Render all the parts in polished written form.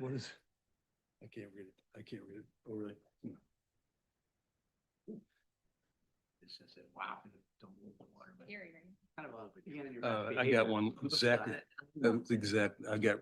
What is? I can't read it. I can't read it. Oh, really? It says that, wow, don't move the water, but Here, you're- kind of a. I got one exactly. Exact. I got.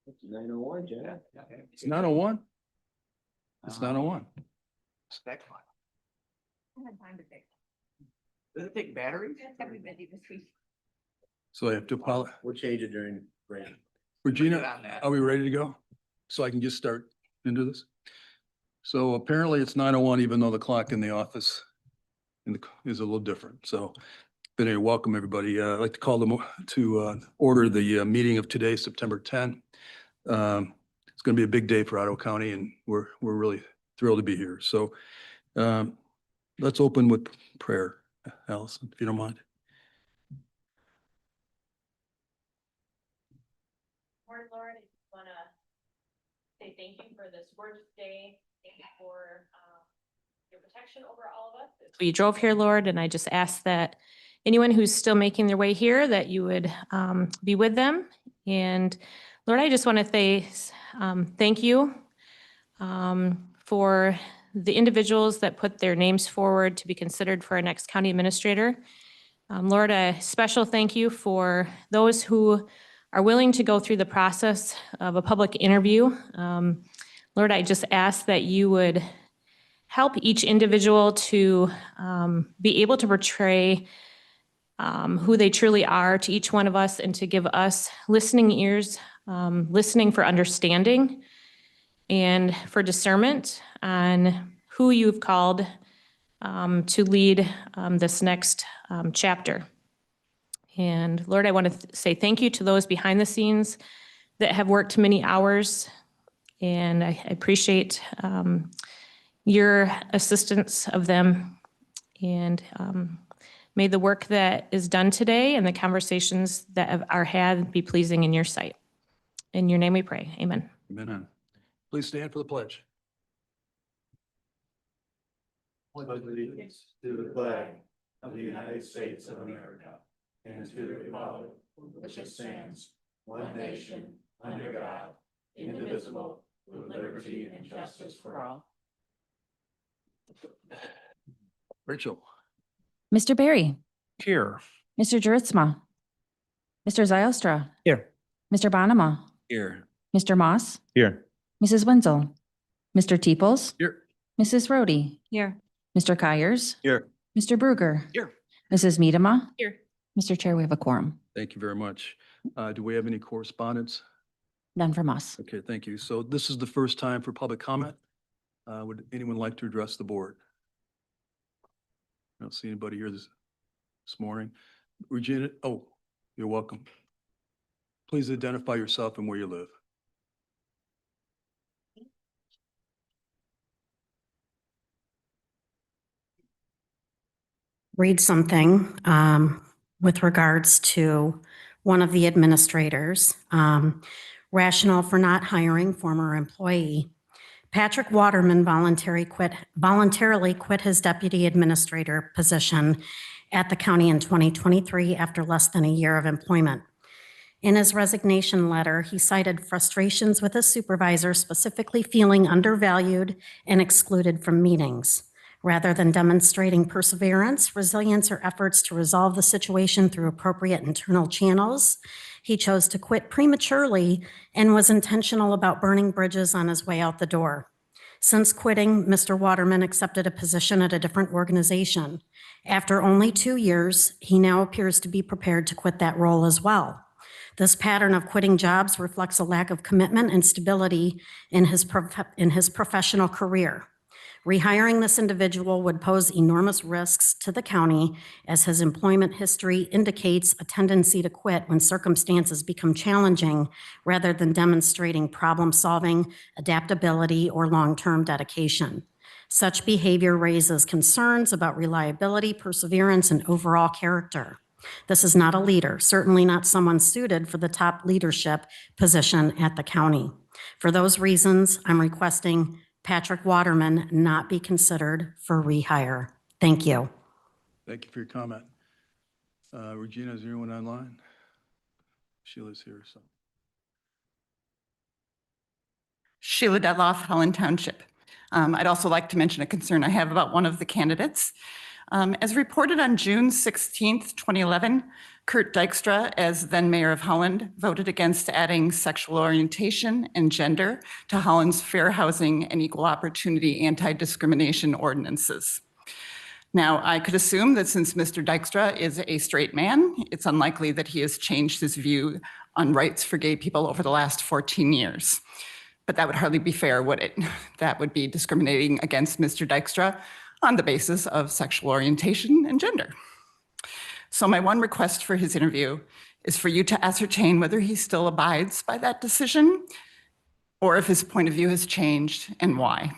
It's 9:01, Jen. It's 9:01. It's 9:01. That clock. I had time to fix. Does it take batteries? It's gonna be busy this week. So I have to apologize. We'll change it during break. Good Regina, on that. are we ready to go? So I can just start into this? So apparently it's 9:01, even though the clock in the office is a little different. So, but anyway, welcome everybody. I'd like to call them to order the meeting of today, September 10. It's going to be a big day for Ottawa County and we're really thrilled to be here. So let's open with prayer, Allison, if you don't mind. Lord, I just want to say thank you for this word today. Thank you for your protection over all of us. We drove here, Lord, and I just ask that anyone who's still making their way here, that you would be with them. And Lord, I just want to say thank you for the individuals that put their names forward to be considered for our next county administrator. Lord, a special thank you for those who are willing to go through the process of a public interview. Lord, I just ask that you would help each individual to be able to portray who they truly are to each one of us and to give us listening ears, listening for understanding and for discernment on who you've called to lead this next chapter. And Lord, I want to say thank you to those behind the scenes that have worked many hours. And I appreciate your assistance of them. And may the work that is done today and the conversations that are had be pleasing in your sight. In your name we pray. Amen. Amen. Please stand for the pledge. Pledge allegiance to the flag of the United States of America and to the republic which stands one nation under God, indivisible, with liberty and justice for all. Rachel. Mr. Barry, Here. Mr. Juritzma, Mr. Zylstra, Here. Mr. Bonema, Here. Mr. Moss, Here. Mrs. Wenzel, Mr. Teeples, Here. Mrs. Rhodey, Here. Mr. Kyers, Here. Mr. Bruger, Here. Mrs. Miedema. Here. Mr. Chair, we have a quorum. Thank you very much. Do we have any correspondence? None from us. Okay, thank you. So this is the first time for public comment. Would anyone like to address the board? I don't see anybody here this morning. Regina, oh, you're welcome. Please identify yourself and where you live. Read something with regards to one of the administrators. Rationale for not hiring former employee. Patrick Waterman voluntarily quit his deputy administrator position at the county in 2023 after less than a year of employment. In his resignation letter, he cited frustrations with his supervisor, specifically feeling undervalued and excluded from meetings. Rather than demonstrating perseverance, resilience, or efforts to resolve the situation through appropriate internal channels, he chose to quit prematurely and was intentional about burning bridges on his way out the door. Since quitting, Mr. Waterman accepted a position at a different organization. After only 2 years, he now appears to be prepared to quit that role as well. This pattern of quitting jobs reflects a lack of commitment and stability in his professional career. Rehiring this individual would pose enormous risks to the county, as his employment history indicates a tendency to quit when circumstances become challenging rather than demonstrating problem-solving, adaptability, or long-term dedication. Such behavior raises concerns about reliability, perseverance, and overall character. This is not a leader, certainly not someone suited for the top leadership position at the county. For those reasons, I'm requesting Patrick Waterman not be considered for rehire. Thank you. Thank you for your comment. Regina, is there anyone online? Sheila's here, so. Sheila Dedloff, Holland Township. I'd also like to mention a concern I have about one of the candidates. As reported on June 16th, 2011, Kurt Dykstra, as then mayor of Holland, voted against adding sexual orientation and gender to Holland's fair housing and equal opportunity anti-discrimination ordinances. Now, I could assume that since Mr. Dykstra is a straight man, it's unlikely that he has changed his view on rights for gay people over the last 14 years. But that would hardly be fair, would it? That would be discriminating against Mr. Dykstra on the basis of sexual orientation and gender. So my one request for his interview is for you to ascertain whether he still abides by that decision or if his point of view has changed and why.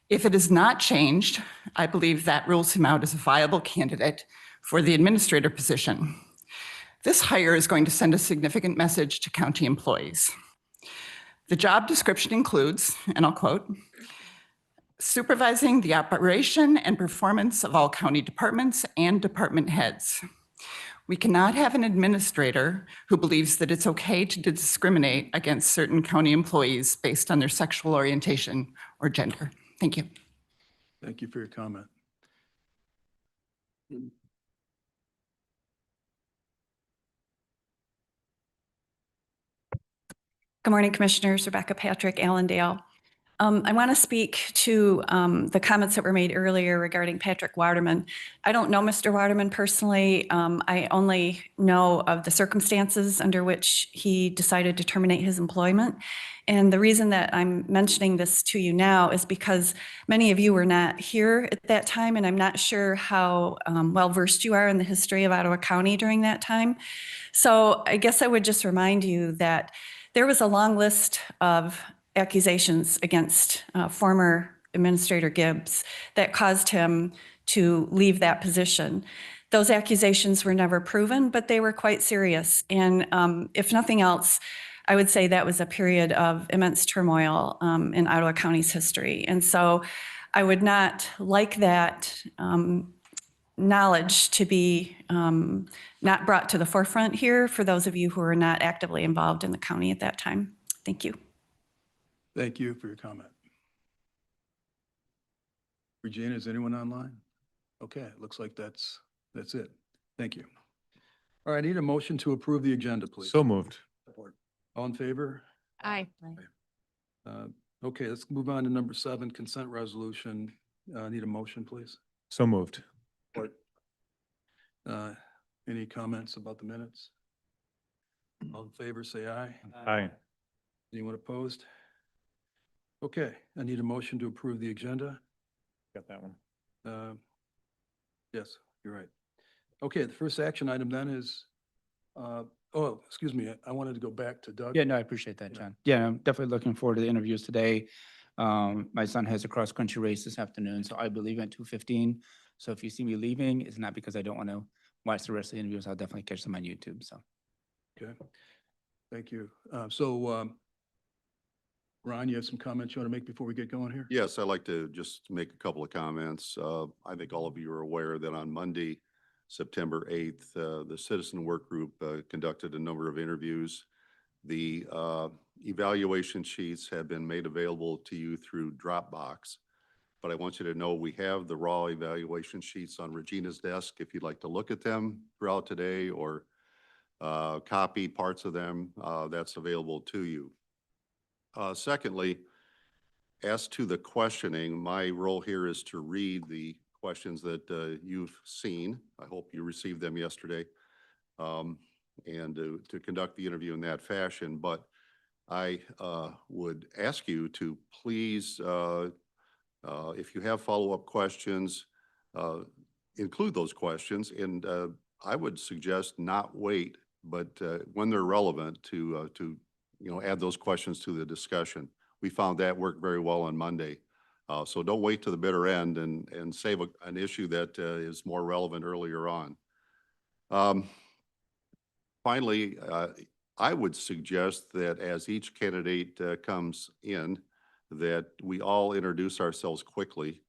If it has not changed, I believe that rules him out as a viable candidate for the administrator position. This hire is going to send a significant message to county employees. The job description includes, and I'll quote, supervising the operation and performance of all county departments and department heads. We cannot have an administrator who believes that it's okay to discriminate against certain county employees based on their sexual orientation or gender. Thank you. Thank you for your comment. Good morning, Commissioners. Rebecca Patrick, Allendale. I want to speak to the comments that were made earlier regarding Patrick Waterman. I don't know Mr. Waterman personally. I only know of the circumstances under which he decided to terminate his employment. And the reason that I'm mentioning this to you now is because many of you were not here at that time, and I'm not sure how well-versed you are in the history of Ottawa County during that time. So I guess I would just remind you that there was a long list of accusations against former Administrator Gibbs that caused him to leave that position. Those accusations were never proven, but they were quite serious. And if nothing else, I would say that was a period of immense turmoil in Ottawa County's history. And so I would not like that knowledge to be not brought to the forefront here for those of you who are not actively involved in the county at that time. Thank you. Thank you for your comment. Regina, is anyone online? Okay, it looks like that's it. Thank you. All right, I need a motion to approve the agenda, please. So moved. All in favor? Aye. Okay, let's move on to number 7, consent resolution. I need a motion, please. So moved. Any comments about the minutes? All in favor, say aye. Aye. Anyone opposed? Okay, I need a motion to approve the agenda. Got that one. Yes, you're right. Okay, the first action item then is, excuse me, I wanted to go back to Doug. Yeah, no, I appreciate that, John. Yeah, I'm definitely looking forward to the interviews today. My son has a cross-country race this afternoon, so I believe at 2:15. So if you see me leaving, it's not because I don't want to watch the rest of the interviews. I'll definitely catch them on YouTube, so. Okay, thank you. Ron, you have some comments you want to make before we get going here? Yes, I'd like to just make a couple of comments. I think all of you are aware that on Monday, September 8th, the Citizen Work Group conducted a number of interviews. The evaluation sheets have been made available to you through Dropbox. but I want you to know we have the raw evaluation sheets on Regina's desk. If you'd like to look at them throughout today or copy parts of them, that's available to you. Secondly, as to the questioning, my role here is to read the questions that you've seen. I hope you received them yesterday, and to conduct the interview in that fashion. But I would ask you to please, if you have follow-up questions, include those questions. And I would suggest not wait, but when they're relevant, to add those questions to the discussion. We found that worked very well on Monday. So don't wait to the bitter end and save an issue that is more relevant earlier on. Finally, I would suggest that as each candidate comes in, that we all introduce ourselves quickly,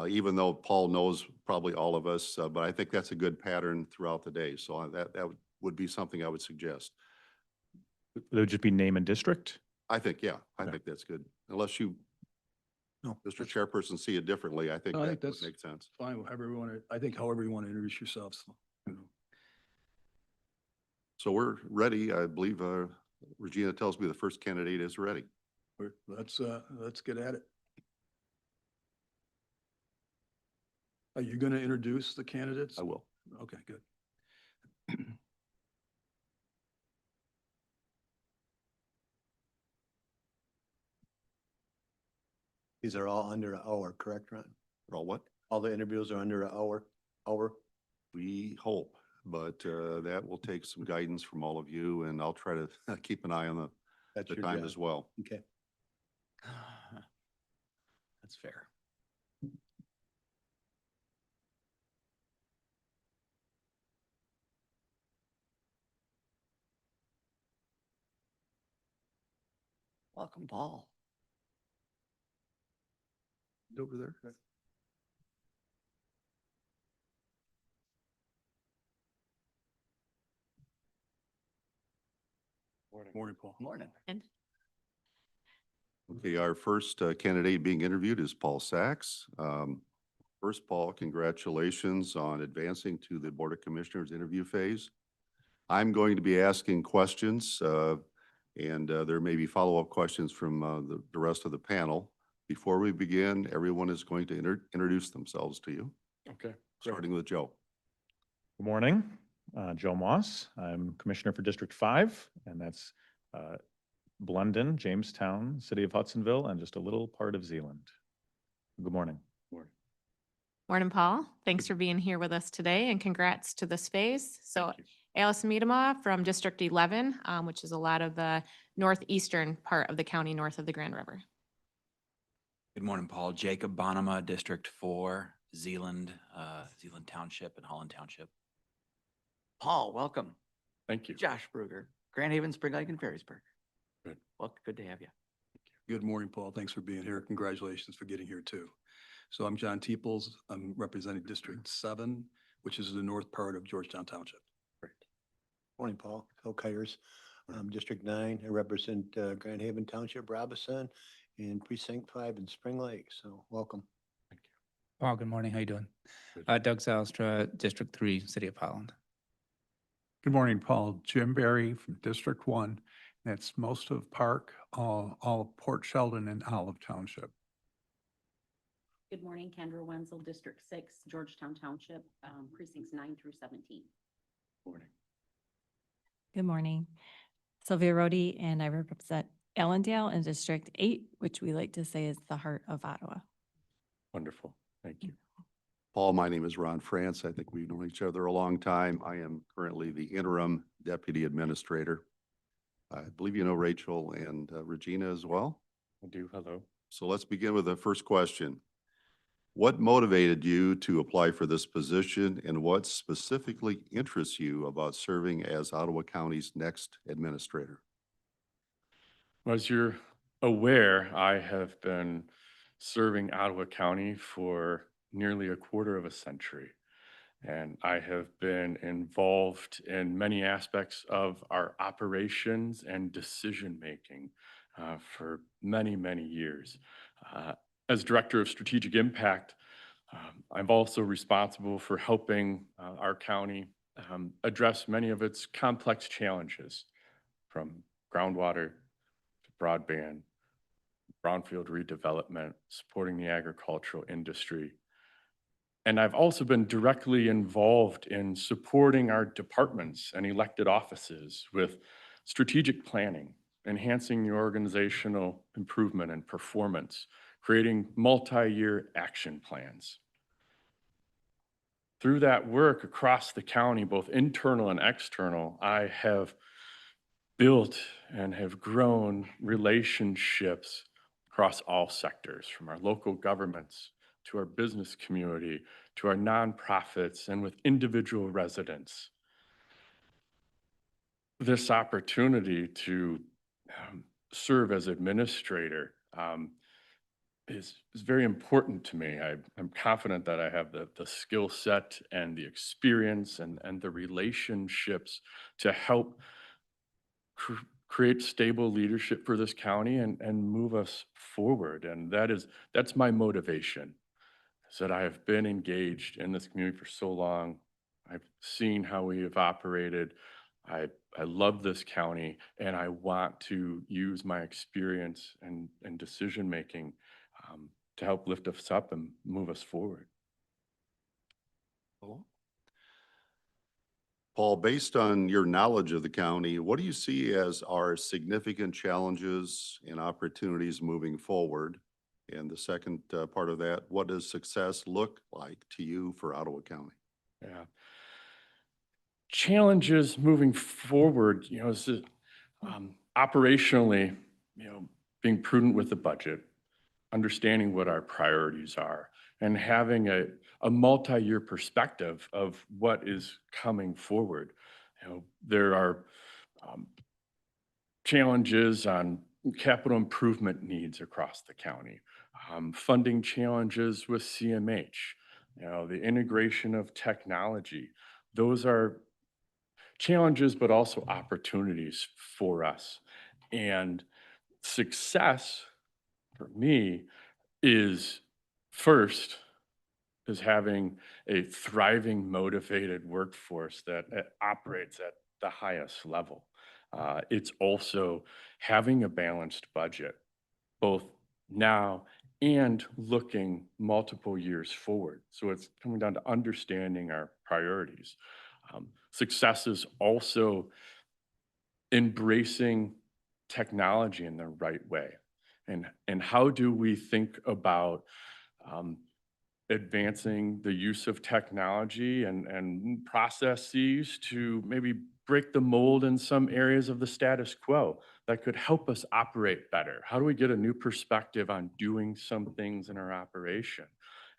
even though Paul knows probably all of us, but I think that's a good pattern throughout the day. So that would be something I would suggest. It would just be name and district? I think, yeah, I Okay. think that's good. Unless you, No, Mr. that's Chairperson, see it differently, I think No, I that think would that's make sense. fine, however you want to, I think however you want to introduce yourselves. So we're ready. I believe Regina tells me the first candidate is ready. Let's get at it. Are you going to introduce the candidates? I will. Okay, good. These are all under an hour, correct, Ron? Or what? All the interviews are under an hour? We hope, but that will take some guidance from all of you, and I'll try to keep an eye on That's the your time job. as well. Okay. That's fair. Welcome, Paul. Over there. Morning, Paul. Morning. Okay, our first candidate being interviewed is Paul Sachs. First, Paul, congratulations on advancing to the Board of Commissioners interview phase. I'm going to be asking questions, and there may be follow-up questions from the rest of the panel. Before we begin, everyone is going to introduce themselves to you, Okay. starting with Joe. Good morning, Joe Moss. I'm Commissioner for District 5, and that's Blunden, Jamestown, City of Hudsonville, and just a little part of Zealand. Good morning. Morning, Paul. Thanks for being here with us today and congrats to this phase. So Thank you. Alice Miedema from District 11, which is a lot of the northeastern part of the county north of the Grand River. Good morning, Paul. Jacob Bonema, District 4, Zealand, Zealand Township and Holland Township. Paul, welcome. Thank you. Josh Bruger, Grand Haven, Spring Lake, and Ferrisburg. Good. Well, good to have you. Good morning, Paul. Thanks for being here. Congratulations for getting here too. So I'm John Teeples. I'm representing District 7, which is the north part of Georgetown Township. Morning, Paul. Phil Kyers, District 9. I represent Grand Haven Township, Robinson, and Precinct 5 in Spring Lake. So welcome. Paul, good morning. How you doing? Good. Doug Zalstra, District 3, City of Holland. Good morning, Paul. Jim Berry from District 1. That's most of Park, all of Port Sheldon and Olive Township. Good morning, Kendra Wenzel, District 6, Georgetown Township, precincts 9 through 17. Morning. Good morning. Sylvia Rhodey, and I represent Allendale in District 8, which we like to say is the heart of Ottawa. Wonderful. Thank you. Paul, my name is Ron France. I think we've known each other a long time. I am currently the interim deputy administrator. I believe you know Rachel and Regina as well. I do. Hello. So let's begin with the first question. What motivated you to apply for this position, and what specifically interests you about serving as Ottawa County's next administrator? As you're aware, I have been serving Ottawa County for nearly a quarter of a century. And I have been involved in many aspects of our operations and decision-making for many, many years. As Director of Strategic Impact, I'm also responsible for helping our county address many of its complex challenges, from groundwater to broadband, brownfield redevelopment, supporting the agricultural industry. And I've also been directly involved in supporting our departments and elected offices with strategic planning, enhancing the organizational improvement and performance, creating multi-year action plans. Through that work across the county, both internal and external, I have built and have grown relationships across all sectors, from our local governments to our business community, to our nonprofits, and with individual residents. This opportunity to serve as administrator is very important to me. I'm confident that I have the skill set and the experience and the relationships to help create stable leadership for this county and move us forward. And that's my motivation, is that I have been engaged in this community for so long. I've seen how we have operated. I love this county, and I want to use my experience and decision-making to help lift us up and move us forward. Paul, based on your knowledge of the county, what do you see as our significant challenges and opportunities moving forward? And the second part of that, what does success look like to you for Ottawa County? Yeah. Challenges moving forward, operationally, being prudent with the budget, understanding what our priorities are, and having a multi-year perspective of what is coming forward. There are challenges on capital improvement needs across the county, funding challenges with CMH, the integration of technology. Those are challenges, but also opportunities for us. And success for me is having a thriving, motivated workforce that operates at the highest level. It's also having a balanced budget, both now and looking multiple years forward. So it's coming down to understanding our priorities. Success is also embracing technology in the right way. And how do we think about advancing the use of technology and processes to maybe break the mold in some areas of the status quo that could help us operate better? How do we get a new perspective on doing some things in our operation?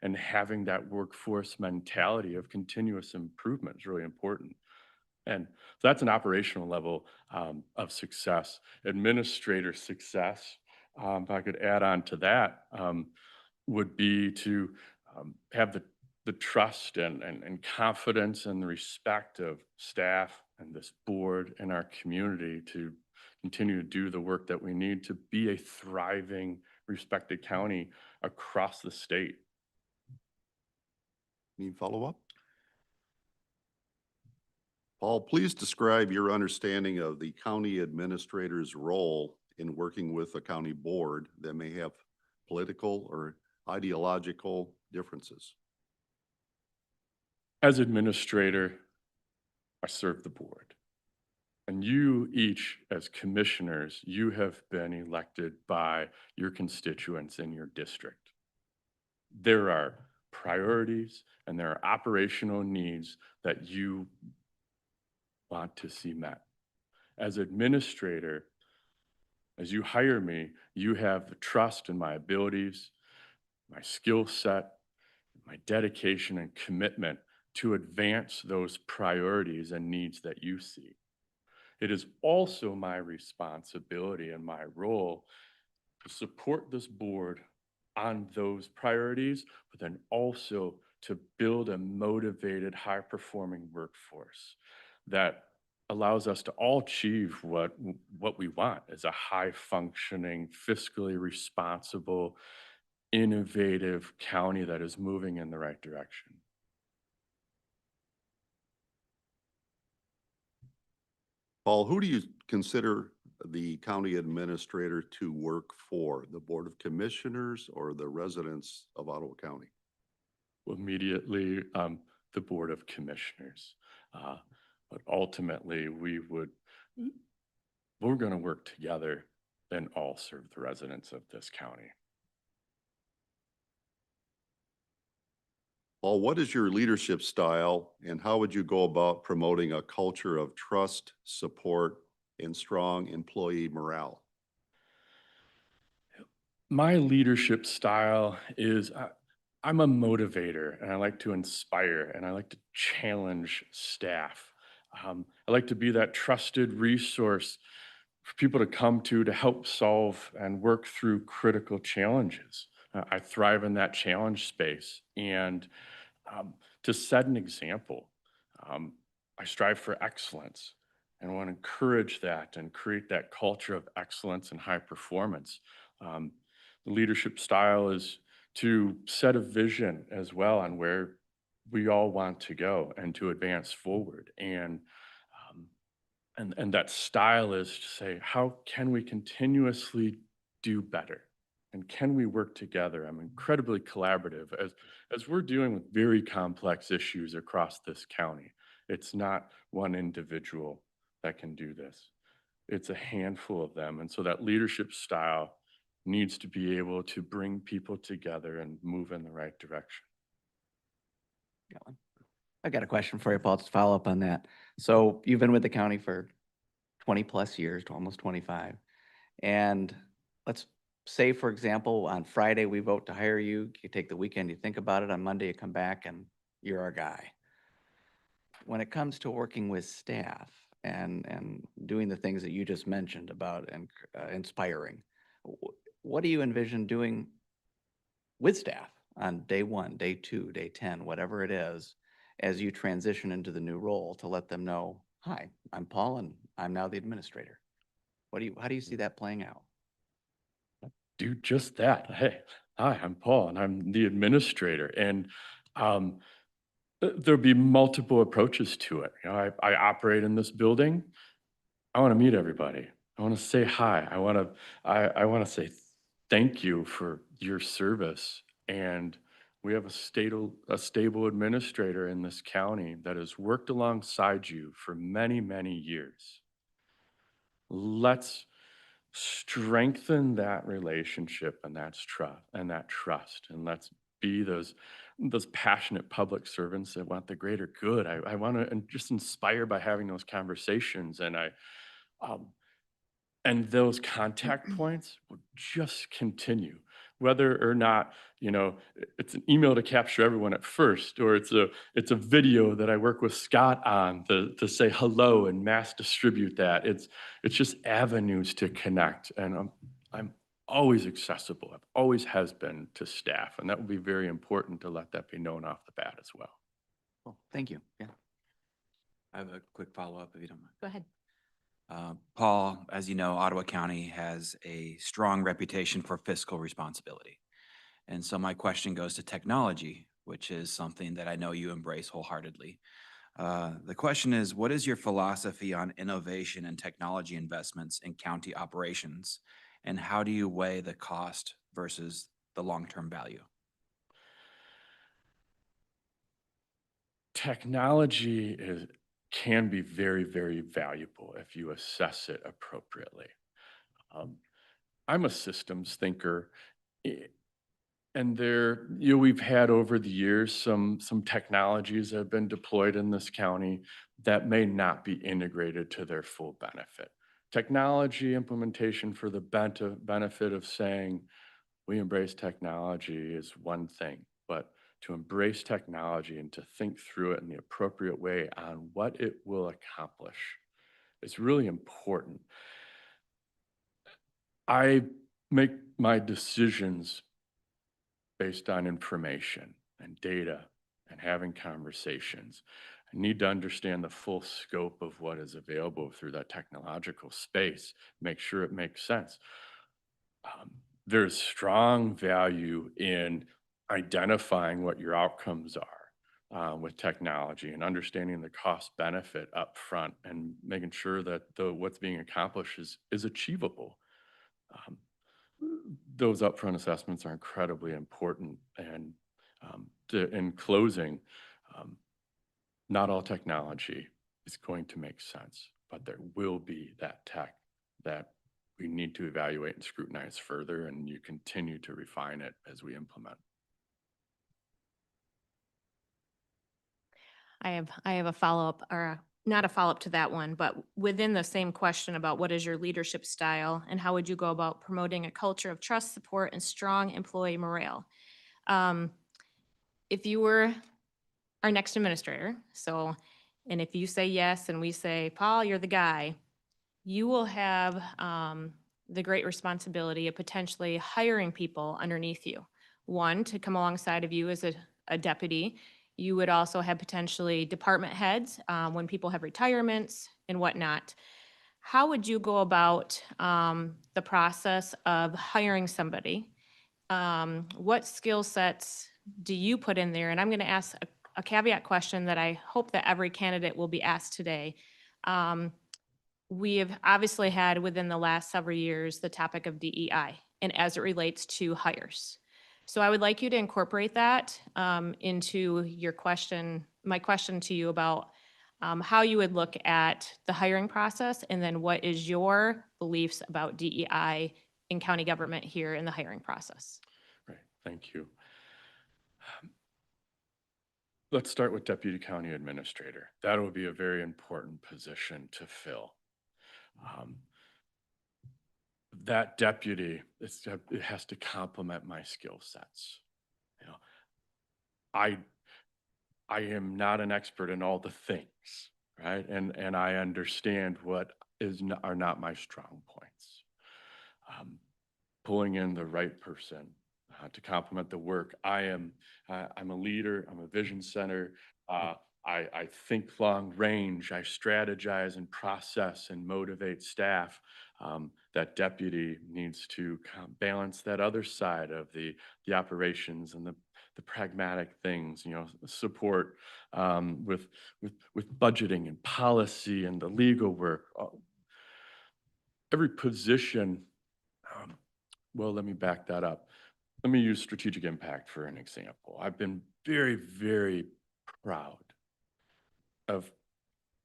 And having that workforce mentality of continuous improvement is really important. And so that's an operational level of success. Administrator success, if I could add on to that, would be to have the trust and confidence and the respect of staff and this board and our community to continue to do the work that we need to be a thriving, respected county across the state. Any follow-up? Paul, please describe your understanding of the county administrator's role in working with a county board that may have political or ideological differences. As administrator, I serve the board. And you each, as commissioners, you have been elected by your constituents in your district. There are priorities and there are operational needs that you want to see met. As administrator, as you hire me, you have the trust in my abilities, my skill set, my dedication and commitment to advance those priorities and needs that you see. It is also my responsibility and my role to support this board on those priorities, but then also to build a motivated, high-performing workforce that allows us to all achieve what we want, is a high-functioning, fiscally responsible, innovative county that is moving in the right direction. Paul, who do you consider the county administrator to work for? The Board of Commissioners or the residents of Ottawa County? Immediately, the Board of Commissioners. But ultimately, we're going to work together and all serve the residents of this county. Paul, what is your leadership style and how would you go about promoting a culture of trust, support, and strong employee morale? My leadership style is I'm a motivator and I like to inspire and I like to challenge staff. I like to be that trusted resource for people to come to help solve and work through critical challenges. I thrive in that challenge space and to set an example. I strive for excellence and want to encourage that and create that culture of excellence and high performance. The leadership style is to set a vision as well on where we all want to go and to advance forward. And that style is to say, how can we continuously do better? And can we work together? I'm incredibly collaborative as we're dealing with very complex issues across this county. It's not one individual that can do this. It's a handful of them. And so that leadership style needs to be able to bring people together and move in the right direction. Got one. I got a question for you, Paul, to follow up on that. So you've been with the county for 20 plus years, almost 25. And let's say, for example, on Friday, we vote to hire you. You take the weekend, you think about it. On Monday, you come back and you're our guy. When it comes to working with staff and doing the things that you just mentioned about and inspiring, what do you envision doing with staff on day 1, day 2, day 10, whatever it is, as you transition into the new role to let them know, hi, I'm Paul and I'm now the administrator? How do you see that playing out? Do just that. Hey, hi, I'm Paul and I'm the administrator. And there'll be multiple approaches to it. You know, I operate in this building. I want to meet everybody. I want to say hi. I want to say thank you for your service. And we have a stable administrator in this county that has worked alongside you for many, many years. Let's strengthen that relationship and that trust, and let's be those passionate public servants that want the greater good. I want to just inspire by having those conversations, and those contact points will just continue, whether or not, you know, it's an email to capture everyone at first, or it's a video that I work with Scott on to say hello and mass distribute that. It's just avenues to connect. And I'm always accessible. I've always has been to staff, and that will be very important to let that be known off the bat as well. Well, thank you. Yeah. I have a quick follow-up if you don't mind. Go ahead. Paul, as you know, Ottawa County has a strong reputation for fiscal responsibility. And so my question goes to technology, which is something that I know you embrace wholeheartedly. The question is, what is your philosophy on innovation and technology investments in county operations? And how do you weigh the cost versus the long-term value? Technology can be very, very valuable if you assess it appropriately. I'm a systems thinker, and we've had over the years some technologies that have been deployed in this county that may not be integrated to their full benefit. Technology implementation for the benefit of saying we embrace technology is one thing, but to embrace technology and to think through it in the appropriate way on what it will accomplish is really important. I make my decisions based on information and data and having conversations. I need to understand the full scope of what is available through that technological space, make sure it makes sense. there's strong value in identifying what your outcomes are with technology and understanding the cost benefit up front and making sure that what's being accomplished is achievable. Um, those upfront assessments are incredibly important. And in closing, not all technology is going to make sense, but there will be that tech that we need to evaluate and scrutinize further, and you continue to refine it as we implement. I have a follow-up, or not a follow-up to that one, but within the same question about what is your leadership style and how would you go about promoting a culture of trust, support, and strong employee morale? If you were our next administrator, and if you say yes and we say, Paul, you're the guy, you will have the great responsibility of potentially hiring people underneath you. One, to come alongside of you as a deputy. You would also have potentially department heads when people have retirements and whatnot. How would you go about the process of hiring somebody? What skill sets do you put in there? And I'm going to ask a caveat question that I hope that every candidate will be asked today. We have obviously had within the last several years the topic of DEI and as it relates to hires. So I would like you to incorporate that into your question, my question to you about how you would look at the hiring process, and then what is your beliefs about DEI in county government here in the hiring process? Right, thank you. Let's start with Deputy County Administrator. That will be a very important position to fill. That deputy, it has to complement my skill sets. You know, I am not an expert in all the things, right? And I understand what are not my strong points. Pulling in the right person to complement the work. I'm a leader, I'm a vision center. I think long range, I strategize and process and motivate staff. That deputy needs to balance that other side of the operations and the pragmatic things, you know, support with budgeting and policy and the legal work. Every position, well, let me back that up. Let me use strategic impact for an example. I've been very, very proud of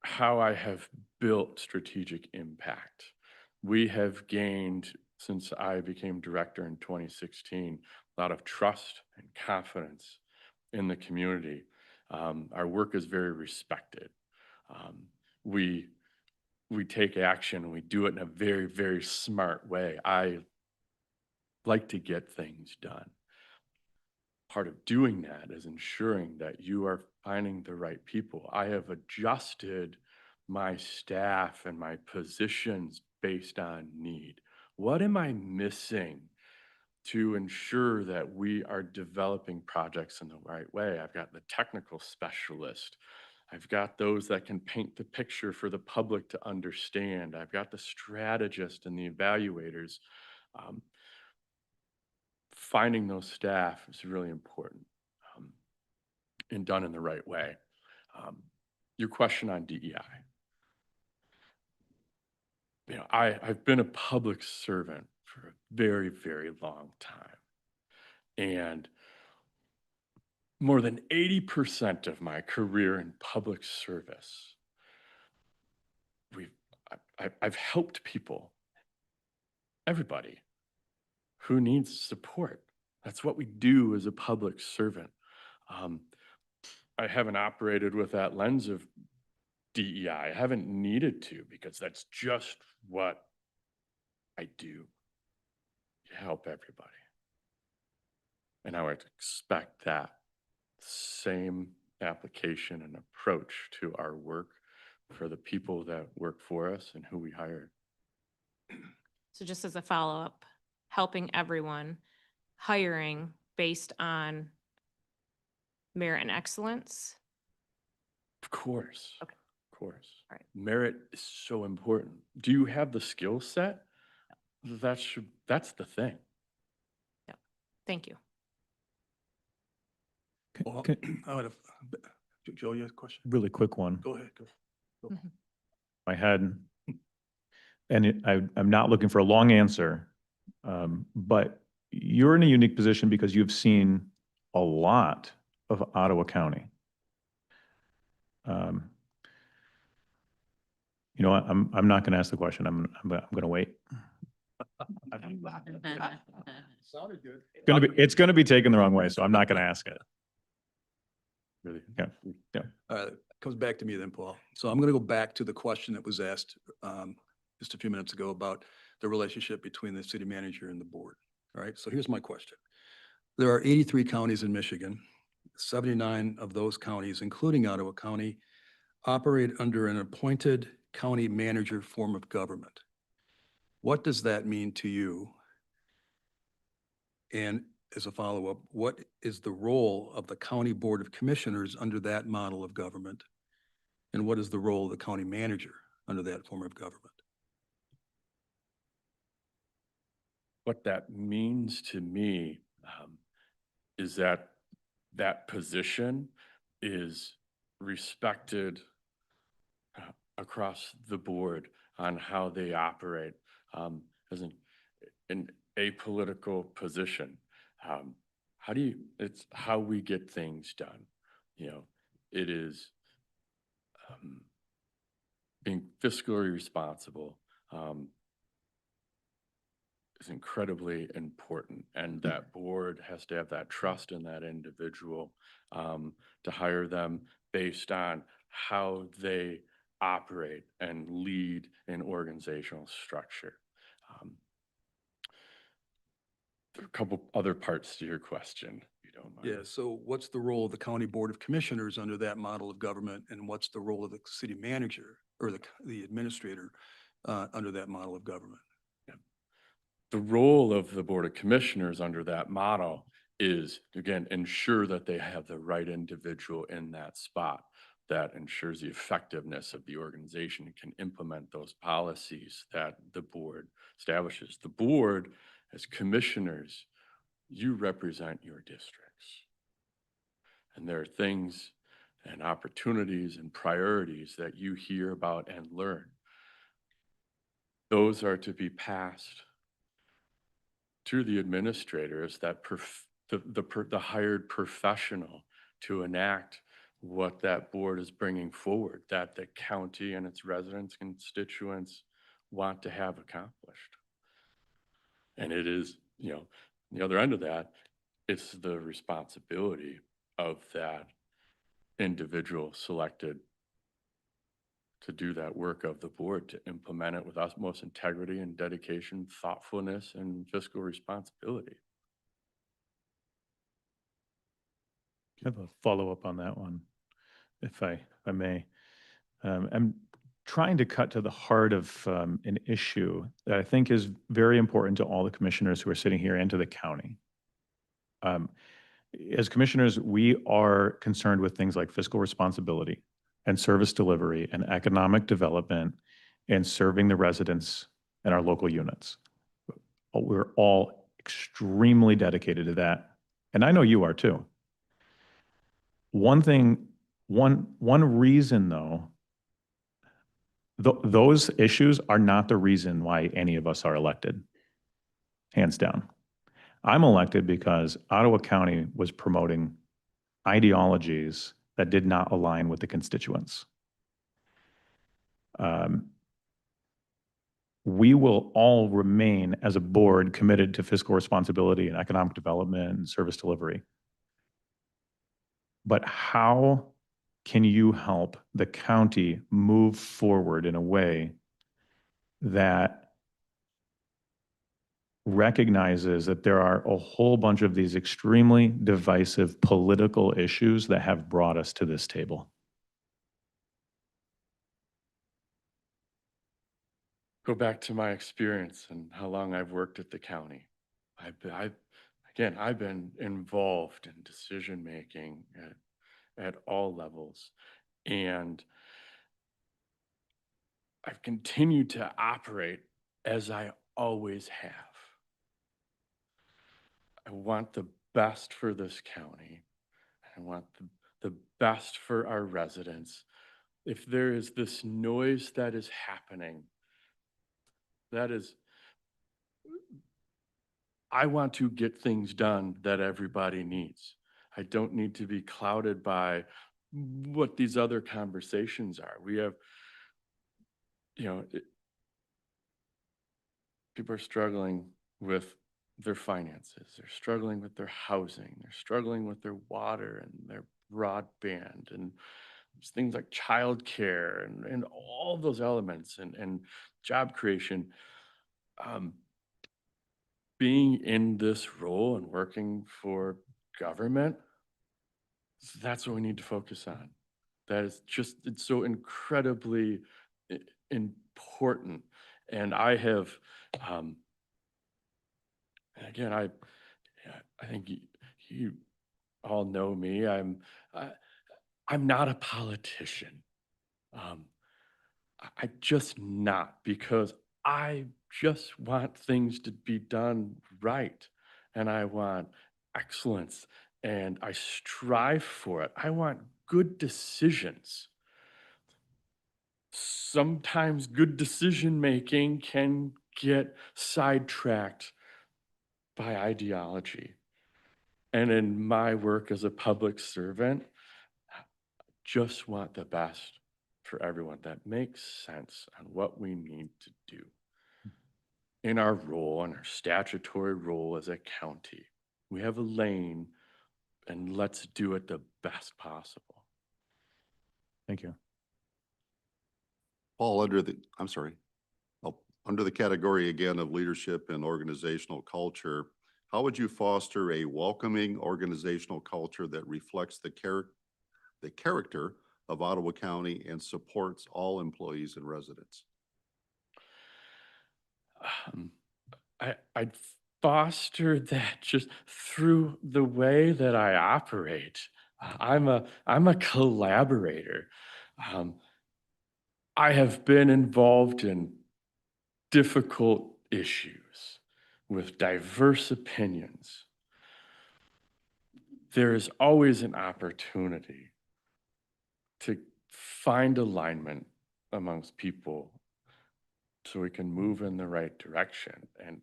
how I have built strategic impact. We have gained, since I became director in 2016, a lot of trust and confidence in the community. Our work is very respected. We take action, and we do it in a very, very smart way. I like to get things done. Part of doing that is ensuring that you are finding the right people. I have adjusted my staff and my positions based on need. What am I missing to ensure that we are developing projects in the right way? I've got the technical specialist. I've got those that can paint the picture for the public to understand. I've got the strategist and the evaluators. Finding those staff is really important and done in the right way. Your question on DEI. You know, I've been a public servant for a very, very long time. And more than 80% of my career in public service, I've helped people, everybody who needs support. That's what we do as a public servant. I haven't operated with that lens of DEI. I haven't needed to, because that's just what I do. You help everybody. And I would expect that same application and approach to our work for the people that work for us and who we hire. So just as a follow-up, helping everyone, hiring based on merit and excellence? Of course. Okay. Of course. All right. Merit is so important. Do you have the skill set? That's the thing. Thank you. Well, I would have, Joe, you have a question? Really quick one. Go ahead. Go. I had, and I'm not looking for a long answer, but you're in a unique position because you've seen a lot of Ottawa County. You know what? I'm not going to ask the question. I'm going to wait. Sounded good. It's going to be taken the wrong way, so I'm not going to ask it. Really? Yeah. Yeah. All right, comes back to me then, Paul. So I'm going to go back to the question that was asked just a few minutes ago about the relationship between the city manager and the board. All right, so here's my question. There are 83 counties in Michigan. 79 of those counties, including Ottawa County, operate under an appointed county manager form of government. What does that mean to you? And as a follow-up, what is the role of the County Board of Commissioners under that model of government? And what is the role of the county manager under that form of government? What that means to me is that that position is respected across the board on how they operate as an apolitical position. How do you, it's how we get things done. You know, it is being fiscally responsible is incredibly important, and that board has to have that trust in that individual to hire them based on how they operate and lead an organizational structure. There are a couple other parts to your question, if you don't mind. Yeah, so what's the role of the County Board of Commissioners under that model of government? And what's the role of the city manager or the administrator under that model of government? The role of the Board of Commissioners under that model is, again, ensure that they have the right individual in that spot that ensures the effectiveness of the organization and can implement those policies that the board establishes. The board, as commissioners, you represent your districts. And there are things and opportunities and priorities that you hear about and learn. Those are to be passed to the administrators, that the hired professional to enact what that board is bringing forward, that the county and its residents, constituents want to have accomplished. And it is, you know, the other end of that, it's the responsibility of that individual selected to do that work of the board, to implement it with utmost integrity and dedication, thoughtfulness, and fiscal responsibility. I have a follow-up on that one, if I may. I'm trying to cut to the heart of an issue that I think is very important to all the commissioners who are sitting here and to the county. As commissioners, we are concerned with things like fiscal responsibility and service delivery and economic development and serving the residents and our local units. We're all extremely dedicated to that. And I know you are too. One reason though, those issues are not the reason why any of us are elected, hands down. I'm elected because Ottawa County was promoting ideologies that did not align with the constituents. We will all remain as a board committed to fiscal responsibility and economic development and service delivery. But how can you help the county move forward in a way that recognizes that there are a whole bunch of these extremely divisive political issues that have brought us to this table? Go back to my experience and how long I've worked at the county. I've been involved in decision-making at all levels. And I've continued to operate as I always have. I want the best for this county. I want the best for our residents. If there is this noise that is happening, I want to get things done that everybody needs. I don't need to be clouded by what these other conversations are. We have, people are struggling with their finances. They're struggling with their housing. They're struggling with their water and their broadband and things like childcare and all those elements and job creation. Being in this role and working for government, that's what we need to focus on. That is just, it's so incredibly important. And I have, again, I think you all know me. I'm not a politician. I just not, because I just want things to be done right. And I want excellence and I strive for it. I want good decisions. Sometimes good decision making can get sidetracked by ideology. And in my work as a public servant, just want the best for everyone. That makes sense on what we need to do in our role, in our statutory role as a county. We have a lane, and let's do it the best possible. Thank you. Paul, under the category again of leadership and organizational culture, how would you foster a welcoming organizational culture that reflects the character of Ottawa County and supports all employees and residents? I'd foster that just through the way that I operate. I'm a collaborator. I have been involved in difficult issues with diverse opinions. There is always an opportunity to find alignment amongst people so we can move in the right direction. And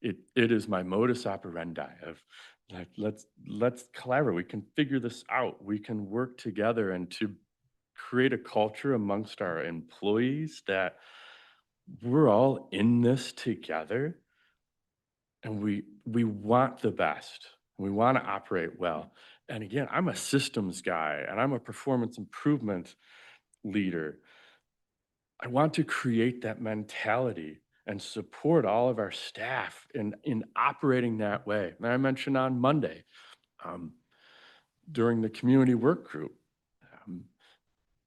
it is my modus operandi of like, let's collaborate. We can figure this out. We can work together and to create a culture amongst our employees that we're all in this together and we want the best. We want to operate well. And again, I'm a systems guy and I'm a performance improvement leader. I want to create that mentality and support all of our staff in operating that way. And I mentioned on Monday, during the community work group,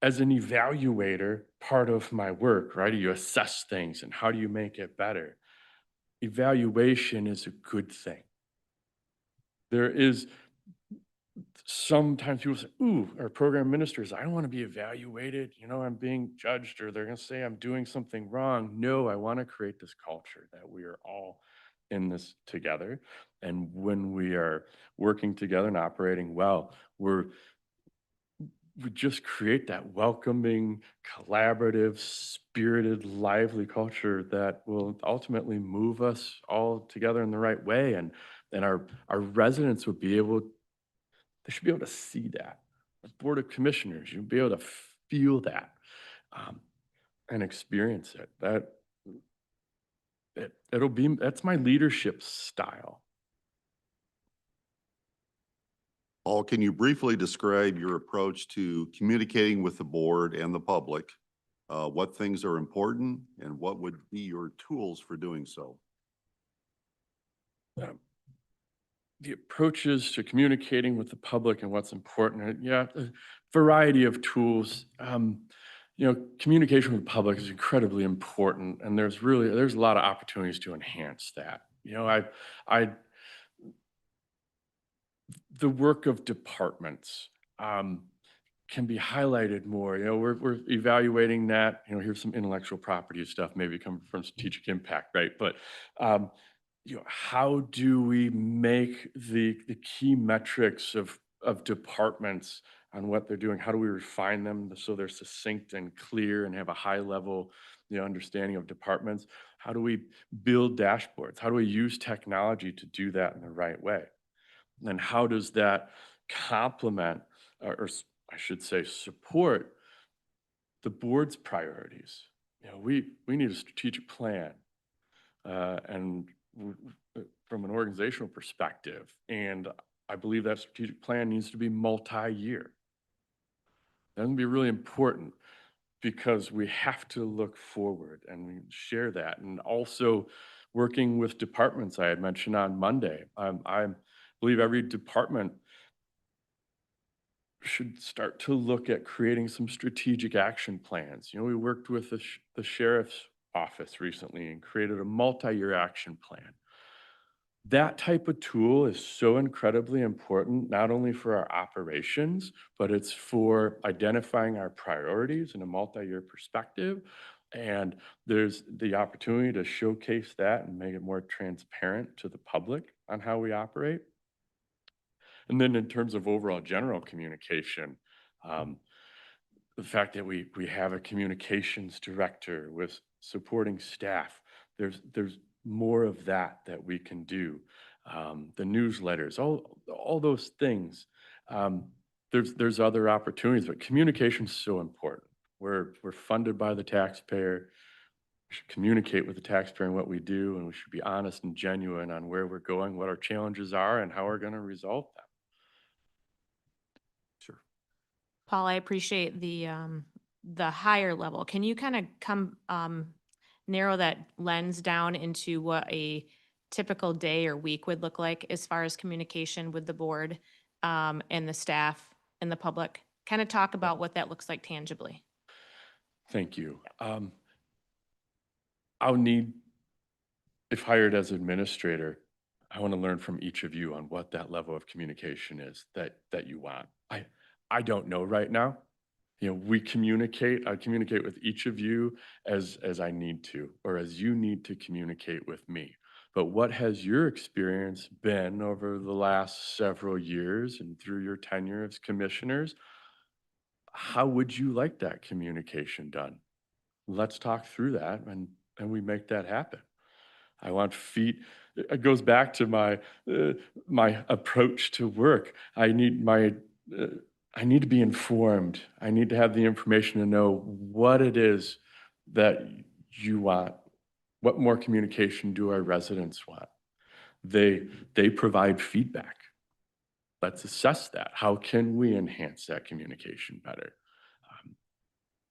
as an evaluator, part of my work, right? You assess things and how do you make it better? Evaluation is a good thing. There is sometimes people say, ooh, our program ministers, I don't want to be evaluated. I'm being judged or they're going to say I'm doing something wrong. No, I want to create this culture that we are all in this together. And when we are working together and operating well, we just create that welcoming, collaborative, spirited, lively culture that will ultimately move us all together in the right way. And our residents would be able, they should be able to see that. The Board of Commissioners, you'll be able to feel that and experience it. That's my leadership style. Paul, can you briefly describe your approach to communicating with the board and the public? What things are important and what would be your tools for doing so? The approaches to communicating with the public and what's important. Yeah, a variety of tools. Communication with the public is incredibly important, and there's a lot of opportunities to enhance that. The work of departments can be highlighted more. We're evaluating that. Here's some intellectual property stuff maybe coming from strategic impact, right? But how do we make the key metrics of departments on what they're doing? How do we refine them so they're succinct and clear and have a high level, understanding of departments? How do we build dashboards? How do we use technology to do that in the right way? And how does that complement, I should say, support the board's priorities? We need a strategic plan, and from an organizational perspective, and I believe that strategic plan needs to be multi-year. That's gonna be really important because we have to look forward and we share that. And also working with departments I had mentioned on Monday. I believe every department should start to look at creating some strategic action plans. We worked with the sheriff's office recently and created a multi-year action plan. That type of tool is so incredibly important, not only for our operations, but it's for identifying our priorities in a multi-year perspective. And there's the opportunity to showcase that and make it more transparent to the public on how we operate. And then in terms of overall general communication, the fact that we have a communications director with supporting staff, there's more of that we can do. The newsletters, all those things. There's other opportunities, but communication is so important. We're funded by the taxpayer. We should communicate with the taxpayer and what we do, and we should be honest and genuine on where we're going, what our challenges are, and how we're going to resolve them. Sure. Paul, I appreciate the higher level. Can you kind of narrow that lens down into what a typical day or week would look like as far as communication with the board and the staff and the public? Kind of talk about what that looks like tangibly. Thank you. I'll need, if hired as administrator, I want to learn from each of you on what that level of communication is that you want. I don't know right now. I communicate with each of you as I need to, or as you need to communicate with me. But what has your experience been over the last several years and through your tenure as commissioners? How would you like that communication done? Let's talk through that and we make that happen. I want feet. It goes back to my approach to work. I need to be informed. I need to have the information to know what it is that you want. What more communication do our residents want? They provide feedback. Let's assess that. How can we enhance that communication better?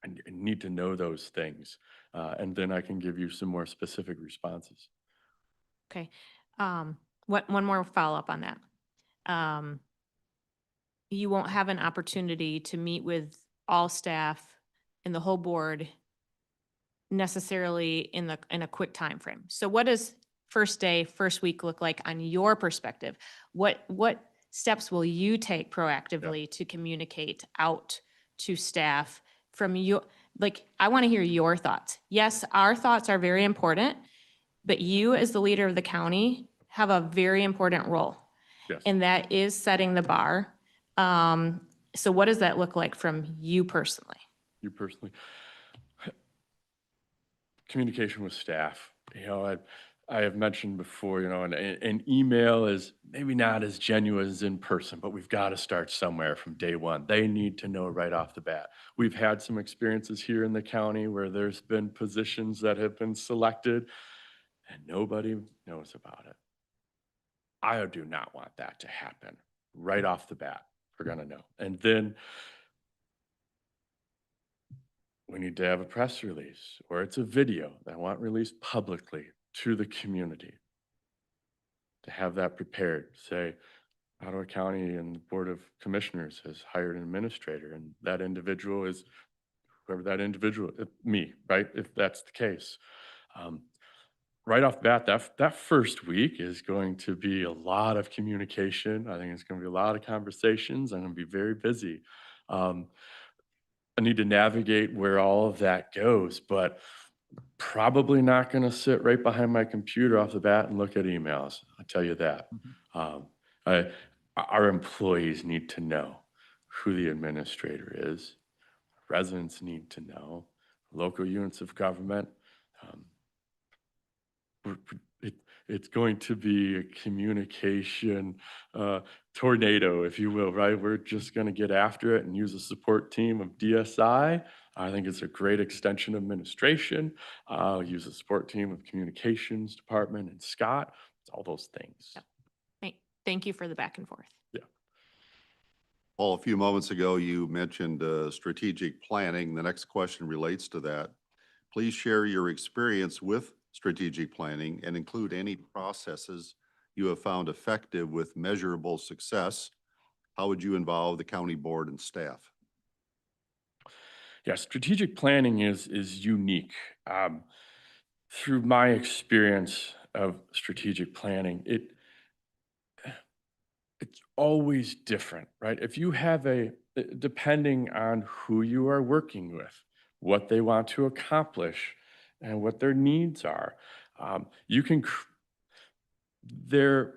I need to know those things, and then I can give you some more specific responses. Okay. One more follow-up on that. You won't have an opportunity to meet with all staff and the whole board necessarily in a quick time frame. So what does first day, first week look like on your perspective? What steps will you take proactively to communicate out to staff from your, I want to hear your thoughts. Yes, our thoughts are very important, but you as the leader of the county have a very important role. Yes. And that is setting the bar. So what does that look like from you personally? You personally. Communication with staff. I have mentioned before, an email is maybe not as genuine as in person, but we've got to start somewhere from day one. They need to know right off the bat. We've had some experiences here in the county where there's been positions that have been selected and nobody knows about it. I do not want that to happen right off the bat. We're going to know. And then we need to have a press release or it's a video that I want released publicly to the community. To have that prepared, say Ottawa County and the Board of Commissioners has hired an administrator and that individual is whoever that individual, me, right? If that's the case. Right off the bat, that first week is going to be a lot of communication. I think it's going to be a lot of conversations. I'm going to be very busy. I need to navigate where all of that goes, but probably not going to sit right behind my computer off the bat and look at emails. I'll tell you that. Our employees need to know who the administrator is. Residents need to know. Local units of government. It's going to be a communication tornado, if you will, right? We're just going to get after it and use a support team of DSI. I think it's a great extension of administration. I'll use a support team of communications department and Scott. It's all those things. Yep. Thank you for the back and forth. Yeah. Paul, a few moments ago, you mentioned strategic planning. The next question relates to that. Please share your experience with strategic planning and include any processes you have found effective with measurable success. How would you involve the county board and staff? Yeah, strategic planning is unique. Through my experience of strategic planning, it's always different, right? If you have depending on who you are working with, what they want to accomplish, and what their needs are, you can, there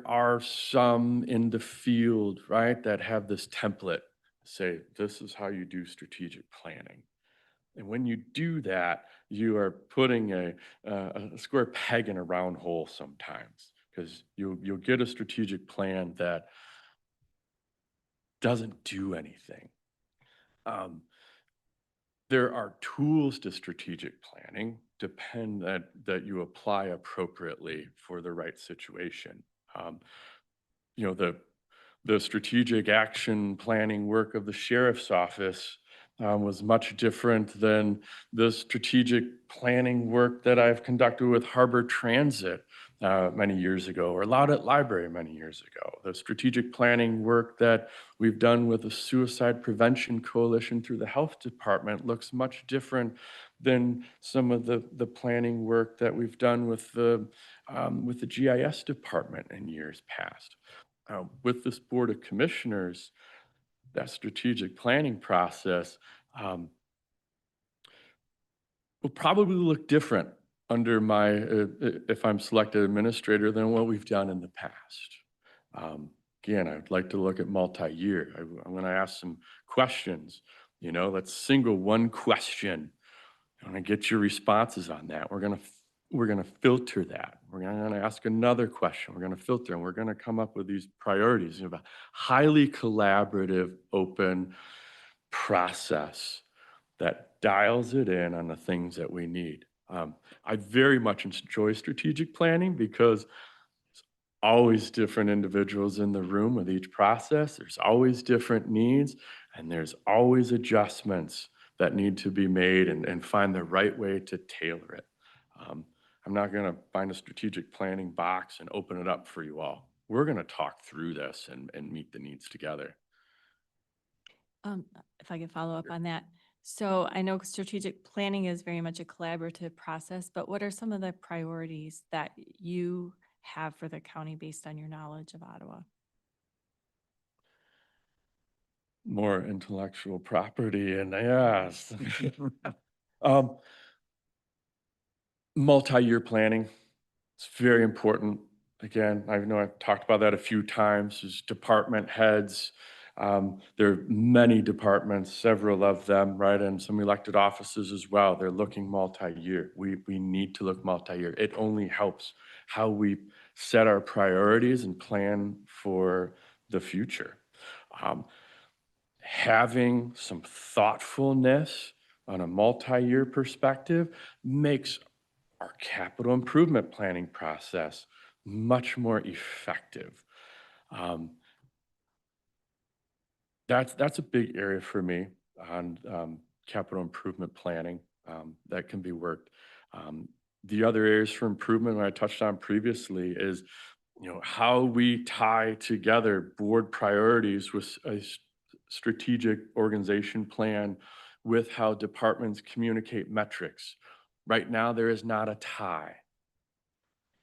are some in the field, right, that have this template, say, this is how you do strategic planning. And when you do that, you are putting a square peg in a round hole sometimes, because you'll get a strategic plan that doesn't do anything. There are tools to strategic planning that you apply appropriately for the right situation. You know, the strategic action planning work of the sheriff's office was much different than the strategic planning work that I've conducted with Harbor Transit many years ago, or Loudoun Library many years ago. The strategic planning work that we've done with the Suicide Prevention Coalition through the Health Department looks much different than some of the planning work that we've done with the GIS department in years past. With this Board of Commissioners, that strategic planning process will probably look different under my, if I'm selected administrator, than what we've done in the past. Again, I'd like to look at multi-year. I'm going to ask some questions. You know, let's single one question. I'm going to get your responses on that. We're going to filter that. We're going to ask another question. We're going to filter, and we're going to come up with these priorities. You have a highly collaborative, open process that dials it in on the things that we need. I very much enjoy strategic planning because there's always different individuals in the room with each process. There's always different needs, and there's always adjustments that need to be made and find the right way to tailor it. I'm not going to find a strategic planning box and open it up for you all. We're going to talk through this and meet the needs together. If I could follow up on that. So I know strategic planning is very much a collaborative process, but what are some of the priorities that you have for the county based on your knowledge of Ottawa? More intellectual property, and yes. Multi-year planning, it's very important. Again, I know I've talked about that a few times. There's department heads. There are many departments, several of them, right? And some elected offices as well. They're looking multi-year. We need to look multi-year. It only helps how we set our priorities and plan for the future. Having some thoughtfulness on a multi-year perspective makes our capital improvement planning process much more effective. That's a big area for me on capital improvement planning that can be worked. The other areas for improvement, I touched on previously, is how we tie together board priorities with a strategic organization plan with how departments communicate metrics. Right now, there is not a tie.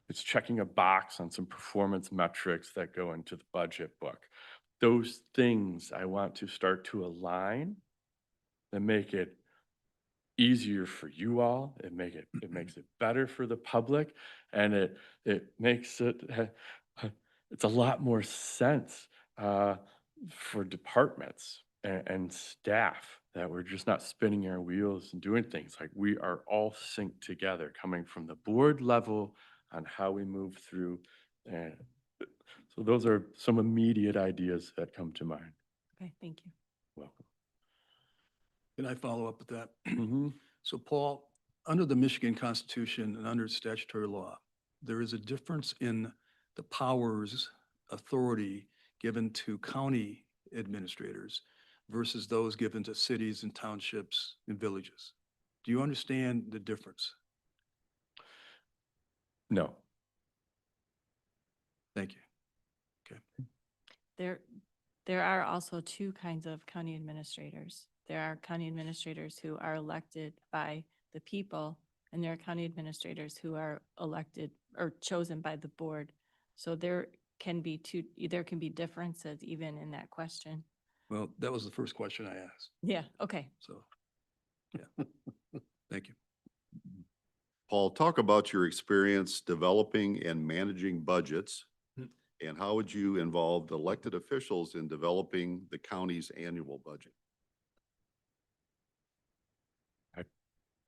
It's checking a box on some performance metrics that go into the budget book. Those things I want to start to align and make it easier for you all. It makes it better for the public, and it makes it it's a lot more sense for departments and staff, that we're just not spinning our wheels and doing things. Like, we are all synced together, coming from the board level on how we move through. And so those are some immediate ideas that come to mind. Okay, thank you. Welcome. Can I follow up with that? Mm-hmm. So Paul, under the Michigan Constitution and under statutory law, there is a difference in the powers, authority given to county administrators versus those given to cities and townships and villages. Do you understand the difference? No. Thank you. Okay. There are also two kinds of county administrators. There are county administrators who are elected by the people, and there are county administrators who are elected or chosen by the board. So there can be differences even in that question. Well, that was the first question I asked. Yeah, okay. So, yeah. Thank you. Paul, talk about your experience developing and managing budgets, and how would you involve the elected officials in developing the county's annual budget?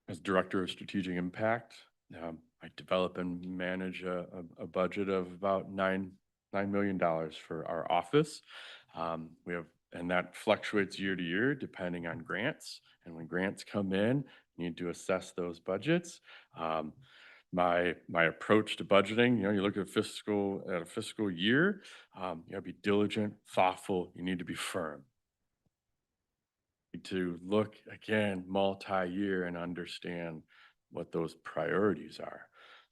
As Director of Strategic Impact, I develop and manage a budget of about $9 million for our office. And that fluctuates year to year depending on grants. And when grants come in, you need to assess those budgets. My approach to budgeting, you look at a fiscal year, you gotta be diligent, thoughtful, you need to be firm. To look again multi-year and understand what those priorities are.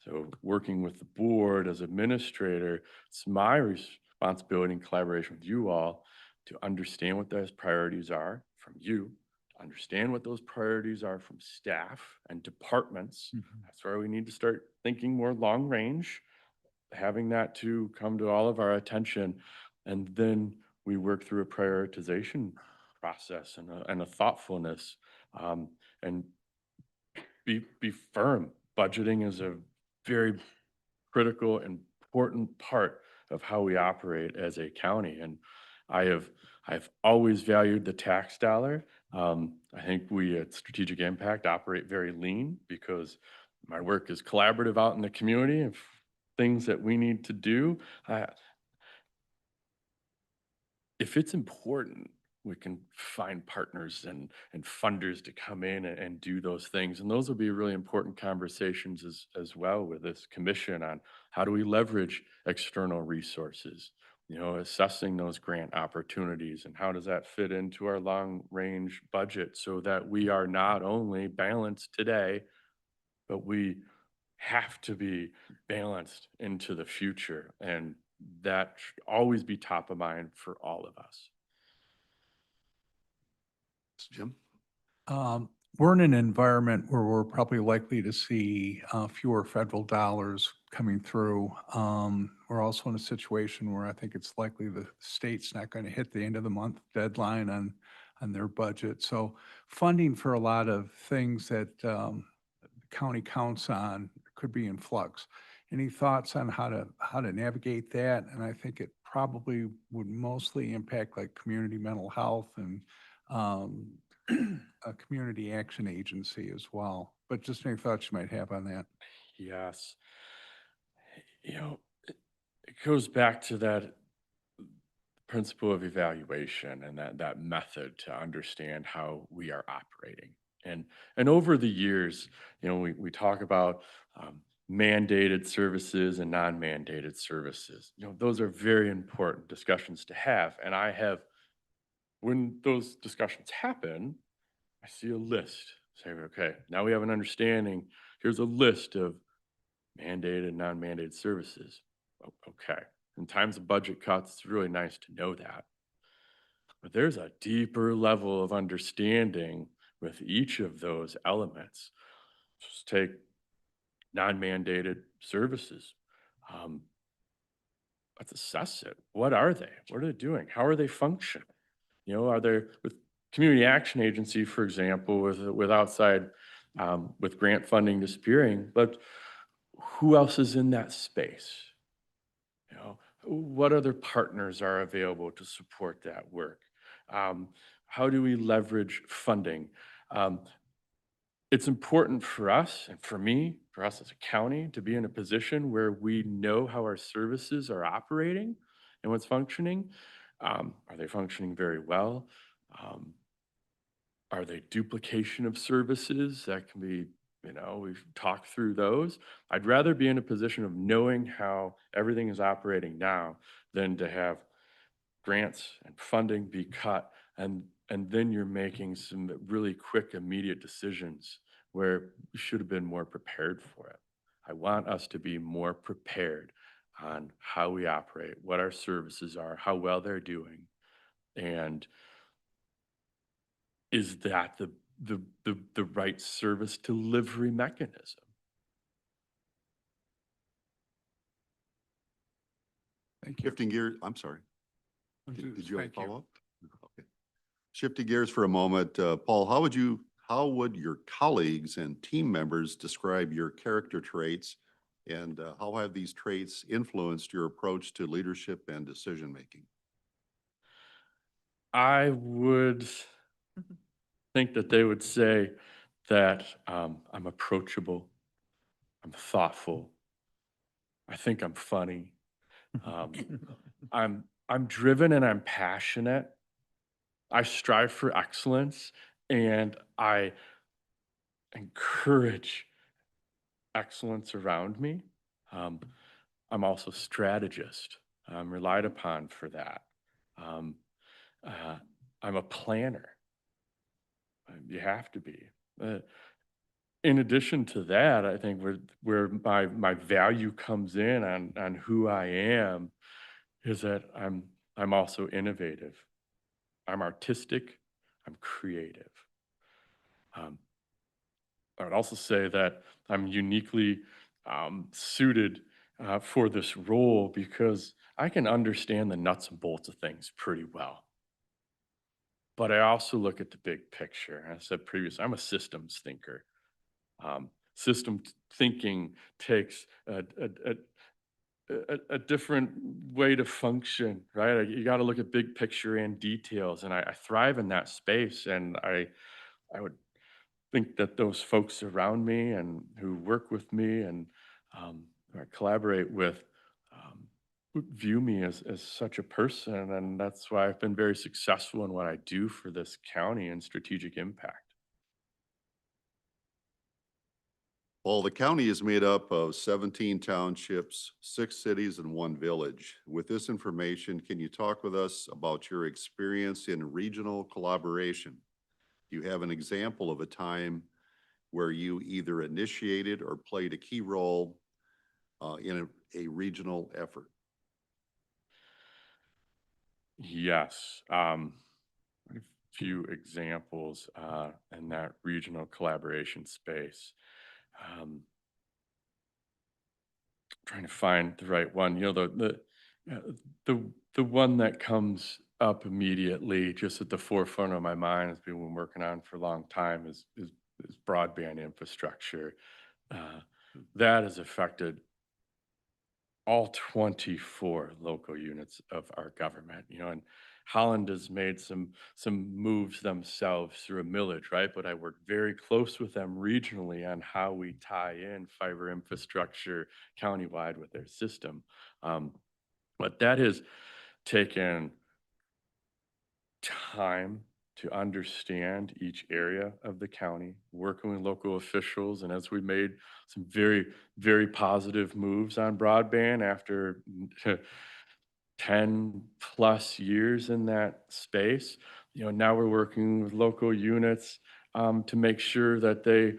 So working with the board as administrator, it's my responsibility in collaboration with you all to understand what those priorities are from you, to understand what those priorities are from staff and departments. That's where we need to start thinking more long range, having that to come to all of our attention. And then we work through a prioritization process and a thoughtfulness, and be firm. Budgeting is a very critical, important part of how we operate as a county. And I've always valued the tax dollar. I think we at Strategic Impact operate very lean because my work is collaborative out in the community and things that we need to do. If it's important, we can find partners and funders to come in and do those things. And those will be really important conversations as well with this commission on how do we leverage external resources, assessing those grant opportunities, and how does that fit into our long range budget so that we are not only balanced today, but we have to be balanced into the future. And that should always be top of mind for all of us. Jim? We're in an environment where we're probably likely to see fewer federal dollars coming through. We're also in a situation where I think it's likely the state's not going to hit the end of the month deadline on their budget. So funding for a lot of things that the county counts on could be in flux. Any thoughts on how to navigate that? And I think it probably would mostly impact like community mental health and a community action agency as well. But just any thoughts you might have on that? Yes. It goes back to that principle of evaluation and that method to understand how we are operating. And over the years, we talk about mandated services and non-mandated services. Those are very important discussions to have. And when those discussions happen, I see a list saying, okay, now we have an understanding. Here's a list of mandated and non-mandated services. Okay. In times of budget cuts, it's really nice to know that. But there's a deeper level of understanding with each of those elements. Just take non-mandated services. Let's assess it. What are they? What are they doing? How are they functioning? Are they with community action agency, for example, with outside, with grant funding disappearing, but who else is in that space? You know, what other partners are available to support that work? How do we leverage funding? It's important for us and for me, for us as a county, to be in a position where we know how our services are operating and what's functioning. Are they functioning very well? Are they duplication of services that can be, we've talked through those. I'd rather be in a position of knowing how everything is operating now than to have grants and funding be cut and then you're making some really quick, immediate decisions where we should have been more prepared for it. I want us to be more prepared on how we operate, what our services are, how well they're doing, and is that the right service delivery mechanism? Thank you. Shifting gears, I'm sorry. Did you have a Thank you. follow-up? Okay. Shifting gears for a moment, Paul, how would your colleagues and team members describe your character traits, and how have these traits influenced your approach to leadership and decision-making? I would think that they would say that I'm approachable, I'm thoughtful, I think I'm funny, I'm driven and I'm passionate. I strive for excellence and I encourage excellence around me. I'm also a strategist. I'm relied upon for that. I'm a planner. You have to be. In addition to that, I think where my value comes in on who I am is that I'm also innovative. I'm artistic. I'm creative. I would also say that I'm uniquely suited for this role because I can understand the nuts and bolts of things pretty well. But I also look at the big picture. I said previously, I'm a systems thinker. Thinking takes a different way to function, right? You got to look at big picture and details, and I thrive in that space. And I would think that those folks around me and who work with me and who I collaborate with view me as such a person, and that's why I've been very successful in what I do for this county and strategic impact. Well, the county is made up of 17 townships, 6 cities, and 1 village. With this information, can you talk with us about your experience in regional collaboration? Do you have an example of a time where you either initiated or played a key role in a regional effort? Yes. A few examples in that regional collaboration space. Trying to find the right one. The one that comes up immediately, just at the forefront of my mind, has been working on for a long time, is broadband infrastructure. That has affected all 24 local units of our government, and Holland has made some moves themselves through a millage, right? But I work very close with them regionally on how we tie in fiber infrastructure countywide with their system. But that has taken time to understand each area of the county, working with local officials. And as we made some very, very positive moves on broadband after 10 plus years in that space, now we're working with local units to make sure that they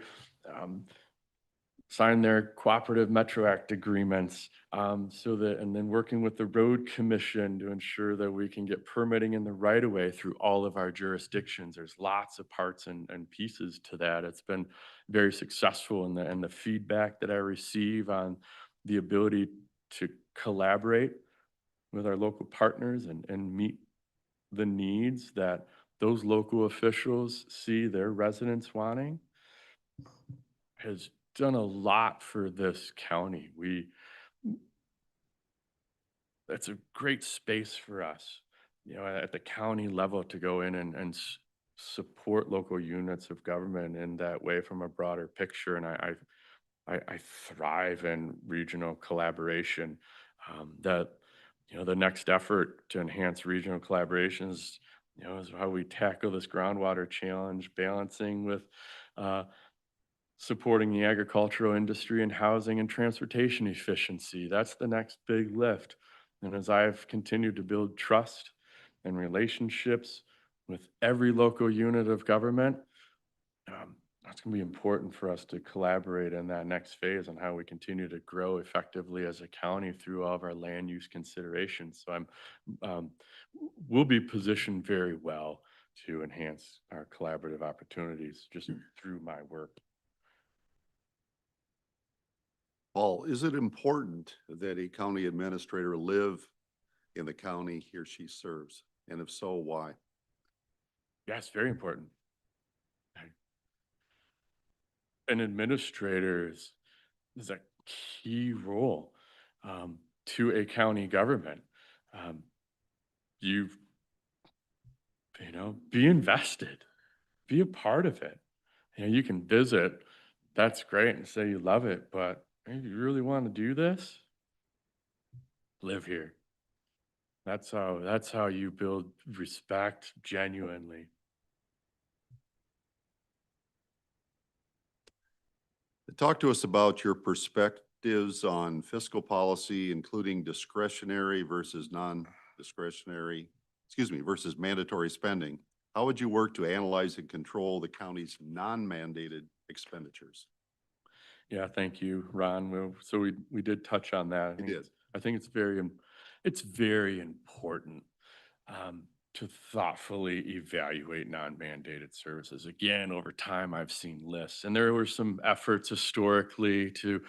sign their cooperative Metro Act agreements, and then working with the road commission to ensure that we can get permitting in the right of way through all of our jurisdictions. There's lots of parts and pieces to that. It's been very successful, and the feedback that I receive on the ability to collaborate with our local partners and meet the needs that those local officials see their residents wanting has done a lot for this county. It's a great space for us, you know, at the county level to go in and support local units of government in that way from a broader picture. And I thrive in regional collaboration. That, you know, the next effort to enhance regional collaborations, you know, is how we tackle this groundwater challenge, balancing with supporting the agricultural industry and housing and transportation efficiency. That's the next big lift. And as I've continued to build trust and relationships with every local unit of government, that's going to be important for us to collaborate in that next phase on how we continue to grow effectively as a county through all of our land use considerations. So we'll be positioned very well to enhance our collaborative opportunities just through my work. Paul, is it important that a county administrator live in the county he or she serves? And if so, why? Yeah, it's very important. An administrator is a key role to a county government. You know, be invested, be a part of it. You know, you can visit, that's great, and say you love it, but hey, you really want to do this? Live here. That's how you build respect genuinely. Talk to us about your perspectives on fiscal policy, including discretionary versus non-discretionary, versus mandatory spending. How would you work to analyze and control the county's non-mandated expenditures? Yeah, thank you, Ron. So we did touch on that. I think it's very important to thoughtfully evaluate non-mandated services. Again, over time, I've seen lists, and there were some efforts historically to,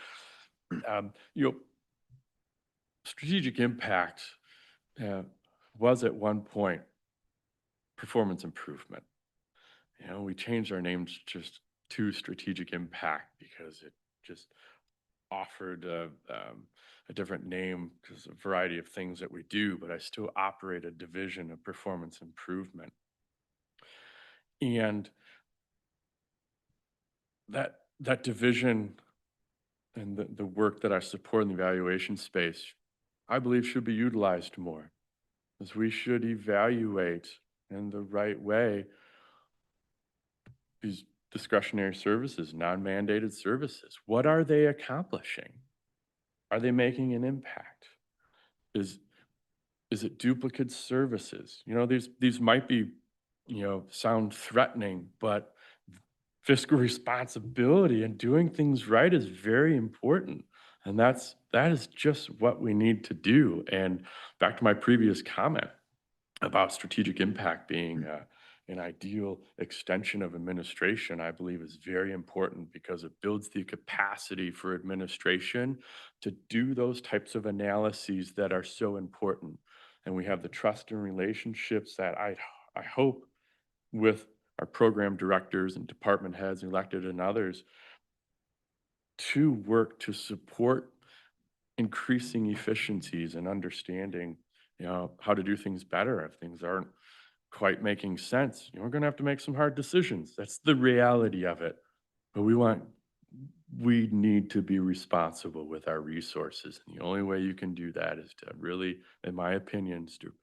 strategic impact was at one point performance improvement. You know, we changed our names just to strategic impact because it just offered a different name because of a variety of things that we do, but I still operate a division of performance improvement. And that division and the work that I support in the evaluation space, I believe should be utilized more, as we should evaluate in the right way these discretionary services, non-mandated services. What are they accomplishing? Are they making an impact? Is it duplicate services? You know, these might be, sound threatening, but fiscal responsibility and doing things right is very important. And that is just what we need to do. And back to my previous comment about strategic impact being an ideal extension of administration, I believe is very important because it builds the capacity for administration to do those types of analyses that are so important. And we have the trust and relationships that I hope with our program directors and department heads, elected and others, to work to support increasing efficiencies and understanding, how to do things better if things aren't quite making sense. We're going to have to make some hard decisions. That's the reality of it. But we need to be responsible with our resources. And the only way you can do that is to really, in my opinion, is to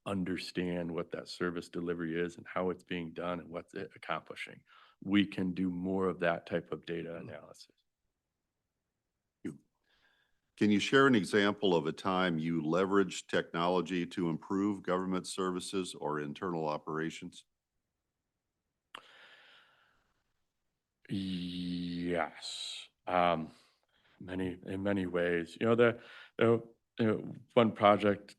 understand what that service delivery is and how it's being done and what's it accomplishing. We can do more of that type of data analysis. Can you share an example of a time you leveraged technology to improve government services or internal operations? Yes, in many ways. One project.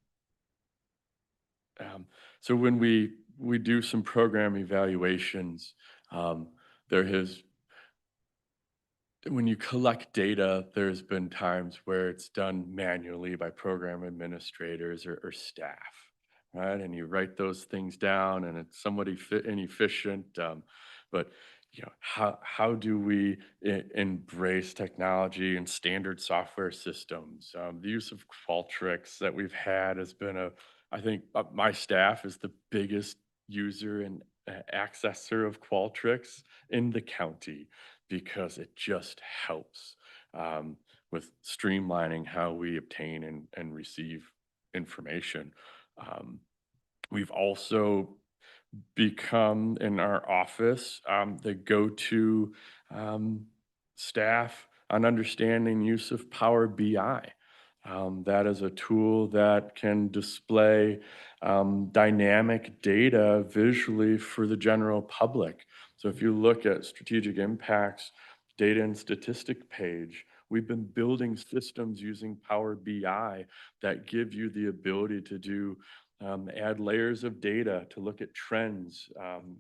So when we do some program evaluations, when you collect data, there's been times where it's done manually by program administrators or staff. right? And you write those things down and it's somewhat inefficient. But you know, how do we embrace technology and standard software systems? The use of Qualtrics that we've had has been I think my staff is the biggest user and accessor of Qualtrics in the county because it just helps with streamlining how we obtain and receive information. Um, we've also become in our office the go-to staff on understanding use of Power BI. That is a tool that can display dynamic data visually for the general public. So if you look at strategic impacts, data and statistic page, we've been building systems using Power BI that give you the ability to do add layers of data to look at trends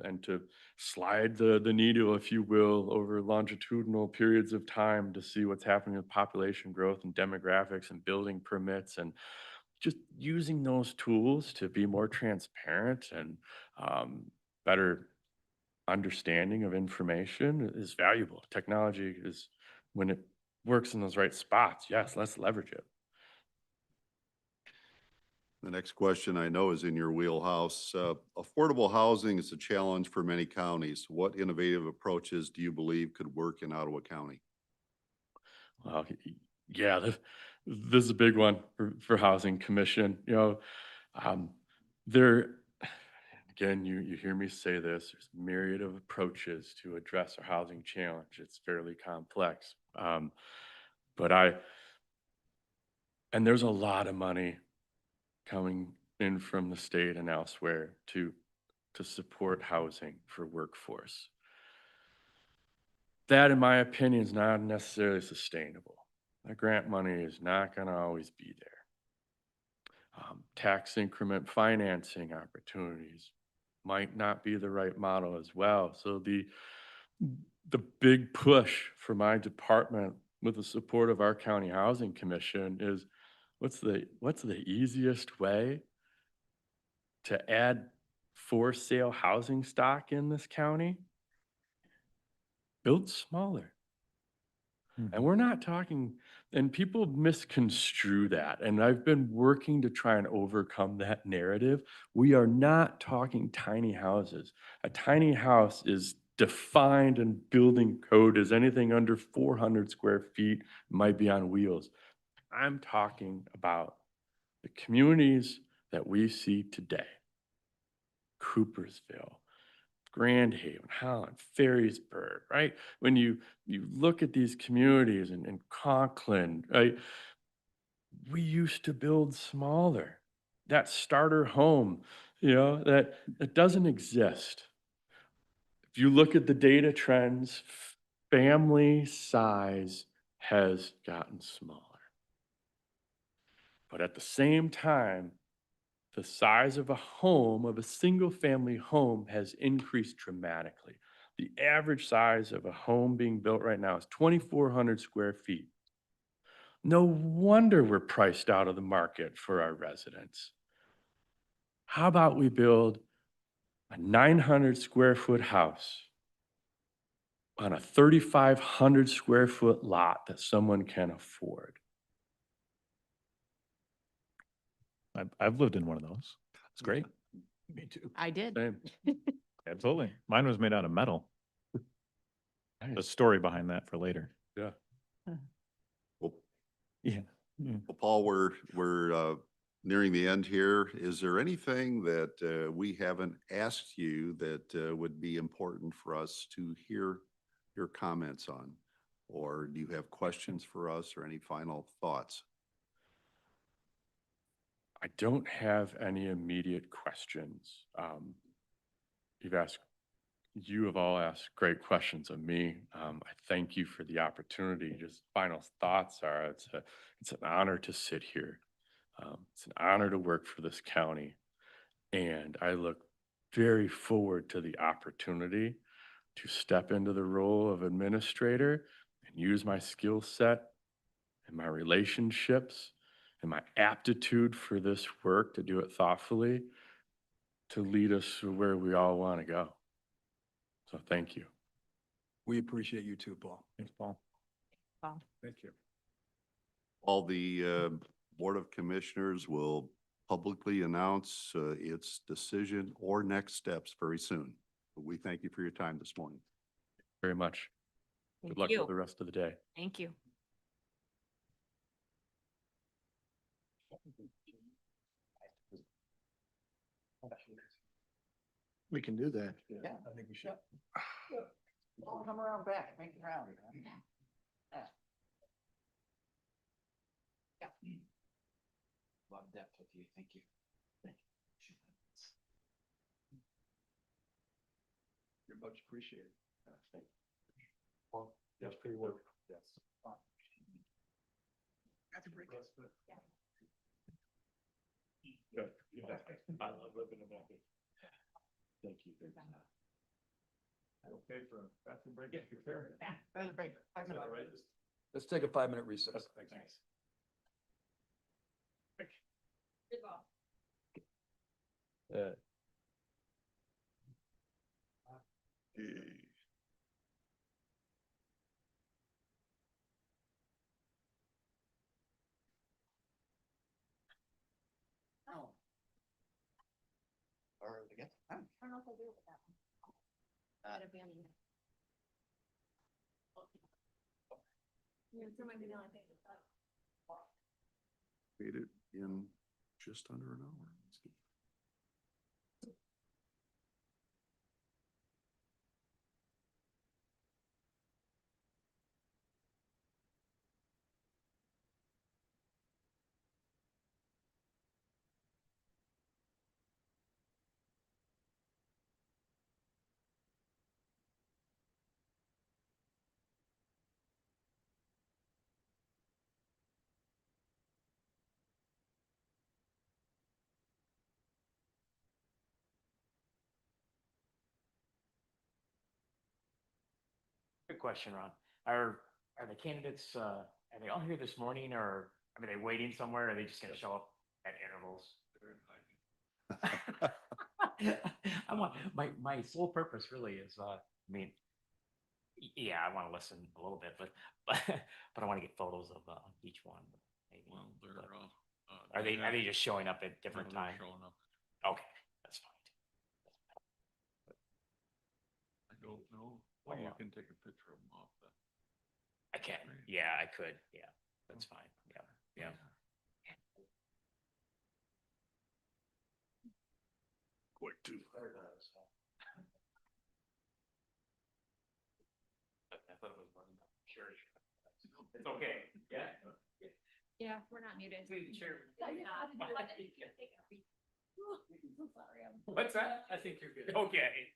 and to slide the needle, if you will, over longitudinal periods of time to see what's happening with population growth and demographics and building permits, and just using those tools to be more transparent and better understanding of information is valuable. Technology is, when it works in those right spots, yes, let's leverage it. The next question I know is in your wheelhouse. Affordable housing is a challenge for many counties. What innovative approaches do you believe could work in Ottawa County? Well, yeah, this is a big one for Housing Commission. You know, there, again, you hear me say this, there's a myriad of approaches to address our housing challenge. It's fairly complex. And there's a lot of money coming in from the state and elsewhere to support housing for workforce. That, in my opinion, is not necessarily sustainable. That grant money is not going to always be there. Tax increment financing opportunities might not be the right model as well. So the big push for my department with the support of our county housing commission is what's the easiest way to add for sale housing stock in this county? Build smaller. And we're not talking, and people misconstrue that. And I've been working to try and overcome that narrative. We are not talking tiny houses. A tiny house is defined in building code as anything under 400 square feet might be on wheels. I'm talking about the communities that we see today. Coopersville, Grand Haven, Holland, Ferrysburg, right? When you look at these communities in Conklin, right? We used to build smaller. That starter home, you know, that doesn't exist. If you look at the data trends, family size has gotten smaller. But at the same time, the size of a home, of a single family home, has increased dramatically. The average size of a home being built right now is 2,400 square feet. No wonder we're priced out of the market for our residents. How about we build a 900 square foot house on a 3,500 square foot lot that someone can afford? I've lived in one of those. It's great. Me too. I did. Same. Absolutely. Mine was made out of metal. The story behind that for later. Yeah. Well, Yeah. Well, Paul, we're nearing the end here. Is there anything that we haven't asked you that would be important for us to hear your comments on? Or do you have questions for us or any final thoughts? I don't have any immediate questions. You have all asked great questions of me. I thank you for the opportunity. Just final thoughts are, it's an honor to sit here. It's an honor to work for this county. And I look very forward to the opportunity to step into the role of administrator and use my skill set and my relationships and my aptitude for this work to do it thoughtfully to lead us to where we all want to go. So thank you. We appreciate you too, Paul. Thanks, Paul. Paul. Thank you. All the Board of Commissioners will publicly announce its decision or next steps very soon. But we thank you for your time this morning. Very much. Good Thank luck you. with the rest of the day. Thank you. We can do that. Yeah, I think we should. Come around back, make it round. Love depth with you. Thank you. You're much appreciated. Well, yes, for your work. Yes. Good. I love living in that. Thank you. Okay for a bathroom break? Yeah, you're fair. Bathroom break, 5 minutes. All right. Let's take a 5-minute recess. Thanks. Or again? I don't know if I'll do it with that one. Gotta be on the. Yeah, it's might be the only thing that's up. Made it in just under an hour. Good question, Ron. Are the candidates, are they all here this morning or are they waiting somewhere? Or are they just gonna show up at intervals? I want, my sole purpose really is, I mean, yeah, I want to listen a little bit, but I want to get photos of each one. Maybe. Well, they're But all. are they just showing up at different times? Showing up. Okay, that's fine. I don't know. Well, you can take a picture of them off the. I can. Yeah, I could. Yeah, that's fine. Yeah, yeah. Quick too. I thought it was one. Sure. It's okay. Yeah. Yeah, we're not muted. Sure. Sorry. What's that? I think you're good. Okay.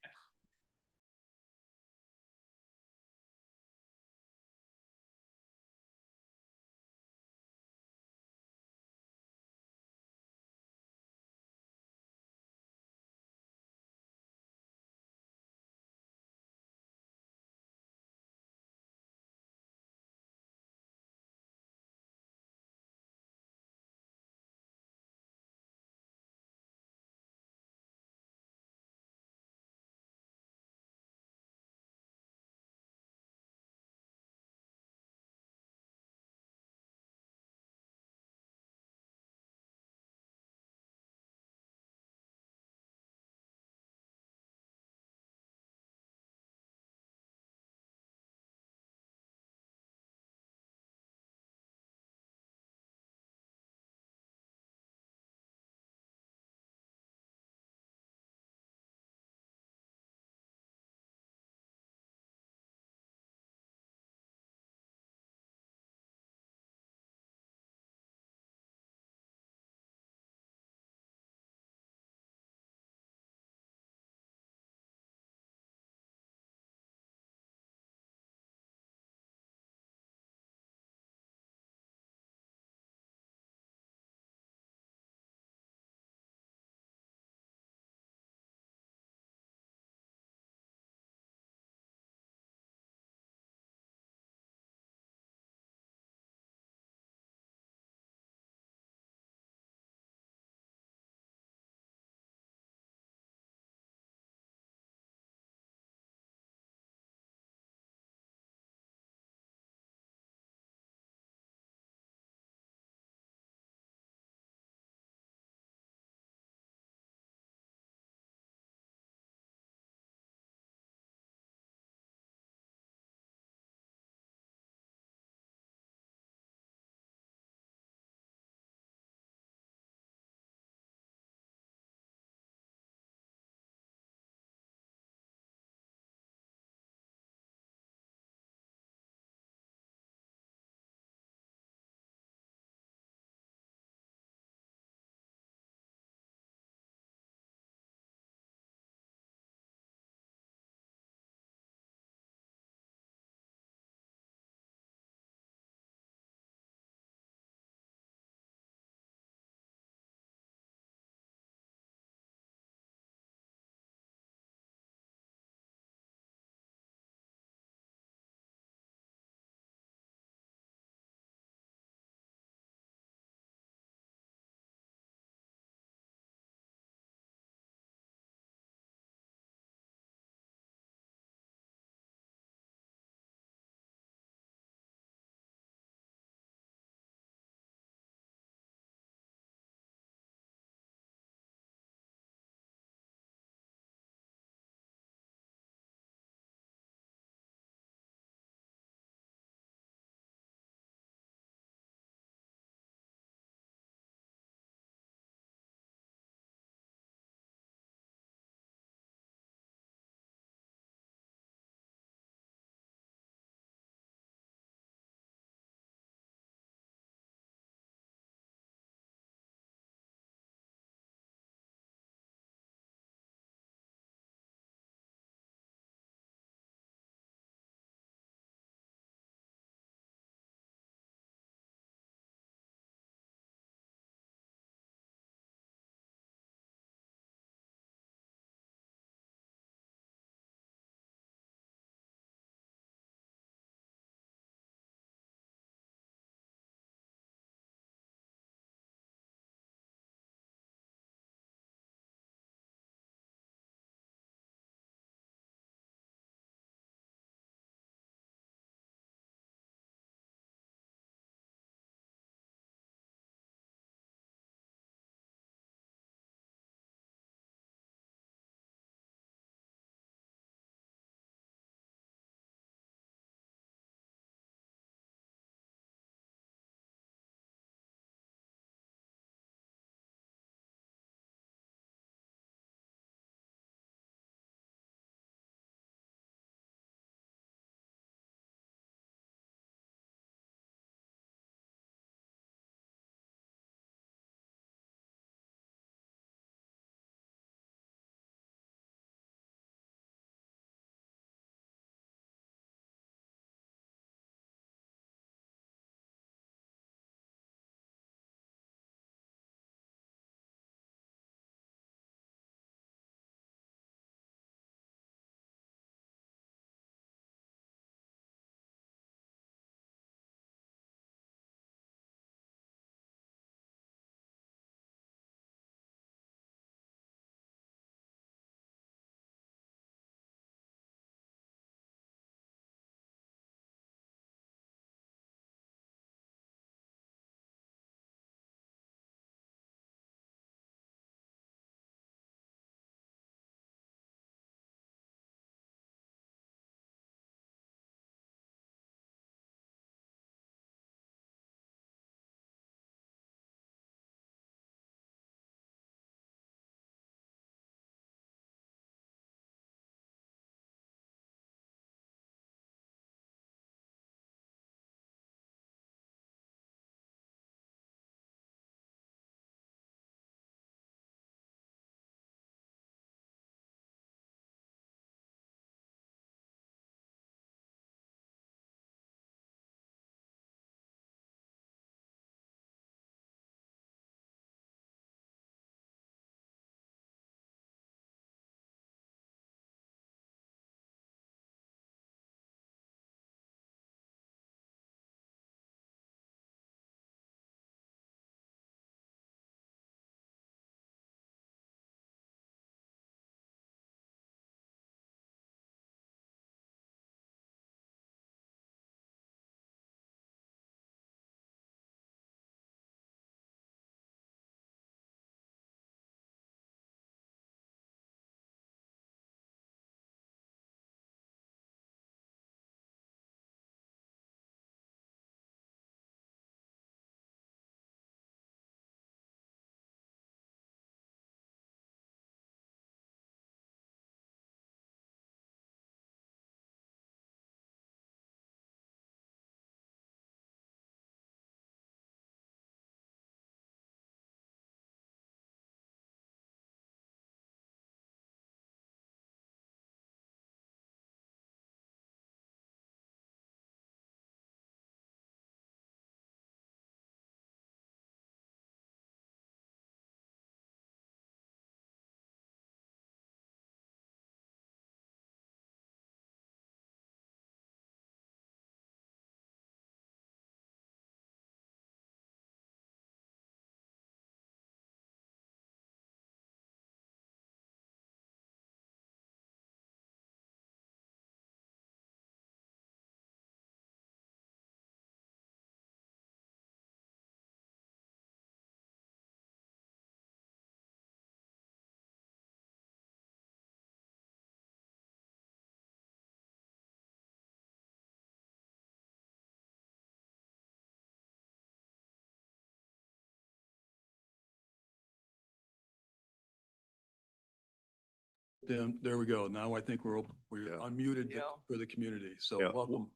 Then, there we go. Now I think we're Yeah. unmuted Yeah. for the community. So Yeah. welcome.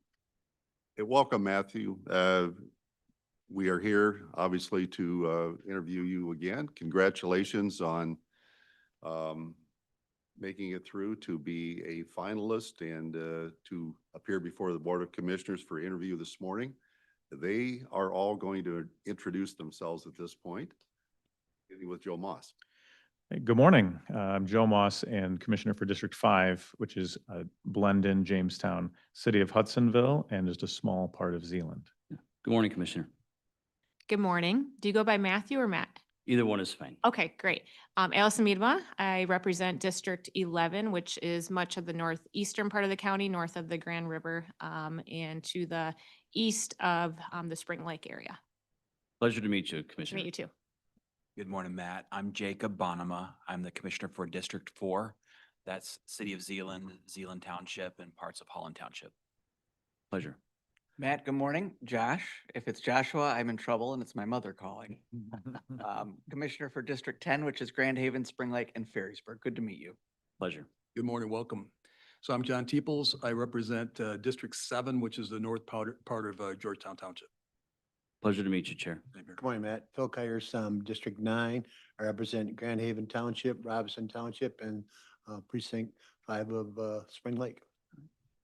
Hey, welcome, Matthew. We are here, obviously, to interview you again. Congratulations on making it through to be a finalist and to appear before the Board of Commissioners for interview this morning. They are all going to introduce themselves at this point, beginning with Joe Moss. Hey, good morning. I'm Joe Moss and Commissioner for District 5, which is Blendon, Jamestown, City of Hudsonville, and just a small part of Zealand. Good morning, Commissioner. Good morning. Do you go by Matthew or Matt? Either one is fine. Okay, great. Allison Miedema. I represent District 11, which is much of the northeastern part of the county, north of the Grand River, and to the east of the Spring Lake area. Pleasure to meet you, Nice to Commissioner. meet you too. Good morning, Matt. I'm Jacob Bonema. I'm the Commissioner for District 4. That's City of Zealand, Zealand Township, and parts of Holland Township. Pleasure. Matt, good morning. Josh, if it's Joshua, I'm in trouble and it's my mother calling. Commissioner for District 10, which is Grand Haven, Spring Lake, and Ferrisburg. Good to meet you. Pleasure. Good morning, welcome. So I'm John Teeples. I represent District 7, which is the north part of Georgetown Township. Pleasure to meet you, Chair. Good morning, Matt. Phil Kyers, District 9. I represent Grand Haven Township, Robinson Township, and Precinct 5 of Spring Lake.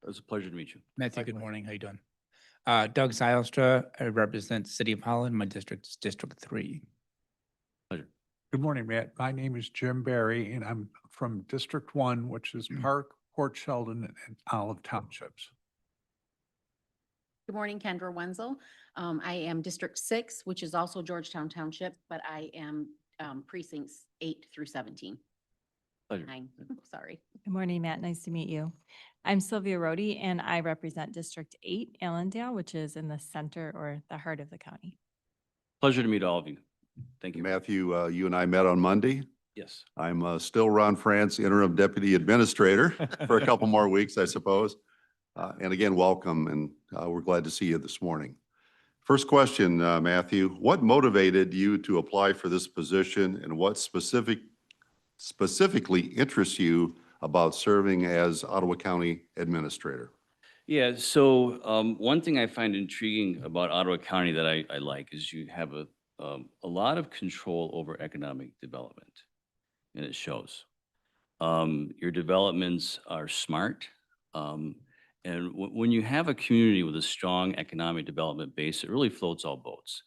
It was a pleasure to meet you. Matthew, good morning. How you doing? Doug Zylstra. I represent City of Holland. My district is District 3. Pleasure. Good morning, Matt. My name is Jim Barry, and I'm from District 1, which is Park, Port Sheldon, and Olive Townships. Good morning, Kendra Wenzel. I am District 6, which is also Georgetown Township, but I am precincts 8 through 17. Pleasure. 9, sorry. Good morning, Matt. Nice to meet you. I'm Sylvia Rhodey, and I represent District 8, Allendale, which is in the center or the heart of the county. Pleasure to meet all of you. Thank you. Matthew, you and I met on Monday. Yes. I'm still Ron France, Interim Deputy Administrator for a couple more weeks, I suppose. And again, welcome, and we're glad to see you this morning. First question, Matthew, what motivated you to apply for this position, and what specifically interests you about serving as Ottawa County Administrator? Yeah, so one thing I find intriguing about Ottawa County that I like is you have a lot of control over economic development, and it shows. Your developments are smart. And when you have a community with a strong economic development base, it really floats all boats.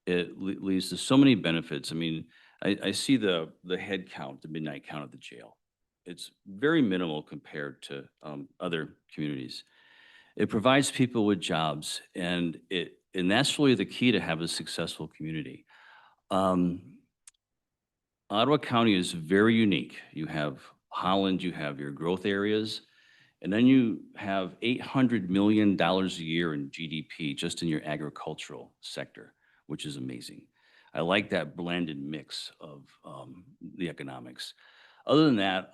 It leads to so many benefits. I mean, I see the head count, the midnight count of the jail. It's very minimal compared to other communities. It provides people with jobs, and that's really the key to have a successful community. Ottawa County is very unique. You have Holland, you have your growth areas, and then you have $800 million a year in GDP just in your agricultural sector, which is amazing. I like that blended mix of the economics. Other than that,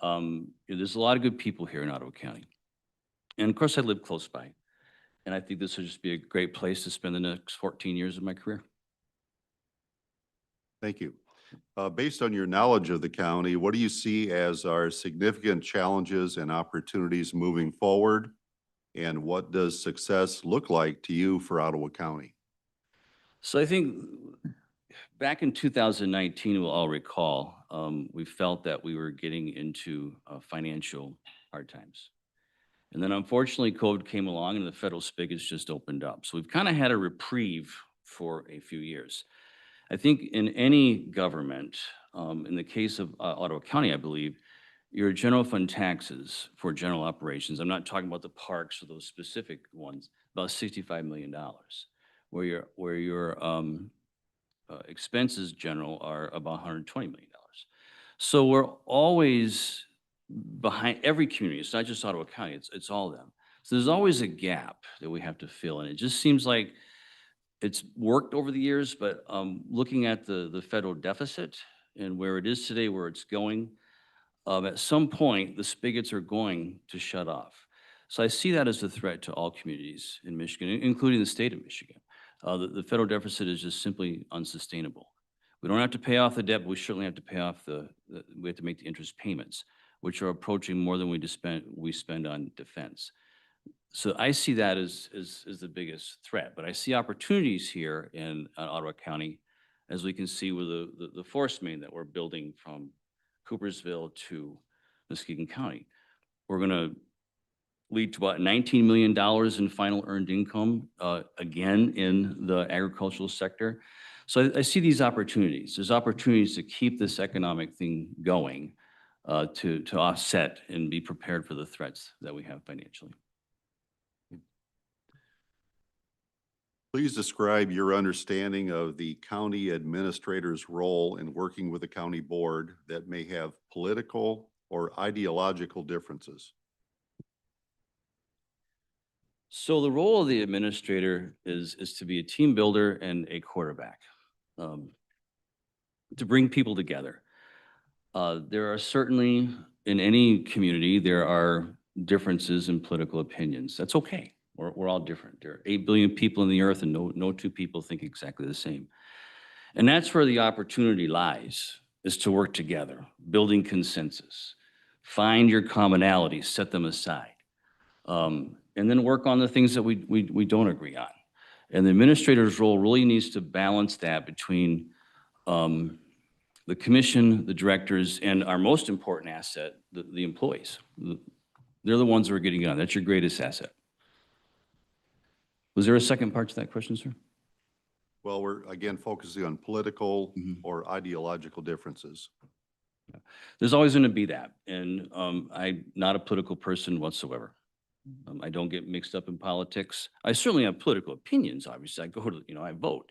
there's a lot of good people here in Ottawa County. And of course, I live close by. And I think this would just be a great place to spend the next 14 years of my career. Thank you. Based on your knowledge of the county, what do you see as our significant challenges and opportunities moving forward? And what does success look like to you for Ottawa County? So I think back in 2019, we'll all recall, we felt that we were getting into financial hard times. And then unfortunately, COVID came along and the federal spigots just opened up. So we've kind of had a reprieve for a few years. I think in any government, in the case of Ottawa County, I believe, your general fund taxes for general operations, I'm not talking about the parks or those specific ones, about $65 million, where your expenses general are about $120 million. So we're always behind every community. It's not just Ottawa County, it's all of them. So there's always a gap that we have to fill. And it just seems like it's worked over the years, but looking at the federal deficit and where it is today, where it's going, at some point, the spigots are going to shut off. So I see that as a threat to all communities in Michigan, including the state of Michigan. The federal deficit is just simply unsustainable. We don't have to pay off the debt, but we certainly have to pay off we have to make the interest payments. which are approaching more than we spend on defense. So I see that as the biggest threat, but I see opportunities here in Ottawa County, as we can see with the force main that we're building from Coopersville to Muskegon County. We're going to lead to about $19 million in final earned income, again, in the agricultural sector. So I see these opportunities. There's opportunities to keep this economic thing going, to offset and be prepared for the threats that we have financially. Please describe your understanding of the county administrator's role in working with the county board that may have political or ideological differences. So the role of the administrator is to be a team builder and a quarterback, to bring people together. There are certainly, in any community, there are differences in political opinions. That's okay. We're all different. There are 8 billion people in the earth, and no two people think exactly the same. And that's where the opportunity lies, is to work together, building consensus, find your commonalities, set them aside, and then work on the things that we don't agree on. And the administrator's role really needs to balance that between the commission, the directors, and our most important asset, the employees. They're the ones who are getting on. That's your greatest asset. Was there a second part to that question, sir? Well, we're again focusing on political or ideological differences. There's always going to be that. And I'm not a political person whatsoever. I don't get mixed up in politics. I certainly have political opinions, obviously. I go to, I vote.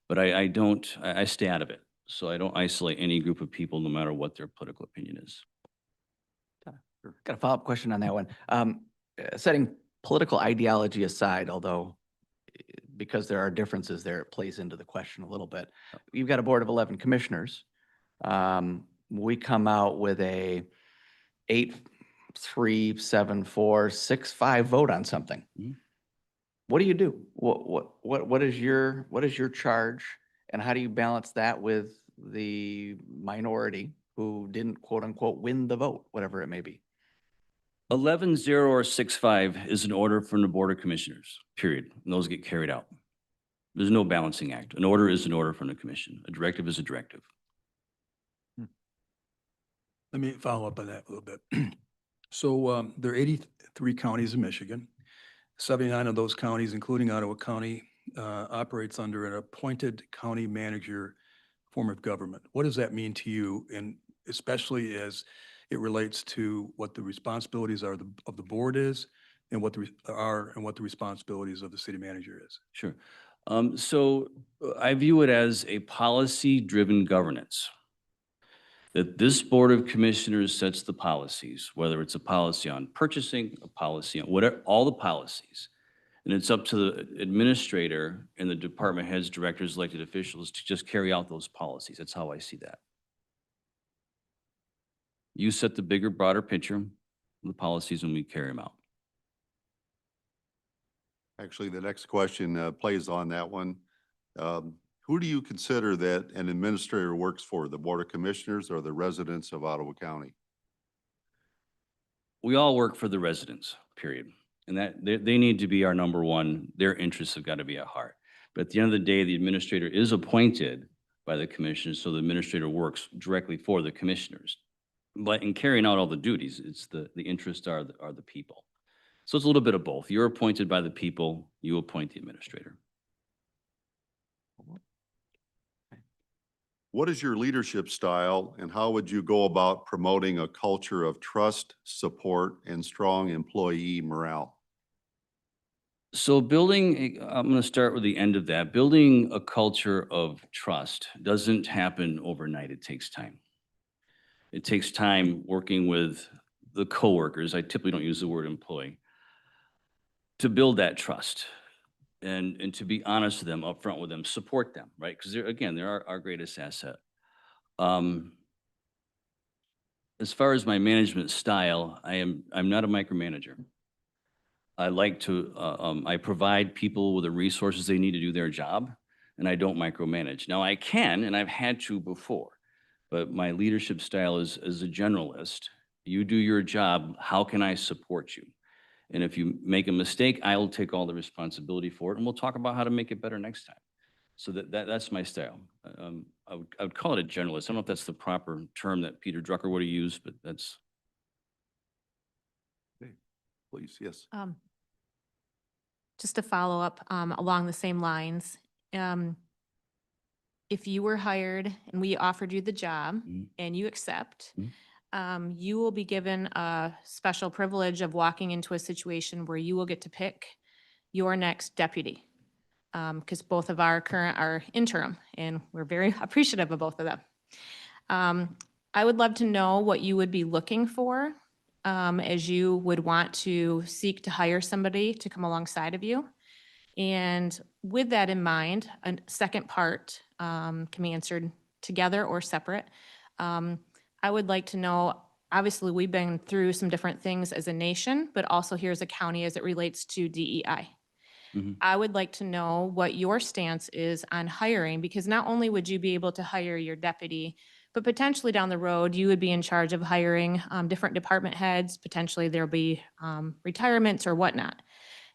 But I stay out of it. So I don't isolate any group of people, no matter what their political opinion is. Got a follow-up question on that one. Setting political ideology aside, although because there are differences there, it plays into the question a little bit. You've got a board of 11 commissioners. We come out with a 8-3, 7-4, 6-5 vote on something. What do you do? What is your charge, and how do you balance that with the minority who didn't quote unquote win the vote, whatever it may be? 11-0 or 6-5 is an order from the Board of Commissioners, period. And those get carried out. There's no balancing act. An order is an order from the commission. A directive is a directive. Let me follow up on that a little bit. So there are 83 counties in Michigan. 79 of those counties, including Ottawa County, operates under an appointed county manager form of government. What does that mean to you, and especially as it relates to what the responsibilities of the board is, and what the responsibilities of the city manager is? Sure. So I view it as a policy-driven governance. That this Board of Commissioners sets the policies, whether it's a policy on purchasing, a policy on whatever, all the policies. And it's up to the administrator and the department heads, directors, elected officials to just carry out those policies. That's how I see that. You set the bigger, broader picture of the policies and we carry them out. Actually, the next question plays on that one. Who do you consider that an administrator works for, the Board of Commissioners or the residents of Ottawa County? We all work for the residents, period. And that they need to be our number one. Their interests have got to be at heart. But at the end of the day, the administrator is appointed by the commissioners, so the administrator works directly for the commissioners. But in carrying out all the duties, it's the interests are the people. So it's a little bit of both. You're appointed by the people, you appoint the administrator. What is your leadership style, and how would you go about promoting a culture of trust, support, and strong employee morale? So I'm going to start with the end of that. Building a culture of trust doesn't happen overnight. It takes time. It takes time working with the coworkers. I typically don't use the word employee, to build that trust and to be honest with them, upfront with them, support them, right? Because they're our greatest asset. As far as my management style, I'm not a micromanager. I like to, I provide people with the resources they need to do their job, and I don't micromanage. Now I can, and I've had to before, but my leadership style is a generalist, You do your job. How can I support you? And if you make a mistake, I'll take all the responsibility for it, and we'll talk about how to make it better next time. So that's my style. I would call it a generalist. I don't know if that's the proper term that Peter Drucker would have used, but that's. Please, yes. Just to follow up along the same lines, if you were hired and we offered you the job and you accept, you will be given a special privilege of walking into a situation where you will get to pick your next deputy. Because both of our current are interim, and we're very appreciative of both of them. I would love to know what you would be looking for as you would want to seek to hire somebody to come alongside of you. And with that in mind, a second part can be answered together or separate. I would like to know, obviously, we've been through some different things as a nation, but also here as a county as it relates to DEI. I would like to know what your stance is on hiring, because not only would you be able to hire your deputy, but potentially down the road, you would be in charge of hiring different department heads. Potentially there'll be retirements or whatnot.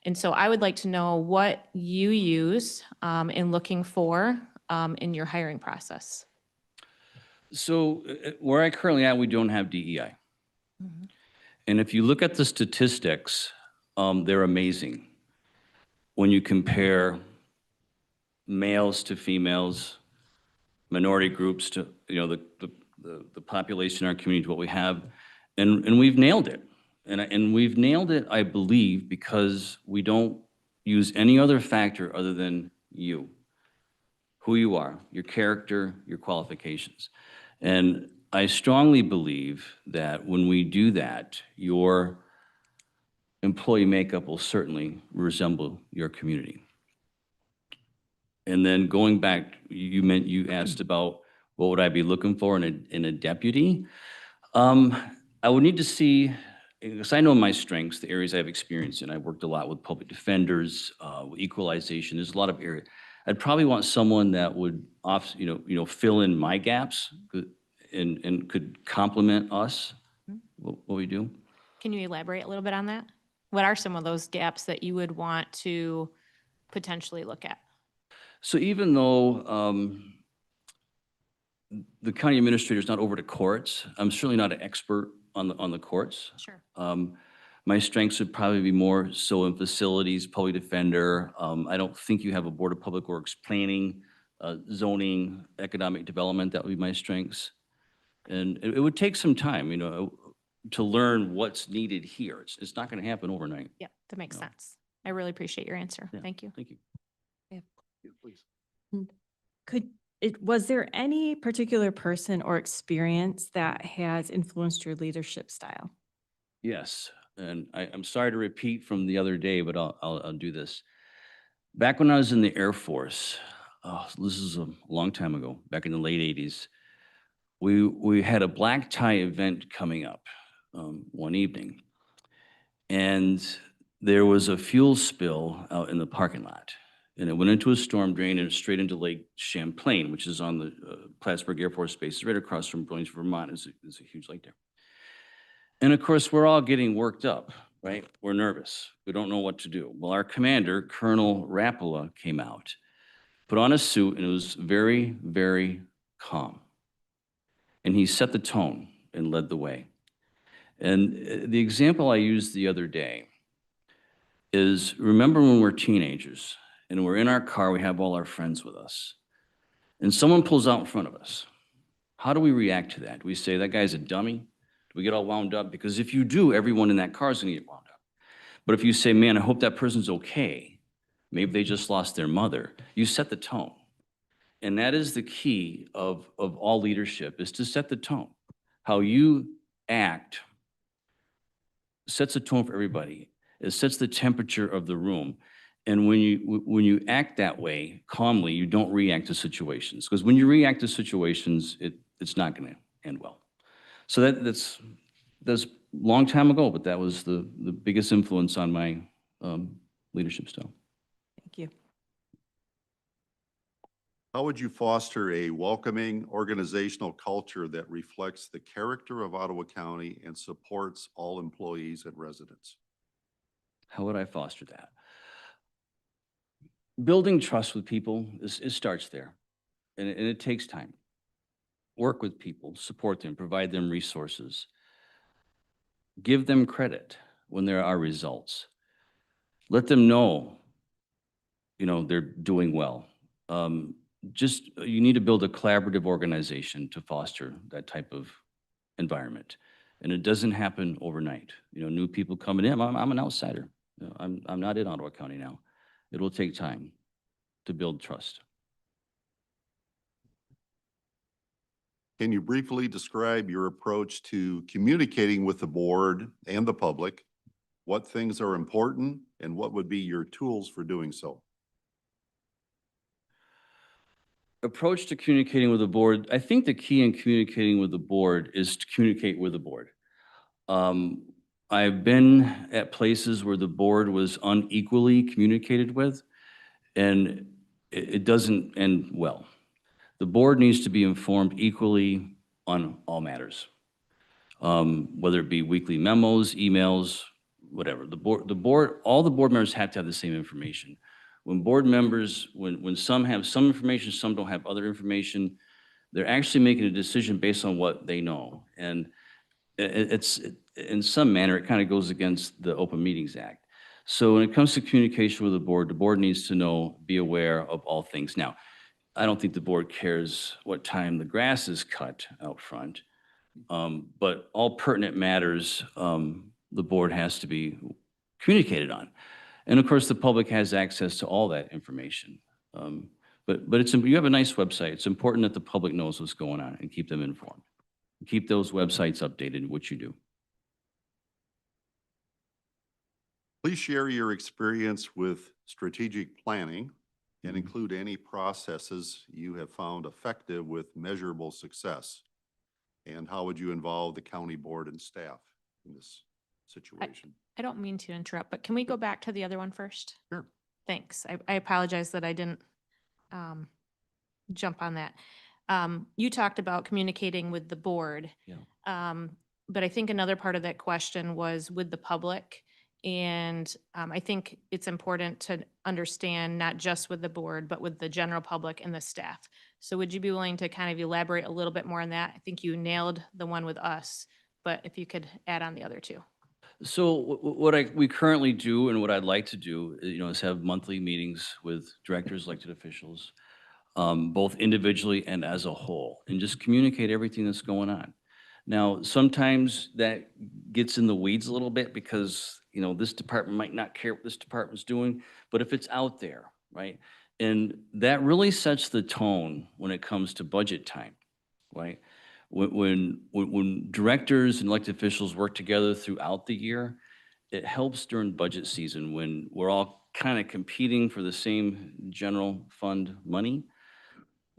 And so I would like to know what you use in looking for in your hiring process. So where I currently am, we don't have DEI. And if you look at the statistics, they're amazing. When you compare males to females, minority groups to, the population in our community to what we have, and we've nailed it. And we've nailed it, I believe, because we don't use any other factor other than you, who you are, your character, your qualifications. And I strongly believe that when we do that, your employee makeup will certainly resemble your community. And then going back, you asked about what would I be looking for in a deputy? I would need to see, because I know my strengths, the areas I have experience in. I worked a lot with public defenders, equalization. There's a lot of areas. I'd probably want someone that would fill in my gaps and could complement us, what we do. Can you elaborate a little bit on that? What are some of those gaps that you would want to potentially look at? So even though the county administrator is not over the courts, I'm certainly not an expert on the courts. Sure. My strengths would probably be more so in facilities, public defender. I don't think you have a Board of Public Works planning, zoning, economic development. That would be my strengths. And it would take some time, to learn what's needed here. It's not going to happen overnight. Yeah, that makes sense. I really appreciate your answer. Yeah, Thank you. Thank you. Yeah, please. Was there any particular person or experience that has influenced your leadership style? Yes, and I'm sorry to repeat from the other day, but I'll do this. Back when I was in the Air Force, this is a long time ago, back in the late 80s, we had a black tie event coming up one evening, and there was a fuel spill out in the parking lot. And it went into a storm drain and straight into Lake Champlain, which is on the Plattsburgh Air Force Base. It's right across from Burlington, Vermont. It's a huge lake there. And of course, we're all getting worked up, right? We're nervous. We don't know what to do. Well, our commander, Colonel Rapala, came out, put on a suit, and it was very, very calm. And he set the tone and led the way. And the example I used the other day is, remember when we're teenagers and we're in our car, we have all our friends with us, and someone pulls out in front of us. How do we react to that? Do we say, that guy's a dummy? Do we get all wound up? Because if you do, everyone in that car is going to get wound up. But if you say, man, I hope that person's okay, maybe they just lost their mother, you set the tone. And that is the key of all leadership, is to set the tone. How you act sets a tone for everybody. It sets the temperature of the room. And when you act that way, calmly, you don't react to situations. Because when you react to situations, it's not going to end well. So that's a long time ago, but that was the biggest influence on my leadership style. Thank you. How would you foster a welcoming organizational culture that reflects the character of Ottawa County and supports all employees and residents? How would I foster that? Building trust with people it starts there, and it takes time. Work with people, support them, provide them resources. Give them credit when there are results. Let them know, they're doing well. You need to build a collaborative organization to foster that type of environment. And it doesn't happen overnight. New people coming in, I'm an outsider. I'm not in Ottawa County now. It will take time to build trust. Can you briefly describe your approach to communicating with the board and the public? What things are important and what would be your tools for doing so? Approach to communicating with the board. I think the key in communicating with the board is to communicate with the board. I've been at places where the board was unequally communicated with, and it doesn't end well. The board needs to be informed equally on all matters, whether it be weekly memos, emails, whatever. All the board members have to have the same information. When board members, when some have some information, some don't have other information, they're actually making a decision based on what they know. And it's in some manner, it kind of goes against the Open Meetings Act. So when it comes to communication with the board needs to know, be aware of all things. Now, I don't think the board cares what time the grass is cut out front, but all pertinent matters, the board has to be communicated on. And of course, the public has access to all that information. But you have a nice website. It's important that the public knows what's going on and keep them informed. Keep those websites updated, which you do. Please share your experience with strategic planning and include any processes you have found effective with measurable success. And how would you involve the county board and staff in this situation? I don't mean to interrupt, but can we go back to the other one first? Sure. Thanks. I apologize that I didn't jump on that. You talked about communicating with the board. Yeah. But I think another part of that question was with the public. And I think it's important to understand not just with the board, but with the general public and the staff. So would you be willing to kind of elaborate a little bit more on that? I think you nailed the one with us, but if you could add on the other two. So we currently do and what I'd like to do, is have monthly meetings with directors, elected officials, both individually and as a whole, and just communicate everything that's going on. Now, sometimes that gets in the weeds a little bit because, this department might not care what this department's doing, but if it's out there, right? And that really sets the tone when it comes to budget time, right? When directors and elected officials work together throughout the year, it helps during budget season when we're all kind of competing for the same general fund money.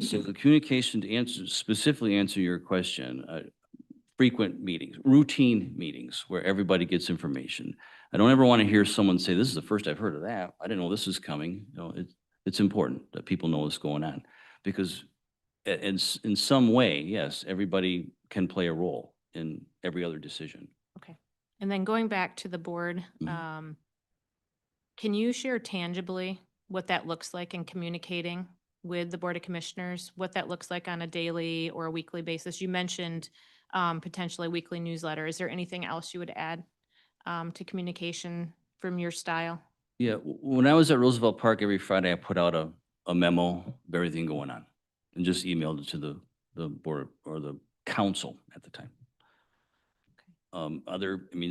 So the communication to specifically answer your question, frequent meetings, routine meetings where everybody gets information. I don't ever want to hear someone say, this is the first I've heard of that. I didn't know this was coming. It's important that people know what's going on because in some way, yes, everybody can play a role in every other decision. Okay. And then going back to the board, Mhm. Can you share tangibly what that looks like in communicating with the Board of Commissioners, what that looks like on a daily or a weekly basis? You mentioned potentially a weekly newsletter. Is there anything else you would add to communication from your style? Yeah, when I was at Roosevelt Park every Friday, I put out a memo of everything going on and just emailed it to the board or the council at the time.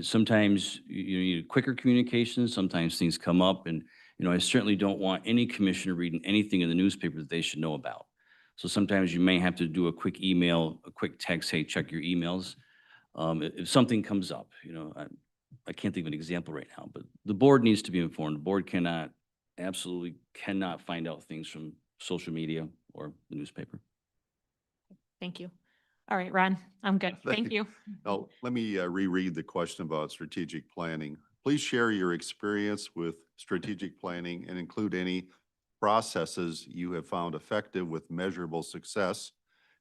Sometimes you need quicker communication, sometimes things come up and, I certainly don't want any commissioner reading anything in the newspaper that they should know about. So sometimes you may have to do a quick email, a quick text, hey, check your emails. If something comes up, I can't think of an example right now, but the board needs to be informed. The board absolutely cannot find out things from social media or the newspaper. Thank you. All right, Ron, I'm good. Thank you. Now, let me reread the question about strategic planning. Please share your experience with strategic planning and include any processes you have found effective with measurable success?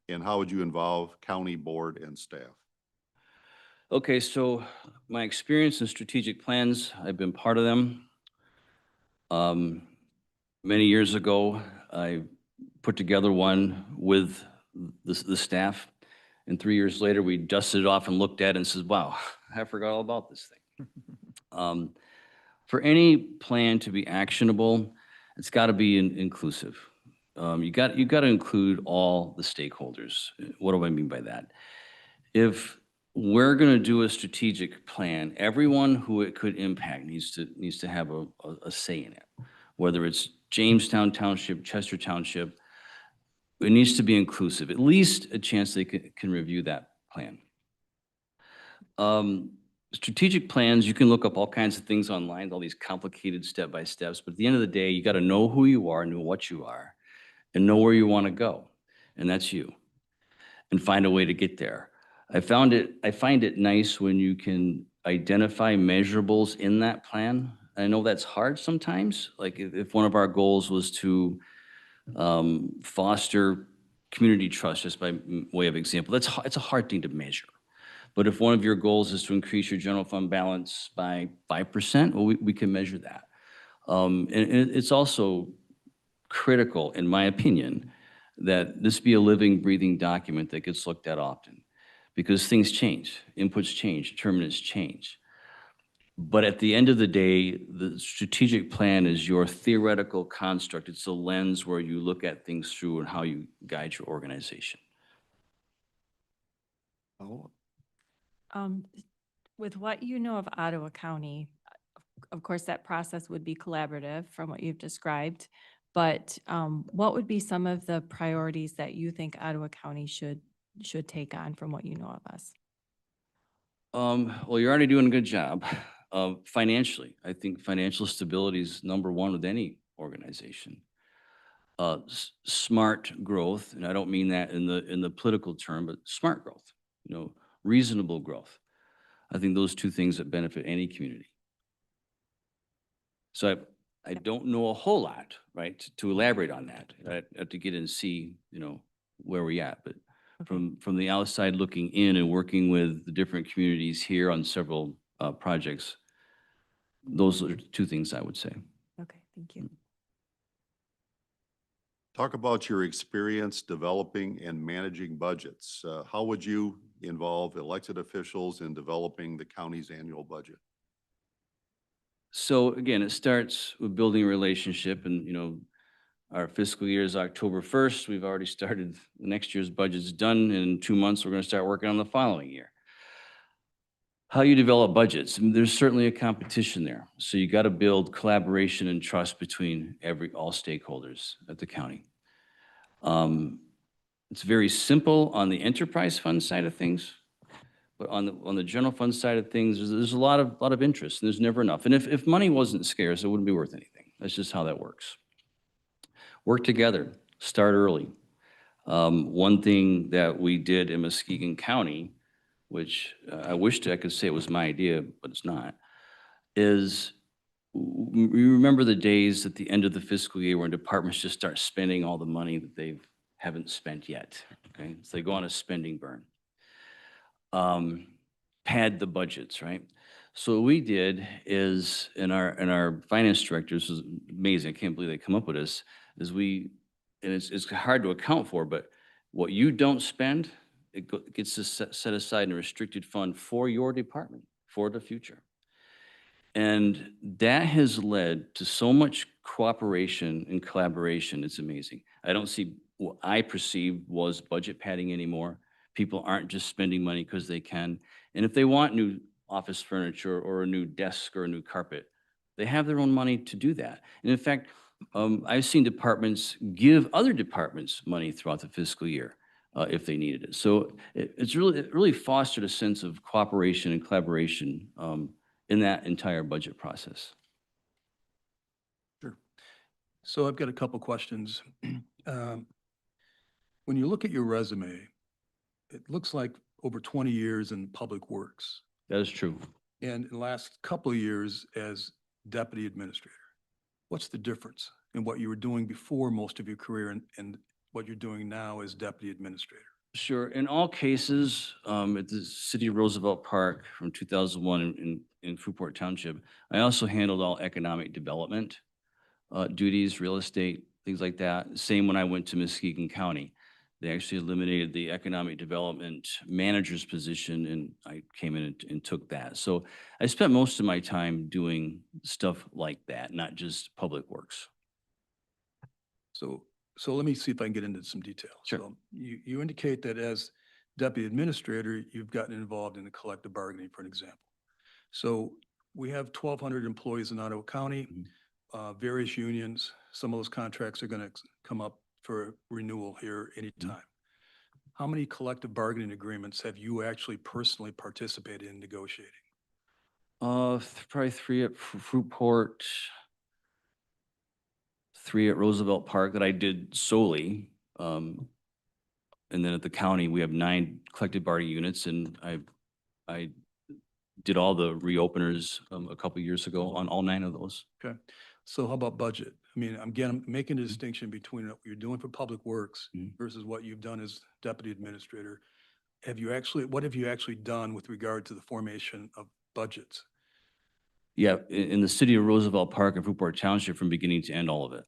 And how would you involve county board and staff? Okay, so my experience in strategic plans, I've been part of them. Many years ago, I put together one with the staff. And 3 years later, we dusted it off and looked at it and said, wow, I forgot all about this thing. For any plan to be actionable, it's got to be inclusive. You got to include all the stakeholders. What do I mean by that? If we're going to do a strategic plan, everyone who it could impact needs to have a say in it. Whether it's Jamestown Township, Chester Township, it needs to be inclusive. At least a chance they can review that plan. Strategic plans, you can look up all kinds of things online, all these complicated step-by-steps, but at the end of the day, you got to know who you are, know what you are, and know where you want to go, and that's you, and find a way to get there. I find it nice when you can identify measurables in that plan. I know that's hard sometimes, like if one of our goals was to foster community trust, just by way of example, it's a hard thing to measure. But if one of your goals is to increase your general fund balance by 5%, well, we can measure that. And it's also critical, in my opinion, that this be a living, breathing document that gets looked at often, because things change, inputs change, determinants change. But at the end of the day, the strategic plan is your theoretical construct. It's a lens where you look at things through and how you guide your organization. Oh, With what you know of Ottawa County, of course, that process would be collaborative from what you've described. But what would be some of the priorities that you think Ottawa County should take on from what you know of us? Well, you're already doing a good job. Financially, I think financial stability is number one with any organization. Smart growth, and I don't mean that in the political term, but smart growth, reasonable growth. I think those two things that benefit any community. So I don't know a whole lot, right, to elaborate on that. I have to get in and see, where we're at. But from the outside looking in and working with the different communities here on several projects, those are two things I would say. Okay, thank you. talk about your experience developing and managing budgets. How would you involve elected officials in developing the county's annual budget? So again, it starts with building a relationship, and our fiscal year is October 1st. We've already started, next year's budget's done. In 2 months, we're going to start working on the following year. How you develop budgets, there's certainly a competition there. So you got to build collaboration and trust between all stakeholders at the county. It's very simple on the enterprise fund side of things, but on the general fund side of things, there's a lot of interest, and there's never enough. And if money wasn't scarce, it wouldn't be worth anything. That's just how that works. Work together, start early. One thing that we did in Muskegon County, which I wished I could say it was my idea, but it's not, is we remember the days at the end of the fiscal year when departments just start spending all the money that they haven't spent yet. Okay, so they go on a spending burn. Pad the budgets, right? So what we did is, and our finance directors, was amazing, I can't believe they come up with this, is and it's hard to account for, but what you don't spend, it gets set aside in a restricted fund for your department, for the future. And that has led to so much cooperation and collaboration, it's amazing. I don't see what I perceived was budget padding anymore. People aren't just spending money because they can. And if they want new office furniture or a new desk or a new carpet, they have their own money to do that. And in fact, I've seen departments give other departments money throughout the fiscal year if they needed it. So it really fostered a sense of cooperation and collaboration in that entire budget process. Sure. So I've got a couple questions. When you look at your resume, it looks like over 20 years in public works. That is true. And in the last couple of years as deputy administrator. What's the difference? in what you were doing before most of your career and what you're doing now as deputy administrator? Sure. In all cases, at the City of Roosevelt Park from 2001 in Fruitport Township, I also handled all economic development duties, real estate, things like that. Same when I went to Muskegon County. They actually eliminated the economic development manager's position, and I came in and took that. So I spent most of my time doing stuff like that, not just public works. So let me see if I can get into some details. Sure. So you indicate that as deputy administrator, you've gotten involved in the collective bargaining, for an example. So we have 1,200 employees in Ottawa County, various unions. Some of those contracts are going to come up for renewal here anytime. How many collective bargaining agreements have you actually personally participated in negotiating? Probably 3 at Fruitport, 3 at Roosevelt Park that I did solely. And then at the county, we have 9 collective bargaining units, and I did all the reopeners a couple years ago on all 9 of those. Okay. So how about budget? I mean, I'm making a distinction between what you're doing for public works versus what you've done as deputy administrator. What have you actually done with regard to the formation of budgets? Yeah, in the City of Roosevelt Park and Fruitport Township from beginning to end, all of it.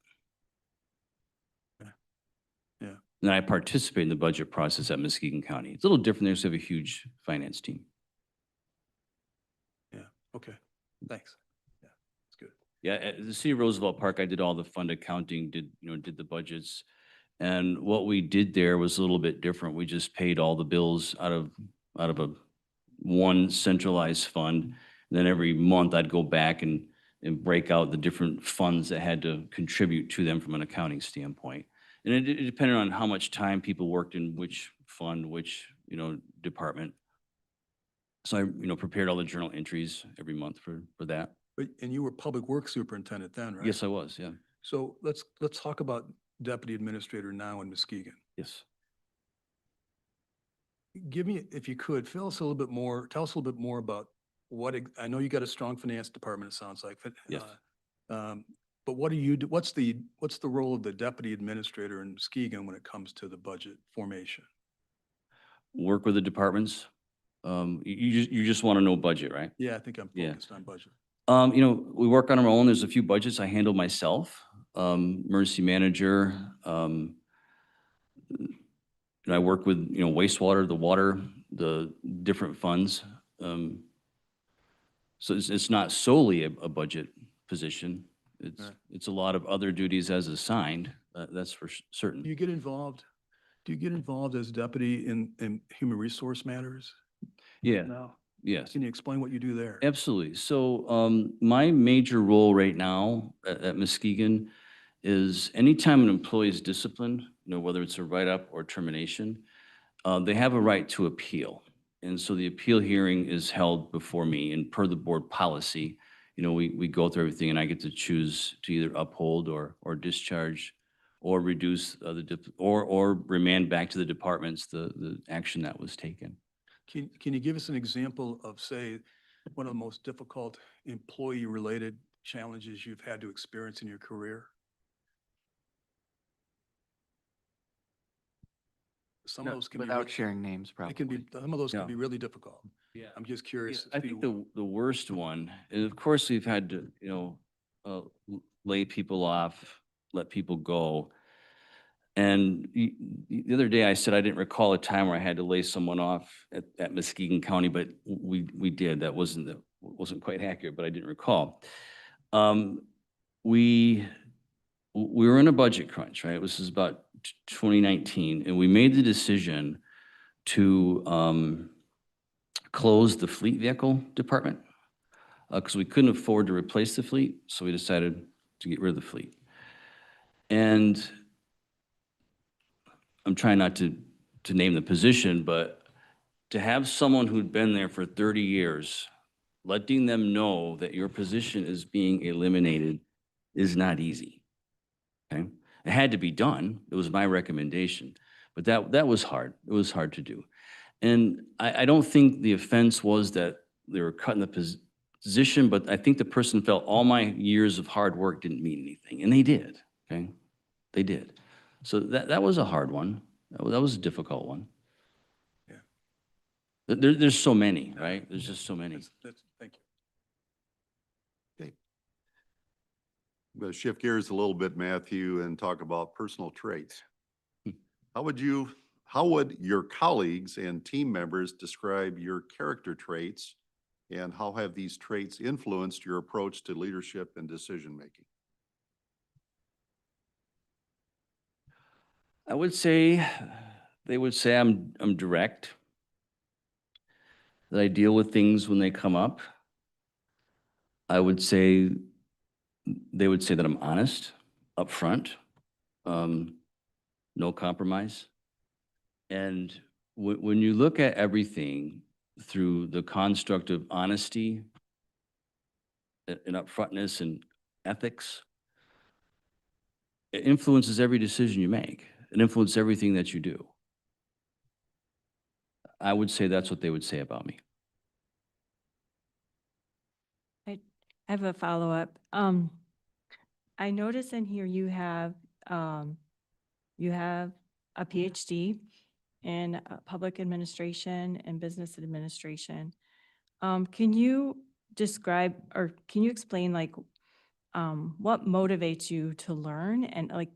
Yeah. And I participate in the budget process at Muskegon County. It's a little different. They just have a huge finance team. Yeah. Okay. Thanks. Yeah, that's good. Yeah, at the City of Roosevelt Park, I did all the fund accounting, did the budgets. And what we did there was a little bit different. We just paid all the bills out of one centralized fund. And then every month I'd go back and break out the different funds that had to contribute to them from an accounting standpoint. And it depended on how much time people worked in which fund, which, department. So I, prepared all the journal entries every month for that. And you were public works superintendent then, right? Yes, I was, yeah. So let's talk about deputy administrator now in Muskegon. Yes. Give me, if you could, tell us a little bit more about I know you got a strong finance department, it sounds like. Yes. But what do you do? What's the role of the deputy administrator in Muskegon when it comes to the budget formation? Work with the departments. You just want to know budget, right? Yeah, I think I'm focused on budget. We work on our own. There's a few budgets I handle myself. Emergency manager. And I work with, wastewater, the water, the different funds. So it's not solely a budget position. It's a lot of other duties as assigned. That's for certain. Do you get involved as deputy in human resource matters? Yeah. No. Yes. Can you explain what you do there? Absolutely. So my major role right now at Muskegon is anytime an employee is disciplined, whether it's a write-up or termination, they have a right to appeal. And so the appeal hearing is held before me, and per the board policy, we go through everything, and I get to choose to either uphold or discharge or reduce or remand back to the departments the action that was taken. Can you give us an example of, say, one of the most difficult employee-related challenges you've had to experience in your career? Some of those can be Without sharing names, probably. Some of those can Yeah. be really difficult. Yeah. I'm just curious. I think the worst one, and of course we've had to, lay people off, let people go. And the other day I said I didn't recall a time where I had to lay someone off at Muskegon County, but we did. That wasn't quite accurate, but I didn't recall. We were in a budget crunch, right? This is about 2019, and we made the decision to close the fleet vehicle department because we couldn't afford to replace the fleet, so we decided to get rid of the fleet. And I'm trying not to name the position, but to have someone who'd been there for 30 years, letting them know that your position is being eliminated is not easy. Okay? It had to be done. It was my recommendation, but that was hard. It was hard to do. And I don't think the offense was that they were cutting the position, but I think the person felt all my years of hard work didn't mean anything, and they did. Okay? They did. So that was a hard one. That was a difficult one. Yeah. There's so many, right? There's just so many. Thank you. Okay. I'm going to shift gears a little bit, Matthew, and talk about personal traits. How would your colleagues and team members describe your character traits, and how have these traits influenced your approach to leadership and decision-making? I would say, they would say I'm direct, that I deal with things when they come up. I would say, they would say that I'm honest, upfront, no compromise. And when you look at everything through the construct of honesty and upfrontness and ethics, it influences every decision you make. It influences everything that you do. I would say that's what they would say about me. I have a follow-up. I notice in here you have a PhD in public administration and business administration. Can you describe, or can you explain like what motivates you to learn, and like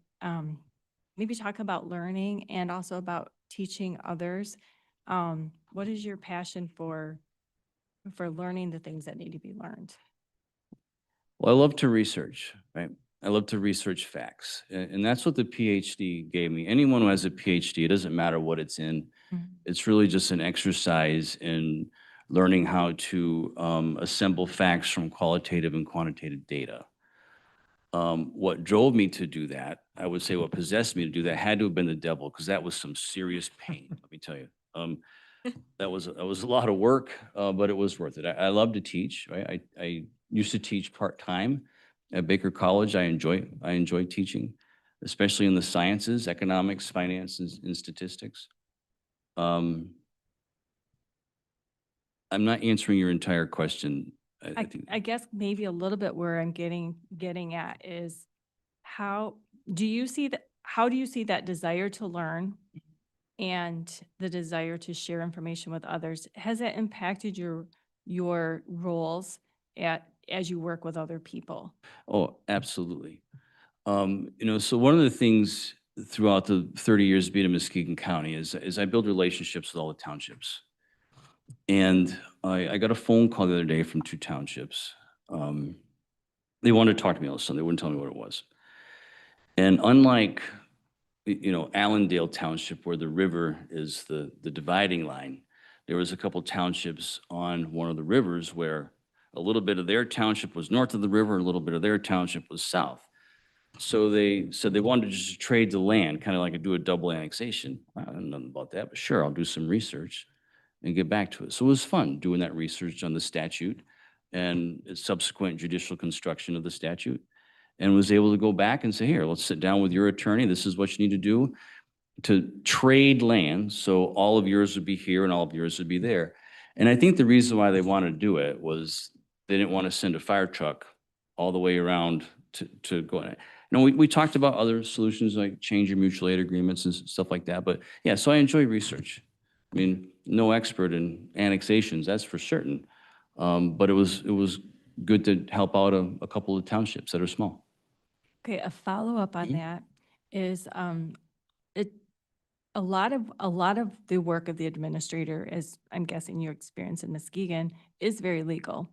maybe talk about learning and also about teaching others? What is your passion for learning the things that need to be learned? Well, I love to research, right? I love to research facts. And that's what the PhD gave me. Anyone who has a PhD, it doesn't matter what it's in. It's really just an exercise in learning how to assemble facts from qualitative and quantitative data. What drove me to do that, I would say what possessed me to do that, had to have been the devil, because that was some serious pain, let me tell you. That was a lot of work, but it was worth it. I love to teach, right? I used to teach part-time at Baker College. I enjoy teaching, especially in the sciences, economics, finance, and statistics. I'm not answering your entire question. I think I guess maybe a little bit where I'm getting at is how do you see that desire to learn and the desire to share information with others? Has that impacted your roles as you work with other people? Oh, absolutely. So one of the things throughout the 30 years being in Muskegon County is I build relationships with all the townships. And I got a phone call the other day from 2 townships. They wanted to talk to me all of a sudden. They wouldn't tell me what it was. And unlike, Allendale Township, where the river is the dividing line, there was a couple townships on one of the rivers where a little bit of their township was north of the river, a little bit of their township was south. So they said they wanted to just trade the land, kind of like do a double annexation. I don't know nothing about that, but sure, I'll do some research and get back to it. So it was fun doing that research on the statute and its subsequent judicial construction of the statute, and was able to go back and say, here, let's sit down with your attorney. This is what you need to do to trade land. So all of yours would be here and all of yours would be there. And I think the reason why they wanted to do it was they didn't want to send a fire truck all the way around to go in it. We talked about other solutions like change your mutual aid agreements and stuff like that. But yeah, so I enjoy research. I mean, no expert in annexations, that's for certain. But it was good to help out a couple of townships that are small. Okay, a follow-up on that is a lot of the work of the administrator, as I'm guessing your experience in Muskegon, is very legal.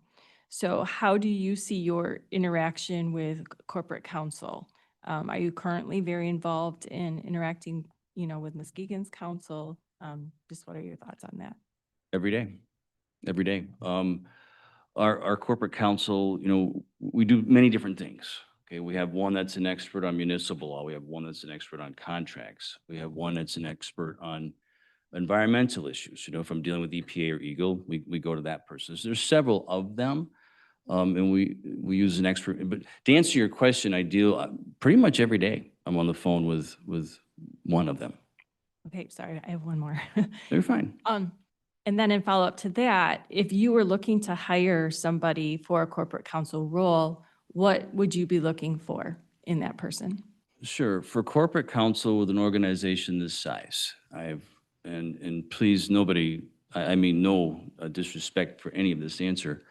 So how do you see your interaction with corporate counsel? Are you currently very involved in interacting, with Muskegon's counsel? Just what are your thoughts on that? Every day. Our corporate counsel, we do many different things. Okay, we have one that's an expert on municipal law. We have one that's an expert on contracts. We have one that's an expert on environmental issues. If I'm dealing with EPA or Eagle, we go to that person. So there's several of them, and we use an expert. But to answer your question, I deal pretty much every day. I'm on the phone with one of them. Okay, sorry, I have one more. They're fine. And then in follow-up to that, if you were looking to hire somebody for a corporate counsel role, what would you be looking for in that person? Sure. For corporate counsel with an organization this size, and please, nobody, I mean, no disrespect for any of this answer,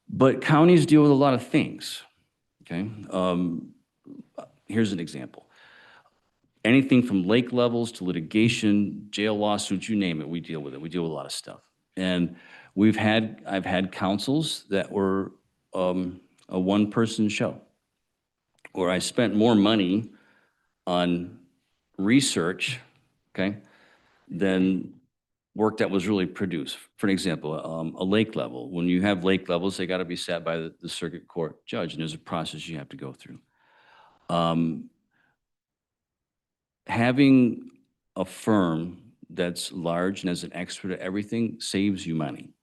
but counties deal with a lot of things, okay? Here's an example. Anything from lake levels to litigation, jail lawsuits, you name it, we deal with it. We deal with a lot of stuff. And I've had councils that were a one-person show, where I spent more money on research, okay, than work that was really produced. For an example, a lake level. When you have lake levels, they got to be set by the circuit court judge, and there's a process you have to go through. Having a firm that's large and has an expert at everything saves you money.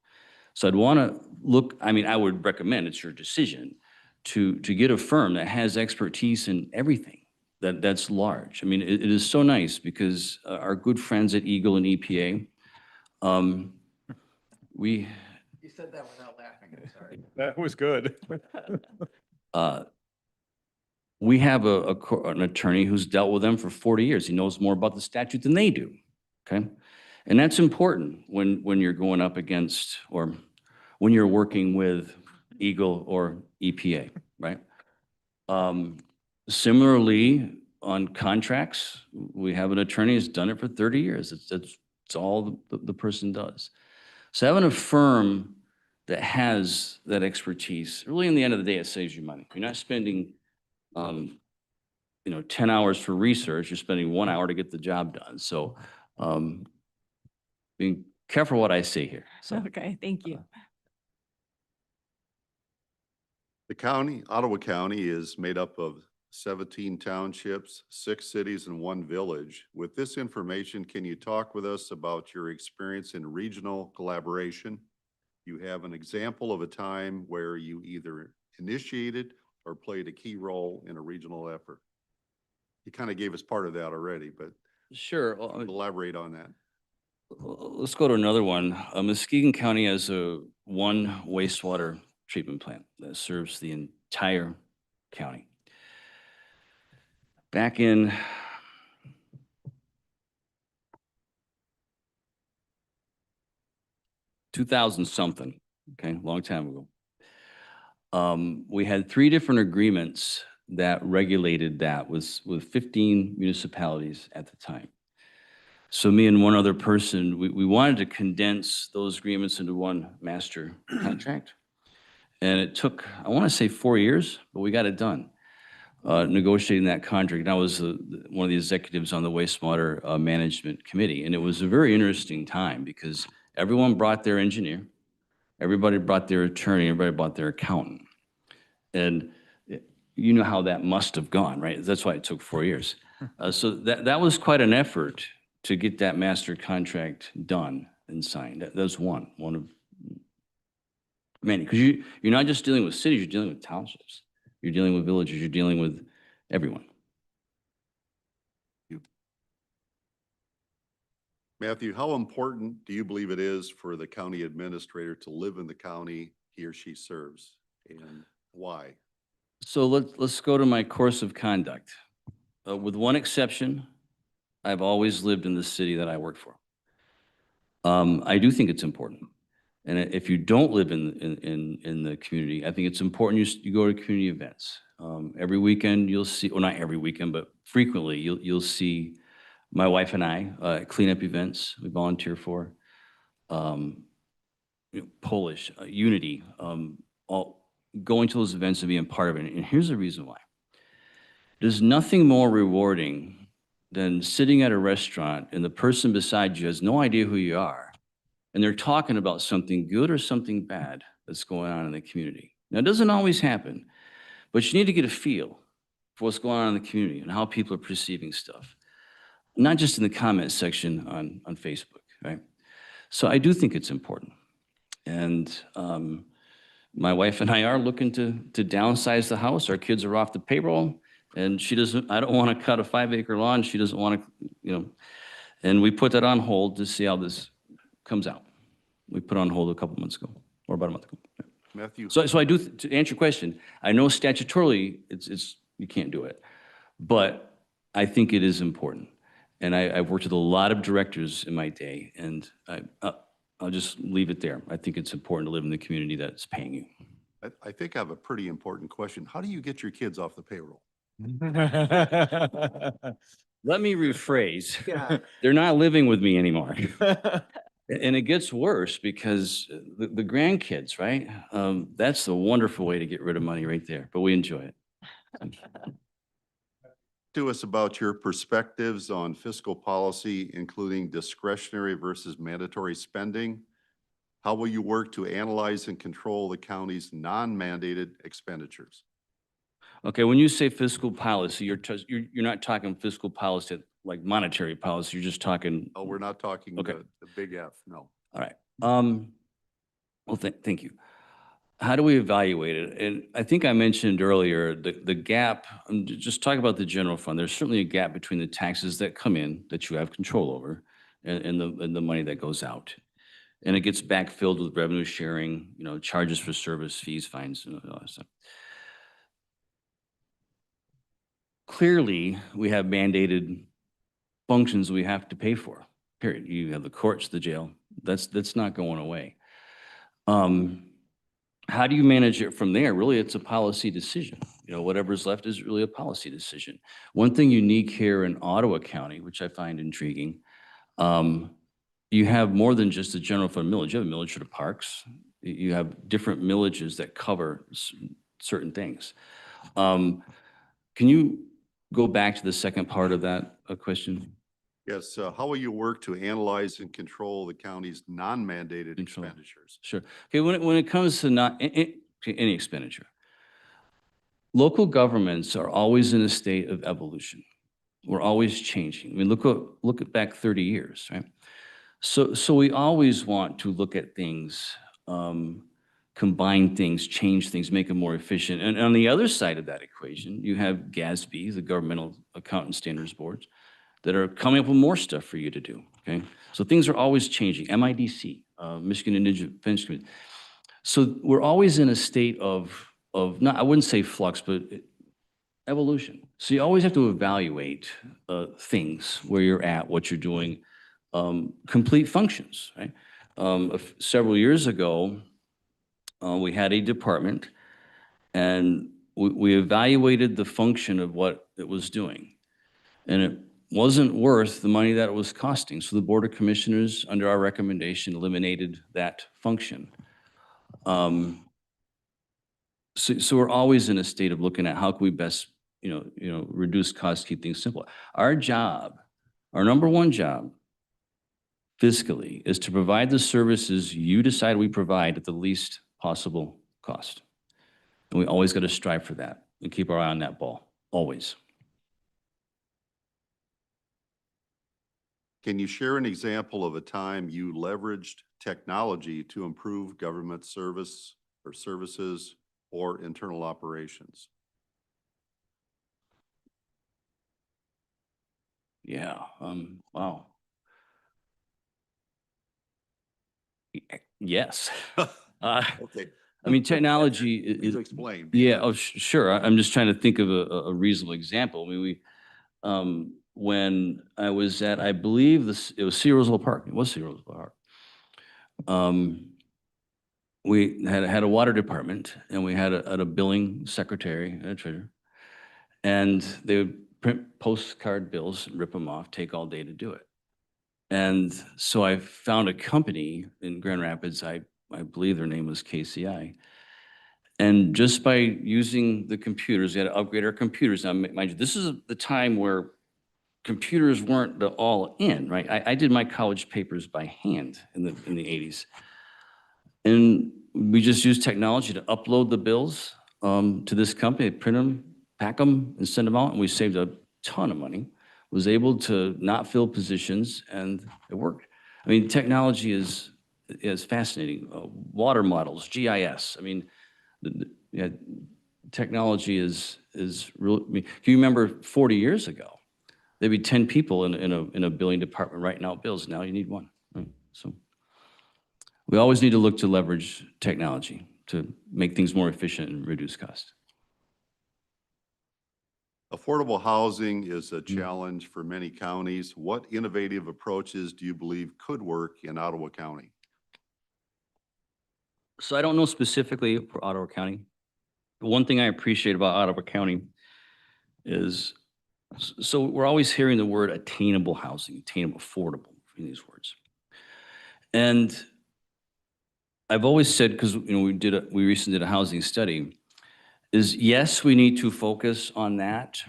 So I'd want to look, I mean, I would recommend, it's your decision, to get a firm that has expertise in everything that's large. I mean, it is so nice because our good friends at Eagle and EPA, we. You said that without laughing, I'm sorry. That was good. We have an attorney who's dealt with them for 40 years. He knows more about the statute than they do, okay? And that's important when you're going up against, or when you're working with Eagle or EPA, right? Similarly, on contracts, we have an attorney who's done it for 30 years. It's all the person does. So having a firm that has that expertise, really in the end of the day, it saves you money. You're not spending 10 hours for research, you're spending 1 hour to get the job done. So being careful what I say here. So, Okay, thank you. The county, Ottawa County, is made up of 17 townships, 6 cities, and 1 village. With this information, can you talk with us about your experience in regional collaboration? You have an example of a time where you either initiated or played a key role in a regional effort. You kind of gave us part of that already, but sure. Elaborate on that. Let's go to another one. Muskegon County has one wastewater treatment plant that serves the entire county. Back in 2000 something, okay, a long time ago. We had 3 different agreements that regulated that with 15 municipalities at the time. So me and one other person, we wanted to condense those agreements into one master contract. And it took, I want to say 4 years, but we got it done. Negotiating that contract. And I was one of the executives on the wastewater management committee. And it was a very interesting time because everyone brought their engineer, everybody brought their attorney, everybody brought their accountant. And you know how that must have gone, right? That's why it took 4 years. So that was quite an effort to get that master contract done and signed. That was one of many. Because you're not just dealing with cities, you're dealing with townships. You're dealing with villages, you're dealing with everyone. Matthew, how important do you believe it is for the county administrator to live in the county he or she serves, and why? So let's go to my course of conduct. With one exception, I've always lived in the city that I work for. I do think it's important. And if you don't live in the community, I think it's important you go to community events. Every weekend you'll see, well, not every weekend, but frequently you'll see my wife and I cleanup events we volunteer for. Polish, Unity, all going to those events and being part of it. And here's the reason why. There's nothing more rewarding than sitting at a restaurant and the person beside you has no idea who you are. And they're talking about something good or something bad that's going on in the community. Now, it doesn't always happen, but you need to get a feel for what's going on in the community and how people are perceiving stuff. Not just in the comment section on Facebook, right? So I do think it's important. And my wife and I are looking to downsize the house. Our kids are off the payroll, and I don't want to cut a 5-acre lawn. She doesn't want to, and we put that on hold to see how this comes out. We put it on hold a couple months ago, or about a month ago. Matthew. So I do, to answer your question, I know statutorily it's you can't do it, But I think it is important. And I've worked with a lot of directors in my day, and I'll just leave it there. I think it's important to live in the community that's paying you. I think I have a pretty important question. How do you get your kids off the payroll? Let me rephrase. Yeah. They're not living with me anymore. And it gets worse because the grandkids, right? That's the wonderful way to get rid of money right there, but we enjoy it. To us about your perspectives on fiscal policy, including discretionary versus mandatory spending. How will you work to analyze and control the county's non-mandated expenditures? Okay, when you say fiscal policy, you're not talking fiscal policy like monetary policy, you're just talking. Oh, we're not talking Okay. the big F, no. All right. Well, thank you. How do we evaluate it? And I think I mentioned earlier the gap. I'm just talking about the general fund. There's certainly a gap between the taxes that come in that you have control over and the money that goes out. And it gets backfilled with revenue sharing, charges for service, fees, fines, and all that stuff. Clearly, we have mandated functions we have to pay for, period. You have the courts, the jail. That's not going away. How do you manage it from there? Really, it's a policy decision. Whatever's left is really a policy decision. One thing unique here in Ottawa County, which I find intriguing, you have more than just a general fund millage. You have a millage for the parks. You have different millages that cover certain things. Can you go back to the second part of that question? Yes, how will you work to analyze and control the county's non-mandated Control. expenditures? Sure. Okay, when it comes to any expenditure, local governments are always in a state of evolution. We're always changing. I mean, look at back 30 years, right? So we always want to look at things, combine things, change things, make them more efficient. And on the other side of that equation, you have GASB, the Governmental Accountant Standards Boards, that are coming up with more stuff for you to do, okay? So things are always changing. MIDC, Michigan Indigenous Defense Committee. So we're always in a state of not, I wouldn't say flux, but evolution. So you always have to evaluate things, where you're at, what you're doing, complete functions, right? Several years ago, we had a department and we evaluated the function of what it was doing. And it wasn't worth the money that it was costing. So the Board of Commissioners, under our recommendation, eliminated that function. So we're always in a state of looking at how can we best, reduce costs, keep things simple. Our job, our number one job fiscally is to provide the services you decide we provide at the least possible cost. And we always got to strive for that and keep our eye on that ball, always. Can you share an example of a time you leveraged technology to improve government service or services or internal operations? Yeah, wow. Yes. Okay. I mean, technology Please is. explain. Yeah, oh, sure. I'm just trying to think of a reasonable example. I mean, when I was at, I believe it was Sea Roseville Park. It was Sea Roseville Park. We had a water department, and we had a billing secretary and a treasurer, and they would print postcard bills, rip them off, take all day to do it. And so I found a company in Grand Rapids. I believe their name was KCI. And just by using the computers, we had to upgrade our computers. Now, mind you, this is the time where computers weren't the all in, right? I did my college papers by hand in the 80s. And we just used technology to upload the bills to this company, print them, pack them, and send them out. And we saved a ton of money, was able to not fill positions, and it worked. I mean, technology is fascinating. Water models, GIS. I mean, technology is real. I mean, can you remember 40 years ago? There'd be 10 people in a billing department writing out bills. Now you need one. Right? So we always need to look to leverage technology to make things more efficient and reduce cost. Affordable housing is a challenge for many counties. What innovative approaches do you believe could work in Ottawa County? So I don't know specifically for Ottawa County. The one thing I appreciate about Ottawa County is, so we're always hearing the word attainable housing, attainable, affordable, in these words. And I've always said, because we recently did a housing study, is yes, we need to focus on that.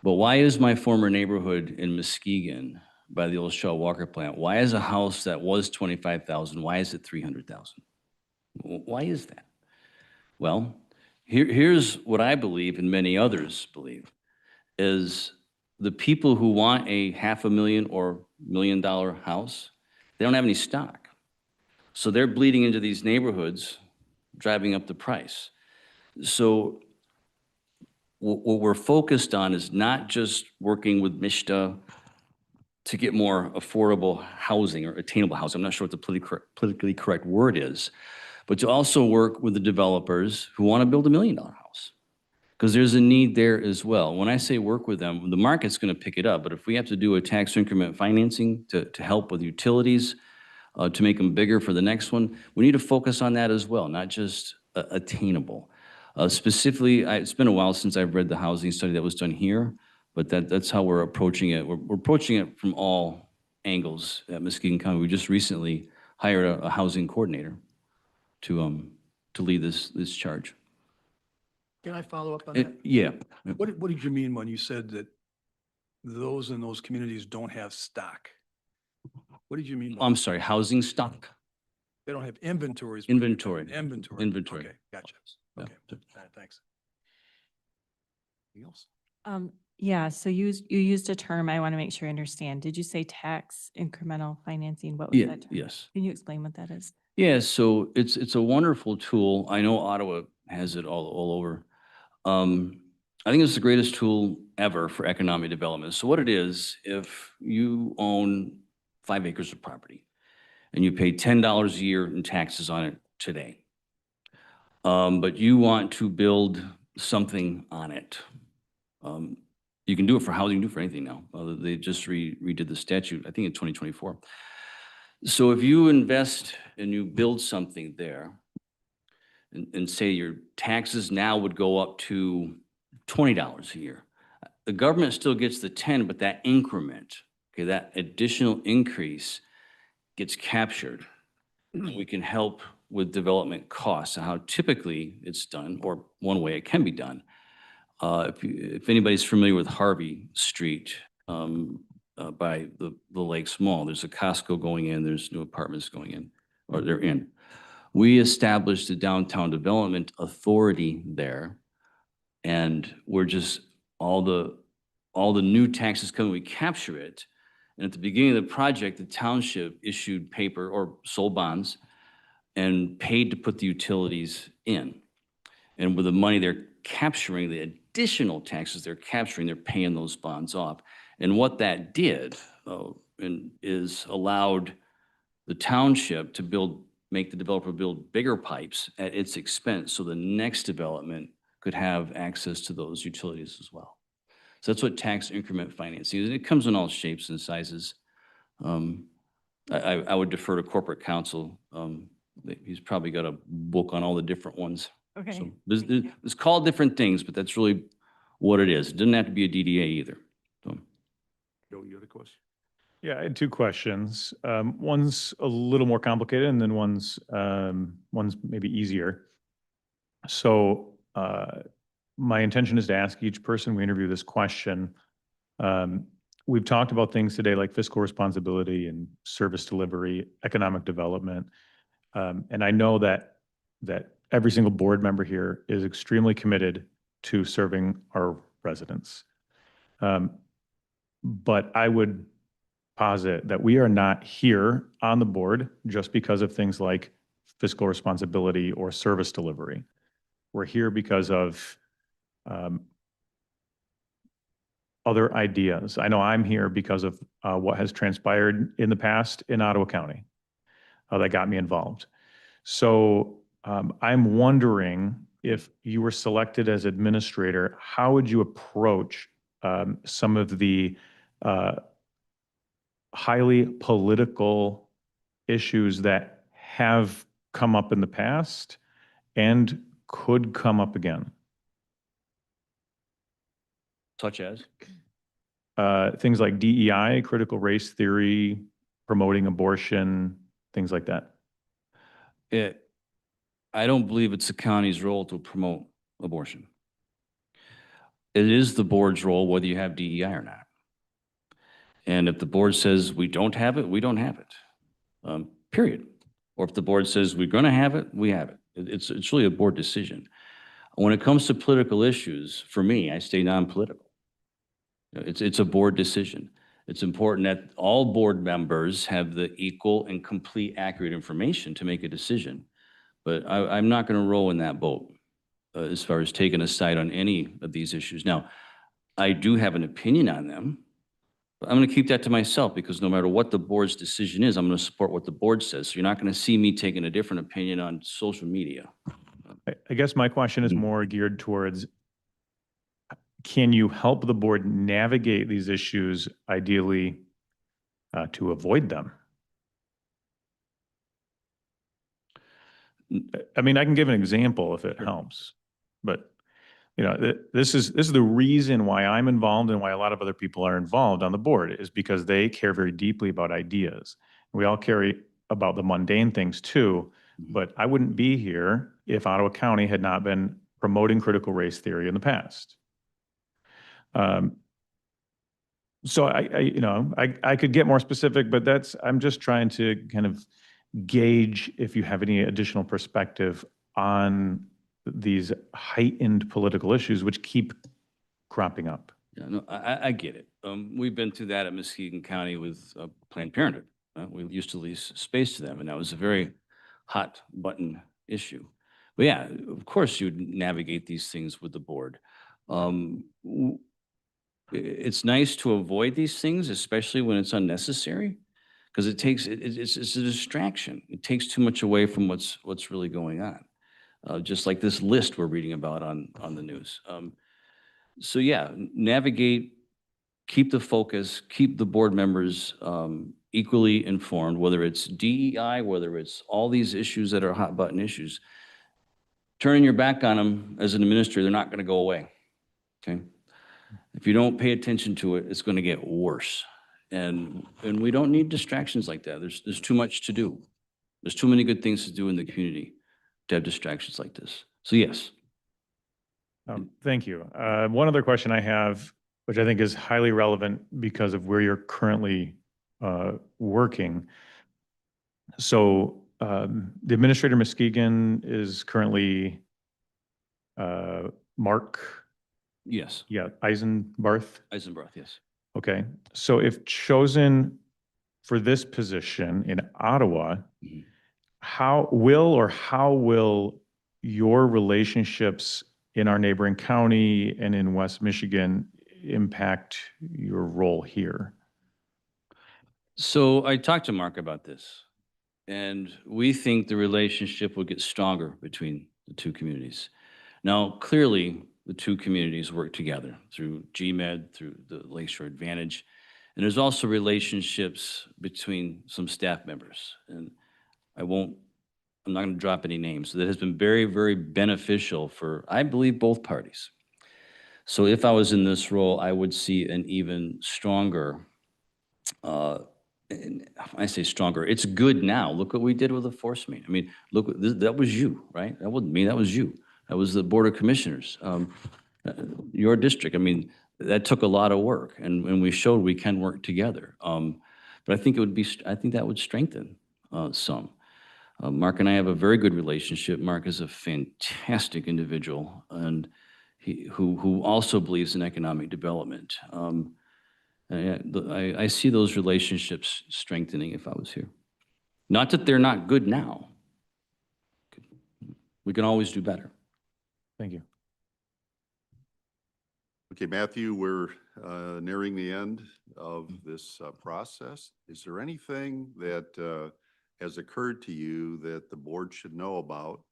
But why is my former neighborhood in Muskegon by the old Shaw Walker plant, why is a house that was 25,000, why is it 300,000? Why is that? Well, here's what I believe and many others believe, is the people who want a $500,000 or $1 million house, they don't have any stock. So they're bleeding into these neighborhoods, driving up the price. So what we're focused on is not just working with MISTA to get more affordable housing or attainable housing. I'm not sure what the politically correct word is, but to also work with the developers who want to build $1 million house, because there's a need there as well. When I say work with them, the market's going to pick it up, but if we have to do a tax increment financing to help with utilities, to make them bigger for the next one, we need to focus on that as well, not just attainable. Specifically, it's been a while since I've read the housing study that was done here, but that's how we're approaching it. We're approaching it from all angles at Muskegon County. We just recently hired a housing coordinator to lead this charge. Can I follow up on that? Yeah. What did you mean when you said that those in those communities don't have stock? What did you mean? by I'm that? sorry, housing stock. They don't have inventories. Inventory. Inventory. Inventory. Okay, gotcha. Yeah. Okay, all right, thanks. Anything else? Yeah, so you used a term I want to make sure I understand. Did you say tax incremental financing? What was Yeah, that term? yes. Can you explain what that is? Yeah, so it's a wonderful tool. I know Ottawa has it all over. I think it's the greatest tool ever for economic development. So what it is, if you own 5 acres of property and you pay $10 a year in taxes on it today, but you want to build something on it, you can do it for housing, you can do it for anything now. They just redid the statute, I think in 2024. So if you invest and you build something there, and say your taxes now would go up to $20 a year, the government still gets the 10, but that increment, okay, that additional increase gets captured. And we can help with development costs and how typically it's done, or one way it can be done. If anybody's familiar with Harvey Street by the Lakes Mall, there's a Costco going in, there's new apartments going in, or they're in. We established a downtown development authority there, and we're just, all the new taxes come, we capture it. And at the beginning of the project, the township issued paper or sold bonds and paid to put the utilities in. And with the money they're capturing, the additional taxes they're capturing, they're paying those bonds off. And what that did is allowed the township to make the developer build bigger pipes at its expense, so the next development could have access to those utilities as well. So that's what tax increment financing is. It comes in all shapes and sizes. I would defer to corporate counsel. He's probably got a book on all the different ones. Okay. So it's called different things, but that's really what it is. It doesn't have to be a DDA either. So. Joe, you had a question? Yeah, I had 2 questions. One's a little more complicated, and then one's maybe easier. So my intention is to ask each person we interview this question. We've talked about things today like fiscal responsibility and service delivery, economic development. And I know that every single board member here is extremely committed to serving our residents. But I would posit that we are not here on the board just because of things like fiscal responsibility or service delivery. We're here because of other ideas. I know I'm here because of what has transpired in the past in Ottawa County that got me involved. So I'm wondering if you were selected as administrator, how would you approach some of the highly political issues that have come up in the past and could come up again? Such as? Things like DEI, critical race theory, promoting abortion, things like that. I don't believe it's the county's role to promote abortion. It is the board's role whether you have DEI or not. And if the board says we don't have it, we don't have it, period. Or if the board says we're going to have it, we have it. It's really a board decision. When it comes to political issues, for me, I stay non-political. It's a board decision. It's important that all board members have the equal and complete accurate information to make a decision. But I'm not going to roll in that boat as far as taking a side on any of these issues. Now, I do have an opinion on them, but I'm going to keep that to myself because no matter what the board's decision is, I'm going to support what the board says. So you're not going to see me taking a different opinion on social media. I guess my question is more geared towards, can you help the board navigate these issues, ideally, to avoid them? I mean, I can give an example if it helps, but this is the reason why I'm involved and why a lot of other people are involved on the board is because they care very deeply about ideas. We all care about the mundane things too, but I wouldn't be here if Ottawa County had not been promoting critical race theory in the past. So I could get more specific, but I'm just trying to kind of gauge if you have any additional perspective on these heightened political issues which keep cropping up. Yeah, no, I get it. We've been through that at Muskegon County with Planned Parenthood. We used to lease space to them, and that was a very hot button issue. But yeah, of course you would navigate these things with the board. It's nice to avoid these things, especially when it's unnecessary, because it's a distraction. It takes too much away from what's really going on. Just like this list we're reading about on the news. So yeah, navigate, keep the focus, keep the board members equally informed, whether it's DEI, whether it's all these issues that are hot button issues. Turning your back on them as an administrator, they're not going to go away, okay? If you don't pay attention to it, it's going to get worse. And we don't need distractions like that. There's too much to do. There's too many good things to do in the community to have distractions like this. So yes. Thank you. One other question I have, which I think is highly relevant because of where you're currently working. So the administrator Muskegon is currently Mark. Yes. Yeah, Eisenbarth. Eisenbarth, yes. Okay. So if chosen for this position in Ottawa, how will your relationships in our neighboring county and in West Michigan impact your role here? So I talked to Mark about this, and we think the relationship will get stronger between the two communities. Now, clearly, the two communities work together through GMED, through the Lakeshore Advantage, and there's also relationships between some staff members. And I'm not going to drop any names. That has been very, very beneficial for, I believe, both parties. So if I was in this role, I would see an even stronger, and I say stronger, it's good now. Look what we did with the force main. I mean, look, that was you, right? That wasn't me, that was you. That was the Board of Commissioners, your district. I mean, that took a lot of work, and we showed we can work together. But I think I think that would strengthen some. Mark and I have a very good relationship. Mark is a fantastic individual, and who also believes in economic development. I see those relationships strengthening if I was here. Not that they're not good now. We can always do better. Thank you. Okay, Matthew, we're nearing the end of this process. Is there anything that has occurred to you that the board should know about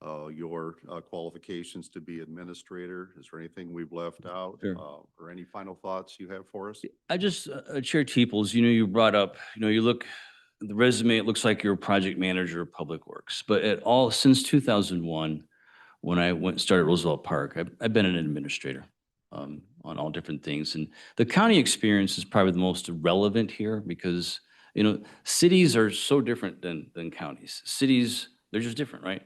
your qualifications to be administrator. Is there anything we've left out? Sure. Or any final thoughts you have for us? I just, Chair Teeples, you brought up, you look, the resume, it looks like you're a project manager of Public Works, but since 2001, when I started Roosevelt Park, I've been an administrator on all different things. And the county experience is probably the most relevant here because, cities are so different than counties. Cities, they're just different, right?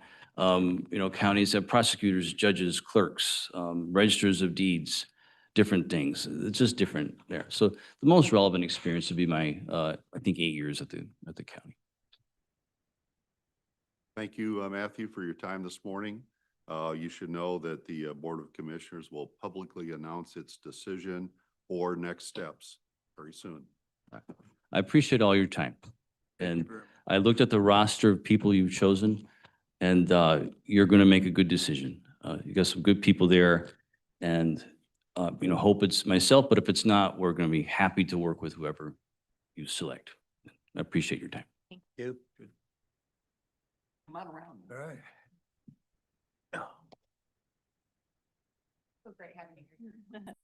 Counties have prosecutors, judges, clerks, registers of deeds, different things. It's just different there. So the most relevant experience would be my, I think, 8 years at the county. Thank you, Matthew, for your time this morning. You should know that the Board of Commissioners will publicly announce its decision or next steps very soon. I appreciate all your time. And I looked at the roster of people you've chosen, and you're going to make a good decision. You got some good people there, and hope it's myself, but if it's not, we're going to be happy to work with whoever you select. I appreciate your time. Thank you. Come on around. All right. So great having you here.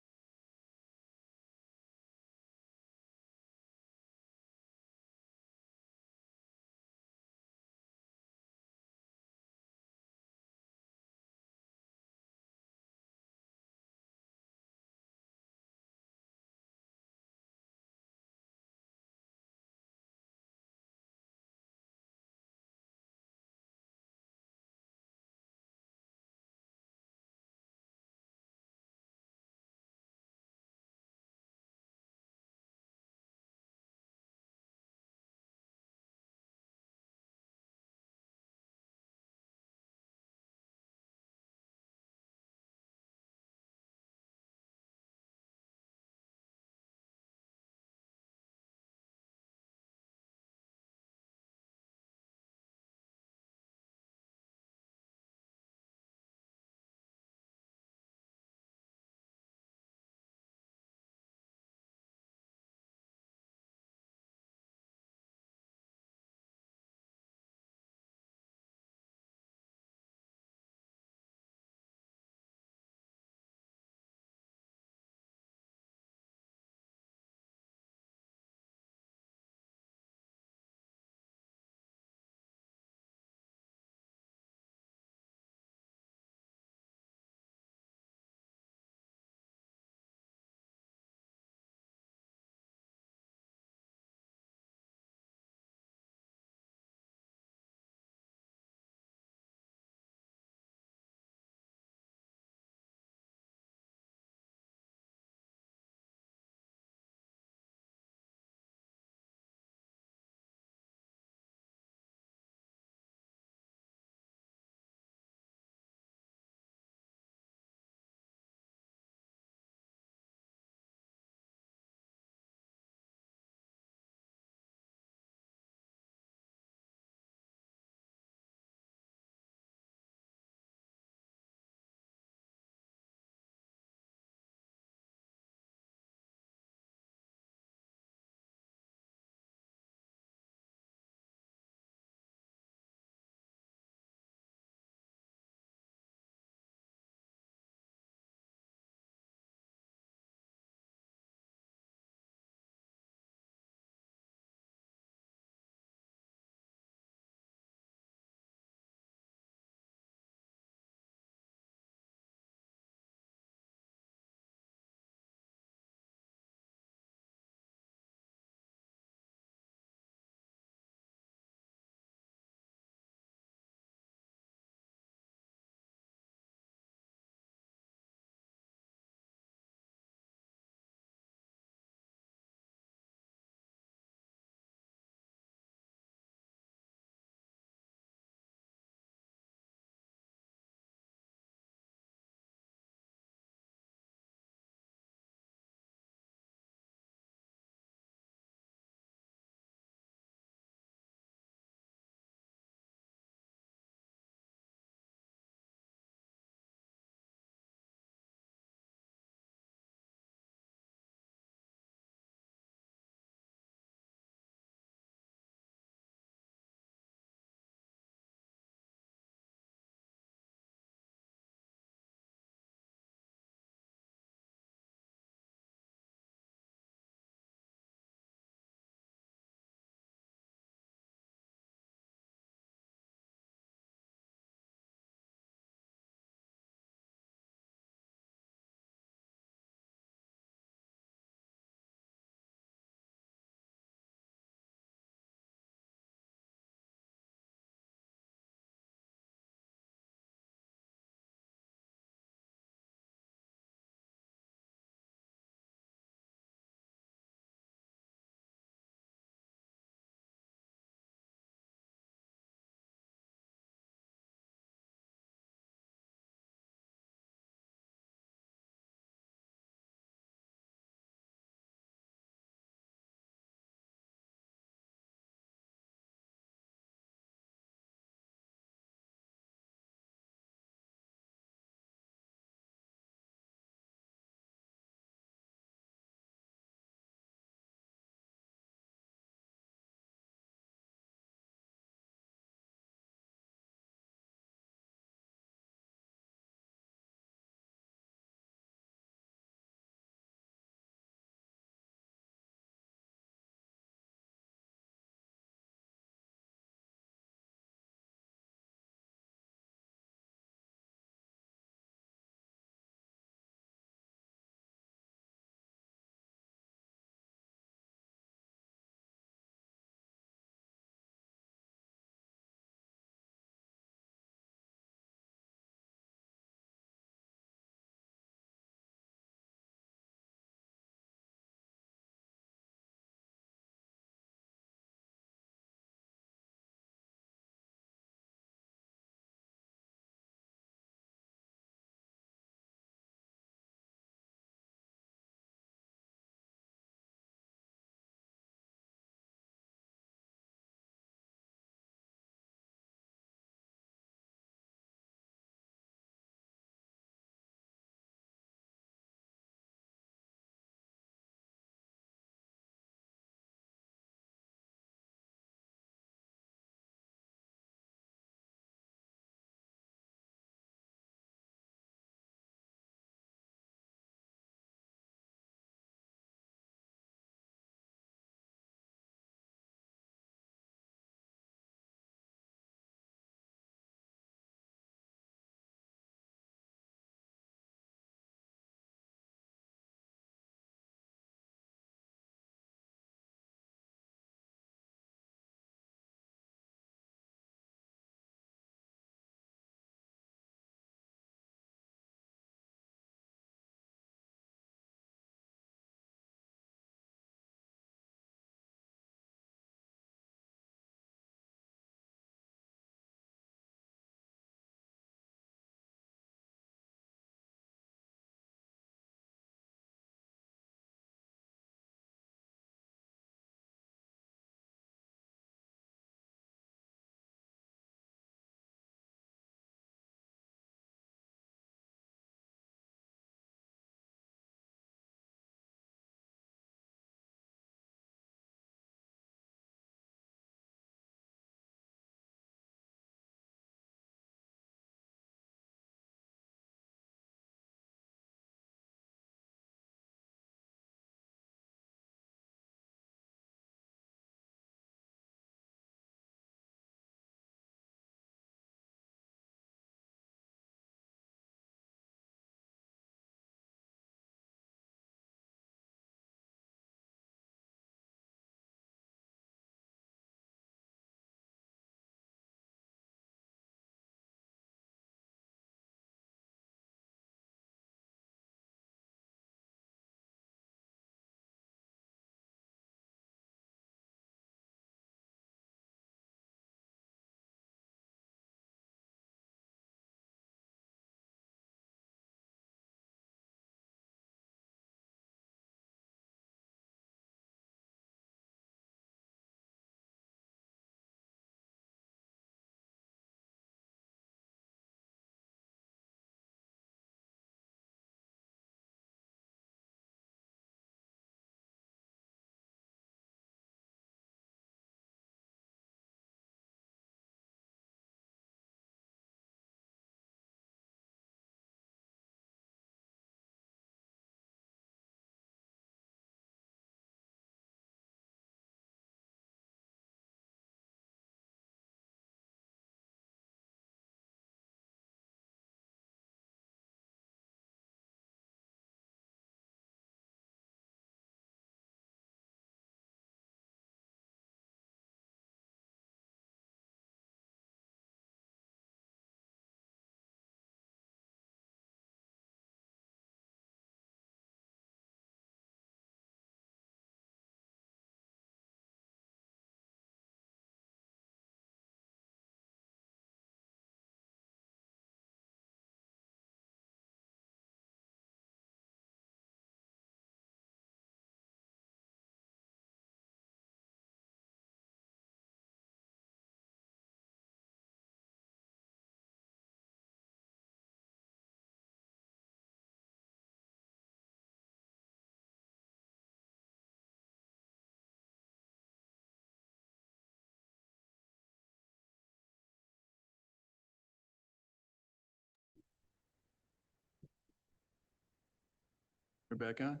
You're back on?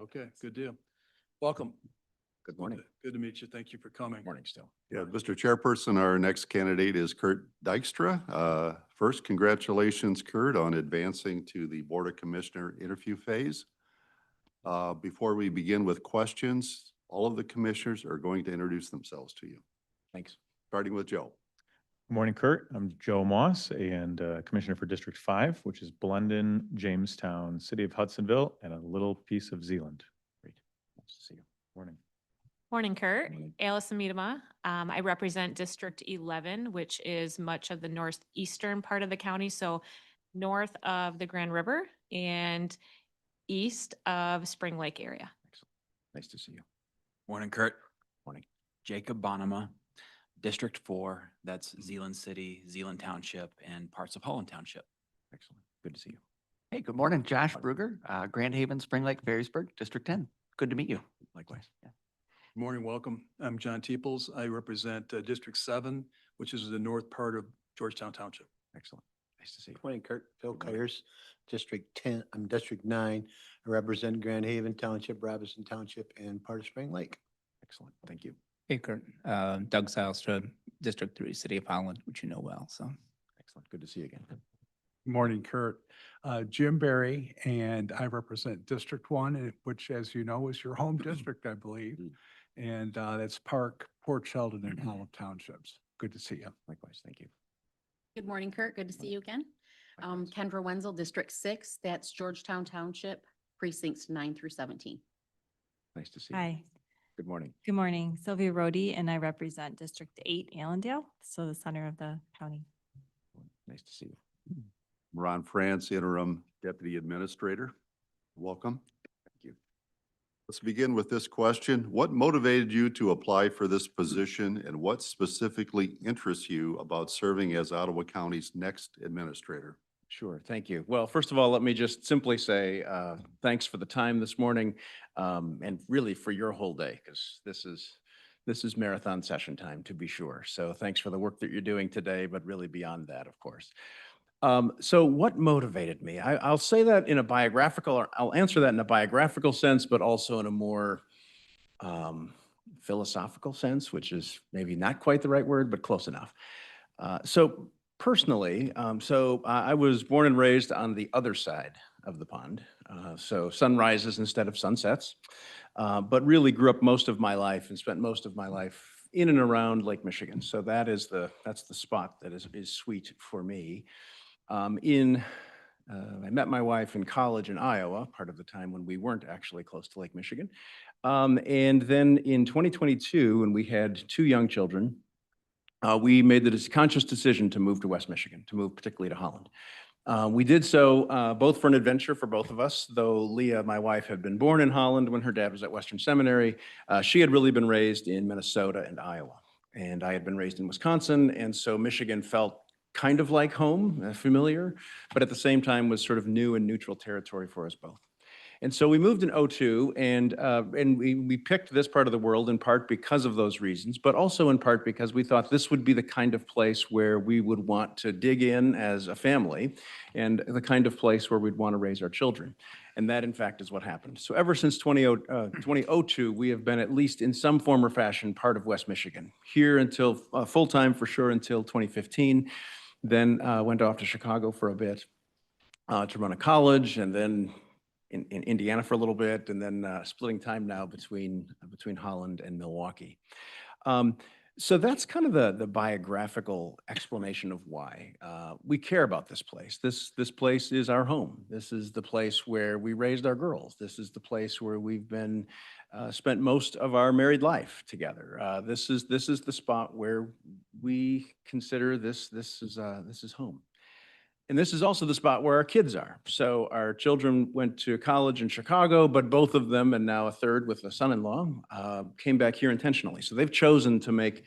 Okay, good deal. Welcome. Good morning. Good to meet you. Thank you for coming. Morning still. Yeah, Mr. Chairperson, our next candidate is Kurt Dykstra. First, congratulations, Kurt, on advancing to the Board of Commissioner interview phase. Before we begin with questions, all of the commissioners are going to introduce themselves to you, Thanks. starting with Joe. Good morning, Kurt. I'm Joe Moss and Commissioner for District 5, which is Blunden, Jamestown, City of Hudsonville, and a little piece of Zealand. Great. Nice to see you. Morning. Morning, Kurt. Alison Miedema. I represent District 11, which is much of the northeastern part of the county, so north of the Grand River and east of Spring Lake area. Nice to see you. Morning, Kurt. Morning. Jacob Bonema, District 4, that's Zealand City, Zealand Township, and parts of Holland Township. Excellent. Good to see you. Hey, good morning. Josh Bruger, Grand Haven, Spring Lake, Ferrisburg, District 10. Good to meet you. Likewise. Yeah. Good morning, welcome. I'm John Teeples. I represent District 7, which is the north part of Georgetown Township. Excellent. Nice to see you. Morning, Kurt. Phil Kayers, District 10, I'm District 9. I represent Grand Haven Township, Robinson Township, and part of Spring Lake. Excellent. Thank you. Hey, Kurt. Doug Zylstra, District 3, City of Holland, which you know well, so. Excellent. Good to see you again. Morning, Kurt. Jim Barry, and I represent District 1, which, as you know, is your home district, I believe. And that's Park, Port Sheldon, and Holland Townships. Good to see you. Likewise. Thank you. Good morning, Kurt. Good to see you again. Kendra Wenzel, District 6, that's Georgetown Township, precincts 9 through 17. Nice to see you. Hi, Good morning. good morning. Sylvia Rhodey, and I represent District 8, Allendale, so the center of the county. Nice to see you. Ron France, Interim Deputy Administrator. Welcome. Thank you. Let's begin with this question. What motivated you to apply for this position and what specifically interests you about serving as Ottawa County's next administrator? Sure, thank you. Well, first of all, let me just simply say thanks for the time this morning and really for your whole day, because this is marathon session time, to be sure. So thanks for the work that you're doing today, but really beyond that, of course. So what motivated me? I'll say that in a biographical, or I'll answer that in a biographical sense, but also in a more philosophical sense, which is maybe not quite the right word, but close enough. So personally, I was born and raised on the other side of the pond. So sunrises instead of sunsets, but really grew up most of my life and spent most of my life in and around Lake Michigan. So that's the spot that is sweet for me. I met my wife in college in Iowa, part of the time when we weren't actually close to Lake Michigan. And then in 2022, when we had 2 young children, we made the conscious decision to move to West Michigan, to move particularly to Holland. We did so both for an adventure for both of us, though Leah, my wife, had been born in Holland when her dad was at Western Seminary. She had really been raised in Minnesota and Iowa, and I had been raised in Wisconsin, and so Michigan felt kind of like home, familiar, but at the same time was sort of new and neutral territory for us both. And so we moved in '02, and we picked this part of the world in part because of those reasons, but also in part because we thought this would be the kind of place where we would want to dig in as a family and the kind of place where we'd want to raise our children. And that, in fact, is what happened. So ever since 2002, we have been, at least in some form or fashion, part of West Michigan, here until full-time for sure until 2015, then went off to Chicago for a bit to run a college, and then in Indiana for a little bit, and then splitting time now between Holland and Milwaukee. So that's kind of the biographical explanation of why we care about this place. This place is our home. This is the place where we raised our girls. This is the place where we've been spent most of our married life together. This is the spot where we consider this is home. And this is also the spot where our kids are. So our children went to college in Chicago, but both of them, and now a third with a son-in-law, came back here intentionally. So they've chosen to make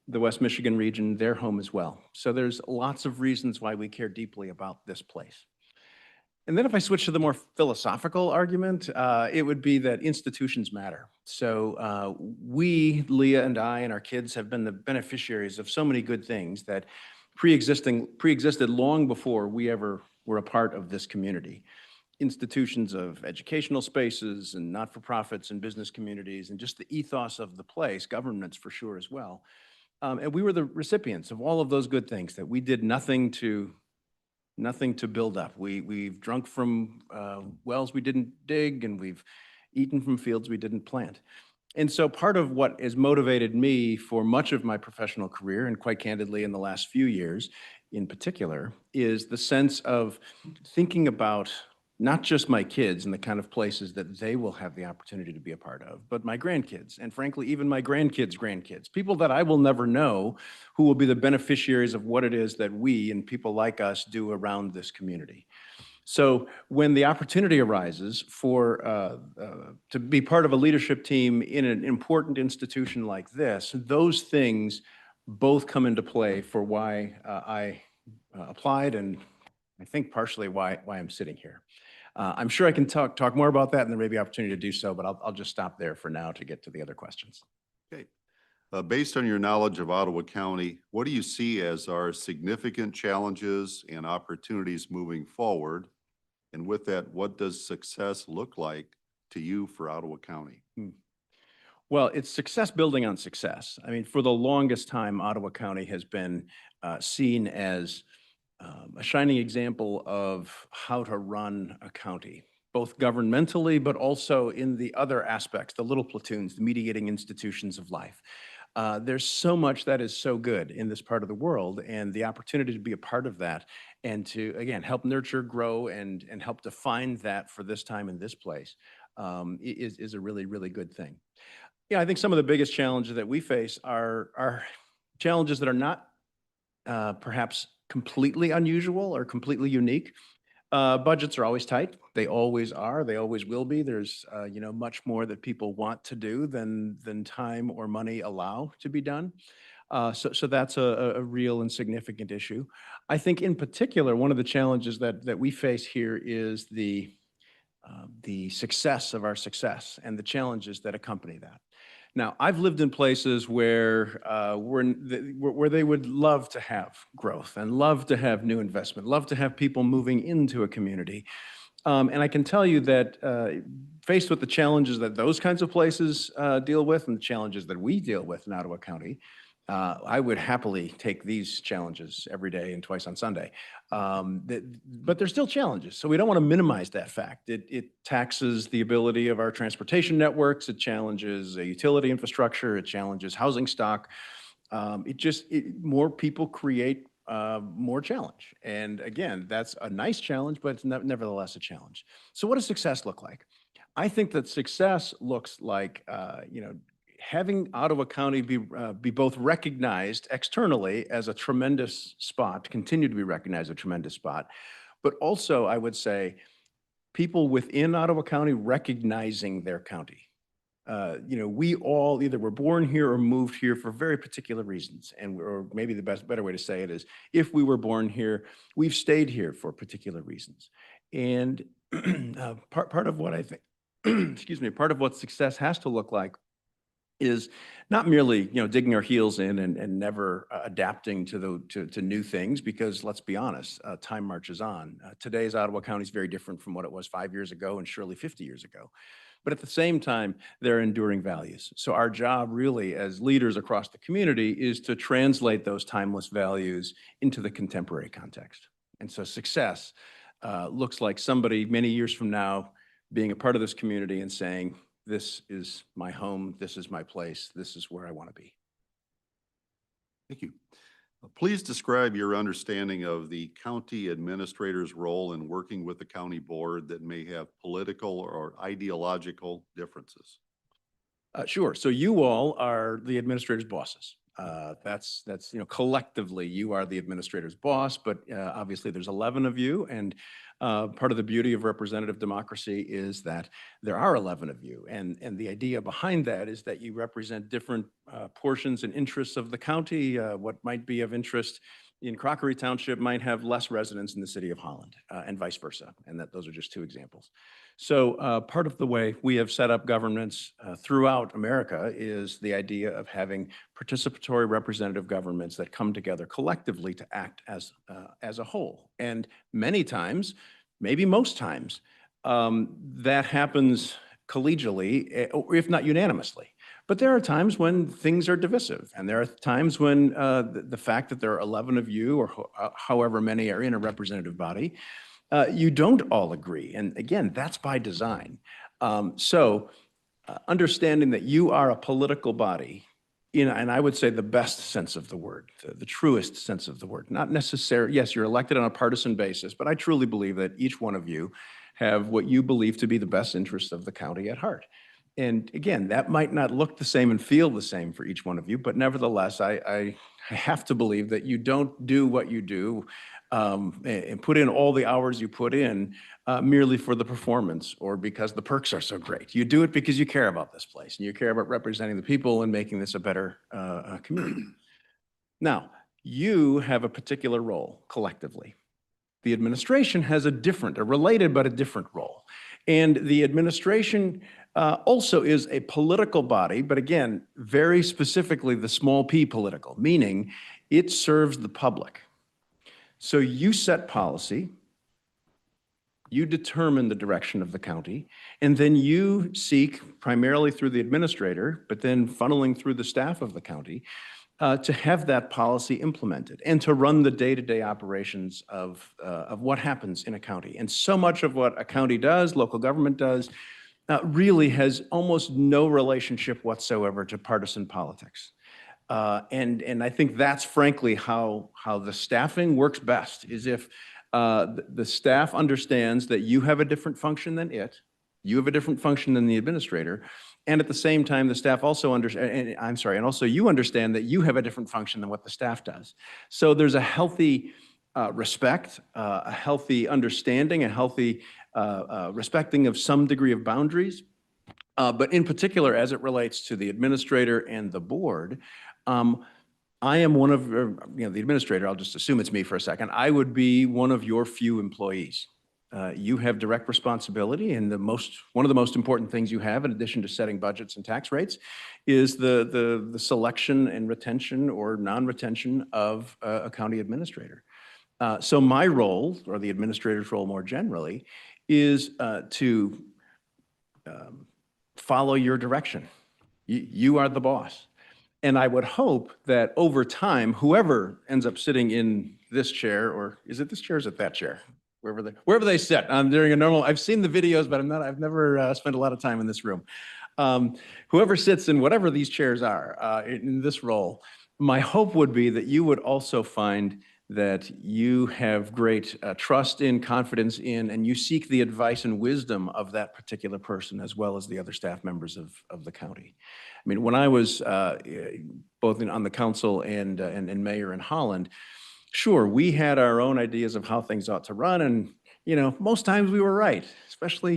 the West Michigan region their home as well. So there's lots of reasons why we care deeply about this place. And then if I switch to the more philosophical argument, it would be that institutions matter. So we, Leah and I and our kids, have been the beneficiaries of so many good things that preexisted long before we ever were a part of this community. institutions of educational spaces and not-for-profits and business communities and just the ethos of the place, governments for sure as well. And we were the recipients of all of those good things that we did nothing to build up. We've drunk from wells we didn't dig, and we've eaten from fields we didn't plant. And so part of what has motivated me for much of my professional career, and quite candidly in the last few years in particular, is the sense of thinking about not just my kids and the kind of places that they will have the opportunity to be a part of, but my grandkids, and frankly, even my grandkids' grandkids, people that I will never know who will be the beneficiaries of what it is that we and people like us do around this community. So when the opportunity arises for to be part of a leadership team in an important institution like this, those things both come into play for why I applied, and I think partially why I'm sitting here. I'm sure I can talk more about that, and there may be opportunity to do so, but I'll just stop there for now to get to the other questions. Okay. Based on your knowledge of Ottawa County, what do you see as our significant challenges and opportunities moving forward? And with that, what does success look like to you for Ottawa County? Well, it's success building on success. I mean, for the longest time, Ottawa County has been seen as a shining example of how to run a county, both governmentally, but also in the other aspects, the little platoons, the mediating institutions of life. There's so much that is so good in this part of the world, and the opportunity to be a part of that and to, again, help nurture, grow, and help define that for this time and this place is a really, really good thing. Yeah, I think some of the biggest challenges that we face are challenges that are not perhaps completely unusual or completely unique. Budgets are always tight. They always are. They always will be. There's much more that people want to do than time or money allow to be done. So that's a real and significant issue. I think in particular, one of the challenges that we face here is the success of our success and the challenges that accompany that. Now, I've lived in places where they would love to have growth and love to have new investment, love to have people moving into a community. And I can tell you that faced with the challenges that those kinds of places deal with and the challenges that we deal with in Ottawa County, I would happily take these challenges every day and twice on Sunday. But there's still challenges, so we don't want to minimize that fact. It taxes the ability of our transportation networks. It challenges a utility infrastructure. It challenges housing stock. More people create more challenge. And again, that's a nice challenge, but it's nevertheless a challenge. So what does success look like? I think that success looks like, having Ottawa County be both recognized externally as a tremendous spot, continue to be recognized as a tremendous spot, but also I would say people within Ottawa County recognizing their county. We all either were born here or moved here for very particular reasons, or maybe the better way to say it is, if we were born here, we've stayed here for particular reasons. And part of what I think, excuse me, part of what success has to look like is not merely digging our heels in and never adapting to new things, because let's be honest, time marches on. Today's Ottawa County is very different from what it was 5 years ago and surely 50 years ago. But at the same time, they're enduring values. So our job really as leaders across the community is to translate those timeless values into the contemporary context. And so success looks like somebody many years from now being a part of this community and saying, this is my home, this is my place, this is where I want to be. Thank you. Please describe your understanding of the county administrator's role in working with the county board that may have political or ideological differences. Sure. So you all are the administrator's bosses. That's collectively you are the administrator's boss, but obviously there's 11 of you, and part of the beauty of representative democracy is that there are 11 of you, and the idea behind that is that you represent different portions and interests of the county. What might be of interest in Crockery Township might have less residents in the city of Holland, and vice versa, and those are just two examples. So part of the way we have set up governments throughout America is the idea of having participatory representative governments that come together collectively to act as a whole. And many times, maybe most times, that happens collegially, or if not unanimously. But there are times when things are divisive, and there are times when the fact that there are 11 of you, or however many are in a representative body, you don't all agree. And again, that's by design. Understanding that you are a political body, and I would say the best sense of the word, the truest sense of the word, not necessarily, yes, you're elected on a partisan basis, but I truly believe that each one of you have what you believe to be the best interests of the county at heart. And again, that might not look the same and feel the same for each one of you, but nevertheless, I have to believe that you don't do what you do and put in all the hours you put in merely for the performance or because the perks are so great. You do it because you care about this place and you care about representing the people and making this a better community. Now, you have a particular role collectively. The administration has a related but a different role. And the administration also is a political body, but again, very specifically the small p political, meaning it serves the public. So you set policy, you determine the direction of the county, and then you seek, primarily through the administrator, but then funneling through the staff of the county, to have that policy implemented and to run the day-to-day operations of what happens in a county. And so much of what a county does, local government does, really has almost no relationship whatsoever to partisan politics. And I think that's frankly how the staffing works best, is if the staff understands that you have a different function than it, you have a different function than the administrator, and at the same time, the staff also and also you understand that you have a different function than what the staff does. So there's a healthy respect, a healthy understanding, a healthy respecting of some degree of boundaries. But in particular, as it relates to the administrator and the board, I am one of, the administrator, I'll just assume it's me for a second, I would be one of your few employees. You have direct responsibility, and one of the most important things you have, in addition to setting budgets and tax rates, is the selection and retention or non-retention of a county administrator. So my role, or the administrator's role more generally, is to follow your direction. You are the boss. And I would hope that over time, whoever ends up sitting in this chair, or is it this chair or is it that chair? Wherever they sit, during a normal, I've seen the videos, but I've never spent a lot of time in this room. Whoever sits in whatever these chairs are in this role, my hope would be that you would also find that you have great trust in, confidence in, and you seek the advice and wisdom of that particular person as well as the other staff members of the county. I mean, when I was both on the council and mayor in Holland, sure, we had our own ideas of how things ought to run, and most times we were right. Especially,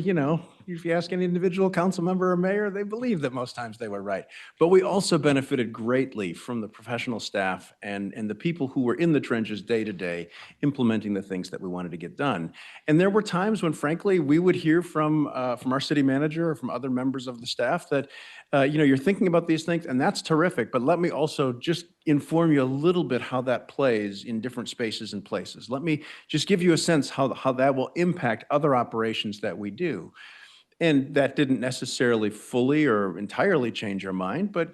if you ask any individual council member or mayor, they believe that most times they were right. But we also benefited greatly from the professional staff and the people who were in the trenches day to day, implementing the things that we wanted to get done. And there were times when, frankly, we would hear from our city manager or from other members of the staff that, you're thinking about these things, and that's terrific. But let me also just inform you a little bit how that plays in different spaces and places. Let me just give you a sense how that will impact other operations that we do. And that didn't necessarily fully or entirely change our mind, but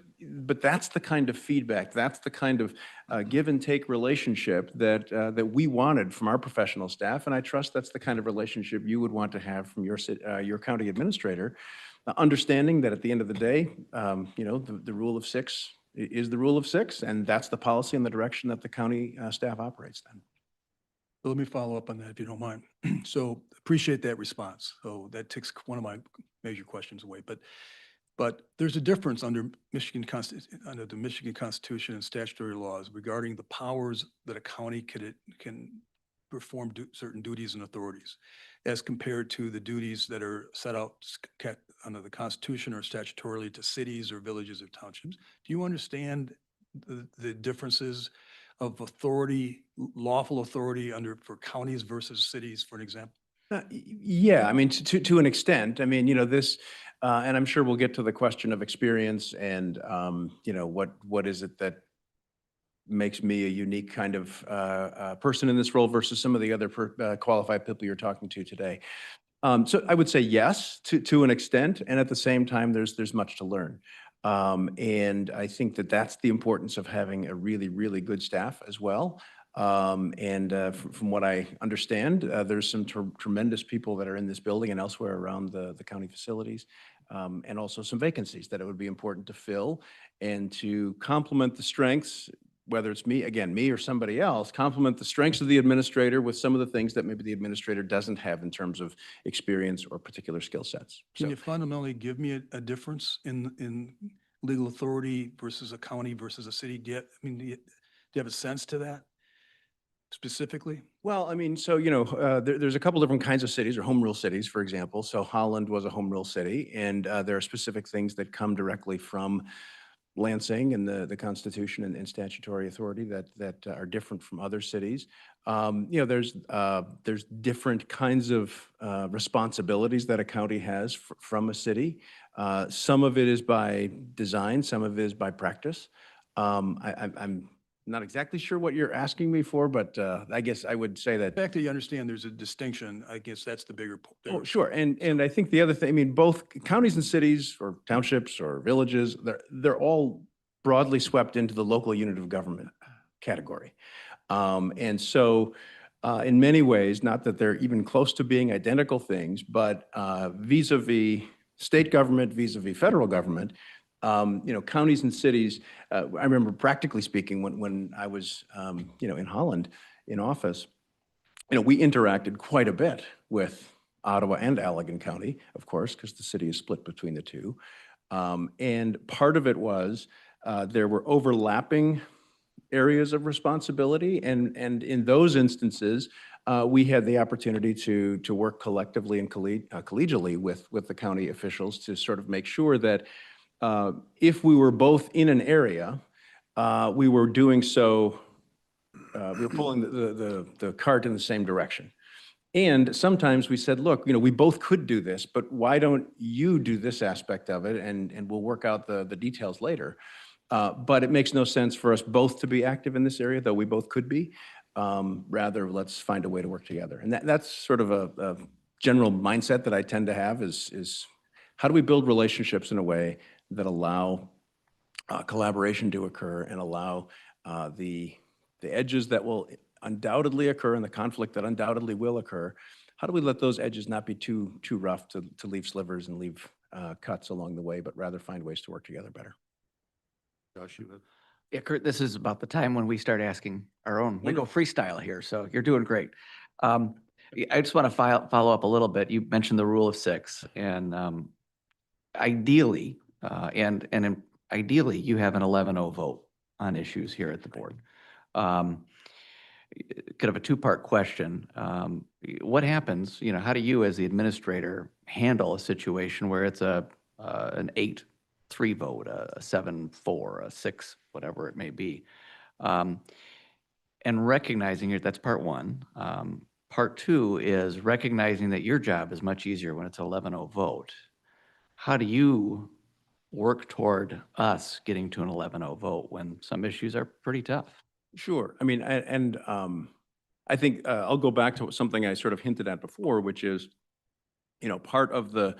that's the kind of feedback, that's the kind of give and take relationship that we wanted from our professional staff, and I trust that's the kind of relationship you would want to have from your county administrator, understanding that at the end of the day, the rule of six is the rule of six, and that's the policy and the direction that the county staff operates then. So let me follow up on that, if you don't mind. So appreciate that response. So that takes one of my major questions away. But there's a difference under the Michigan Constitution and statutory laws regarding the powers that a county can perform certain duties and authorities, as compared to the duties that are set out under the Constitution or statutorily to cities or villages or townships. Do you understand the differences of authority, lawful authority for counties versus cities, for an example? Yeah, I mean, to an extent. I mean, this, and I'm sure we'll get to the question of experience and, what is it that makes me a unique kind of person in this role versus some of the other qualified people you're talking to today. So I would say yes, to an extent, and at the same time, there's much to learn. And I think that that's the importance of having a really, really good staff as well. From what I understand, there's some tremendous people that are in this building and elsewhere around the county facilities, and also some vacancies that it would be important to fill and to complement the strengths, whether it's me, again, me or somebody else, complement the strengths of the administrator with some of the things that maybe the administrator doesn't have in terms of experience or particular skill sets. Can So, you fundamentally give me a difference in legal authority versus a county versus a city? Do you have a sense to that specifically? well, I mean, so, there's a couple different kinds of cities or home rule cities, for example. So Holland was a home rule city, and there are specific things that come directly from Lansing and the Constitution and statutory authority that are different from other cities. There's different kinds of responsibilities that a county has from a city. Some of it is by design, some of it is by practice. I'm not exactly sure what you're asking me for, but I guess I would say that. The fact that you understand there's a distinction, I guess that's the bigger. Oh, sure. And I think the other thing, I mean, both counties and cities or townships or villages, they're all broadly swept into the local unit of government category. And so in many ways, not that they're even close to being identical things, but vis-a-vis state government, vis-a-vis federal government, counties and cities, I remember practically speaking, when I was, in Holland in office, we interacted quite a bit with Ottawa and Allegan County, of course, because the city is split between the two. And part of it was there were overlapping areas of responsibility. And in those instances, we had the opportunity to work collectively and collegially with the county officials to sort of make sure that if we were both in an area, we were doing so, we were pulling the cart in the same direction. And sometimes we said, look, we both could do this, but why don't you do this aspect of it, and we'll work out the details later. But it makes no sense for us both to be active in this area, though we both could be. Rather, let's find a way to work together. And that's sort of a general mindset that I tend to have is how do we build relationships in a way that allow collaboration to occur and allow the edges that will undoubtedly occur and the conflict that undoubtedly will occur, how do we let those edges not be too rough to leave slivers and leave cuts along the way, but rather find ways to work together better? Josh, you have? Yeah, Kurt, this is about the time when we start asking our own. We go freestyle here, so you're doing great. I just want to follow up a little bit. You mentioned the rule of six, and ideally, ideally, you have an 11-0 vote on issues here at the board. Kind of a two-part question. What happens, how do you as the administrator handle a situation where it's an 8-3 vote, a 7-4, a 6, whatever it may be? And recognizing that's part one. Part two is recognizing that your job is much easier when it's an 11-0 vote. How do you work toward us getting to an 11-0 vote when some issues are pretty tough? Sure. I mean, I think I'll go back to something I sort of hinted at before, which is, part of the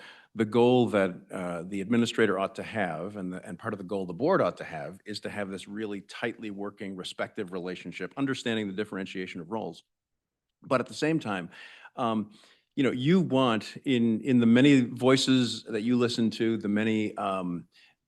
goal that the administrator ought to have, and part of the goal the board ought to have, is to have this really tightly working, respective relationship, understanding the differentiation of roles. But at the same time, you want in the many voices that you listen to, the many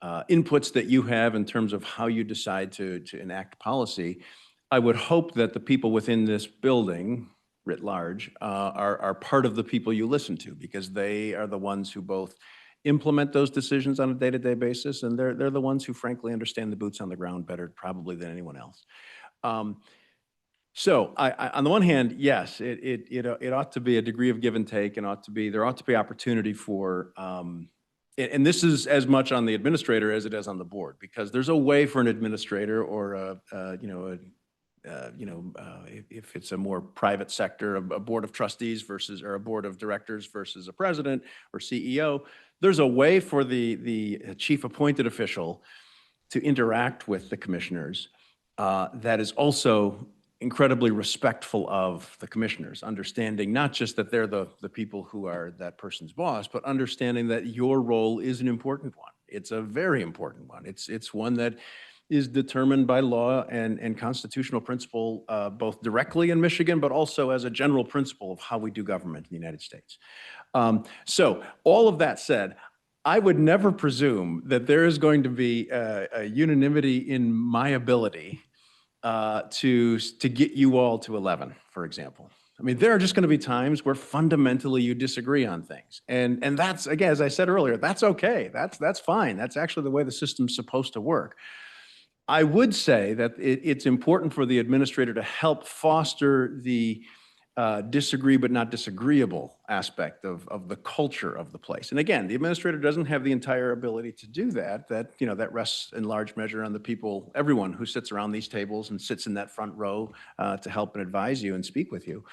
inputs that you have in terms of how you decide to enact policy, I would hope that the people within this building, writ large, are part of the people you listen to, because they are the ones who both implement those decisions on a day-to-day basis, and they're the ones who frankly understand the boots on the ground better probably than anyone else. So on the one hand, yes, it ought to be a degree of give and take, and there ought to be opportunity for, and this is as much on the administrator as it is on the board, because there's a way for an administrator or if it's a more private sector, a board of trustees or a board of directors versus a president or CEO, there's a way for the chief appointed official to interact with the commissioners that is also incredibly respectful of the commissioners, understanding not just that they're the people who are that person's boss, but understanding that your role is an important one. It's a very important one. It's one that is determined by law and constitutional principle, both directly in Michigan, but also as a general principle of how we do government in the United States. So all of that said, I would never presume that there is going to be a unanimity in my ability to get you all to 11, for example. I mean, there are just going to be times where fundamentally you disagree on things. And that's, again, as I said earlier, that's okay. That's fine. That's actually the way the system's supposed to work. I would say that it's important for the administrator to help foster the disagree but not disagreeable aspect of the culture of the place. And again, the administrator doesn't have the entire ability to do that. That rests in large measure on the people, everyone who sits around these tables and sits in that front row to help and advise you and speak with you.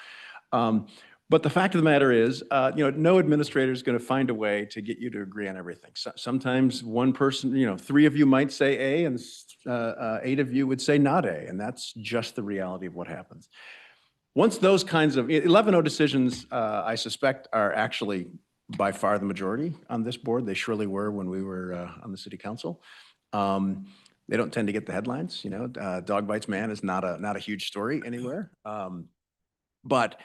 But the fact of the matter is, no administrator is going to find a way to get you to agree on everything. Sometimes one person, 3 of you might say A and 8 of you would say not A, and that's just the reality of what happens. Once those kinds of 11-0 decisions, I suspect, are actually by far the majority on this board. They surely were when we were on the city council. They don't tend to get the headlines. Dog bites man is not a huge story anywhere. But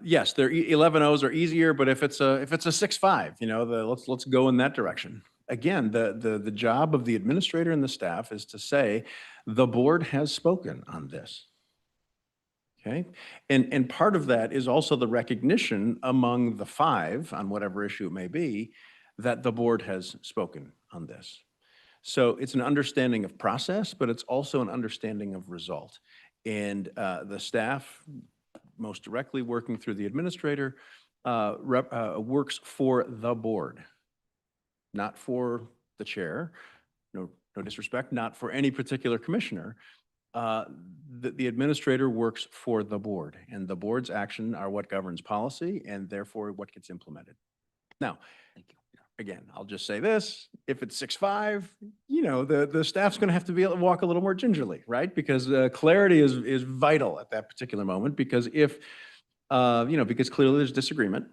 yes, their 11-0s are easier. But if it's a 6-5, let's go in that direction. Again, the job of the administrator and the staff is to say the board has spoken on this. Okay, and part of that is also the recognition among the 5 on whatever issue it may be that the board has spoken on this. So it's an understanding of process, but it's also an understanding of result. And the staff, most directly working through the administrator, works for the board, not for the chair. No disrespect, not for any particular commissioner. The administrator works for the board, and the board's action are what governs policy and therefore what gets implemented. Now, again, I'll just say this: if it's 6-5, the staff's going to have to be able to walk a little more gingerly, right? Because clarity is vital at that particular moment. Because because clearly there's disagreement,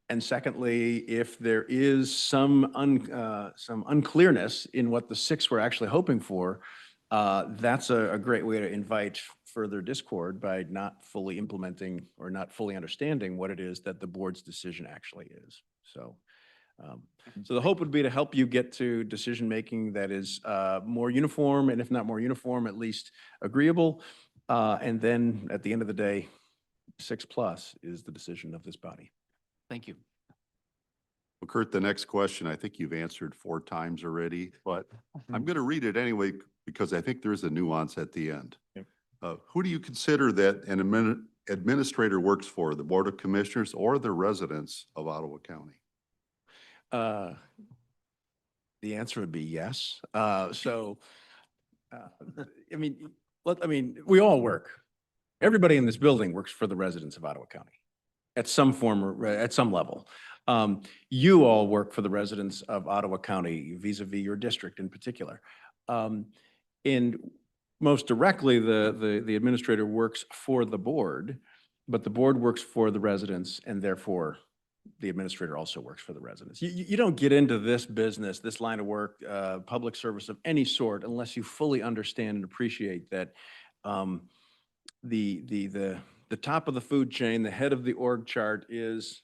and secondly, if there is some unclearness in what the 6 were actually hoping for, that's a great way to invite further discord by not fully implementing or not fully understanding what it is that the board's decision actually is. So the hope would be to help you get to decision-making that is more uniform, and if not more uniform, at least agreeable. And then at the end of the day, 6+ is the decision of this body. Thank you. Well, Kurt, the next question, I think you've answered 4 times already, but I'm going to read it anyway because I think there's a nuance at the end. Yep. Who do you consider that an administrator works for, the Board of Commissioners or the residents of Ottawa County? The answer would be yes. We all work. Everybody in this building works for the residents of Ottawa County at some form or at some level. You all work for the residents of Ottawa County vis-a-vis your district in particular. And most directly, the administrator works for the board, but the board works for the residents, and therefore the administrator also works for the residents. You don't get into this business, this line of work, public service of any sort, unless you fully understand and appreciate that the top of the food chain, the head of the org chart is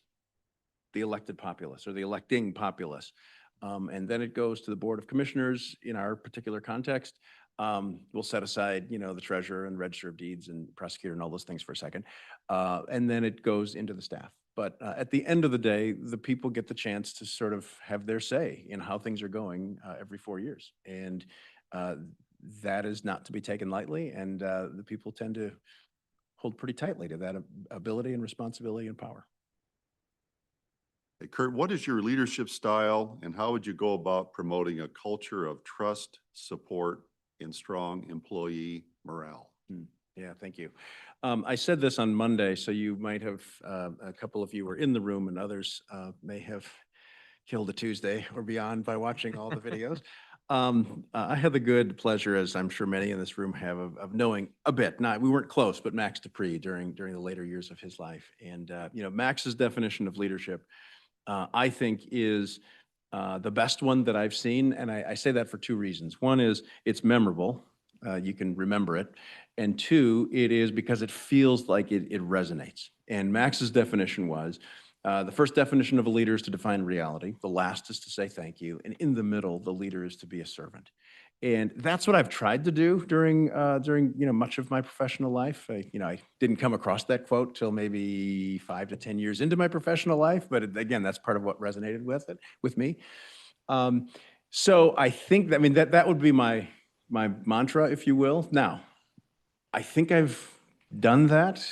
the elected populace or the electing populace. And then it goes to the Board of Commissioners in our particular context. We'll set aside, the treasurer and register of deeds and prosecutor and all those things for a second. And then it goes into the staff. But at the end of the day, the people get the chance to sort of have their say in how things are going every 4 years. And that is not to be taken lightly. And the people tend to hold pretty tightly to that ability and responsibility and power. Hey, Kurt, what is your leadership style and how would you go about promoting a culture of trust, support, and strong employee morale? Yeah, thank you. I said this on Monday, so you might have, a couple of you were in the room and others may have killed a Tuesday or beyond by watching all the videos. I had the good pleasure, as I'm sure many in this room have, of knowing a bit. Not, we weren't close, but Max Dupree during the later years of his life. And, Max's definition of leadership, I think is the best one that I've seen. And I say that for two reasons. One is it's memorable. You can remember it. And two, it is because it feels like it resonates. And Max's definition was, the first definition of a leader is to define reality. The last is to say thank you. And in the middle, the leader is to be a servant. And that's what I've tried to do during much of my professional life. I didn't come across that quote till maybe 5 to 10 years into my professional life, but again, that's part of what resonated with me. So I think that would be my mantra, if you will. Now, I think I've done that,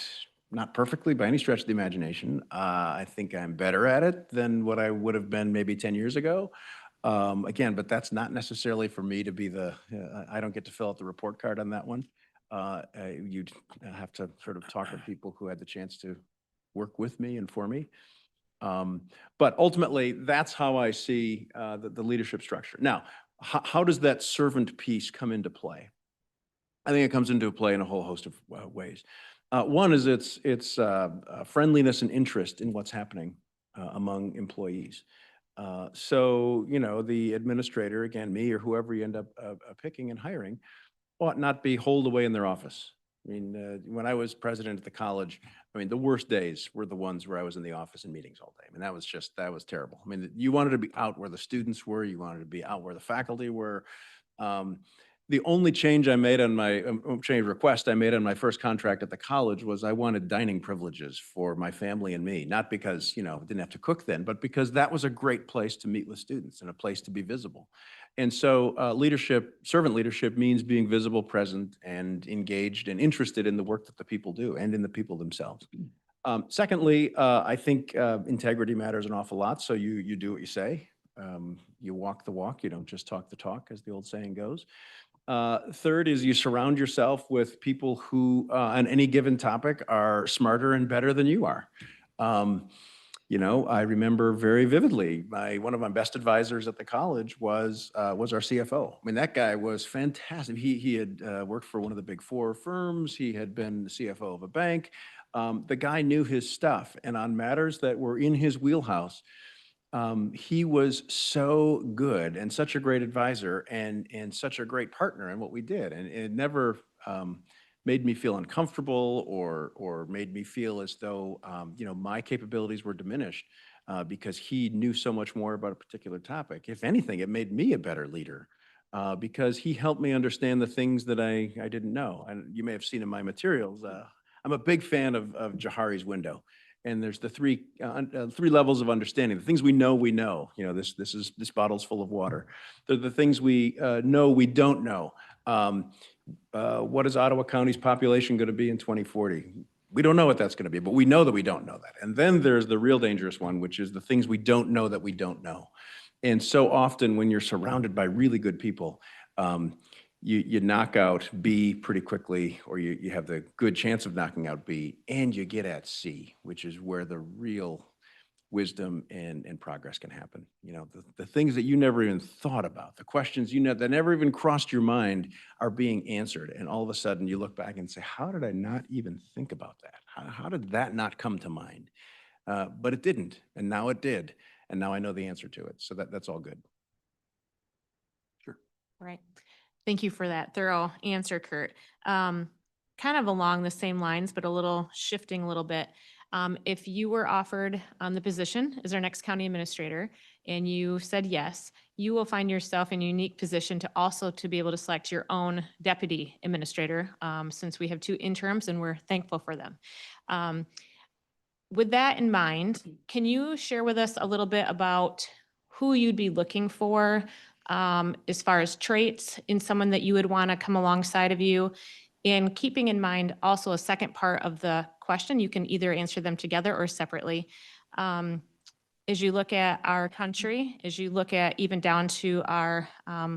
not perfectly by any stretch of the imagination. I think I'm better at it than what I would have been maybe 10 years ago. Again, but that's not necessarily for me to be I don't get to fill out the report card on that one. You'd have to sort of talk to people who had the chance to work with me and for me. But ultimately, that's how I see the leadership structure. Now, how does that servant piece come into play? I think it comes into play in a whole host of ways. One is it's friendliness and interest in what's happening among employees. So, the administrator, again, me or whoever you end up picking and hiring, ought not be holed away in their office. I mean, when I was president at the college, the worst days were the ones where I was in the office in meetings all day. I mean, that was terrible. I mean, you wanted to be out where the students were, you wanted to be out where the faculty were. The only change request I made on my first contract at the college was I wanted dining privileges for my family and me, not because, I didn't have to cook then, but because that was a great place to meet with students and a place to be visible. And so servant leadership means being visible, present, and engaged and interested in the work that the people do and in the people themselves. Secondly, I think integrity matters an awful lot. So you do what you say. You walk the walk. You don't just talk the talk, as the old saying goes. Third is you surround yourself with people who, on any given topic, are smarter and better than you are. I remember very vividly, one of my best advisors at the college was our CFO. I mean, that guy was fantastic. He had worked for one of the big four firms. He had been the CFO of a bank. The guy knew his stuff, and on matters that were in his wheelhouse, he was so good and such a great advisor and such a great partner in what we did. And it never made me feel uncomfortable or made me feel as though, my capabilities were diminished because he knew so much more about a particular topic. If anything, it made me a better leader because he helped me understand the things that I didn't know. And you may have seen in my materials, I'm a big fan of Johari's window. And there's the three levels of understanding. The things we know. This bottle's full of water. The things we know we don't know. What is Ottawa County's population going to be in 2040? We don't know what that's going to be, but we know that we don't know that. And then there's the real dangerous one, which is the things we don't know that we don't know. And so often when you're surrounded by really good people, you knock out B pretty quickly, or you have the good chance of knocking out B, and you get at C, which is where the real wisdom and progress can happen. The things that you never even thought about, the questions that never even crossed your mind are being answered. And all of a sudden you look back and say, how did I not even think about that? How did that not come to mind? But it didn't, and now it did. And now I know the answer to it. So that's all good. Sure. Right. Thank you for that thorough answer, Kurt. Kind of along the same lines, but shifting a little bit. If you were offered the position as our next county administrator and you said yes, you will find yourself in a unique position to be able to select your own deputy administrator, since we have 2 interims and we're thankful for them. With that in mind, can you share with us a little bit about who you'd be looking for as far as traits in someone that you would want to come alongside of you? And keeping in mind also a second part of the question, you can either answer them together or separately. As you look at our country, as you look at even down to our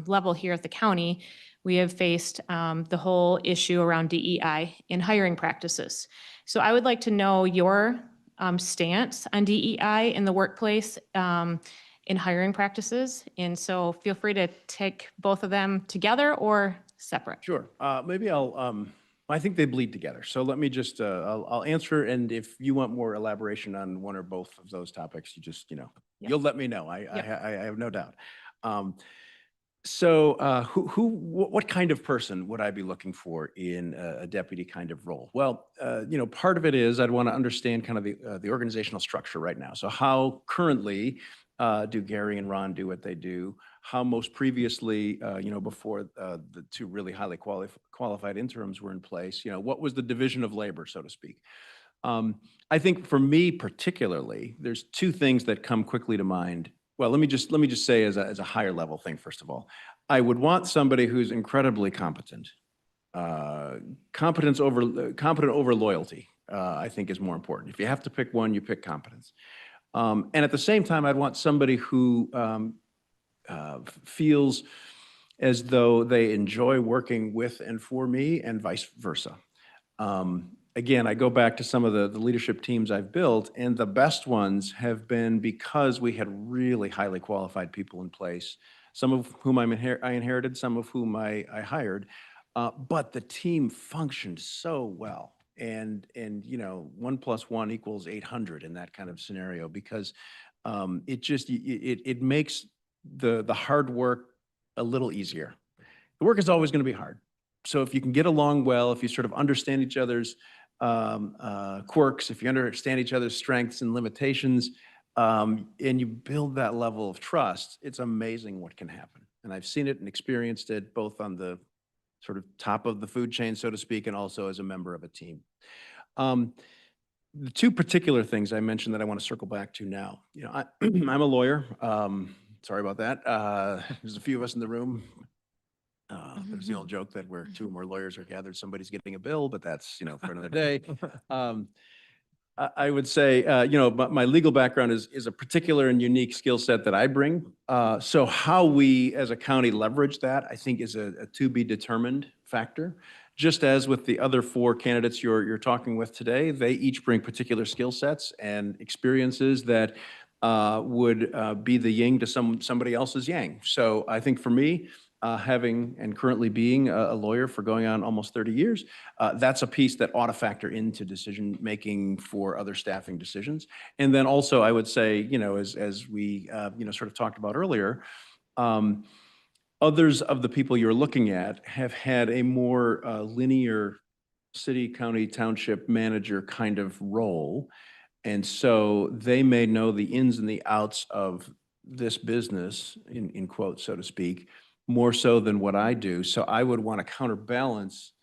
level here at the county, we have faced the whole issue around DEI in hiring practices. So I would like to know your stance on DEI in the workplace, in hiring practices. And so feel free to take both of them together or separate. Sure. Maybe I think they bleed together. So let me just, I'll answer. And if you want more elaboration on one or both of those topics, you just, Yep. you'll let me know. Yep. I have no doubt. What kind of person would I be looking for in a deputy kind of role? Well, part of it is I'd want to understand kind of the organizational structure right now. So how currently do Gary and Ron do what they do? How most previously, before the two really highly qualified interims were in place, what was the division of labor, so to speak? I think for me particularly, there's two things that come quickly to mind. Well, let me just say as a higher level thing, first of all, I would want somebody who's incredibly competent. Competent over loyalty, I think is more important. If you have to pick one, you pick competence. And at the same time, I'd want somebody who feels as though they enjoy working with and for me and vice versa. Again, I go back to some of the leadership teams I've built, and the best ones have been because we had really highly qualified people in place, some of whom I inherited, some of whom I hired, but the team functioned so well. And 1 + 1 = 800 in that kind of scenario, because it makes the hard work a little easier. The work is always going to be hard. So if you can get along well, if you sort of understand each other's quirks, if you understand each other's strengths and limitations, and you build that level of trust, it's amazing what can happen. And I've seen it and experienced it both on the sort of top of the food chain, so to speak, and also as a member of a team. The two particular things I mentioned that I want to circle back to now. I'm a lawyer. Sorry about that. There's a few of us in the room. There's the old joke that where two or more lawyers are gathered, somebody's getting a bill, but that's, for another day. I would say, but my legal background is a particular and unique skill set that I bring. So how we as a county leverage that, I think, is a to be determined factor. Just as with the other 4 candidates you're talking with today, they each bring particular skill sets and experiences that would be the yin to somebody else's yang. So I think for me, having and currently being a lawyer for going on almost 30 years, that's a piece that ought to factor into decision making for other staffing decisions. And then also, I would say, as we sort of talked about earlier, others of the people you're looking at have had a more linear city, county, township manager kind of role. And so they may know the ins and the outs of this business, in quotes, so to speak, more so than what I do. So I would want to counterbalance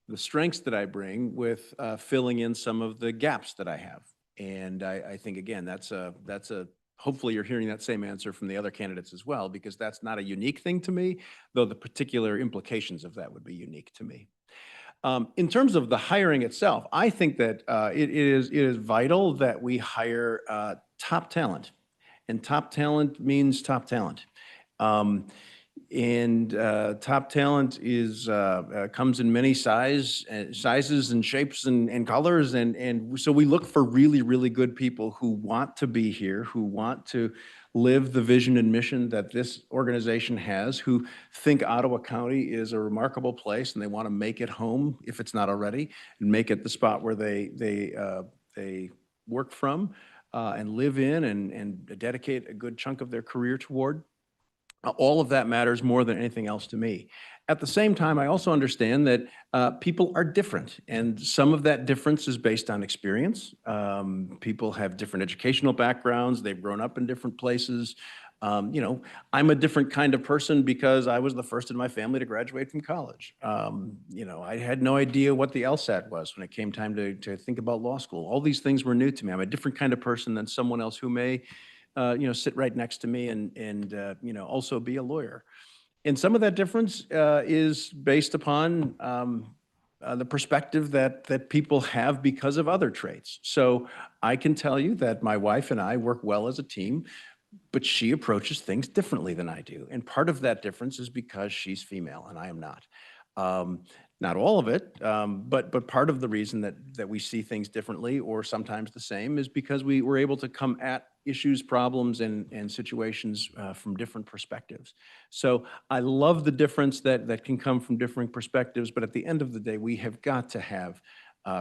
the strengths that I bring with filling in some of the gaps that I have. And I think, again, that's a hopefully you're hearing that same answer from the other candidates as well, because that's not a unique thing to me, though the particular implications of that would be unique to me. In terms of the hiring itself, I think that it is vital that we hire top talent, and top talent means top talent. And top talent comes in many sizes and shapes and colors. And so we look for really, really good people who want to be here, who want to live the vision and mission that this organization has, who think Ottawa County is a remarkable place and they want to make it home, if it's not already, and make it the spot where they work from and live in and dedicate a good chunk of their career toward. All of that matters more than anything else to me. At the same time, I also understand that people are different, and some of that difference is based on experience. People have different educational backgrounds. They've grown up in different places. I'm a different kind of person because I was the first in my family to graduate from college. I had no idea what the LSAT was when it came time to think about law school. All these things were new to me. I'm a different kind of person than someone else who may sit right next to me and also be a lawyer. And some of that difference is based upon the perspective that people have because of other traits. So I can tell you that my wife and I work well as a team, but she approaches things differently than I do. And part of that difference is because she's female and I am not. Not all of it, but part of the reason that we see things differently or sometimes the same is because we were able to come at issues, problems, and situations from different perspectives. So I love the difference that can come from different perspectives, but at the end of the day, we have got to have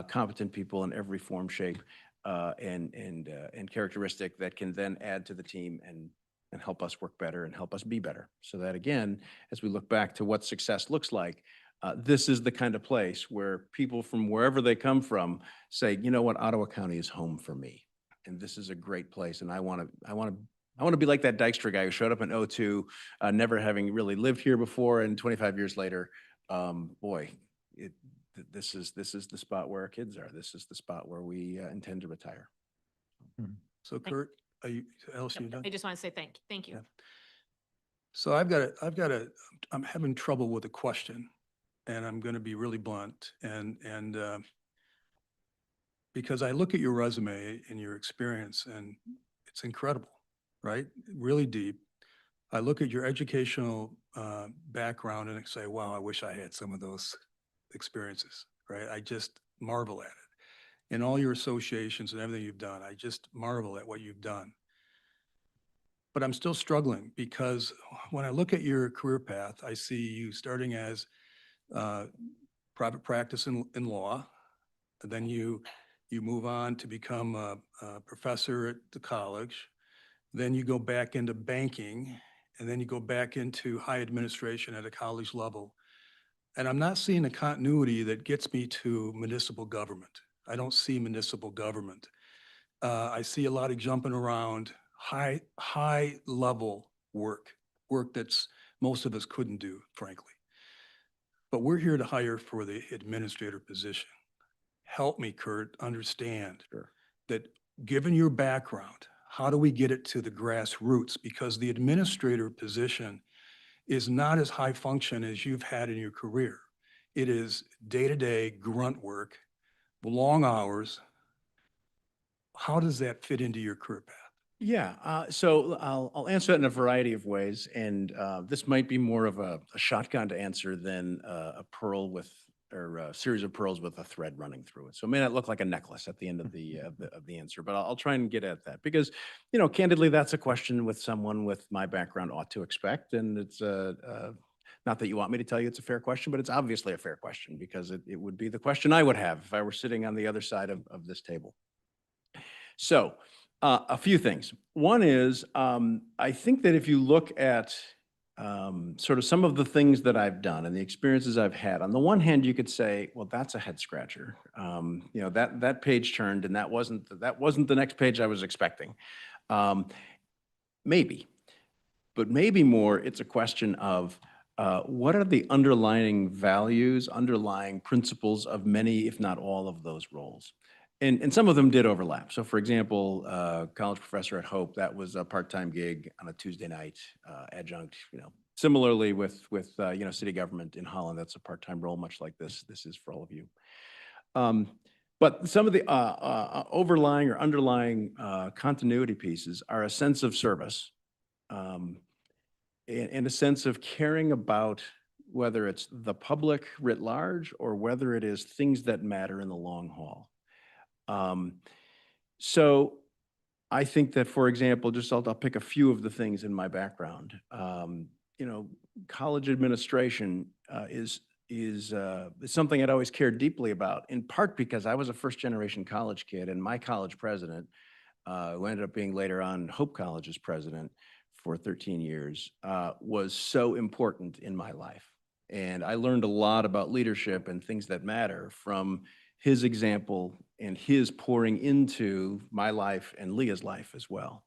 competent people in every form, shape, and characteristic that can then add to the team and help us work better and help us be better. So that again, as we look back to what success looks like, this is the kind of place where people from wherever they come from say, you know what, Ottawa County is home for me. And this is a great place. And I want to be like that Dykstra guy who showed up in '02, never having really lived here before. And 25 years later, boy, this is the spot where our kids are. This is the spot where we intend to retire. So Kurt, Alice, you done? I just want to say thank you. Yeah. So I'm having trouble with a question, and I'm going to be really blunt. And because I look at your resume and your experience, and it's incredible, right? Really deep. I look at your educational background and I say, wow, I wish I had some of those experiences, right? I just marvel at it. In all your associations and everything you've done, I just marvel at what you've done. But I'm still struggling because when I look at your career path, I see you starting as private practice in law, and then you move on to become a professor at the college, then you go back into banking, and then you go back into high administration at a college level. And I'm not seeing a continuity that gets me to municipal government. I don't see municipal government. I see a lot of jumping around, high level work that's most of us couldn't do, frankly. But we're here to hire for the administrator position. Help me, Kurt, understand that given your background, how do we get it to the grassroots? Because the administrator position is not as high function as you've had in your career. It is day-to-day grunt work, long hours. How does that fit into your career path? Yeah, so I'll answer that in a variety of ways, and this might be more of a shotgun to answer than a pearl with or a series of pearls with a thread running through it. So it may not look like a necklace at the end of the answer, but I'll try and get at that because, you know, candidly, that's a question with someone with my background ought to expect, and it's not that you want me to tell you it's a fair question, but it's obviously a fair question because it would be the question I would have if I were sitting on the other side of this table. So a few things. One is, I think that if you look at sort of some of the things that I've done and the experiences I've had, on the one hand, you could say, well, that's a head scratcher. You know, that page turned and that wasn't the next page I was expecting. Maybe, but maybe more, it's a question of what are the underlying values, underlying principles of many, if not all of those roles? And some of them did overlap. So for example, college professor at Hope, that was a part-time gig on a Tuesday night, adjunct, you know. Similarly with you know, city government in Holland, that's a part-time role, much like this is for all of you. But some of the overlying or underlying continuity pieces are a sense of service and a sense of caring about whether it's the public writ large or whether it is things that matter in the long haul. So I think that, for example, just I'll pick a few of the things in my background. You know, college administration is something I'd always cared deeply about, in part because I was a first-generation college kid, and my college president, who ended up being later on Hope College's president for 13 years, was so important in my life. And I learned a lot about leadership and things that matter from his example and his pouring into my life and Leah's life as well.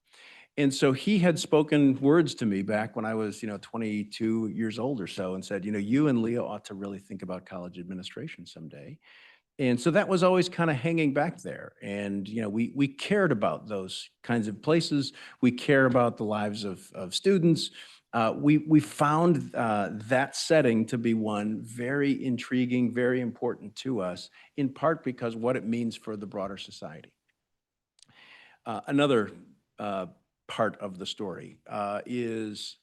And so he had spoken words to me back when I was, you know, 22 years old or so, and said, you know, you and Leah ought to really think about college administration someday. And so that was always kind of hanging back there. And, you know, we cared about those kinds of places. We care about the lives of students. We found that setting to be one very intriguing, very important to us, in part because what it means for the broader society. Another part of the story is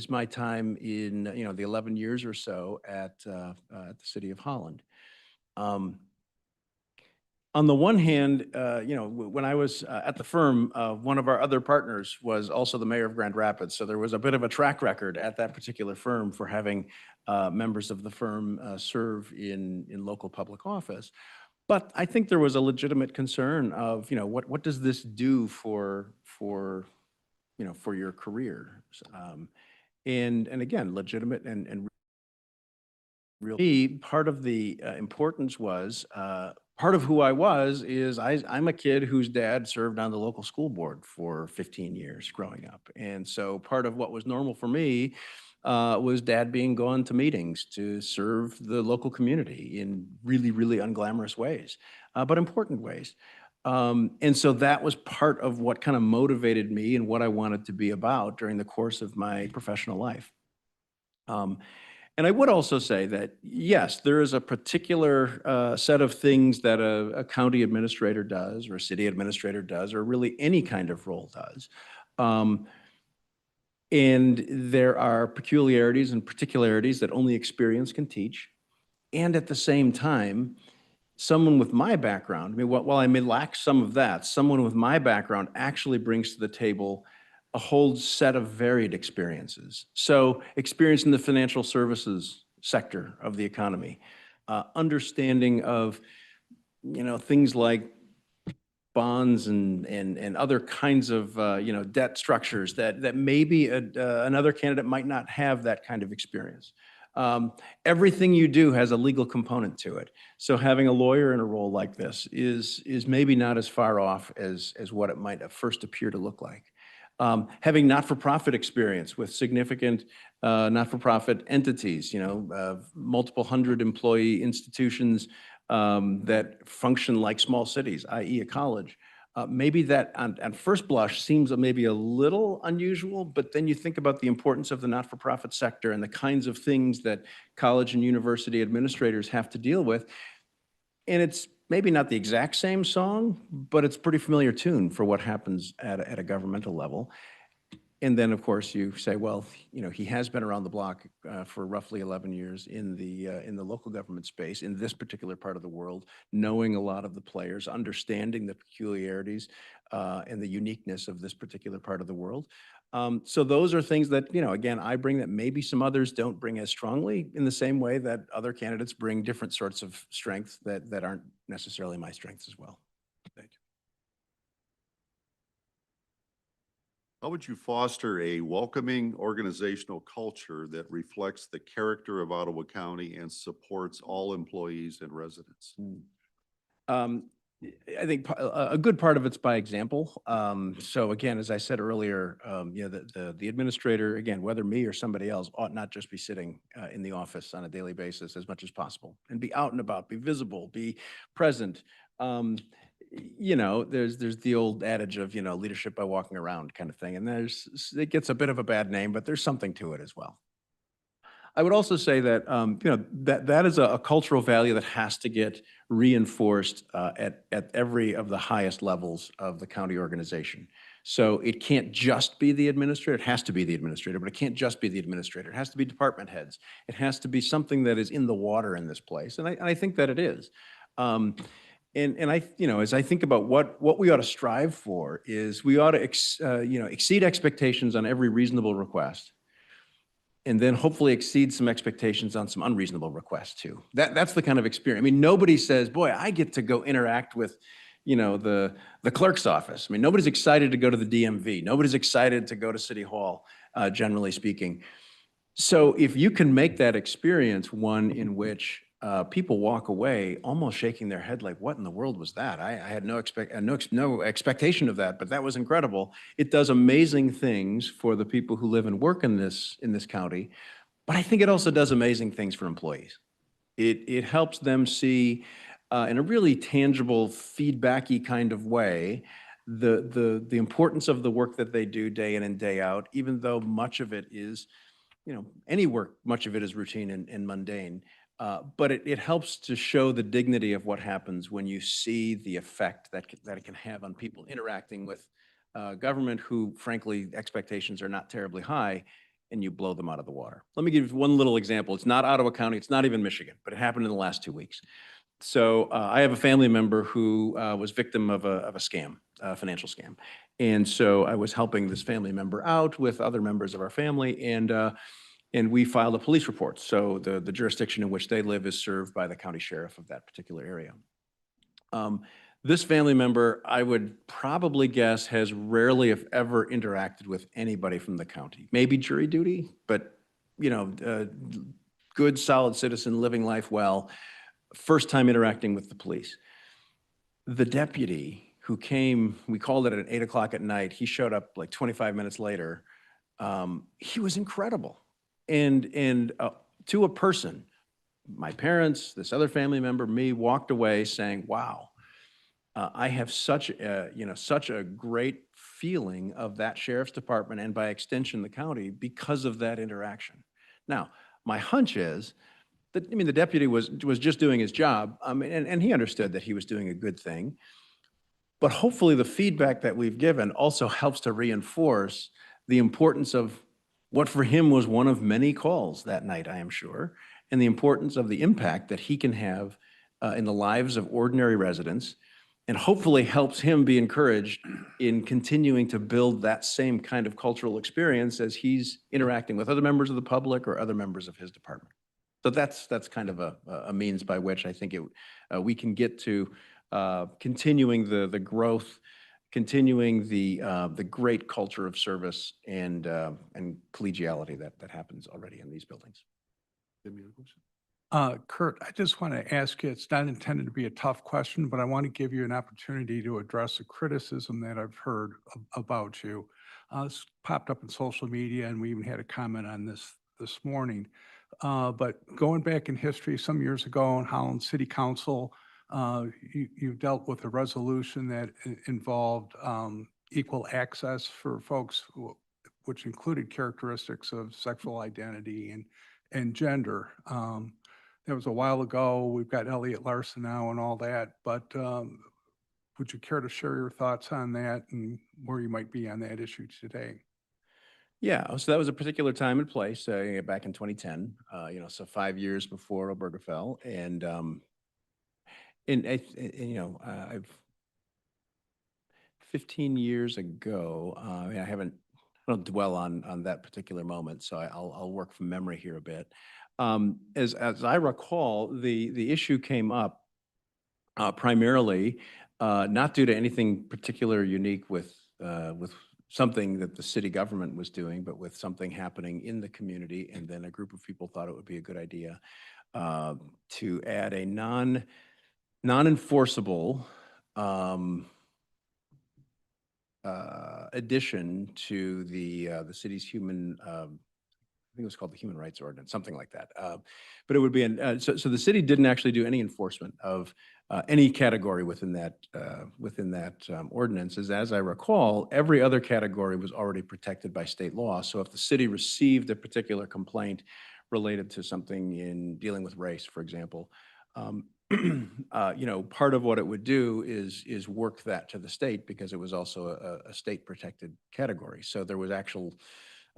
my time in, the 11 years or so at the City of Holland. On the one hand, when I was at the firm, one of our other partners was also the mayor of Grand Rapids. So there was a bit of a track record at that particular firm for having members of the firm serve in local public office. But I think there was a legitimate concern of, what does this do for your career? And again, legitimate and real. Me, part of the importance was, part of who I was is I'm a kid whose dad served on the local school board for 15 years growing up. And so part of what was normal for me was dad being gone to meetings to serve the local community in really, really unglamorous ways, but important ways. And so that was part of what kind of motivated me and what I wanted to be about during the course of my professional life. And I would also say that, yes, there is a particular set of things that a county administrator does, or a city administrator does, or really any kind of role does. And there are peculiarities and particularities that only experience can teach. And at the same time, someone with my background, I mean, while I may lack some of that, someone with my background actually brings to the table a whole set of varied experiences. So experience in the financial services sector of the economy, understanding of, things like bonds and other kinds of, debt structures that maybe another candidate might not have that kind of experience. Everything you do has a legal component to it. So having a lawyer in a role like this is maybe not as far off as what it might at first appear to look like. Having not-for-profit experience with significant not-for-profit entities, multiple hundred employee institutions that function like small cities, i.e. a college. Maybe that on first blush seems maybe a little unusual, but then you think about the importance of the not-for-profit sector and the kinds of things that college and university administrators have to deal with. And it's maybe not the exact same song, but it's a pretty familiar tune for what happens at a governmental level. And then, of course, you say, well, he has been around the block for roughly 11 years in the local government space in this particular part of the world, knowing a lot of the players, understanding the peculiarities and the uniqueness of this particular part of the world. So those are things that, again, I bring that maybe some others don't bring as strongly, in the same way that other candidates bring different sorts of strengths that aren't necessarily my strengths as well. Thank you. How would you foster a welcoming organizational culture that reflects the character of Ottawa County and supports all employees and residents? I think a good part of it's by example. So again, as I said earlier, the administrator, again, whether me or somebody else, ought not just be sitting in the office on a daily basis as much as possible, and be out and about, be visible, be present. There's the old adage of, leadership by walking around kind of thing. And it gets a bit of a bad name, but there's something to it as well. I would also say that, that is a cultural value that has to get reinforced at every of the highest levels of the county organization. So it can't just be the administrator. It has to be the administrator, but it can't just be the administrator. It has to be department heads. It has to be something that is in the water in this place. And I think that it is. And I, as I think about what we ought to strive for is we ought to, exceed expectations on every reasonable request, and then hopefully exceed some expectations on some unreasonable requests too. That's the kind of experience. I mean, nobody says, boy, I get to go interact with, the clerk's office. I mean, nobody's excited to go to the DMV. Nobody's excited to go to City Hall, generally speaking. So if you can make that experience one in which people walk away almost shaking their head like, what in the world was that? I had no expectation of that, but that was incredible. It does amazing things for the people who live and work in this county, but I think it also does amazing things for employees. It helps them see in a really tangible, feedbacky kind of way the importance of the work that they do day in and day out, even though much of it is, any work, much of it is routine and mundane. But it helps to show the dignity of what happens when you see the effect that it can have on people interacting with government who frankly, expectations are not terribly high, and you blow them out of the water. Let me give you one little example. It's not Ottawa County, it's not even Michigan, but it happened in the last 2 weeks. So I have a family member who was victim of a scam, a financial scam. And so I was helping this family member out with other members of our family, and we filed a police report. So the jurisdiction in which they live is served by the county sheriff of that particular area. This family member, I would probably guess, has rarely, if ever, interacted with anybody from the county. Maybe jury duty, but, you know, good, solid citizen, living life well, first time interacting with the police. The deputy who came, we called it at 8 o'clock at night, he showed up like 25 minutes later. He was incredible. And to a person, my parents, this other family member, me, walked away saying, wow, I have such a great feeling of that sheriff's department and by extension, the county, because of that interaction. Now, my hunch is that, I mean, the deputy was just doing his job, and he understood that he was doing a good thing. But hopefully the feedback that we've given also helps to reinforce the importance of what for him was one of many calls that night, I am sure, and the importance of the impact that he can have in the lives of ordinary residents, and hopefully helps him be encouraged in continuing to build that same kind of cultural experience as he's interacting with other members of the public or other members of his department. So that's kind of a means by which I think we can get to continuing the growth, continuing the great culture of service and collegiality that happens already in these buildings. Kurt, I just want to ask you, it's not intended to be a tough question, but I want to give you an opportunity to address a criticism that I've heard about you. This popped up in social media, and we even had a comment on this morning. But going back in history, some years ago in Holland City Council, you dealt with a resolution that involved equal access for folks, which included characteristics of sexual identity and gender. That was a while ago. We've got Elliot Larson now and all that, but would you care to share your thoughts on that and where you might be on that issue today? Yeah, so that was a particular time and place back in 2010, so 5 years before Obergefell. And I've 15 years ago, I don't dwell on that particular moment, so I'll work from memory here a bit. As I recall, the issue came up primarily not due to anything particular unique with something that the city government was doing, but with something happening in the community, and then a group of people thought it would be a good idea to add a non-enforceable addition to the city's human, I think it was called the Human Rights Ordinance, something like that. But it would be, so the city didn't actually do any enforcement of any category within that ordinance. As I recall, every other category was already protected by state law. So if the city received a particular complaint related to something in dealing with race, for example, part of what it would do is work that to the state, because it was also a state protected category. So there was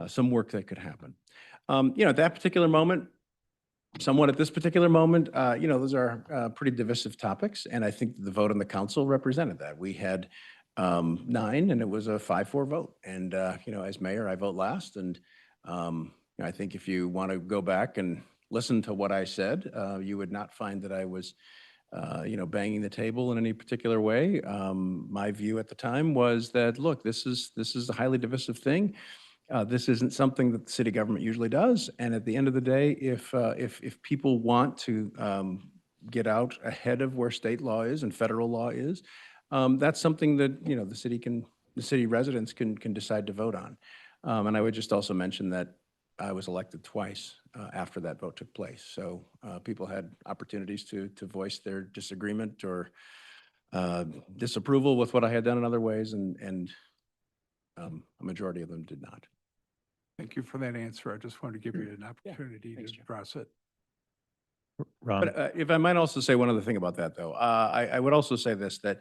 some work that could happen. At that particular moment, somewhat at this particular moment, those are pretty divisive topics. And I think the vote on the council represented that. We had 9 and it was a 5-4 vote. And, as mayor, I vote last. And I think if you want to go back and listen to what I said, you would not find that I was, banging the table in any particular way. My view at the time was that, look, this is a highly divisive thing. This isn't something that the city government usually does. And at the end of the day, if people want to get out ahead of where state law is and federal law is, that's something that, the city residents can decide to vote on. And I would just also mention that I was elected twice after that vote took place. So people had opportunities to voice their disagreement or disapproval with what I had done in other ways, and a majority of them did not. Thank you for that answer. I just wanted to give you an opportunity to address it. Ron? But if I might also say one other thing about that, though, I would also say this, that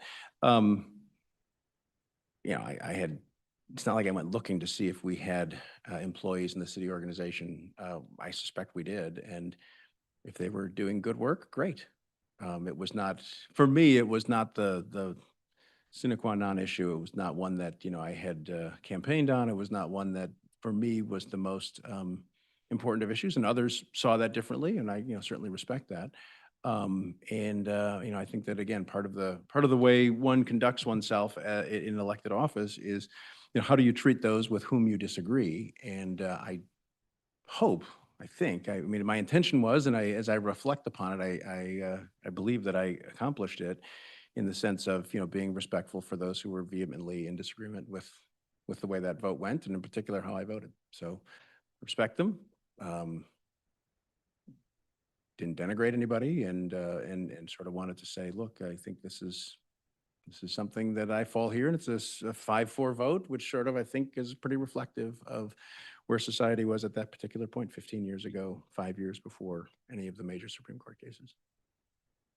you know, I had, it's not like I went looking to see if we had employees in the city organization. I suspect we did. And if they were doing good work, great. It was not, for me, it was not the sine qua non issue. It was not one that, you know, I had campaigned on. It was not one that, for me, was the most important of issues. And others saw that differently, and I, you know, certainly respect that. You know, I think that, again, part of the way one conducts oneself in elected office is, you know, how do you treat those with whom you disagree? And I hope, I think, I mean, my intention was, and as I reflect upon it, I believe that I accomplished it in the sense of, you know, being respectful for those who were vehemently in disagreement with the way that vote went, and in particular, how I voted. So respect them. Didn't denigrate anybody, and sort of wanted to say, look, I think this is something that I fall here, and it's a 5-4 vote, which sort of, I think, is pretty reflective of where society was at that particular point 15 years ago, 5 years before any of the major Supreme Court cases.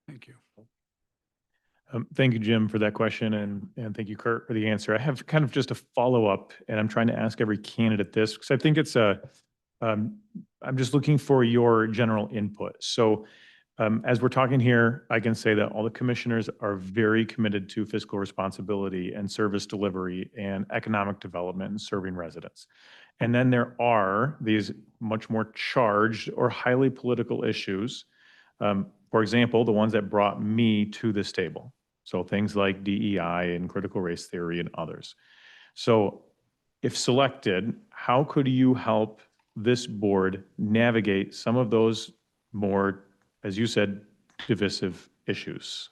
Thank you. Thank you, Jim, for that question, and thank you, Kurt, for the answer. I have kind of just a follow-up, and I'm trying to ask every candidate this, because I think it's I'm just looking for your general input. So as we're talking here, I can say that all the commissioners are very committed to fiscal responsibility and service delivery and economic development and serving residents. And then there are these much more charged or highly political issues. For example, the ones that brought me to this table. So things like DEI and critical race theory and others. So if selected, how could you help this board navigate some of those more, as you said, divisive issues?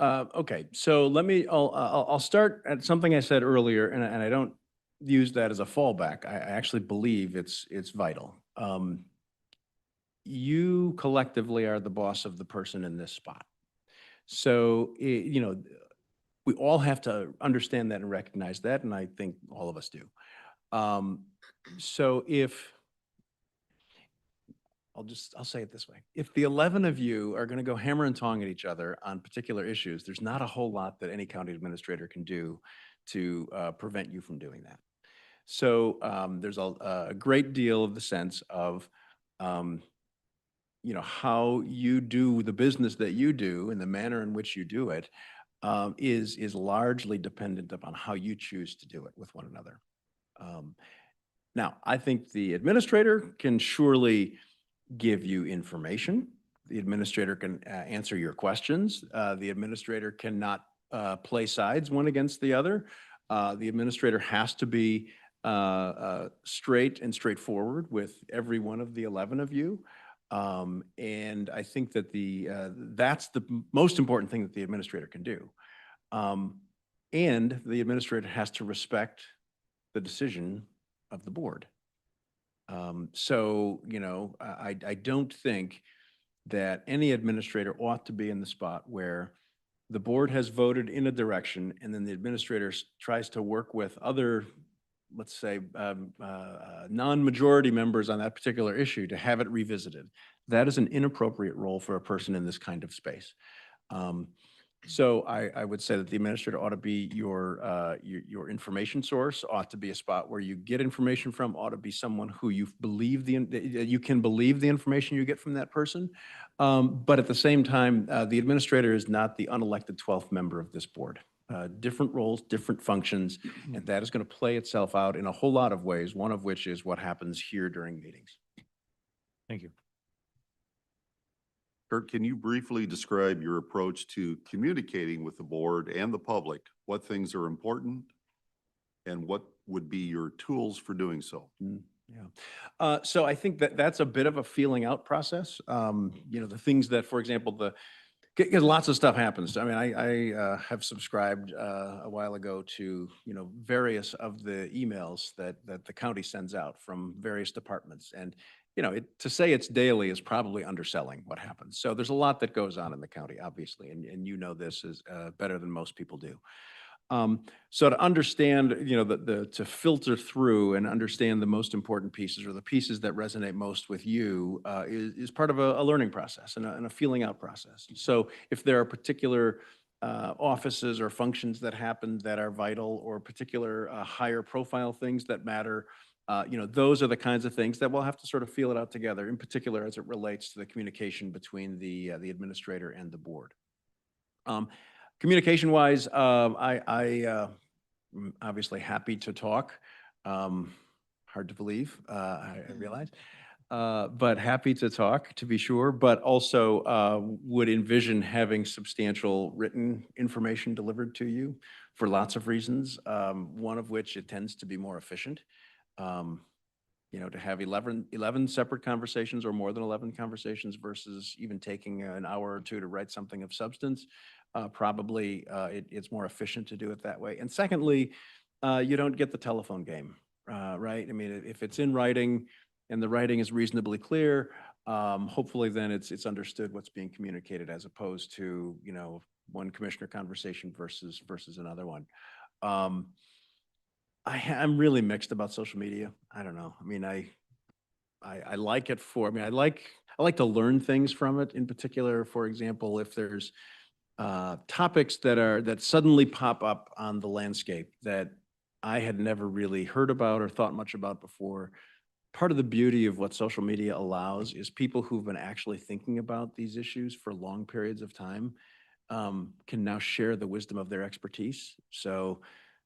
Okay, so I'll start at something I said earlier, and I don't use that as a fallback. I actually believe it's vital. You collectively are the boss of the person in this spot. So, you know, we all have to understand that and recognize that, and I think all of us do. So I'll say it this way. If the 11 of you are going to go hammer and tong at each other on particular issues, there's not a whole lot that any county administrator can do to prevent you from doing that. So there's a great deal of the sense of, you know, how you do the business that you do and the manner in which you do it is largely dependent upon how you choose to do it with one another. Now, I think the administrator can surely give you information. The administrator can answer your questions. The administrator cannot play sides one against the other. The administrator has to be straight and straightforward with every one of the 11 of you. And I think that that's the most important thing that the administrator can do. And the administrator has to respect the decision of the board. So, you know, I don't think that any administrator ought to be in the spot where the board has voted in a direction and then the administrator tries to work with other, let's say, non-majority members on that particular issue to have it revisited. That is an inappropriate role for a person in this kind of space. So I would say that the administrator ought to be your information source, ought to be a spot where you get information from, ought to be someone who you can believe the information you get from that person. But at the same time, the administrator is not the unelected 12th member of this board. Different roles, different functions, and that is going to play itself out in a whole lot of ways, one of which is what happens here during meetings. Thank you. Kurt, can you briefly describe your approach to communicating with the board and the public? What things are important and what would be your tools for doing so? Yeah. So I think that that's a bit of a feeling out process. You know, the things that, for example, because lots of stuff happens. I mean, I have subscribed a while ago to, you know, various of the emails that the county sends out from various departments. And, you know, to say it's daily is probably underselling what happens. So there's a lot that goes on in the county, obviously, and you know this is better than most people do. So to understand, you know, to filter through and understand the most important pieces or the pieces that resonate most with you is part of a learning process and a feeling out process. So if there are particular offices or functions that happen that are vital, or particular higher profile things that matter. Those are the kinds of things that we'll have to sort of feel it out together, in particular as it relates to the communication between the administrator and the board. Communication-wise, I'm obviously happy to talk. Hard to believe, I realize. But happy to talk, to be sure, but also would envision having substantial written information delivered to you for lots of reasons, one of which it tends to be more efficient. To have 11 separate conversations, or more than 11 conversations, versus even taking an hour or two to write something of substance, probably it's more efficient to do it that way. And secondly, you don't get the telephone game, right? I mean, if it's in writing and the writing is reasonably clear, hopefully then it's understood what's being communicated, as opposed to, one commissioner conversation versus another one. I'm really mixed about social media. I don't know. I mean, I like it I like to learn things from it. In particular, for example, if there's topics that suddenly pop up on the landscape that I had never really heard about or thought much about before. Part of the beauty of what social media allows is people who've been actually thinking about these issues for long periods of time can now share the wisdom of their expertise. So,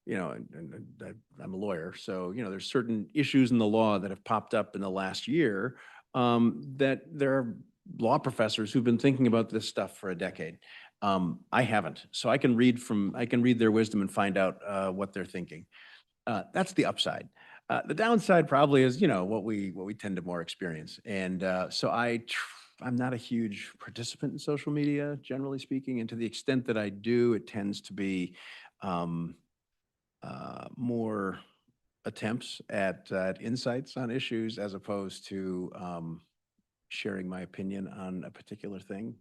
I'm a lawyer, so, there's certain issues in the law that have popped up in the last year that there are law professors who've been thinking about this stuff for a decade. I haven't, so I can read their wisdom and find out what they're thinking. That's the upside. The downside probably is, what we tend to more experience. And so I'm not a huge participant in social media, generally speaking. And to the extent that I do, it tends to be more attempts at insights on issues, as opposed to sharing my opinion on a particular thing.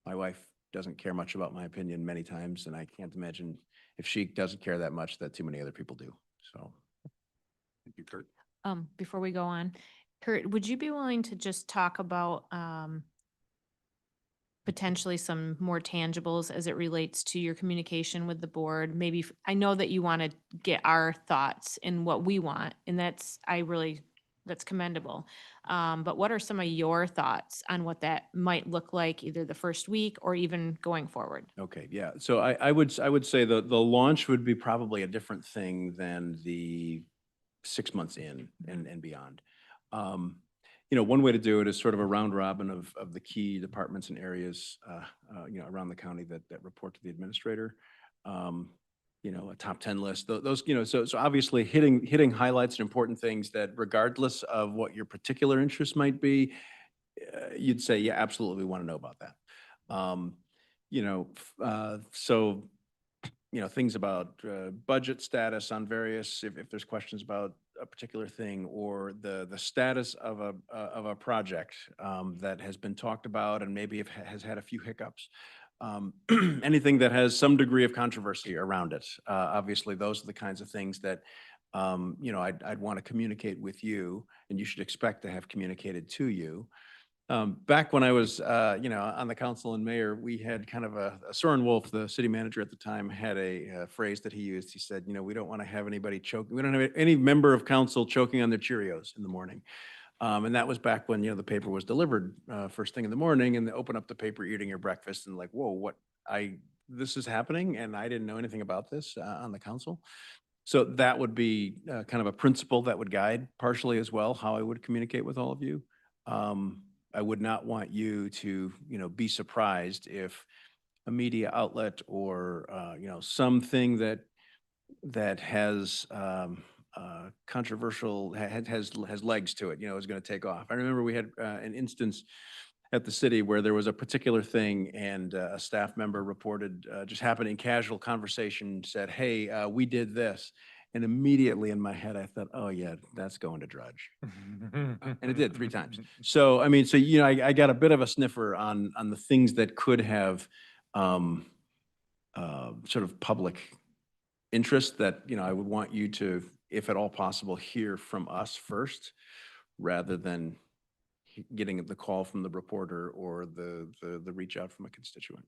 My wife doesn't care much about my opinion many times, and I can't imagine, if she doesn't care that much, that too many other people do. So, thank you, Kurt. Before we go on, Kurt, would you be willing to just talk about potentially some more tangibles as it relates to your communication with the board? Maybe, I know that you want to get our thoughts in what we want, and that's commendable. But what are some of your thoughts on what that might look like, either the first week or even going forward? Okay, yeah. So I would say the launch would be probably a different thing than the 6 months in and beyond. One way to do it is sort of a round robin of the key departments and areas, around the county that report to the administrator. A top 10 list, those, so obviously hitting highlights and important things that, regardless of what your particular interest might be, you'd say, yeah, absolutely, we want to know about that. Things about budget status on various, if there's questions about a particular thing, or the status of a project that has been talked about and maybe has had a few hiccups. Anything that has some degree of controversy around it. Obviously, those are the kinds of things that I'd want to communicate with you, and you should expect to have communicated to you. Back when I was, on the council and mayor, we had kind of a Soren Wolf, the city manager at the time, had a phrase that he used. He said, we don't want to have anybody choke. We don't have any member of council choking on their Cheerios in the morning. And that was back when, the paper was delivered first thing in the morning, and they open up the paper, eating your breakfast, and like, whoa, this is happening, and I didn't know anything about this on the council. So that would be kind of a principle that would guide partially as well how I would communicate with all of you. I would not want you to, be surprised if a media outlet or, something that has controversial, has legs to it, is going to take off. I remember we had an instance at the city where there was a particular thing, and a staff member reported, just happening casual conversation, said, hey, we did this. And immediately in my head, I thought, oh yeah, that's going to Drudge. And it did 3 times. So, I mean, I got a bit of a sniffer on the things that could have sort of public interest that, I would want you to, if at all possible, hear from us first, rather than getting the call from the reporter or the reach out from a constituent.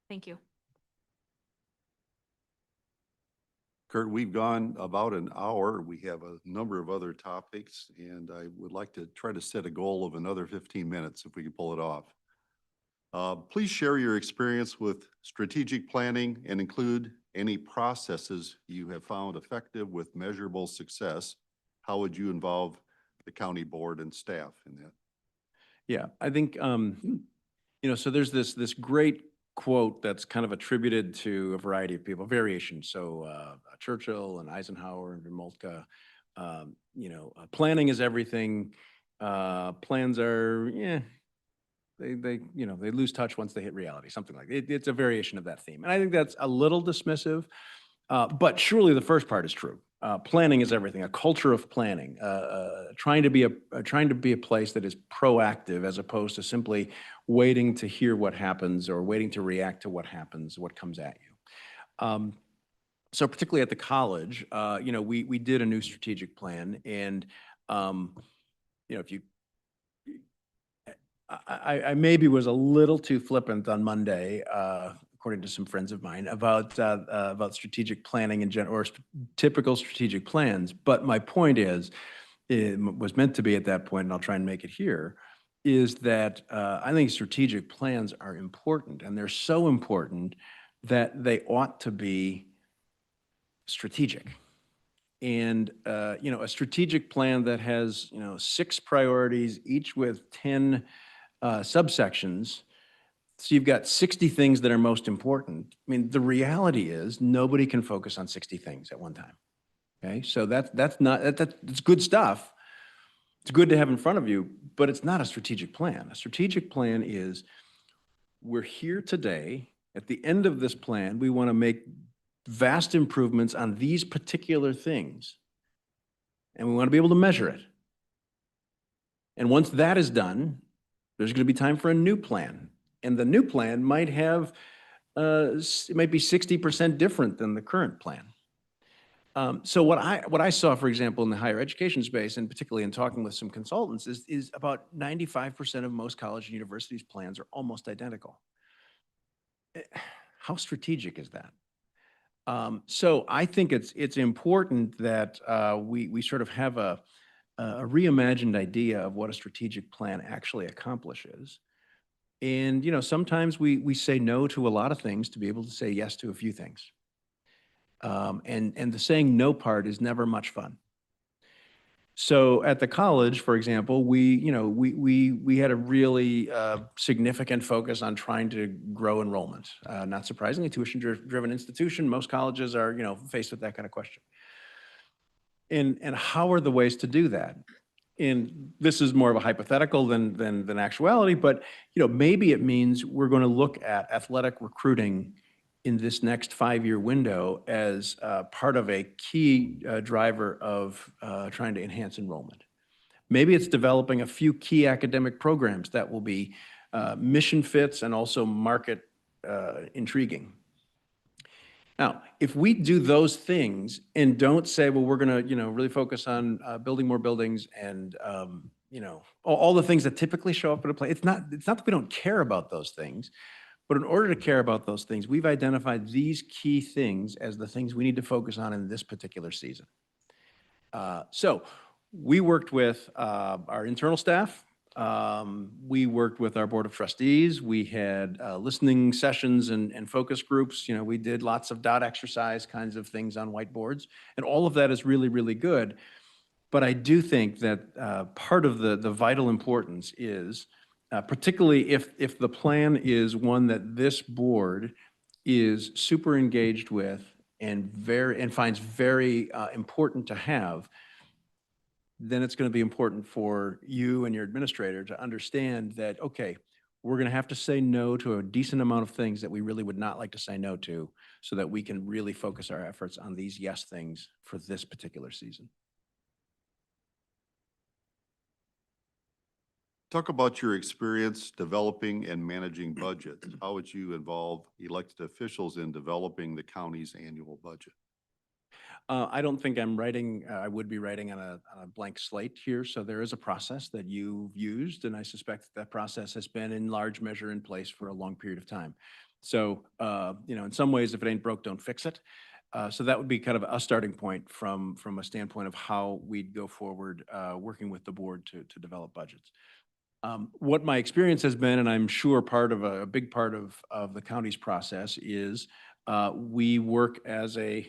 Thank you. Kurt, we've gone about an hour. We have a number of other topics, and I would like to try to set a goal of another 15 minutes if we can pull it off. Please share your experience with strategic planning and include any processes you have found effective with measurable success. How would you involve the county board and staff in that? Yeah, I think, so there's this great quote that's kind of attributed to a variety of people, variations. So Churchill and Eisenhower and Moltke, planning is everything. Plans are, they lose touch once they hit reality, something like that. It's a variation of that theme. And I think that's a little dismissive, but surely the first part is true. Planning is everything, a culture of planning, trying to be a place that is proactive as opposed to simply waiting to hear what happens or waiting to react to what happens, what comes at you. So particularly at the college, we did a new strategic plan, and if you, I maybe was a little too flippant on Monday, according to some friends of mine, about strategic planning in general, or typical strategic plans. But my point is, it was meant to be at that point, and I'll try and make it here, is that I think strategic plans are important, and they're so important that they ought to be strategic. And, a strategic plan that has, 6 priorities, each with 10 subsections. So you've got 60 things that are most important. I mean, the reality is nobody can focus on 60 things at one time. Okay, so that's good stuff. It's good to have in front of you, but it's not a strategic plan. A strategic plan is, we're here today. At the end of this plan, we want to make vast improvements on these particular things, and we want to be able to measure it. And once that is done, there's going to be time for a new plan. And the new plan might have, it might be 60% different than the current plan. So what I saw, for example, in the higher education space, and particularly in talking with some consultants, is about 95% of most college and universities' plans are almost identical. How strategic is that? So I think it's important that we sort of have a reimagined idea of what a strategic plan actually accomplishes. And, sometimes we say no to a lot of things to be able to say yes to a few things. And the saying no part is never much fun. So at the college, for example, we had a really significant focus on trying to grow enrollment. Not surprisingly, tuition-driven institution, most colleges are, faced with that kind of question. And how are the ways to do that? And this is more of a hypothetical than actuality, but maybe it means we're going to look at athletic recruiting in this next 5-year window as part of a key driver of trying to enhance enrollment. Maybe it's developing a few key academic programs that will be mission fits and also market intriguing. Now, if we do those things and don't say, well, we're going to, really focus on building more buildings and, all the things that typically show up in a plan, it's not that we don't care about those things, but in order to care about those things, we've identified these key things as the things we need to focus on in this particular season. So we worked with our internal staff. We worked with our board of trustees. We had listening sessions and focus groups. We did lots of dot exercise kinds of things on whiteboards, and all of that is really, really good. But I do think that part of the vital importance is, particularly if the plan is one that this board is super engaged with and finds very important to have, then it's going to be important for you and your administrator to understand that, okay, we're going to have to say no to a decent amount of things that we really would not like to say no to, so that we can really focus our efforts on these yes things for this particular season. Talk about your experience developing and managing budgets. How would you involve elected officials in developing the county's annual budget? I don't think I would be writing on a blank slate here. So there is a process that you've used, and I suspect that process has been in large measure in place for a long period of time. So, in some ways, if it ain't broke, don't fix it. So that would be kind of a starting point from a standpoint of how we'd go forward, working with the board to develop budgets. What my experience has been, and I'm sure part of a big part of the county's process is, we work as a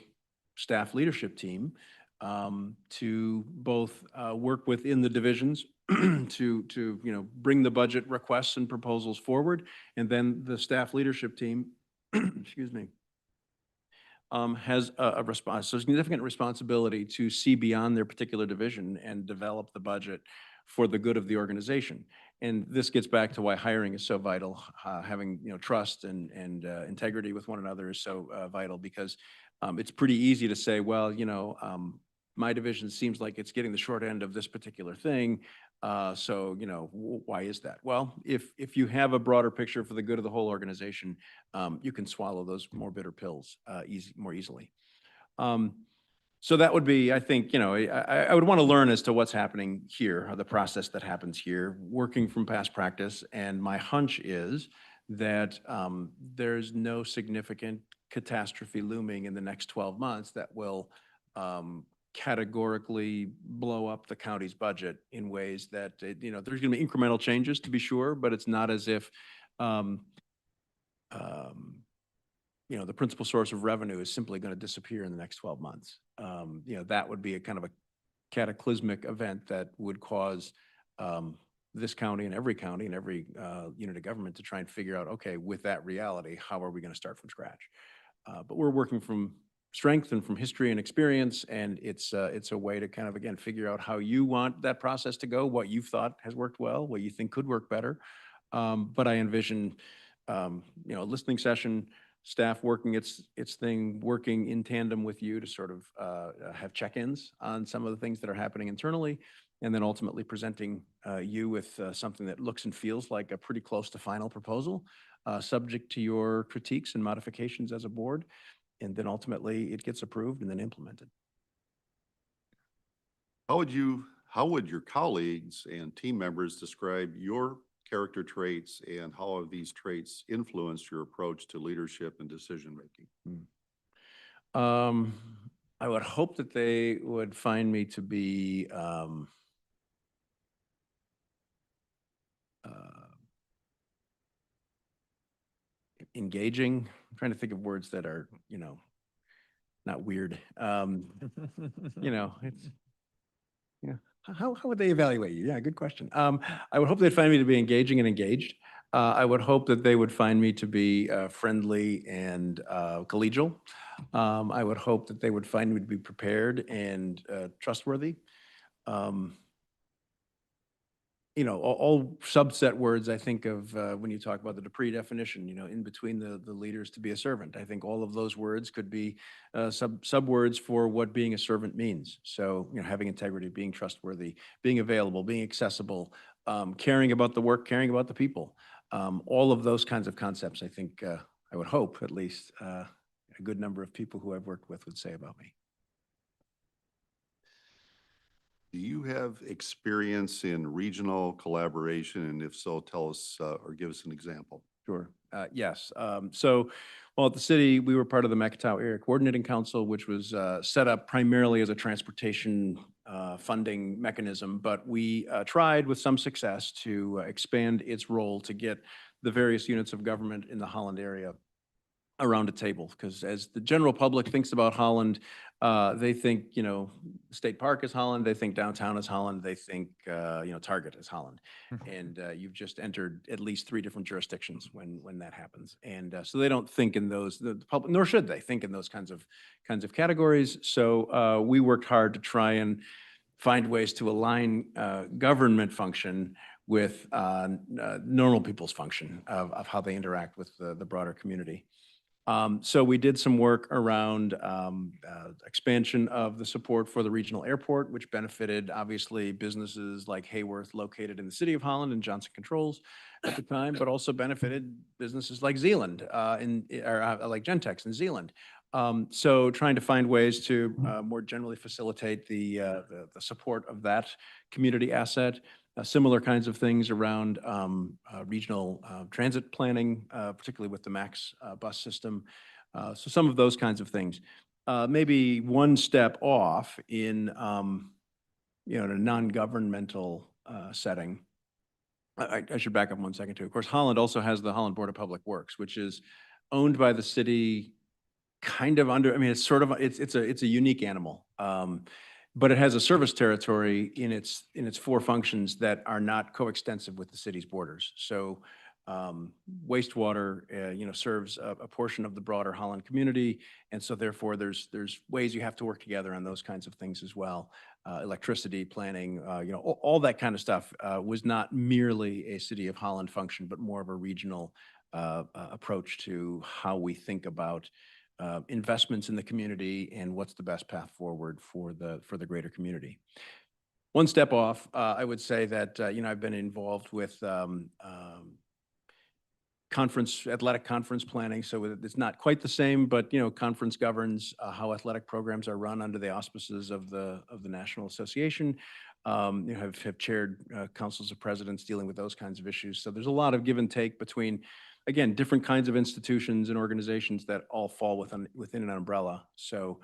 staff leadership team, to both, work within the divisions to bring the budget requests and proposals forward. And then the staff leadership team, excuse me, has so significant responsibility to see beyond their particular division and develop the budget for the good of the organization. And this gets back to why hiring is so vital. Having, trust and integrity with one another is so vital, because it's pretty easy to say, well, my division seems like it's getting the short end of this particular thing. So, why is that? Well, if you have a broader picture for the good of the whole organization, you can swallow those more bitter pills more easily. So that would be, I think, I would want to learn as to what's happening here, or the process that happens here, working from past practice. And my hunch is that there's no significant catastrophe looming in the next 12 months that will categorically blow up the county's budget in ways that, there's going to be incremental changes, to be sure, but it's not as if the principal source of revenue is simply going to disappear in the next 12 months. That would be a kind of a cataclysmic event that would cause this county and every unit of government to try and figure out, okay, with that reality, how are we going to start from scratch? But we're working from strength and from history and experience, and it's a way to kind of, again, figure out how you want that process to go, what you've thought has worked well, what you think could work better. But I envision, a listening session, staff working its thing, working in tandem with you to sort of have check-ins on some of the things that are happening internally, and then ultimately presenting you with something that looks and feels like a pretty close to final proposal, subject to your critiques and modifications as a board. And then ultimately it gets approved and then implemented. How would your colleagues and team members describe your character traits, and how have these traits influenced your approach to leadership and decision-making? I would hope that they would find me to be engaging. I'm trying to think of words that are, not weird. It's, how would they evaluate you? Yeah, good question. I would hope they'd find me to be engaging and engaged. I would hope that they would find me to be friendly and collegial. I would hope that they would find me to be prepared and trustworthy. All subset words I think of when you talk about the Dupree definition, in between the leaders to be a servant. I think all of those words could be sub words for what being a servant means. So, having integrity, being trustworthy, being available, being accessible, caring about the work, caring about the people. All of those kinds of concepts, I think, I would hope at least a good number of people who I've worked with would say about me. Do you have experience in regional collaboration? And if so, tell us or give us an example. Sure. Yes. Well, at the city, we were part of the Macataw Area Coordinating Council, which was set up primarily as a transportation funding mechanism, but we tried with some success to expand its role to get the various units of government in the Holland area around a table, because as the general public thinks about Holland, they think, State Park is Holland, they think downtown is Holland, they think, Target is Holland. And you've just entered at least 3 different jurisdictions when that happens. And so they don't think in those, the public, nor should they think in those kinds of categories. So we worked hard to try and find ways to align government function with normal people's function of how they interact with the broader community. So we did some work around expansion of the support for the regional airport, which benefited obviously businesses like Hayworth located in the city of Holland and Johnson Controls at the time, but also benefited businesses like Zealand like Gentex in Zealand. So trying to find ways to more generally facilitate the support of that community asset. similar kinds of things around regional transit planning, particularly with the MAX bus system. So some of those kinds of things. Maybe one step off in, in a non-governmental setting. I should back up 1 second too. Of course, Holland also has the Holland Board of Public Works, which is owned by the city, kind of under, I mean, it's sort of, it's a unique animal. But it has a service territory in its four functions that are not coextensive with the city's borders. So wastewater, serves a portion of the broader Holland community. And so therefore there's ways you have to work together on those kinds of things as well. Electricity planning, all that kind of stuff was not merely a City of Holland function, but more of a regional approach to how we think about investments in the community and what's the best path forward for the greater community. One step off, I would say that, I've been involved with athletic conference planning. So it's not quite the same, but, conference governs how athletic programs are run under the auspices of the National Association. Have chaired councils of presidents dealing with those kinds of issues. So there's a lot of give and take between, again, different kinds of institutions and organizations that all fall within an umbrella. So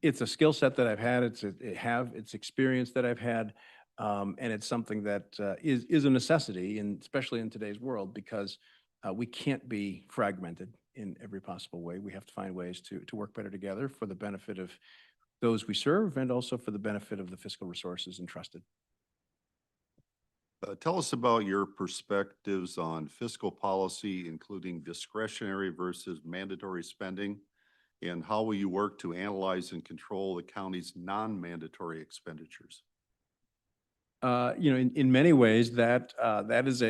it's a skill set that I've had. It's experience that I've had, and it's something that is a necessity, and especially in today's world, because we can't be fragmented in every possible way. We have to find ways to work better together for the benefit of those we serve and also for the benefit of the fiscal resources entrusted. Tell us about your perspectives on fiscal policy, including discretionary versus mandatory spending, and how will you work to analyze and control the county's non-mandatory expenditures? In many ways, that is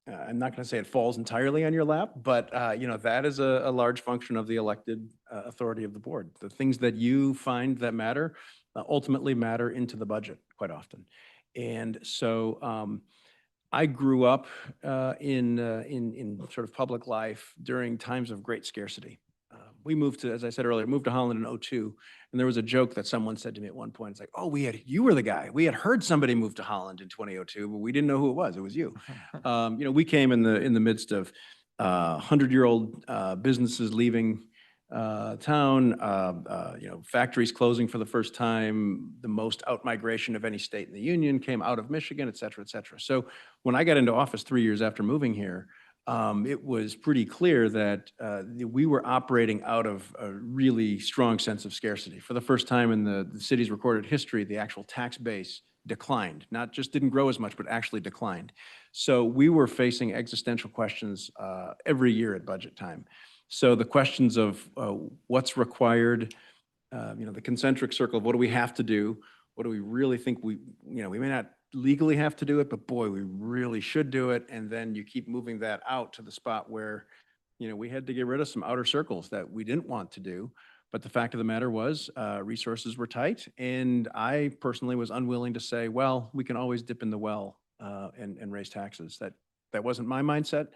I'm not going to say it falls entirely on your lap, but that is a large function of the elected authority of the board. The things that you find that matter ultimately matter into the budget quite often. And so I grew up in sort of public life during times of great scarcity. We moved to, as I said earlier, moved to Holland in 2002. And there was a joke that someone said to me at one point. It's like, oh, you were the guy. We had heard somebody move to Holland in 2002, but we didn't know who it was. It was you. We came in the midst of 100-year-old businesses leaving town, factories closing for the first time, the most out-migration of any state in the union came out of Michigan, et cetera, et cetera. So when I got into office 3 years after moving here, it was pretty clear that we were operating out of a really strong sense of scarcity. For the first time in the city's recorded history, the actual tax base declined, not just didn't grow as much, but actually declined. So we were facing existential questions every year at budget time. So the questions of what's required, the concentric circle of what do we have to do? What do we really think we may not legally have to do it, but boy, we really should do it. And then you keep moving that out to the spot where, we had to get rid of some outer circles that we didn't want to do. But the fact of the matter was resources were tight. And I personally was unwilling to say, well, we can always dip in the well and raise taxes. That wasn't my mindset.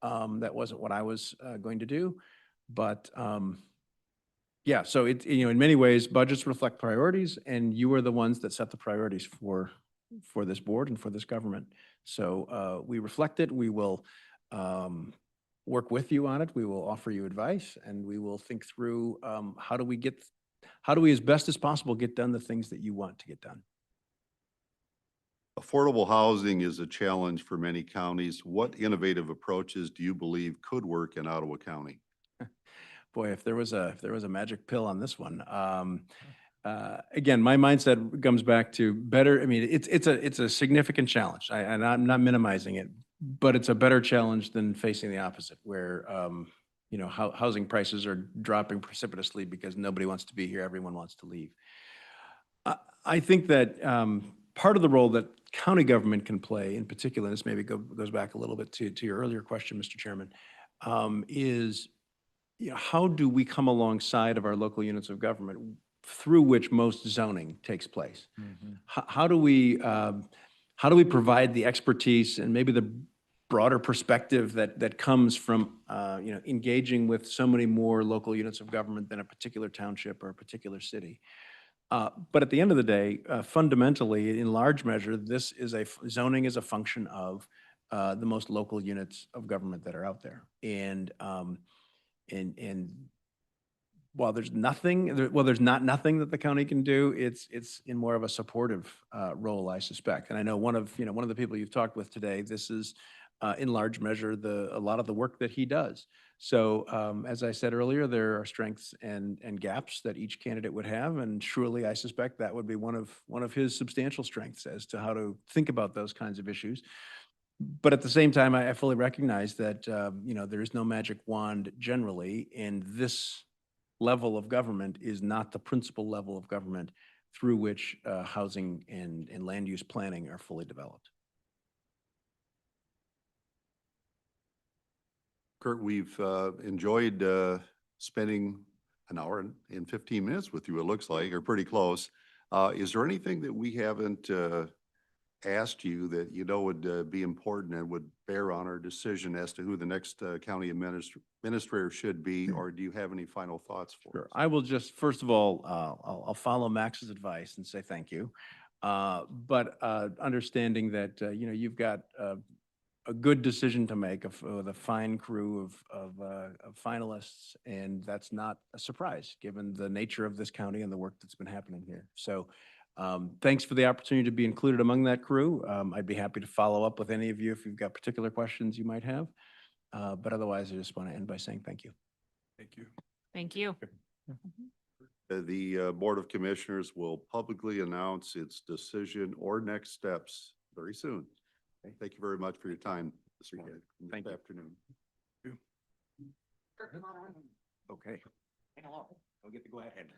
That wasn't what I was going to do. But yeah, so in many ways, budgets reflect priorities, and you are the ones that set the priorities for this board and for this government. So we reflect it. We will work with you on it. We will offer you advice, and we will think through how do we as best as possible get done the things that you want to get done. Affordable housing is a challenge for many counties. What innovative approaches do you believe could work in Ottawa County? Boy, if there was a magic pill on this one. Again, my mindset comes back to better. I mean, it's a significant challenge, and I'm not minimizing it, but it's a better challenge than facing the opposite, where housing prices are dropping precipitously because nobody wants to be here, everyone wants to leave. I think that part of the role that county government can play, in particular, this maybe goes back a little bit to your earlier question, Mr. Chairman, is how do we come alongside of our local units of government through which most zoning takes place? Mm-hmm. How do we provide the expertise and maybe the broader perspective that comes from engaging with so many more local units of government than a particular township or a particular city? But at the end of the day, fundamentally, in large measure, this is zoning is a function of the most local units of government that are out there. And while there's there's not nothing that the county can do, it's in more of a supportive role, I suspect. And I know one of the people you've talked with today, this is in large measure a lot of the work that he does. So as I said earlier, there are strengths and gaps that each candidate would have, and surely I suspect that would be one of his substantial strengths as to how to think about those kinds of issues. But at the same time, I fully recognize that there is no magic wand generally, and this level of government is not the principal level of government through which housing and land use planning are fully developed. Kurt, we've enjoyed spending an hour and 15 minutes with you, it looks like, or pretty close. Is there anything that we haven't asked you that would be important and would bear on our decision as to who the next county administrator should be, or do you have any final thoughts for us? I will just, first of all, I'll follow Max's advice and say thank you. But understanding that, you've got a good decision to make with a fine crew of finalists, and that's not a surprise, given the nature of this county and the work that's been happening here. So thanks for the opportunity to be included among that crew. I'd be happy to follow up with any of you if you've got particular questions you might have. But otherwise, I just want to end by saying thank you. Thank you. Thank you. The Board of Commissioners will publicly announce its decision or next steps very soon. Okay, thank you very much for your time this weekend, Thank this you. afternoon. Okay. I'll get to go ahead.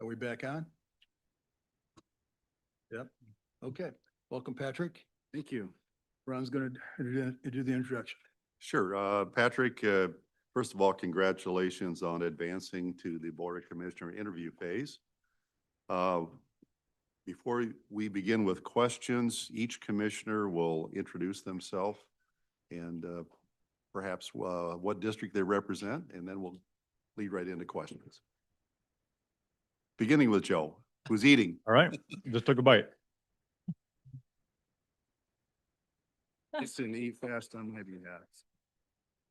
Are we back on? Yep. Okay. Welcome, Patrick. Thank you. Ron's going to do the introduction. Sure. Patrick, first of all, congratulations on advancing to the Board of Commissioner interview phase. Before we begin with questions, each commissioner will introduce themselves and perhaps what district they represent, and then we'll lead right into questions. Beginning with Joe, who's eating. All right, just took a bite. Listen, eat fast on my behalf.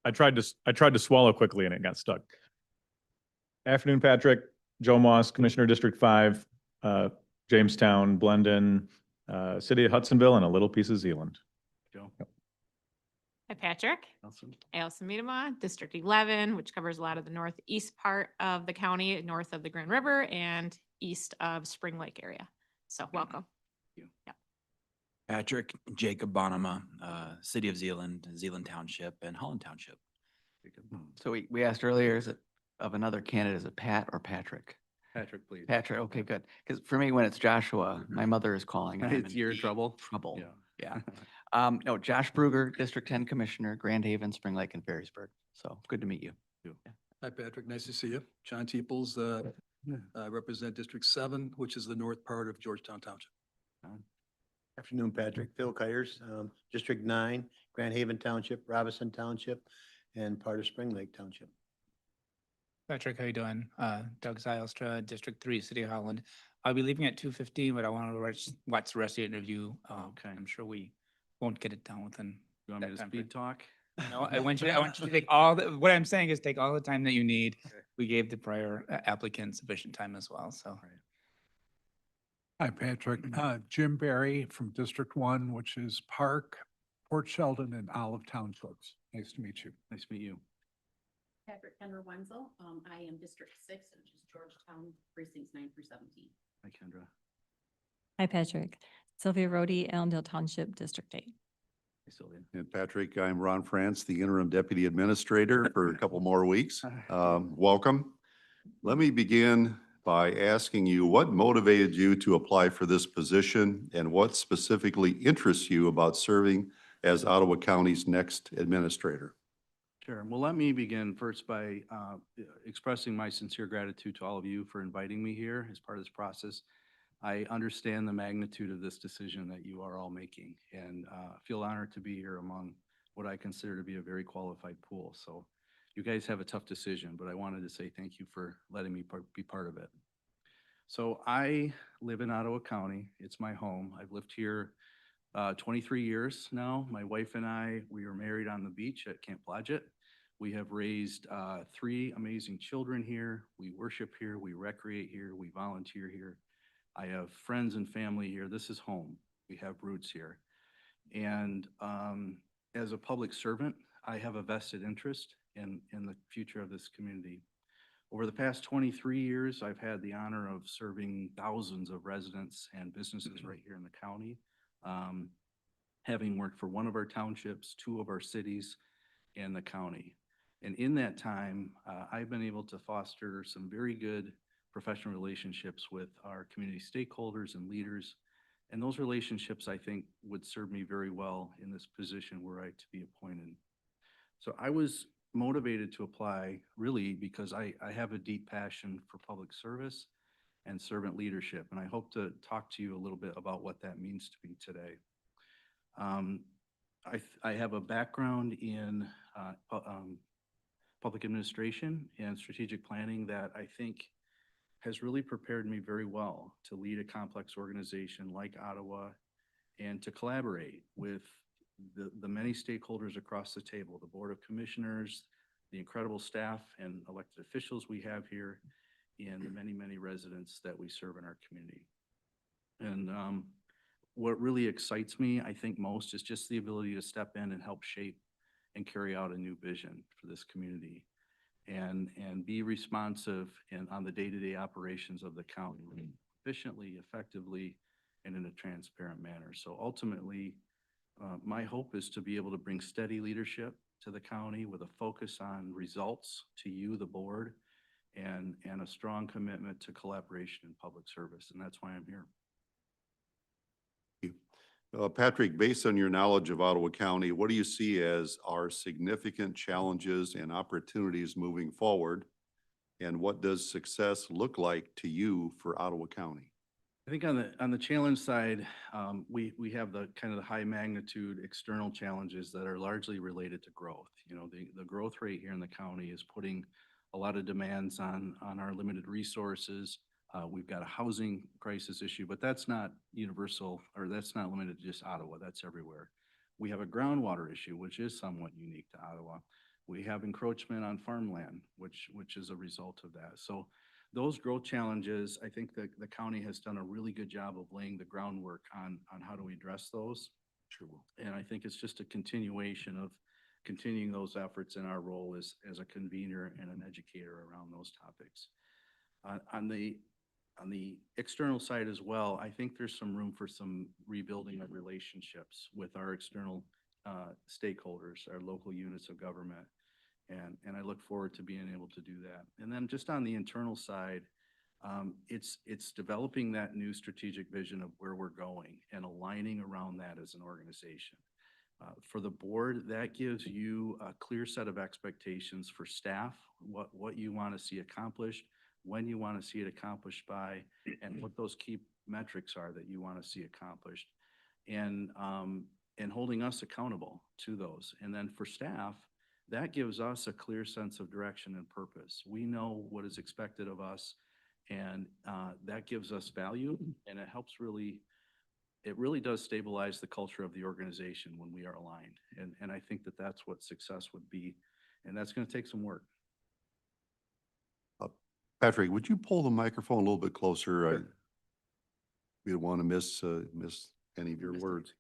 I tried to swallow quickly and it got stuck. Afternoon, Patrick. Joe Moss, Commissioner District 5, Jamestown, Blendon, City of Hudsonville, and a little piece of Zealand. Joe. Hi, Patrick. Awesome. Allison Miedema, District 11, which covers a lot of the northeast part of the county, north of the Grand River and east of Spring Lake area. So welcome. Patrick, Jacob Bonema, City of Zealand, Zealand Township, and Holland Township. So we asked earlier, is it of another candidate, is it Pat or Patrick? Patrick, please. Patrick, okay, good. Because for me, when it's Joshua, my mother is calling. and I'm It's you're in trouble. Trouble. Yeah. Yeah. No, Josh Bruger, District 10 Commissioner, Grand Haven, Spring Lake, and Ferrisburg. So good to meet you. Hi, Patrick. Nice to see you. John Teeples, represent District 7, which is the north part of Georgetown Township. Afternoon, Patrick. Phil Kyers, District 9, Grand Haven Township, Robinson Township, and part of Spring Lake Township. Patrick, how you doing? Doug Zylstra, District 3, City of Holland. I'll be leaving at 2:15, but I want to watch the rest of the interview. Okay. I'm sure we won't get it done within. You want me to that time speed frame. talk? No, I want you to take all what I'm saying is take all the time that you need. Okay. We gave the prior applicant sufficient time as well, so. Hi, Patrick. Jim Barry from District 1, which is Park, Port Sheldon, and Olive Townships. Nice to meet you. Nice to meet you. Patrick Kendra Wenzel. I am District 6, which is Georgetown precincts 9 through 17. Hi, Kendra. Hi, Patrick. Sylvia Rhodey, Allendale Township, District 8. Hi, Sylvia. And Patrick, I'm Ron France, the interim deputy administrator for a couple more weeks. Welcome. Let me begin by asking you what motivated you to apply for this position and what specifically interests you about serving as Ottawa County's next administrator? Sure. Well, let me begin first by expressing my sincere gratitude to all of you for inviting me here as part of this process. I understand the magnitude of this decision that you are all making and feel honored to be here among what I consider to be a very qualified pool. So you guys have a tough decision, but I wanted to say thank you for letting me be part of it. So I live in Ottawa County. It's my home. I've lived here 23 years now. My wife and I, we were married on the beach at Camp Blodgett. We have raised 3 amazing children here. We worship here, we recreate here, we volunteer here. I have friends and family here. This is home. We have roots here. And as a public servant, I have a vested interest in the future of this community. Over the past 23 years, I've had the honor of serving thousands of residents and businesses right here in the county. Having worked for one of our townships, 2 of our cities, and the county. And in that time, I've been able to foster some very good professional relationships with our community stakeholders and leaders. And those relationships, I think, would serve me very well in this position were I to be appointed. So I was motivated to apply really because I have a deep passion for public service and servant leadership. And I hope to talk to you a little bit about what that means to me today. I have a background in public administration and strategic planning that I think has really prepared me very well to lead a complex organization like Ottawa and to collaborate with the many stakeholders across the table, the Board of Commissioners, the incredible staff and elected officials we have here, and the many, many residents that we serve in our community. And what really excites me, I think most, is just the ability to step in and help shape and carry out a new vision for this community and be responsive on the day-to-day operations of the county efficiently, effectively, and in a transparent manner. So ultimately, my hope is to be able to bring steady leadership to the county with a focus on results to you, the board, and a strong commitment to collaboration in public service. And that's why I'm here. Patrick, based on your knowledge of Ottawa County, what do you see as our significant challenges and opportunities moving forward? And what does success look like to you for Ottawa County? I think on the challenge side, we have the kind of the high magnitude external challenges that are largely related to growth. You know, the growth rate here in the county is putting a lot of demands on our limited resources. We've got a housing crisis issue, but that's not universal, or that's not limited to just Ottawa, that's everywhere. We have a groundwater issue, which is somewhat unique to Ottawa. We have encroachment on farmland, which is a result of that. So those growth challenges, I think that the county has done a really good job of laying the groundwork on how do we address those. Sure will. And I think it's just a continuation of continuing those efforts in our role as a convener and an educator around those topics. On the external side as well, I think there's some room for some rebuilding of relationships with our external stakeholders, our local units of government. And I look forward to being able to do that. And then just on the internal side, it's developing that new strategic vision of where we're going and aligning around that as an organization. For the board, that gives you a clear set of expectations for staff, what you want to see accomplished, when you want to see it accomplished by, and what those key metrics are that you want to see accomplished, and holding us accountable to those. And then for staff, that gives us a clear sense of direction and purpose. We know what is expected of us, and that gives us value, and it helps it really does stabilize the culture of the organization when we are aligned. And I think that that's what success would be, and that's going to take some work. Patrick, would you pull the microphone a little bit closer? We don't want to miss any of your words.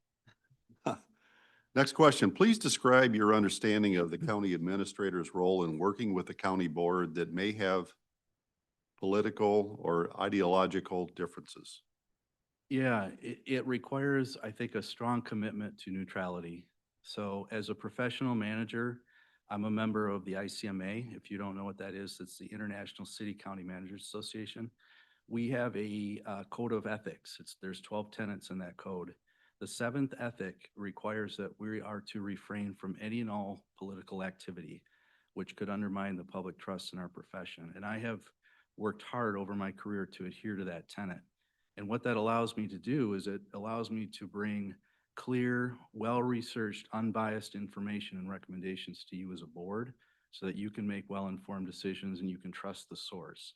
Next question. Please describe your understanding of the county administrator's role in working with the county board that may have political or ideological differences. Yeah, it requires, I think, a strong commitment to neutrality. So as a professional manager, I'm a member of the ICMA. If you don't know what that is, it's the International City County Managers Association. We have a code of ethics. There's 12 tenets in that code. The 7th ethic requires that we are to refrain from any and all political activity, which could undermine the public trust in our profession. And I have worked hard over my career to adhere to that tenet. And what that allows me to do is it allows me to bring clear, well-researched, unbiased information and recommendations to you as a board so that you can make well-informed decisions and you can trust the source.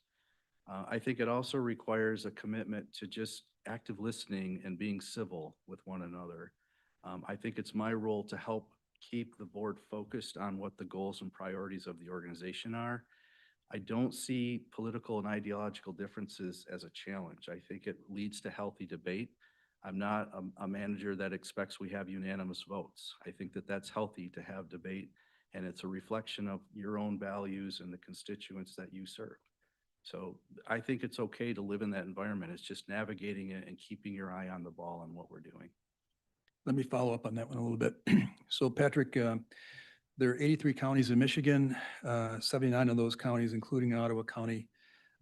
I think it also requires a commitment to just active listening and being civil with one another. I think it's my role to help keep the board focused on what the goals and priorities of the organization are. I don't see political and ideological differences as a challenge. I think it leads to healthy debate. I'm not a manager that expects we have unanimous votes. I think that that's healthy to have debate, and it's a reflection of your own values and the constituents that you serve. So I think it's okay to live in that environment. It's just navigating it and keeping your eye on the ball on what we're doing. Let me follow up on that one a little bit. So Patrick, there are 83 counties in Michigan. 79 of those counties, including Ottawa County,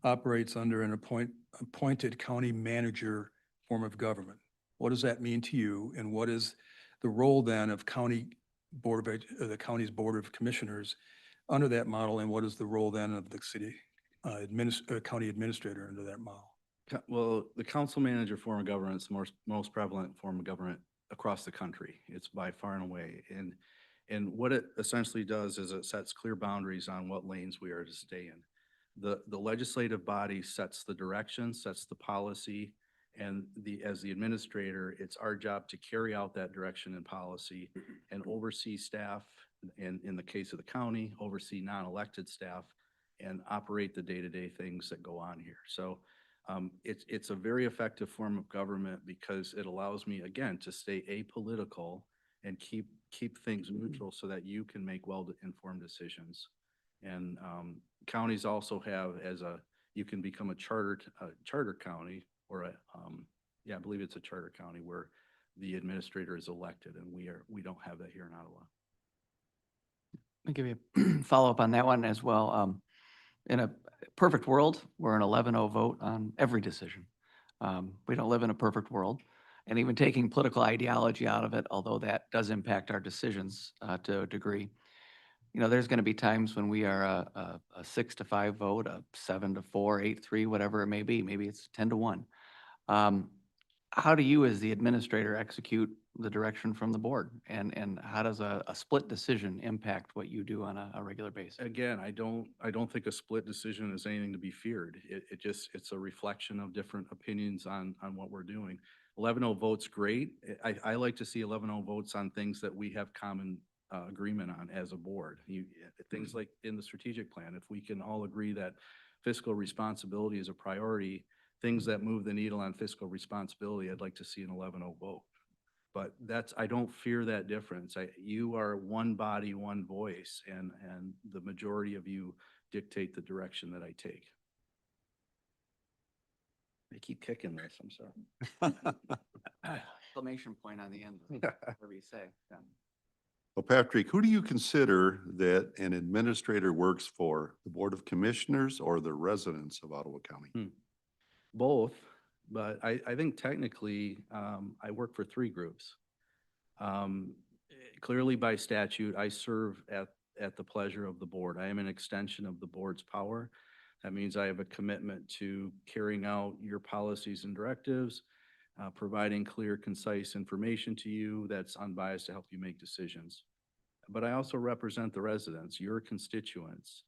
operates under an appointed county manager form of government. What does that mean to you? And what is the role then of the county's board of commissioners under that model? And what is the role then of the city county administrator under that model? Well, the council manager form of government is the most prevalent form of government across the country. It's by far and away. And what it essentially does is it sets clear boundaries on what lanes we are to stay in. The legislative body sets the direction, sets the policy, and as the administrator, it's our job to carry out that direction and policy and oversee staff, and in the case of the county, oversee non-elected staff and operate the day-to-day things that go on here. So it's a very effective form of government because it allows me, again, to stay apolitical and keep things neutral so that you can make well-informed decisions. And counties also have you can become a charter county, or I believe it's a charter county where the administrator is elected, and we don't have that here in Ottawa. I'll give you a follow-up on that one as well. In a perfect world, we're an 11-0 vote on every decision. We don't live in a perfect world. And even taking political ideology out of it, although that does impact our decisions to a degree, you know, there's going to be times when we are a 6-5 vote, a 7-4, 8-3, whatever it may be. Maybe it's 10-1. How do you, as the administrator, execute the direction from the board? And how does a split decision impact what you do on a regular basis? Again, I don't think a split decision is anything to be feared. It's a reflection of different opinions on what we're doing. 11-0 votes, great. I like to see 11-0 votes on things that we have common agreement on as a board. Things like in the strategic plan, if we can all agree that fiscal responsibility is a priority, things that move the needle on fiscal responsibility, I'd like to see an 11-0 vote. But I don't fear that difference. You are one body, one voice, and the majority of you dictate the direction that I take. They keep kicking this, I'm sorry. Exclamation point on the end, whatever you say. Yeah. Well, Patrick, who do you consider that an administrator works for? The Board of Commissioners or the residents of Ottawa County? Both, but I think technically I work for three groups. Clearly by statute, I serve at the pleasure of the board. I am an extension of the board's power. That means I have a commitment to carrying out your policies and directives, providing clear, concise information to you that's unbiased to help you make decisions. But I also represent the residents, your constituents.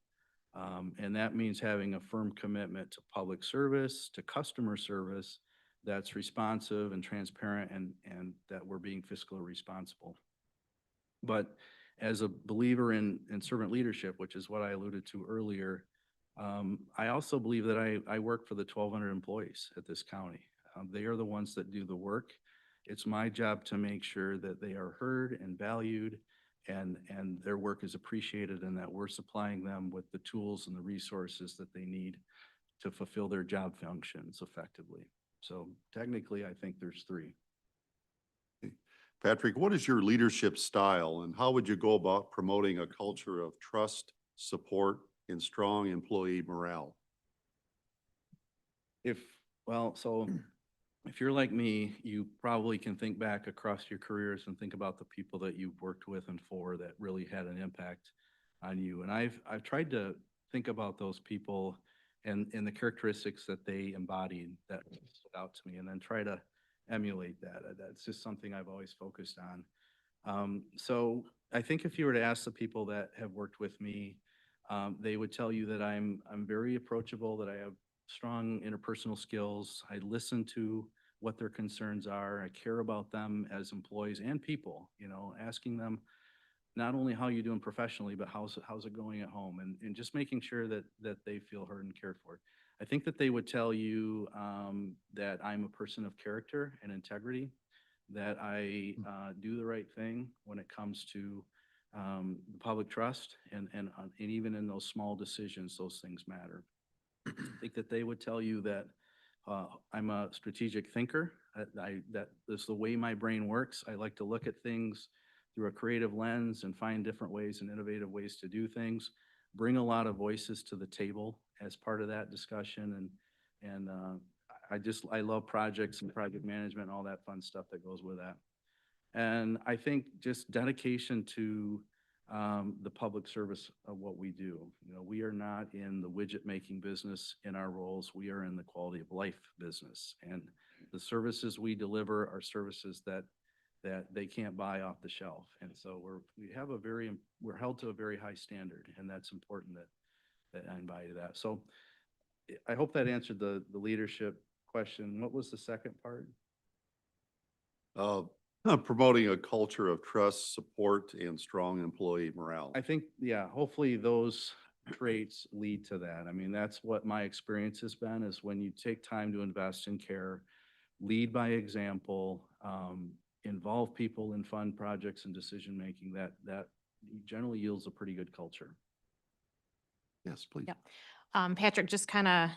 And that means having a firm commitment to public service, to customer service that's responsive and transparent, and that we're being fiscally responsible. But as a believer in servant leadership, which is what I alluded to earlier, I also believe that I work for the 1,200 employees at this county. They are the ones that do the work. It's my job to make sure that they are heard and valued, and their work is appreciated, and that we're supplying them with the tools and the resources that they need to fulfill their job functions effectively. So technically, I think there's three. Patrick, what is your leadership style, and how would you go about promoting a culture of trust, support, and strong employee morale? If you're like me, you probably can think back across your careers and think about the people that you've worked with and for that really had an impact on you. And I've tried to think about those people and the characteristics that they embodied that stood out to me, and then try to emulate that. That's just something I've always focused on. So I think if you were to ask the people that have worked with me, they would tell you that I'm very approachable, that I have strong interpersonal skills. I listen to what their concerns are. I care about them as employees and people, asking them not only how you're doing professionally, but how's it going at home, and just making sure that they feel heard and cared for. I think that they would tell you that I'm a person of character and integrity, that I do the right thing when it comes to the public trust, and even in those small decisions, those things matter. I think that they would tell you that I'm a strategic thinker. That is the way my brain works. I like to look at things through a creative lens and find different ways and innovative ways to do things. Bring a lot of voices to the table as part of that discussion, and I love projects and project management and all that fun stuff that goes with that. And I think just dedication to the public service of what we do. We are not in the widget making business in our roles. We are in the quality of life business, and the services we deliver are services that they can't buy off the shelf. And so we're held to a very high standard, and that's important that I embody that. So I hope that answered the leadership question. What was the second part? Promoting a culture of trust, support, and strong employee morale. I think, hopefully those traits lead to that. I mean, that's what my experience has been, is when you take time to invest in care, lead by example, involve people in fun projects and decision-making, that generally yields a pretty good culture. Yes, please. Yeah. Patrick, just kind of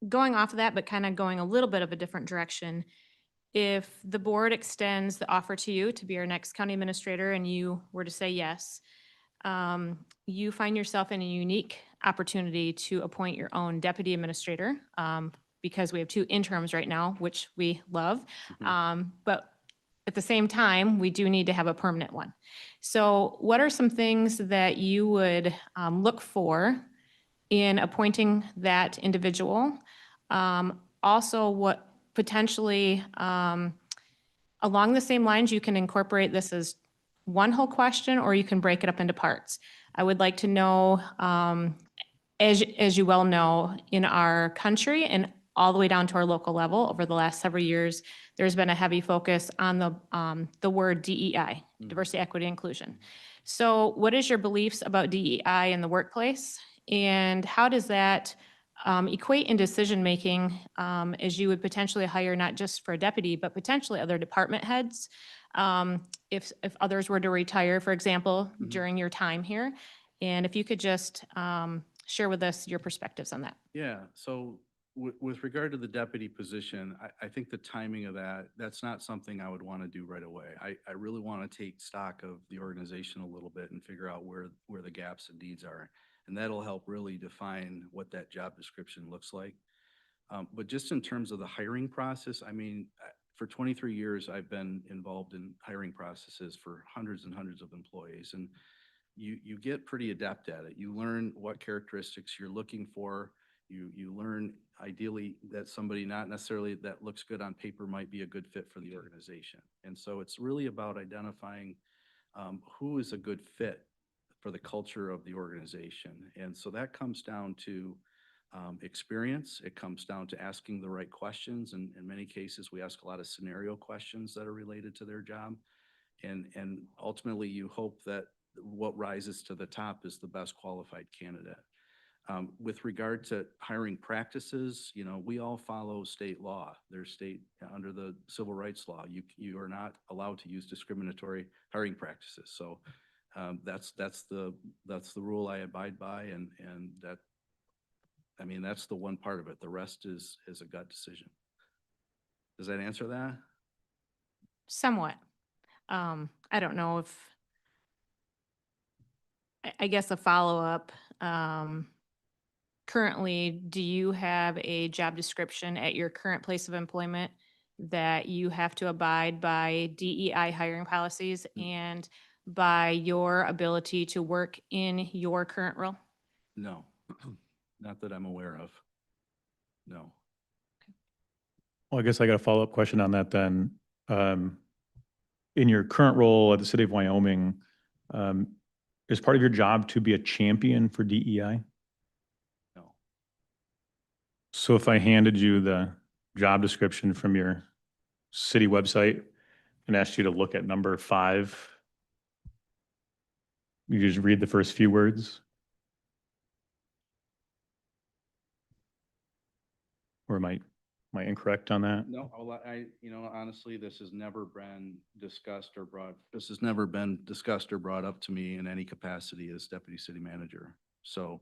going off of that, but kind of going a little bit of a different direction. If the board extends the offer to you to be our next county administrator and you were to say yes, you find yourself in a unique opportunity to appoint your own deputy administrator, because we have 2 interims right now, which we love. But at the same time, we do need to have a permanent one. So what are some things that you would look for in appointing that individual? Also, what potentially, along the same lines, you can incorporate this as one whole question, or you can break it up into parts. I would like to know, as you well know, in our country and all the way down to our local level, over the last several years, there's been a heavy focus on the word DEI, diversity, equity, inclusion. So what is your beliefs about DEI in the workplace? And how does that equate in decision-making as you would potentially hire not just for a deputy, but potentially other department heads? If others were to retire, for example, during your time here? And if you could just share with us your perspectives on that. Yeah, so with regard to the deputy position, I think the timing of that's not something I would want to do right away. I really want to take stock of the organization a little bit and figure out where the gaps and needs are. And that'll help really define what that job description looks like. But just in terms of the hiring process, I mean, for 23 years, I've been involved in hiring processes for hundreds and hundreds of employees. And you get pretty adept at it. You learn what characteristics you're looking for. You learn ideally that somebody not necessarily that looks good on paper might be a good fit for the organization. And so it's really about identifying who is a good fit for the culture of the organization. And so that comes down to experience. It comes down to asking the right questions. And in many cases, we ask a lot of scenario questions that are related to their job. And ultimately, you hope that what rises to the top is the best qualified candidate. With regard to hiring practices, we all follow state law. There's state, under the civil rights law, you are not allowed to use discriminatory hiring practices. So that's the rule I abide by, and that's the one part of it. The rest is a gut decision. Does that answer that? Somewhat. I don't know if, I guess a follow-up, currently, do you have a job description at your current place of employment that you have to abide by DEI hiring policies and by your ability to work in your current role? No, not that I'm aware of. No. Well, I guess I got a follow-up question on that then. In your current role at the City of Wyoming, is part of your job to be a champion for DEI? No. So if I handed you the job description from your city website and asked you to look at number 5, you just read the first few words? Or am I incorrect on that? No, honestly, this has never been discussed or brought up to me in any capacity as deputy city manager. So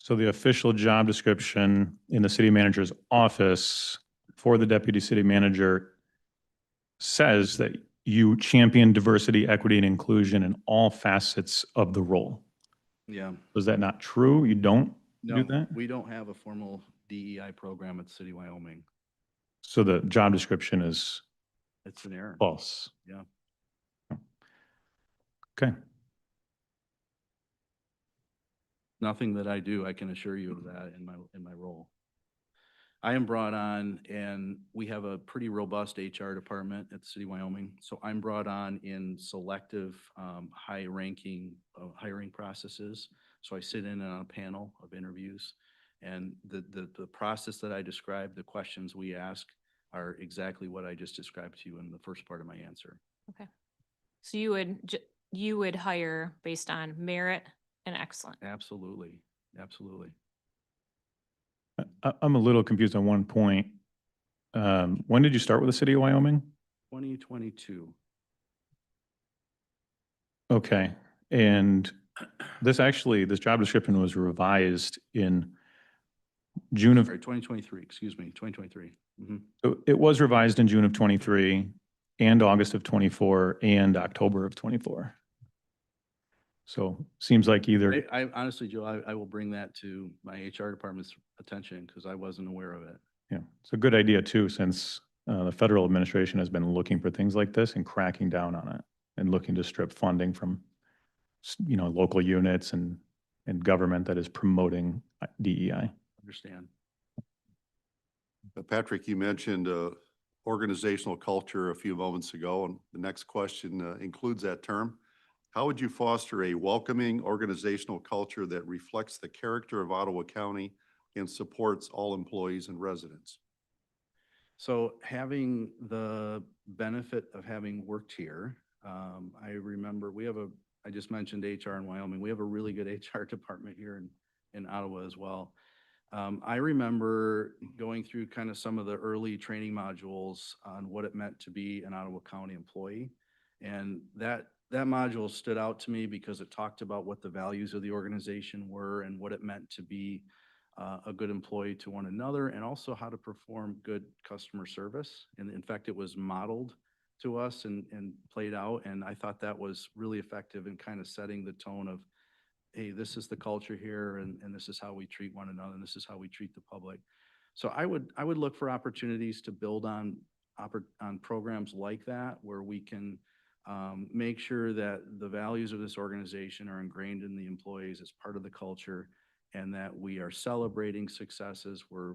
the official job description in the city manager's office for the deputy city manager says that you champion diversity, equity, and inclusion in all facets of the role. yeah, Is that not true? You don't do no, that? we don't have a formal DEI program at the City of Wyoming. So the job description is It's an error. false. Yeah. Okay. Nothing that I do, I can assure you of that in my role. I am brought on, and we have a pretty robust HR department at the City of Wyoming. So I'm brought on in selective, high-ranking hiring processes. So I sit in on a panel of interviews, and the process that I described, the questions we ask, are exactly what I just described to you in the first part of my answer. Okay. So you would hire based on merit and excellence? Absolutely, absolutely. I'm a little confused on one point. When did you start with the City of Wyoming? 2022. Okay. And this job description was revised in June of, Sorry, 2023, excuse me, 2023. so it was revised in June of 23 and August of 24 and October of 24. So seems like either, I honestly, Joe, I will bring that to my HR department's attention because I wasn't aware of it. yeah, it's a good idea too, since the federal administration has been looking for things like this and cracking down on it and looking to strip funding from, local units and government that is promoting DEI. Understand. Patrick, you mentioned organizational culture a few moments ago, and the next question includes that term. How would you foster a welcoming organizational culture that reflects the character of Ottawa County and supports all employees and residents? So having the benefit of having worked here, I remember I just mentioned HR in Wyoming. We have a really good HR department here in Ottawa as well. I remember going through kind of some of the early training modules on what it meant to be an Ottawa County employee. And that module stood out to me because it talked about what the values of the organization were and what it meant to be a good employee to one another, and also how to perform good customer service. And in fact, it was modeled to us and played out. And I thought that was really effective in kind of setting the tone of, hey, this is the culture here, and this is how we treat one another, and this is how we treat the public. So I would look for opportunities to build on programs like that, where we can make sure that the values of this organization are ingrained in the employees as part of the culture, and that we are celebrating successes. We're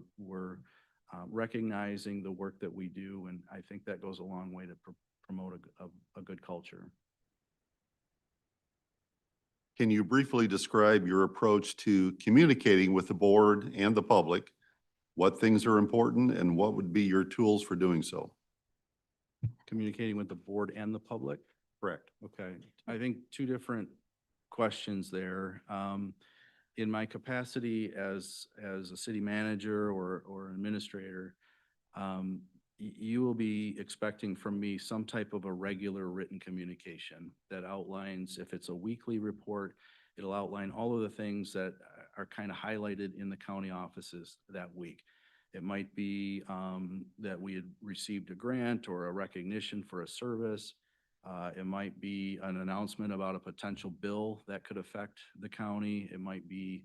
recognizing the work that we do, and I think that goes a long way to promote a good culture. Can you briefly describe your approach to communicating with the board and the public? What things are important and what would be your tools for doing so? Communicating with the board and the public? Correct. Okay, I think two different questions there. In my capacity as a city manager or administrator, you will be expecting from me some type of a regular written communication that outlines, if it's a weekly report, it'll outline all of the things that are kind of highlighted in the county offices that week. It might be that we had received a grant or a recognition for a service. It might be an announcement about a potential bill that could affect the county. It might be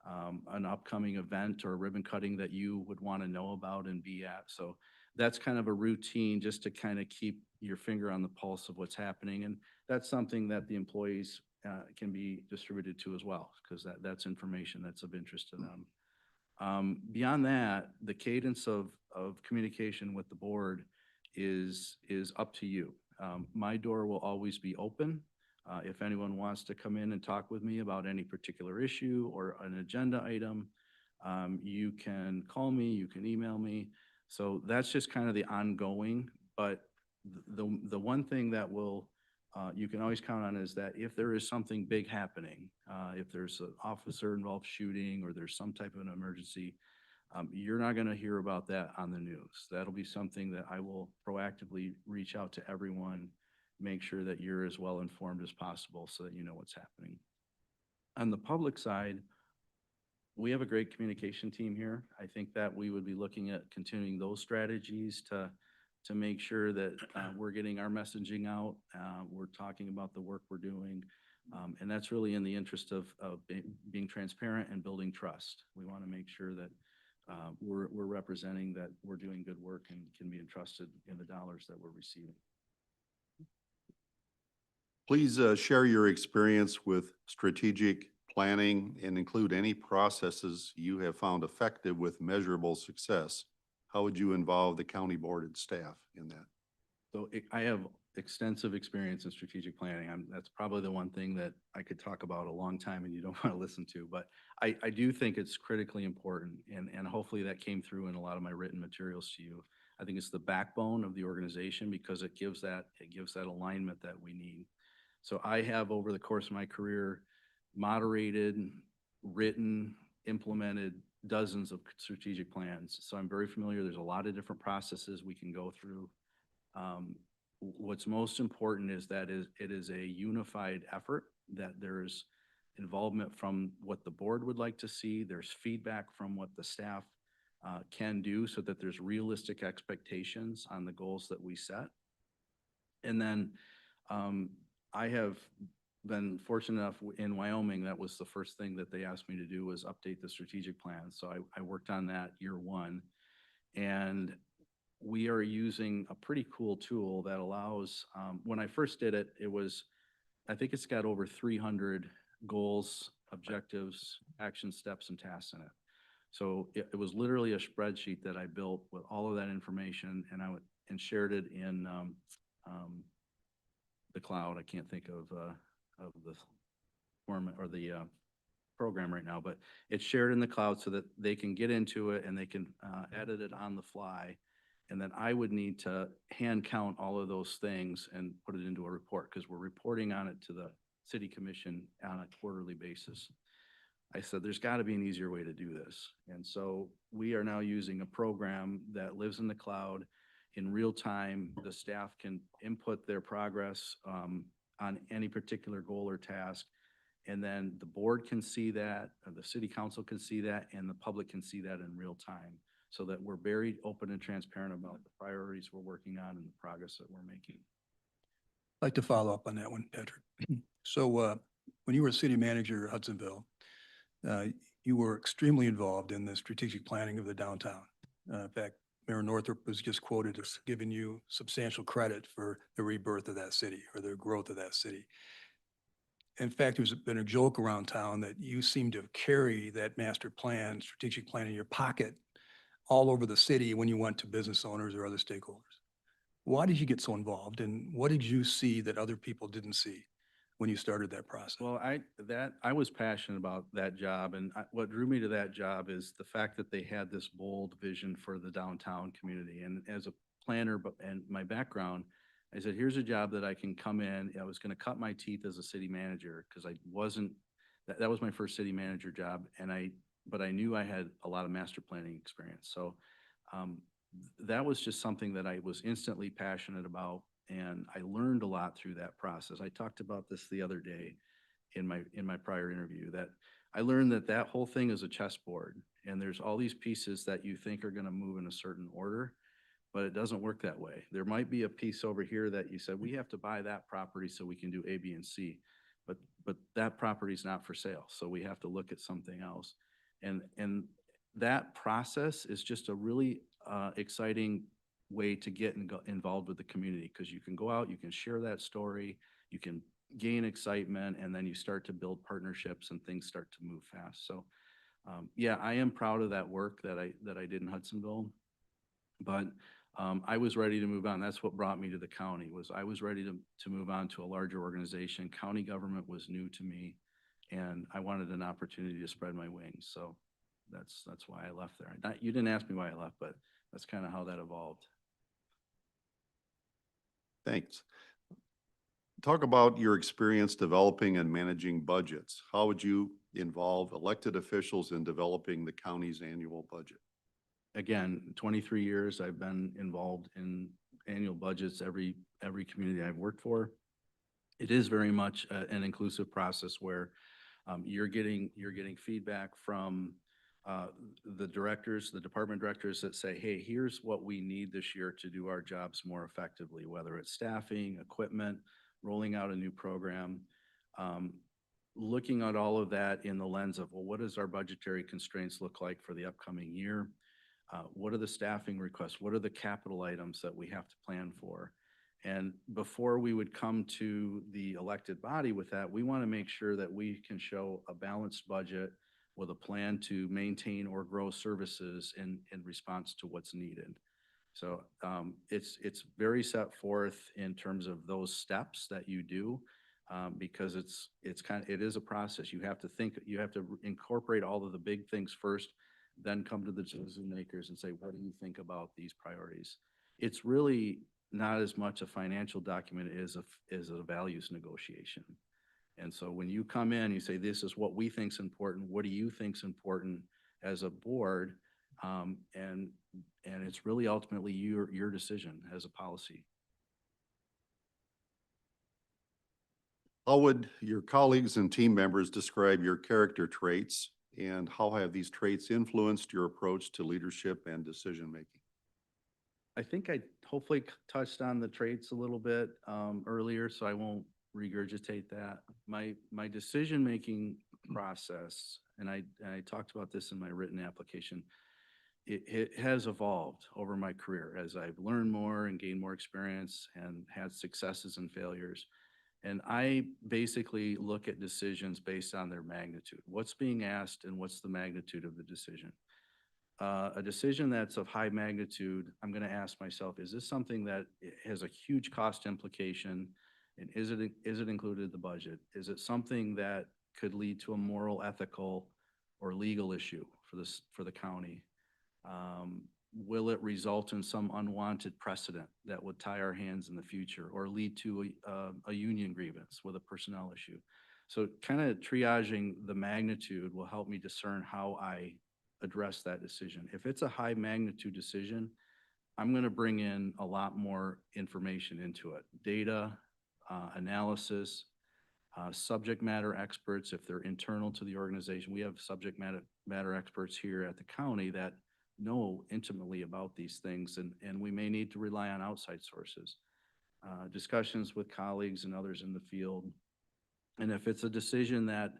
an upcoming event or ribbon cutting that you would want to know about and be at. So that's kind of a routine, just to kind of keep your finger on the pulse of what's happening. And that's something that the employees can be distributed to as well, because that's information that's of interest to them. Beyond that, the cadence of communication with the board is up to you. My door will always be open. If anyone wants to come in and talk with me about any particular issue or an agenda item, you can call me, you can email me. So that's just kind of the ongoing, but the one thing that you can always count on is that if there is something big happening, if there's an officer involved shooting or there's some type of an emergency, you're not going to hear about that on the news. That'll be something that I will proactively reach out to everyone, make sure that you're as well informed as possible so that you know what's happening. On the public side, we have a great communication team here. I think that we would be looking at continuing those strategies to make sure that we're getting our messaging out. We're talking about the work we're doing. And that's really in the interest of being transparent and building trust. We want to make sure that we're representing that we're doing good work and can be entrusted in the dollars that we're receiving. Please share your experience with strategic planning and include any processes you have found effective with measurable success. How would you involve the county board and staff in that? So I have extensive experience in strategic planning. That's probably the one thing that I could talk about a long time and you don't want to listen to, but I do think it's critically important, and hopefully that came through in a lot of my written materials to you. I think it's the backbone of the organization because it gives that alignment that we need. So I have, over the course of my career, moderated, written, implemented dozens of strategic plans. So I'm very familiar. There's a lot of different processes we can go through. What's most important is that it is a unified effort, that there's involvement from what the board would like to see. There's feedback from what the staff can do, so that there's realistic expectations on the goals that we set. And then I have been fortunate enough in Wyoming, that was the first thing that they asked me to do was update the strategic plan. So I worked on that year one. And we are using a pretty cool tool that allows, when I first did it, it was, I think it's got over 300 goals, objectives, action steps, and tasks in it. So it was literally a spreadsheet that I built with all of that information, and and shared it in the cloud. I can't think of the format or the program right now, but it's shared in the cloud so that they can get into it and they can edit it on the fly. And then I would need to hand count all of those things and put it into a report because we're reporting on it to the city commission on a quarterly basis. I said, there's got to be an easier way to do this. And so we are now using a program that lives in the cloud in real time. The staff can input their progress on any particular goal or task. And then the board can see that, or the city council can see that, and the public can see that in real time, so that we're very open and transparent about the priorities we're working on and the progress that we're making. I'd like to follow up on that one, Patrick. So when you were city manager at Hudsonville, you were extremely involved in the strategic planning of the downtown. In fact, Mayor Northrop was just quoted as giving you substantial credit for the rebirth of that city or the growth of that city. In fact, there's been a joke around town that you seem to carry that master plan, strategic plan in your pocket all over the city when you went to business owners or other stakeholders. Why did you get so involved, and what did you see that other people didn't see when you started that process? Well, I was passionate about that job, and what drew me to that job is the fact that they had this bold vision for the downtown community. And as a planner, and my background, I said, here's a job that I can come in. I was going to cut my teeth as a city manager because I wasn't. That was my first city manager job, but I knew I had a lot of master planning experience. So that was just something that I was instantly passionate about. And I learned a lot through that process. I talked about this the other day in my prior interview, that I learned that whole thing is a chessboard, and there's all these pieces that you think are going to move in a certain order, but it doesn't work that way. There might be a piece over here that you said, we have to buy that property so we can do A, B, and C, but that property is not for sale. So we have to look at something else. And that process is just a really exciting way to get involved with the community, because you can go out, you can share that story, you can gain excitement, and then you start to build partnerships and things start to move fast. So yeah, I am proud of that work that I did in Hudsonville, but I was ready to move on. That's what brought me to the county. Was I was ready to move on to a larger organization. County government was new to me, and I wanted an opportunity to spread my wings. So that's why I left there. You didn't ask me why I left, but that's kind of how that evolved. Thanks. Talk about your experience developing and managing budgets. How would you involve elected officials in developing the county's annual budget? Again, 23 years I've been involved in annual budgets, every community I've worked for. It is very much an inclusive process where you're getting feedback from the directors, the department directors that say, hey, here's what we need this year to do our jobs more effectively, whether it's staffing, equipment, rolling out a new program. Looking at all of that in the lens of, well, what does our budgetary constraints look like for the upcoming year? What are the staffing requests? What are the capital items that we have to plan for? And before we would come to the elected body with that, we want to make sure that we can show a balanced budget with a plan to maintain or grow services in response to what's needed. So it's very set forth in terms of those steps that you do, because it is a process. You have to incorporate all of the big things first, then come to the decision makers and say, what do you think about these priorities? It's really not as much a financial document as a values negotiation. And so when you come in, you say, this is what we think is important. What do you think is important as a board? And it's really ultimately your decision as a policy. How would your colleagues and team members describe your character traits, and how have these traits influenced your approach to leadership and decision-making? I think I hopefully touched on the traits a little bit earlier, so I won't regurgitate that. My decision-making process, and I talked about this in my written application, it has evolved over my career as I've learned more and gained more experience and had successes and failures. And I basically look at decisions based on their magnitude. What's being asked and what's the magnitude of the decision? A decision that's of high magnitude, I'm going to ask myself, is this something that has a huge cost implication? And is it included in the budget? Is it something that could lead to a moral, ethical, or legal issue for the county? Will it result in some unwanted precedent that would tie our hands in the future or lead to a union grievance with a personnel issue? So kind of triaging the magnitude will help me discern how I address that decision. If it's a high magnitude decision, I'm going to bring in a lot more information into it. Data, analysis, subject matter experts, if they're internal to the organization. We have subject matter experts here at the county that know intimately about these things, and we may need to rely on outside sources. Discussions with colleagues and others in the field. And if it's a decision that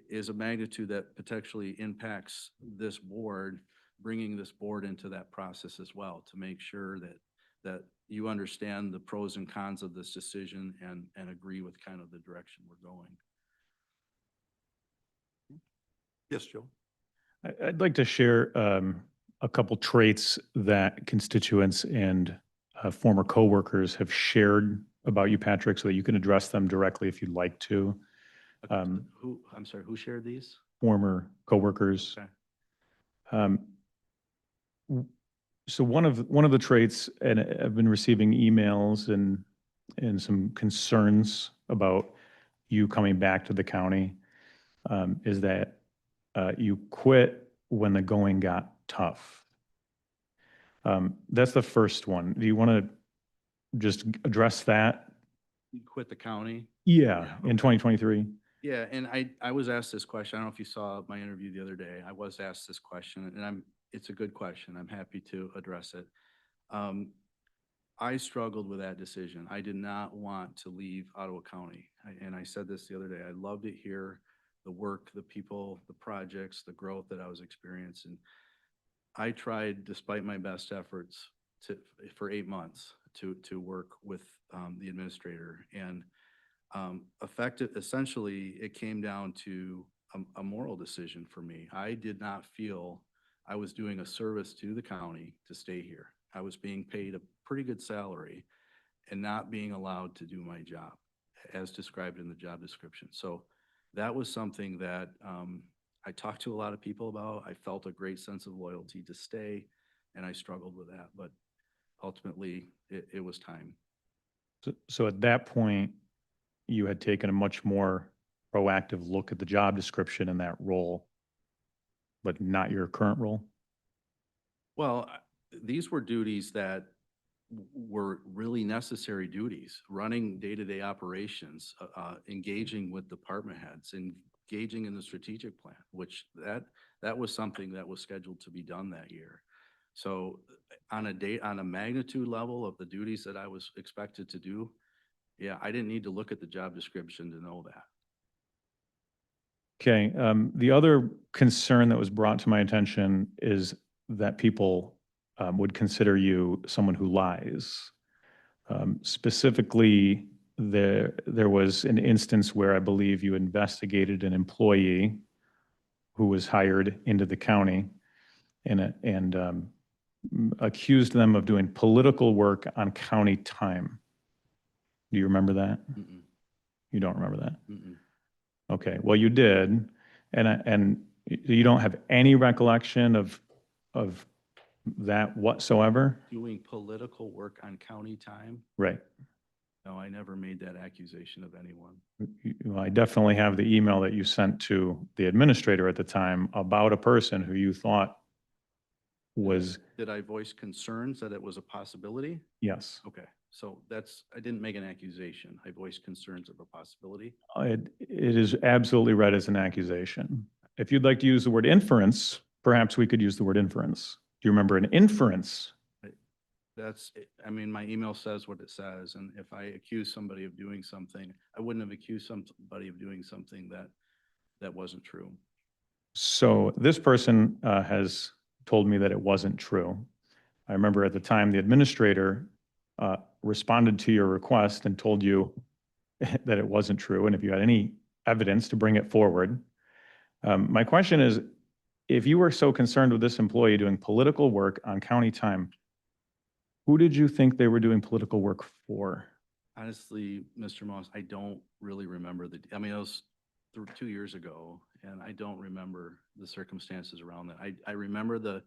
is a magnitude that potentially impacts this board, bringing this board into that process as well to make sure that you understand the pros and cons of this decision and agree with kind of the direction we're going. Yes, Joe. I'd like to share a couple traits that constituents and former coworkers have shared about you, Patrick, so that you can address them directly if you'd like to. I'm sorry, who shared these? Former coworkers. Okay. So one of the traits, and I've been receiving emails and some concerns about you coming back to the county, is that you quit when the going got tough. That's the first one. Do you want to just address that? You quit the county? Yeah, in 2023. Yeah, and I was asked this question. I don't know if you saw my interview the other day. I was asked this question, and it's a good question. I'm happy to address it. I struggled with that decision. I did not want to leave Ottawa County. And I said this the other day. I loved it here, the work, the people, the projects, the growth that I was experiencing. I tried, despite my best efforts, for 8 months to work with the administrator. And essentially, it came down to a moral decision for me. I did not feel I was doing a service to the county to stay here. I was being paid a pretty good salary and not being allowed to do my job as described in the job description. So that was something that I talked to a lot of people about. I felt a great sense of loyalty to stay, and I struggled with that. But ultimately, it was time. So at that point, you had taken a much more proactive look at the job description in that role, but not your current role? Well, these were duties that were really necessary duties, running day-to-day operations, engaging with department heads, engaging in the strategic plan, which that was something that was scheduled to be done that year. So on a magnitude level of the duties that I was expected to do, yeah, I didn't need to look at the job description to know that. Okay, the other concern that was brought to my attention is that people would consider you someone who lies. Specifically, there was an instance where I believe you investigated an employee who was hired into the county and accused them of doing political work on county time. Do you remember that? Mm-mm. You don't remember that? Mm-mm. Okay, well, you did, and you don't have any recollection of that whatsoever? Doing political work on county time? Right. No, I never made that accusation of anyone. Well, I definitely have the email that you sent to the administrator at the time about a person who you thought was, Did I voice concerns that it was a possibility? yes. Okay, so I didn't make an accusation. I voiced concerns of a possibility. It is absolutely read as an accusation. If you'd like to use the word inference, perhaps we could use the word inference. Do you remember an inference I mean, my email says what it says, and if I accuse somebody of doing something, I wouldn't have accused somebody of doing something that wasn't true. So this person has told me that it wasn't true. I remember at the time, the administrator responded to your request and told you that it wasn't true, and if you had any evidence to bring it forward. My question is, if you were so concerned with this employee doing political work on county time, who did you think they were doing political work for? Honestly, Mr. Moss, I don't really remember I mean, it was 2 years ago, and I don't remember the circumstances around that. I remember the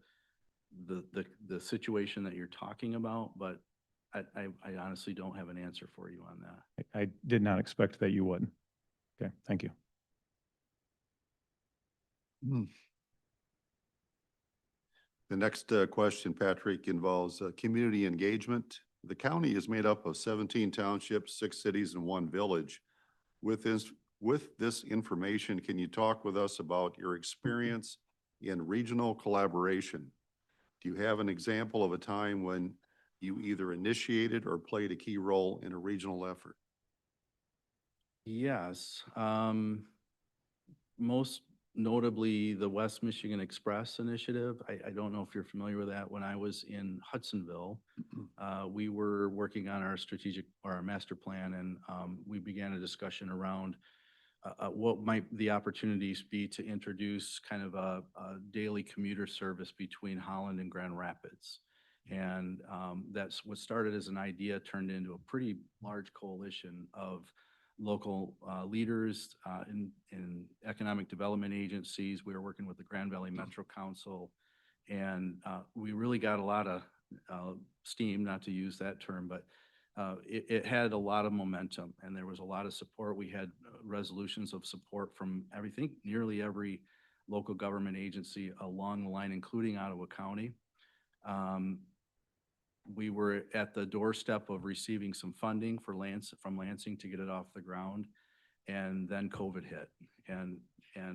situation that you're talking about, but I honestly don't have an answer for you on that. I did not expect that you would. Okay, thank you. The next question, Patrick, involves community engagement. The county is made up of 17 townships, 6 cities, and 1 village. With this information, can you talk with us about your experience in regional collaboration? Do you have an example of a time when you either initiated or played a key role in a regional effort? Yes, most notably the West Michigan Express Initiative. I don't know if you're familiar with that. When I was in Hudsonville, we were working on our our master plan, and we began a discussion around what might the opportunities be to introduce kind of a daily commuter service between Holland and Grand Rapids. And that's what started as an idea, turned into a pretty large coalition of local leaders in economic development agencies. We were working with the Grand Valley Metro Council, and we really got a lot of steam, not to use that term, but it had a lot of momentum, and there was a lot of support. We had resolutions of support from nearly every local government agency along the line, including Ottawa County. We were at the doorstep of receiving some funding from Lansing to get it off the ground, and then COVID hit. And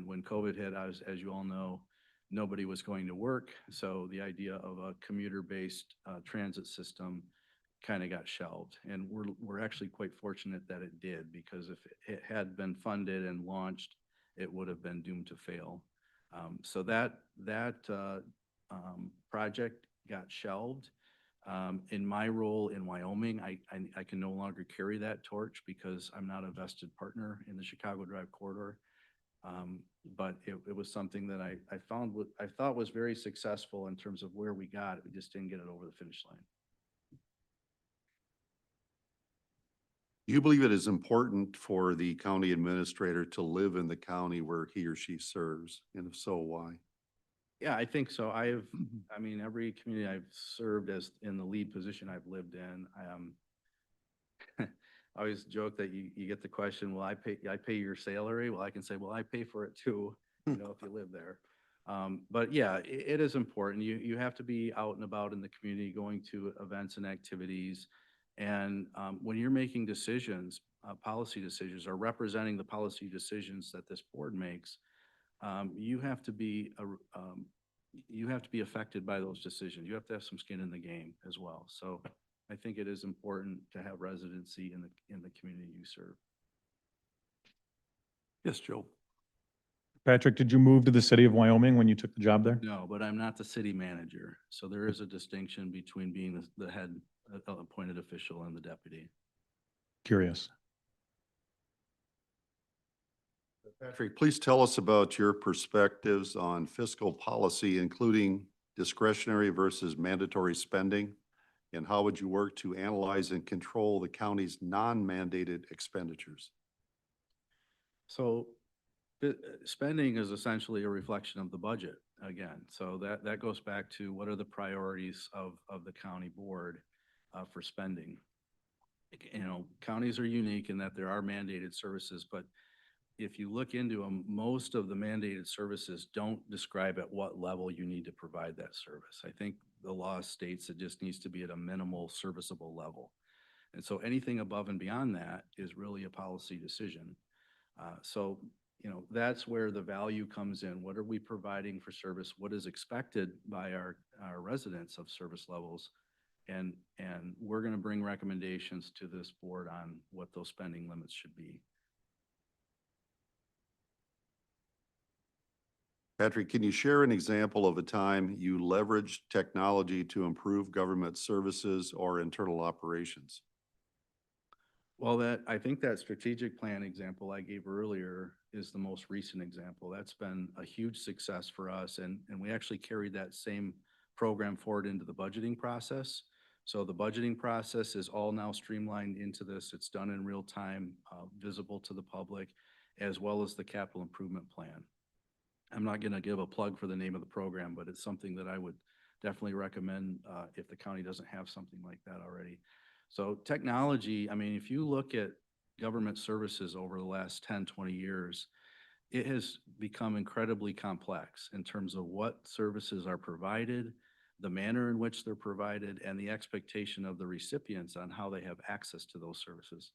when COVID hit, as you all know, nobody was going to work, so the idea of a commuter-based transit system kind of got shelved. And we're actually quite fortunate that it did, because if it had been funded and launched, it would have been doomed to fail. So that project got shelved. In my role in Wyoming, I can no longer carry that torch because I'm not a vested partner in the Chicago Drive corridor. But it was something that I thought was very successful in terms of where we got it. We just didn't get it over the finish line. Do you believe it is important for the county administrator to live in the county where he or she serves? And if so, why? Yeah, I think so. I mean, every community I've served as in the lead position I've lived in, I always joke that you get the question, well, I pay your salary. Well, I can say, well, I pay for it too, if you live there. But yeah, it is important. You have to be out and about in the community, going to events and activities. And when you're making decisions, policy decisions, or representing the policy decisions that this board makes, you have to be affected by those decisions. You have to have some skin in the game as well. So I think it is important to have residency in the community you serve. Yes, Joe. Patrick, did you move to the city of Wyoming when you took the job there? No, but I'm not the city manager. So there is a distinction between being the head appointed official and the deputy. Curious. Patrick, please tell us about your perspectives on fiscal policy, including discretionary versus mandatory spending, and how would you work to analyze and control the county's non-mandated expenditures? So spending is essentially a reflection of the budget again. So that goes back to what are the priorities of the county board for spending. Counties are unique in that there are mandated services, but if you look into them, most of the mandated services don't describe at what level you need to provide that service. I think the law states it just needs to be at a minimal serviceable level. And so anything above and beyond that is really a policy decision. So that's where the value comes in. What are we providing for service? What is expected by our residents of service levels? And we're going to bring recommendations to this board on what those spending limits should be. Patrick, can you share an example of a time you leveraged technology to improve government services or internal operations? Well, I think that strategic plan example I gave earlier is the most recent example. That's been a huge success for us, and we actually carried that same program forward into the budgeting process. So the budgeting process is all now streamlined into this. It's done in real time, visible to the public, as well as the capital improvement plan. I'm not going to give a plug for the name of the program, but it's something that I would definitely recommend if the county doesn't have something like that already. So technology, I mean, if you look at government services over the last 10, 20 years, it has become incredibly complex in terms of what services are provided, the manner in which they're provided, and the expectation of the recipients on how they have access to those services.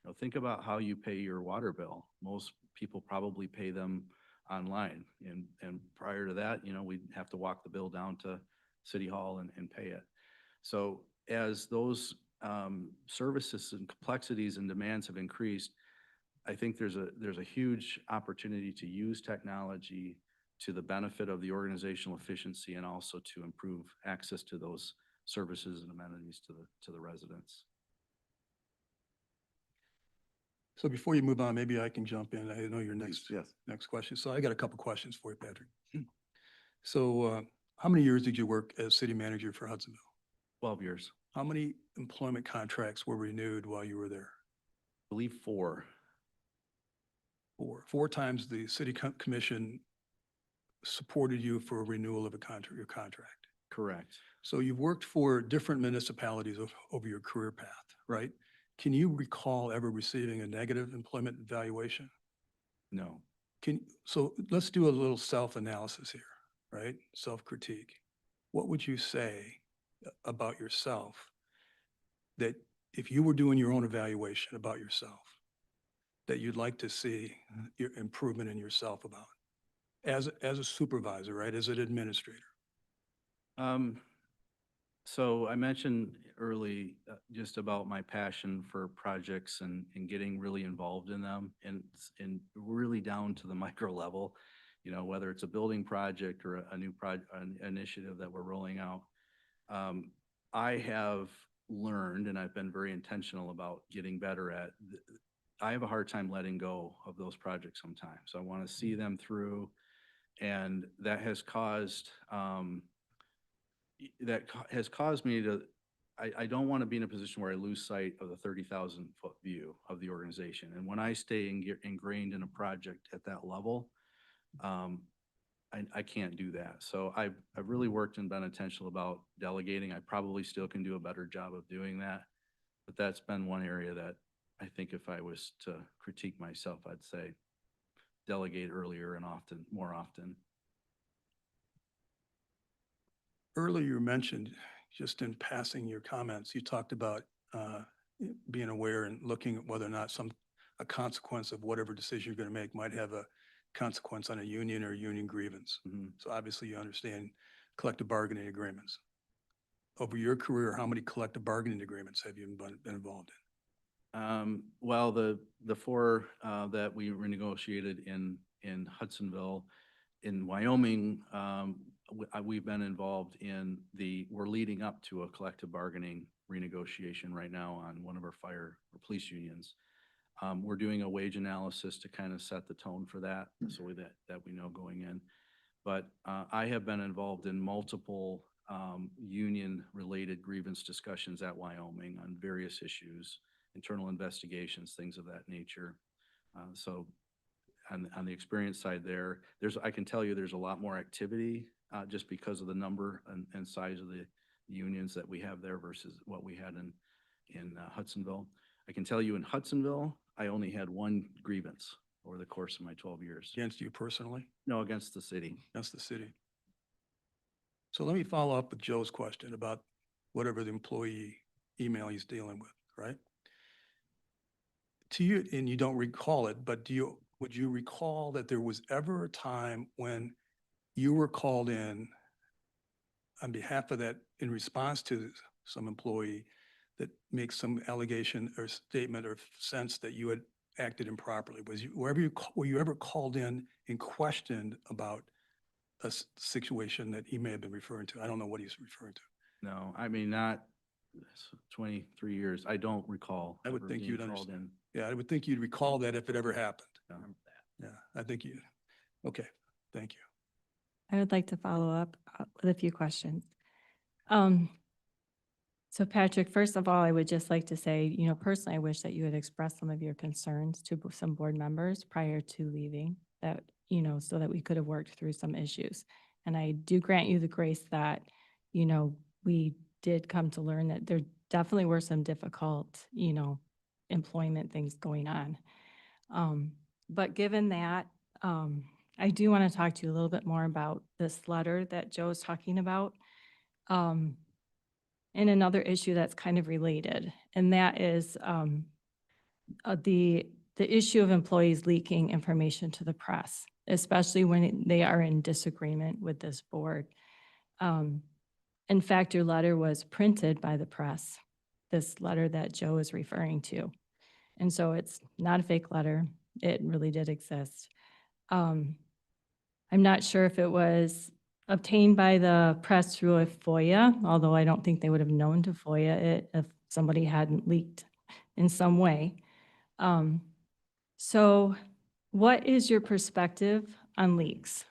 You know, think about how you pay your water bill. Most people probably pay them online. And prior to that, you know, we'd have to walk the bill down to City Hall and pay it. So as those services and complexities and demands have increased, I think there's a huge opportunity to use technology to the benefit of the organizational efficiency and also to improve access to those services and amenities to the residents. So before you move on, maybe I can jump in. I know your next Yes. next question. So I got a couple questions for you, Patrick. So how many years did you work as city manager for Hudsonville? 12 years. How many employment contracts were renewed while you were there? I believe 4. Four times the city commission supported you for a renewal of your contract. Correct. So you've worked for different municipalities over your career path, right? Can you recall ever receiving a negative employment evaluation? No. So let's do a little self-analysis here, right? Self-critique. What would you say about yourself that if you were doing your own evaluation about yourself, that you'd like to see your improvement in yourself about as a supervisor, right? As an administrator? So I mentioned early just about my passion for projects and getting really involved in them and really down to the micro level, you know, whether it's a building project or a new an initiative that we're rolling out. I have learned, and I've been very intentional about getting better at, I have a hard time letting go of those projects sometimes. So I want to see them through, and that has caused me to, I don't want to be in a position where I lose sight of the 30,000-foot view of the organization. And when I stay ingrained in a project at that level, I can't do that. So I've really worked and been intentional about delegating. I probably still can do a better job of doing that, but that's been one area that I think if I was to critique myself, I'd say delegate earlier and more often. Earlier you mentioned, just in passing your comments, you talked about being aware and looking at whether or not a consequence of whatever decision you're going to make might have a consequence on a union or union grievance. Mm-hmm. So obviously you understand collective bargaining agreements. Over your career, how many collective bargaining agreements have you been involved in? Well, the 4 that we renegotiated in Hudsonville, in Wyoming, we've been involved in we're leading up to a collective bargaining renegotiation right now on one of our fire or police unions. We're doing a wage analysis to kind of set the tone for that, so that we know going in. But I have been involved in multiple union-related grievance discussions at Wyoming on various issues, internal investigations, things of that nature. So on the experience side I can tell you there's a lot more activity just because of the number and size of the unions that we have there versus what we had in Hudsonville. I can tell you in Hudsonville, I only had 1 grievance over the course of my 12 years. Against you personally? No, against the city. Against the city. So let me follow up with Joe's question about whatever the employee email he's dealing with, right? To you, and you don't recall it, but would you recall that there was ever a time when you were called in on behalf of that, in response to some employee that makes some allegation or statement or sense that you had acted improperly? Were you ever called in and questioned about a situation that he may have been referring to? I don't know what he's referring to. No, I mean, not 23 years. I don't recall. I would ever think being you'd called understand. in. Yeah, I would think you'd recall that if it ever happened. No. Yeah, I think you, okay, thank you. I would like to follow up with a few questions. Um, So Patrick, first of all, I would just like to say, personally, I wish that you had expressed some of your concerns to some board members prior to leaving, that, so that we could have worked through some issues. And I do grant you the grace that, we did come to learn that there definitely were some difficult, employment things going on. But given that, I do want to talk to you a little bit more about this letter that Joe's talking about. And another issue that's kind of related, and that is the issue of employees leaking information to the press, especially when they are in disagreement with this board. In fact, your letter was printed by the press, this letter that Joe is referring to. And so it's not a fake letter. It really did exist. I'm not sure if it was obtained by the press through a FOIA, although I don't think they would have known to FOIA it if somebody hadn't leaked in some way. So what is your perspective on leaks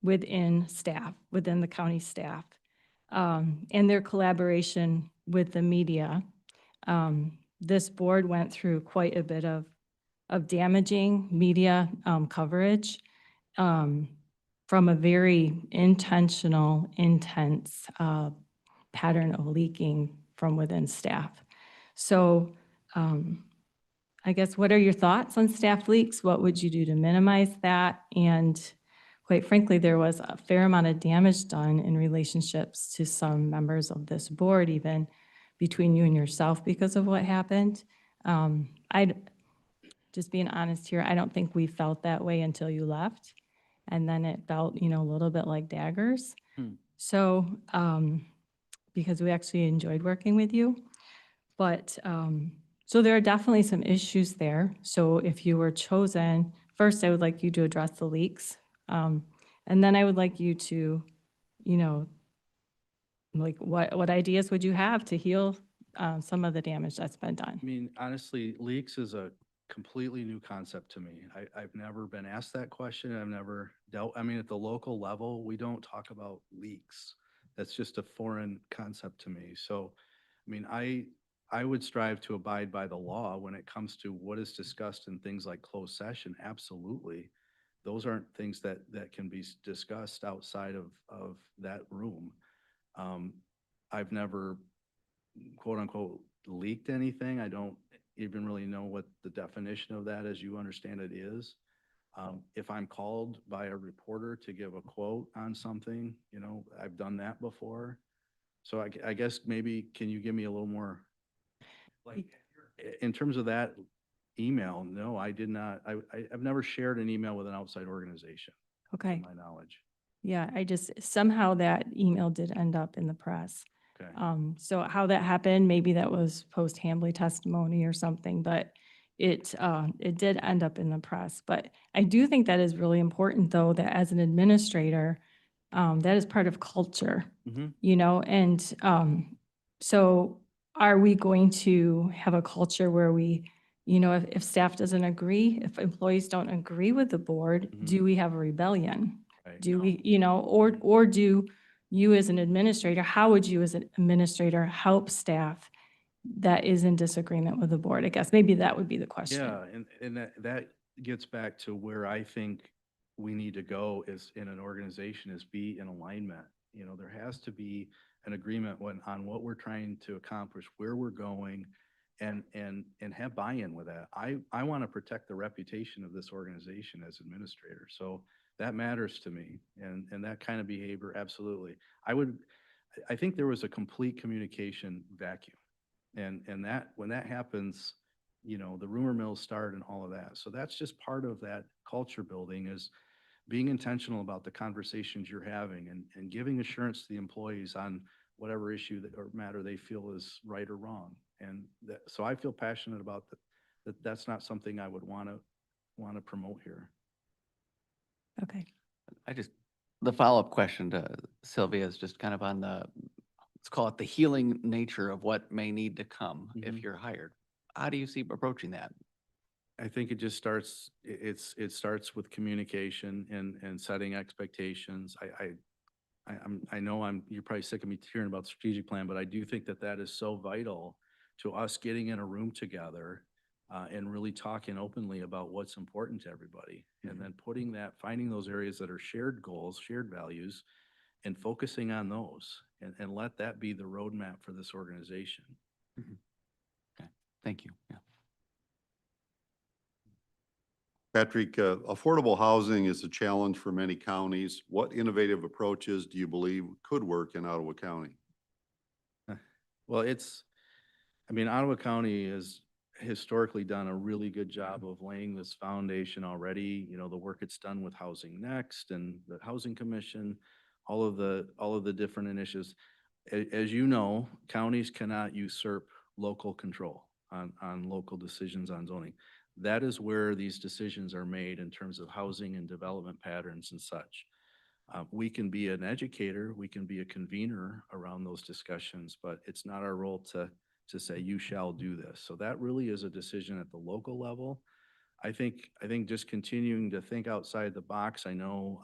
within staff, within the county staff, and their collaboration with the media? This board went through quite a bit of damaging media coverage from a very intentional, intense pattern of leaking from within staff. So I guess, what are your thoughts on staff leaks? What would you do to minimize that? And quite frankly, there was a fair amount of damage done in relationships to some members of this board, even between you and yourself because of what happened. Just being honest here, I don't think we felt that way until you left. And then it felt, a little bit like daggers. So, because we actually enjoyed working with you. But, so there are definitely some issues there. So if you were chosen, first I would like you to address the leaks. And then I would like you to, like what ideas would you have to heal some of the damage that's been done? I mean, honestly, leaks is a completely new concept to me. I've never been asked that question. I've never dealt, at the local level, we don't talk about leaks. That's just a foreign concept to me. So, I would strive to abide by the law when it comes to what is discussed in things like closed session. Absolutely. Those aren't things that can be discussed outside of that room. I've never, quote unquote, leaked anything. I don't even really know what the definition of that, as you understand it, is. If I'm called by a reporter to give a quote on something, I've done that before. So I guess maybe, can you give me a little more, like, in terms of that email? No, I did not. I've never shared an email with an outside organization, Okay. to my knowledge. Yeah, somehow that email did end up in the press. Okay. So how that happened, maybe that was post-Hambley testimony or something, but it did end up in the press. But I do think that is really important, though, that as an administrator, that is part of culture, and so are we going to have a culture where we, if staff doesn't agree, if employees don't agree with the board, do we have a rebellion? Right. Do we, or do you as an administrator, how would you as an administrator help staff that is in disagreement with the board? I guess maybe that would be the question. Yeah, and that gets back to where I think we need to go is in an organization is be in alignment. There has to be an agreement on what we're trying to accomplish, where we're going, and have buy-in with that. I want to protect the reputation of this organization as administrator. So that matters to me, and that kind of behavior, absolutely. I think there was a complete communication vacuum. And that, when that happens, the rumor mills start and all of that. So that's just part of that culture building, is being intentional about the conversations you're having and giving assurance to the employees on whatever issue that, or matter they feel is right or wrong. And that, so I feel passionate about that that's not something I would want to promote here. Okay. The follow-up question to Sylvia is just kind of on the, let's call it the healing nature of what may need to come if you're hired. How do you see approaching that? I think it just starts, it starts with communication and setting expectations. I know you're probably sick of me hearing about the strategic plan, but I do think that that is so vital to us getting in a room together and really talking openly about what's important to everybody. And then finding those areas that are shared goals, shared values, and focusing on those and let that be the roadmap for this organization. Okay, thank you. Yeah. Patrick, affordable housing is a challenge for many counties. What innovative approaches do you believe could work in Ottawa County? Well, Ottawa County has historically done a really good job of laying this foundation already. You know, the work it's done with Housing Next and the Housing Commission, all of the different initiatives. As you know, counties cannot usurp local control on local decisions on zoning. That is where these decisions are made in terms of housing and development patterns and such. We can be an educator, we can be a convener around those discussions, but it's not our role to say you shall do this. So that really is a decision at the local level. I think just continuing to think outside the box. I know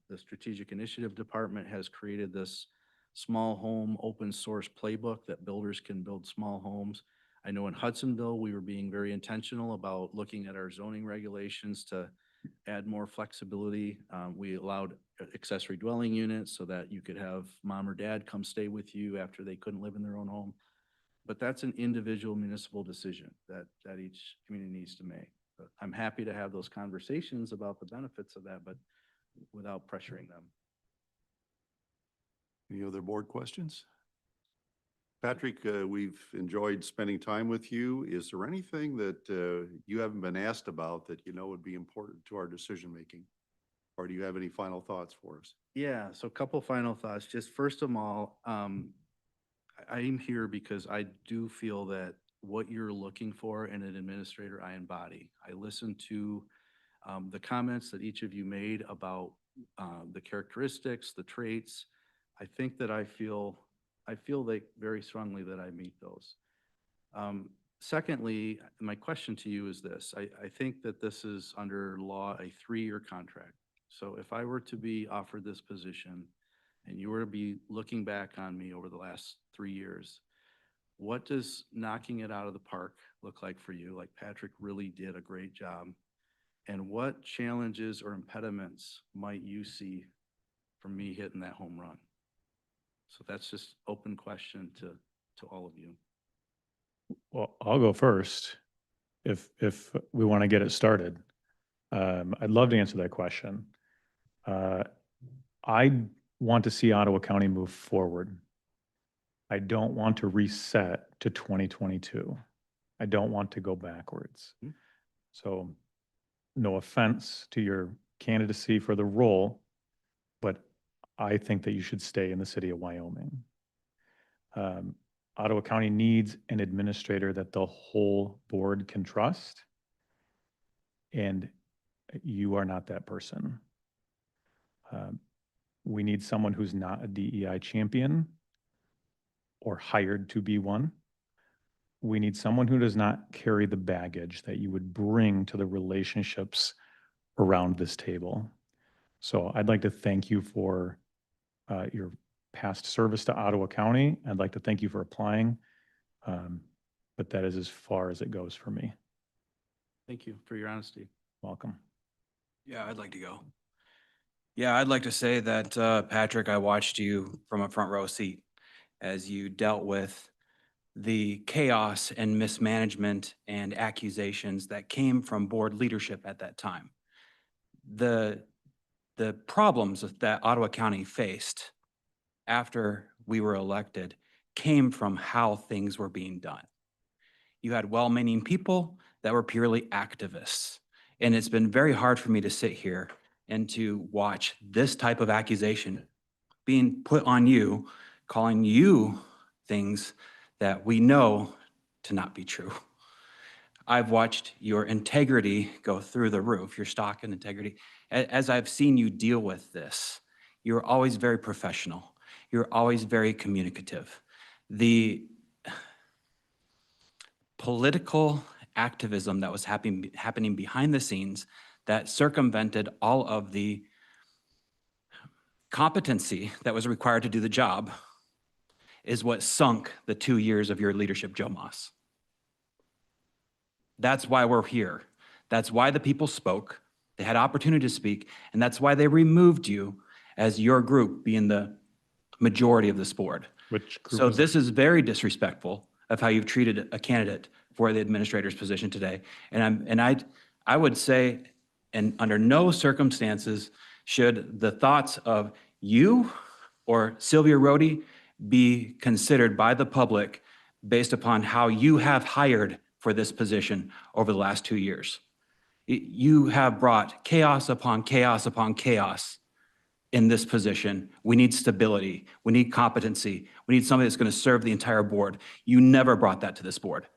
the Strategic Initiative Department has created this small home open source playbook that builders can build small homes. I know in Hudsonville, we were being very intentional about looking at our zoning regulations to add more flexibility. We allowed accessory dwelling units so that you could have mom or dad come stay with you after they couldn't live in their own home. But that's an individual municipal decision that each community needs to make. But I'm happy to have those conversations about the benefits of that, but without pressuring them. Any other board questions? Patrick, we've enjoyed spending time with you. Is there anything that you haven't been asked about that you know would be important to our decision-making? Or do you have any final thoughts for us? Yeah, so a couple final thoughts. Just first of all, I am here because I do feel that what you're looking for in an administrator, I embody. I listened to the comments that each of you made about the characteristics, the traits. I think that I feel like very strongly that I meet those. Secondly, my question to you is this. I think that this is under law a 3-year contract. So if I were to be offered this position and you were to be looking back on me over the last 3 years, what does knocking it out of the park look like for you? Like Patrick really did a great job. And what challenges or impediments might you see from me hitting that home run? So that's just open question to all of you. Well, I'll go first if we want to get it started. I'd love to answer that question. I want to see Ottawa County move forward. I don't want to reset to 2022. I don't want to go backwards. So no offense to your candidacy for the role, but I think that you should stay in the city of Wyoming. Ottawa County needs an administrator that the whole board can trust, and you are not that person. We need someone who's not a DEI champion or hired to be one. We need someone who does not carry the baggage that you would bring to the relationships around this table. So I'd like to thank you for your past service to Ottawa County. I'd like to thank you for applying, but that is as far as it goes for me. Thank you for your honesty. Welcome. Yeah, I'd like to go. Yeah, I'd like to say that, Patrick, I watched you from a front row seat as you dealt with the chaos and mismanagement and accusations that came from board leadership at that time. The problems that Ottawa County faced after we were elected came from how things were being done. You had well-meaning people that were purely activists. And it's been very hard for me to sit here and to watch this type of accusation being put on you calling you things that we know to not be true. I've watched your integrity go through the roof, your stock and integrity. As I've seen you deal with this, you're always very professional. You're always very communicative. The political activism that was happening behind the scenes that circumvented all of the competency that was required to do the job is what sunk the 2 years of your leadership, Joe Moss. That's why we're here. That's why the people spoke. They had opportunity to speak, and that's why they removed you as your group being the majority of this board. Which group So was this is very disrespectful of how you've treated a candidate for the administrator's position today. And I would say, and under no circumstances should the thoughts of you or Sylvia Rhodey be considered by the public based upon how you have hired for this position over the last 2 years. You have brought chaos upon chaos upon chaos in this position. We need stability. We need competency. We need somebody that's going to serve the entire board. You never brought that to this board.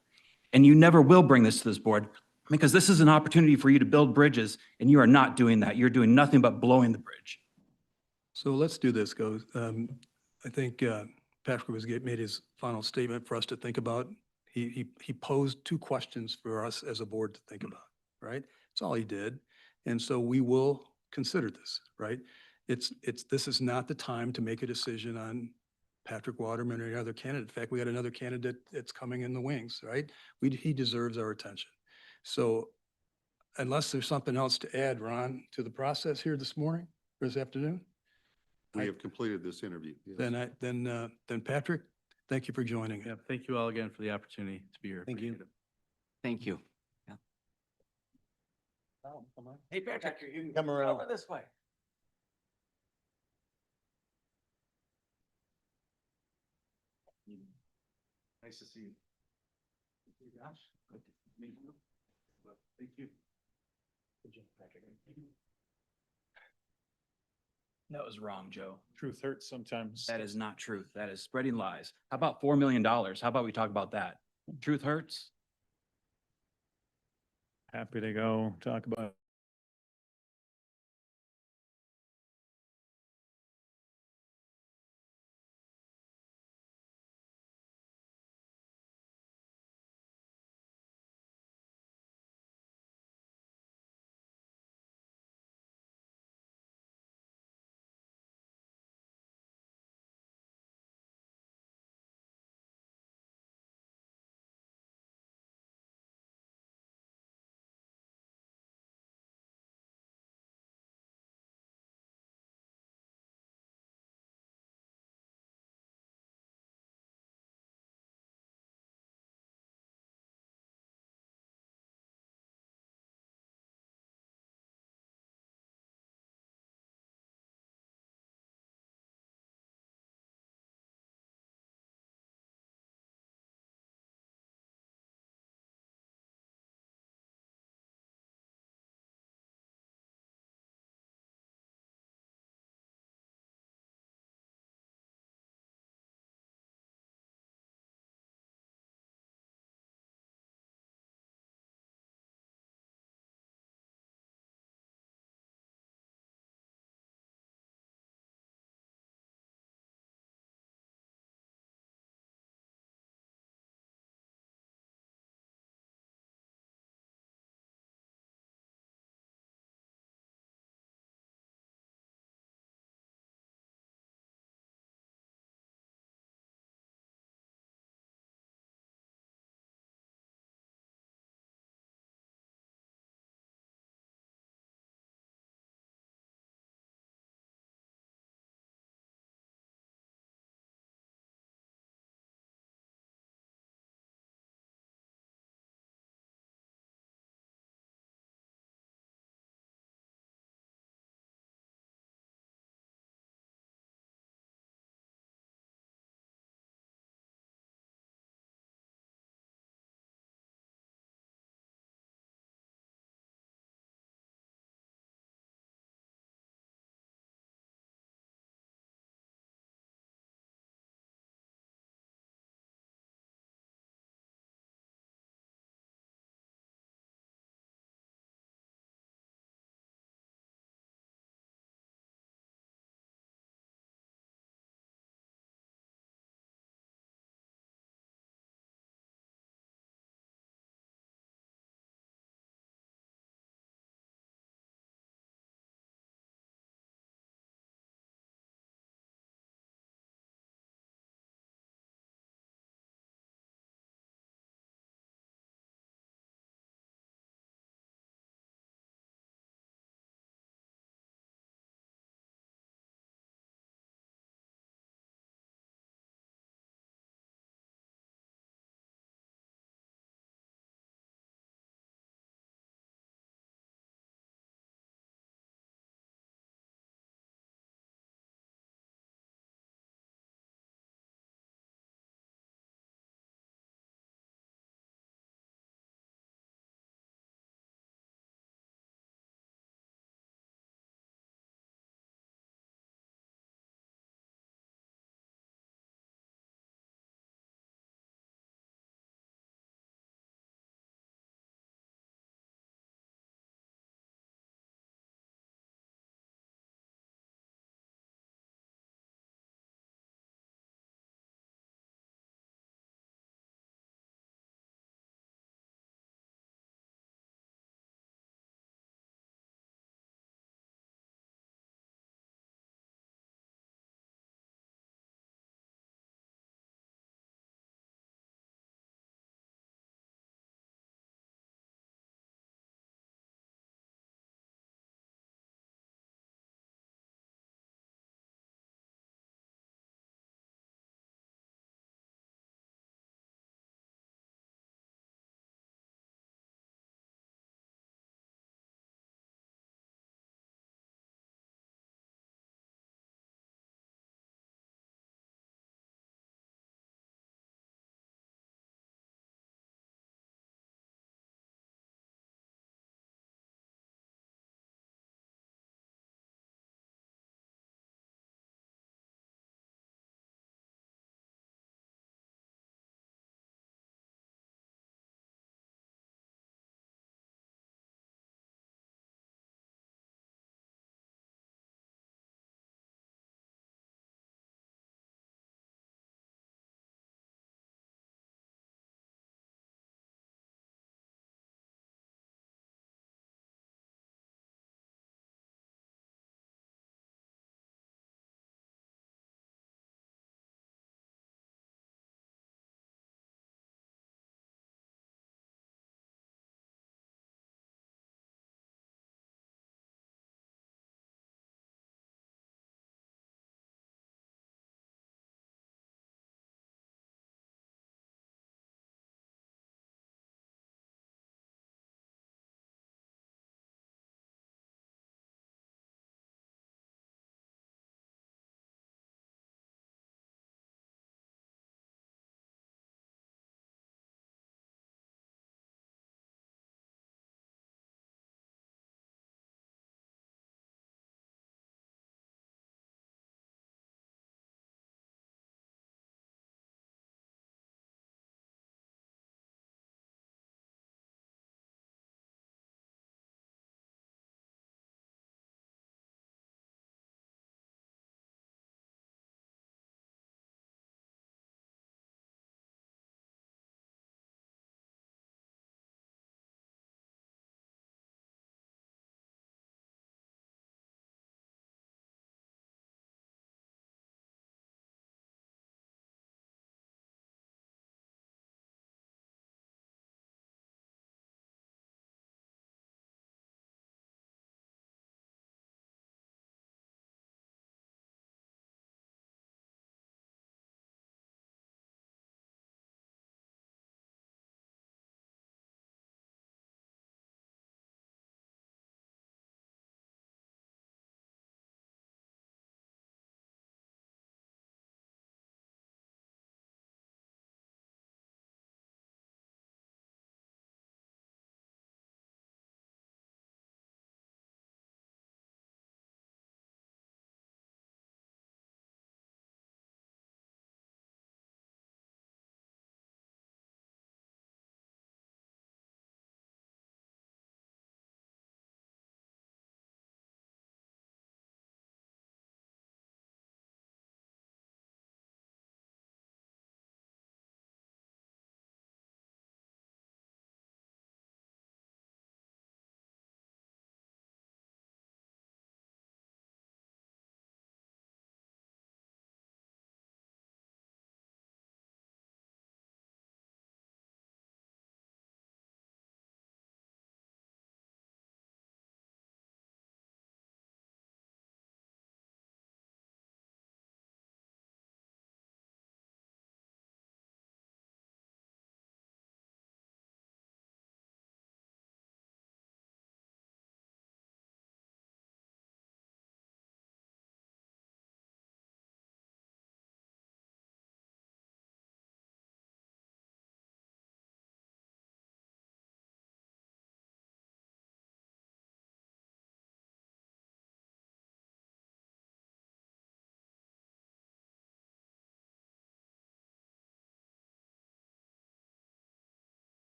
And you never will bring this to this board because this is an opportunity for you to build bridges, and you are not doing that. You're doing nothing but blowing the bridge. So let's do this, guys. I think Patrick made his final statement for us to think about. He posed 2 questions for us as a board to think about, right? That's all he did. And so we will consider this, right? This is not the time to make a decision on Patrick Waterman or any other candidate. In fact, we got another candidate that's coming in the wings, right? He deserves our attention. So unless there's something else to add, Ron, to the process here this morning or this afternoon? We have completed this interview. Yes. Then Patrick, thank you for joining. Yeah, thank you all again for the opportunity to be here. Thank you. Appreciate it. Thank you. Hey, Patrick, You can come around. over this way. Nice to see you. Hey, Josh. Good to meet you. Thank you. Good job, Patrick. That was wrong, Joe. Truth hurts sometimes. That is not truth. That is spreading lies. How about $4 million? How about we talk about that? Truth hurts? Happy to go talk about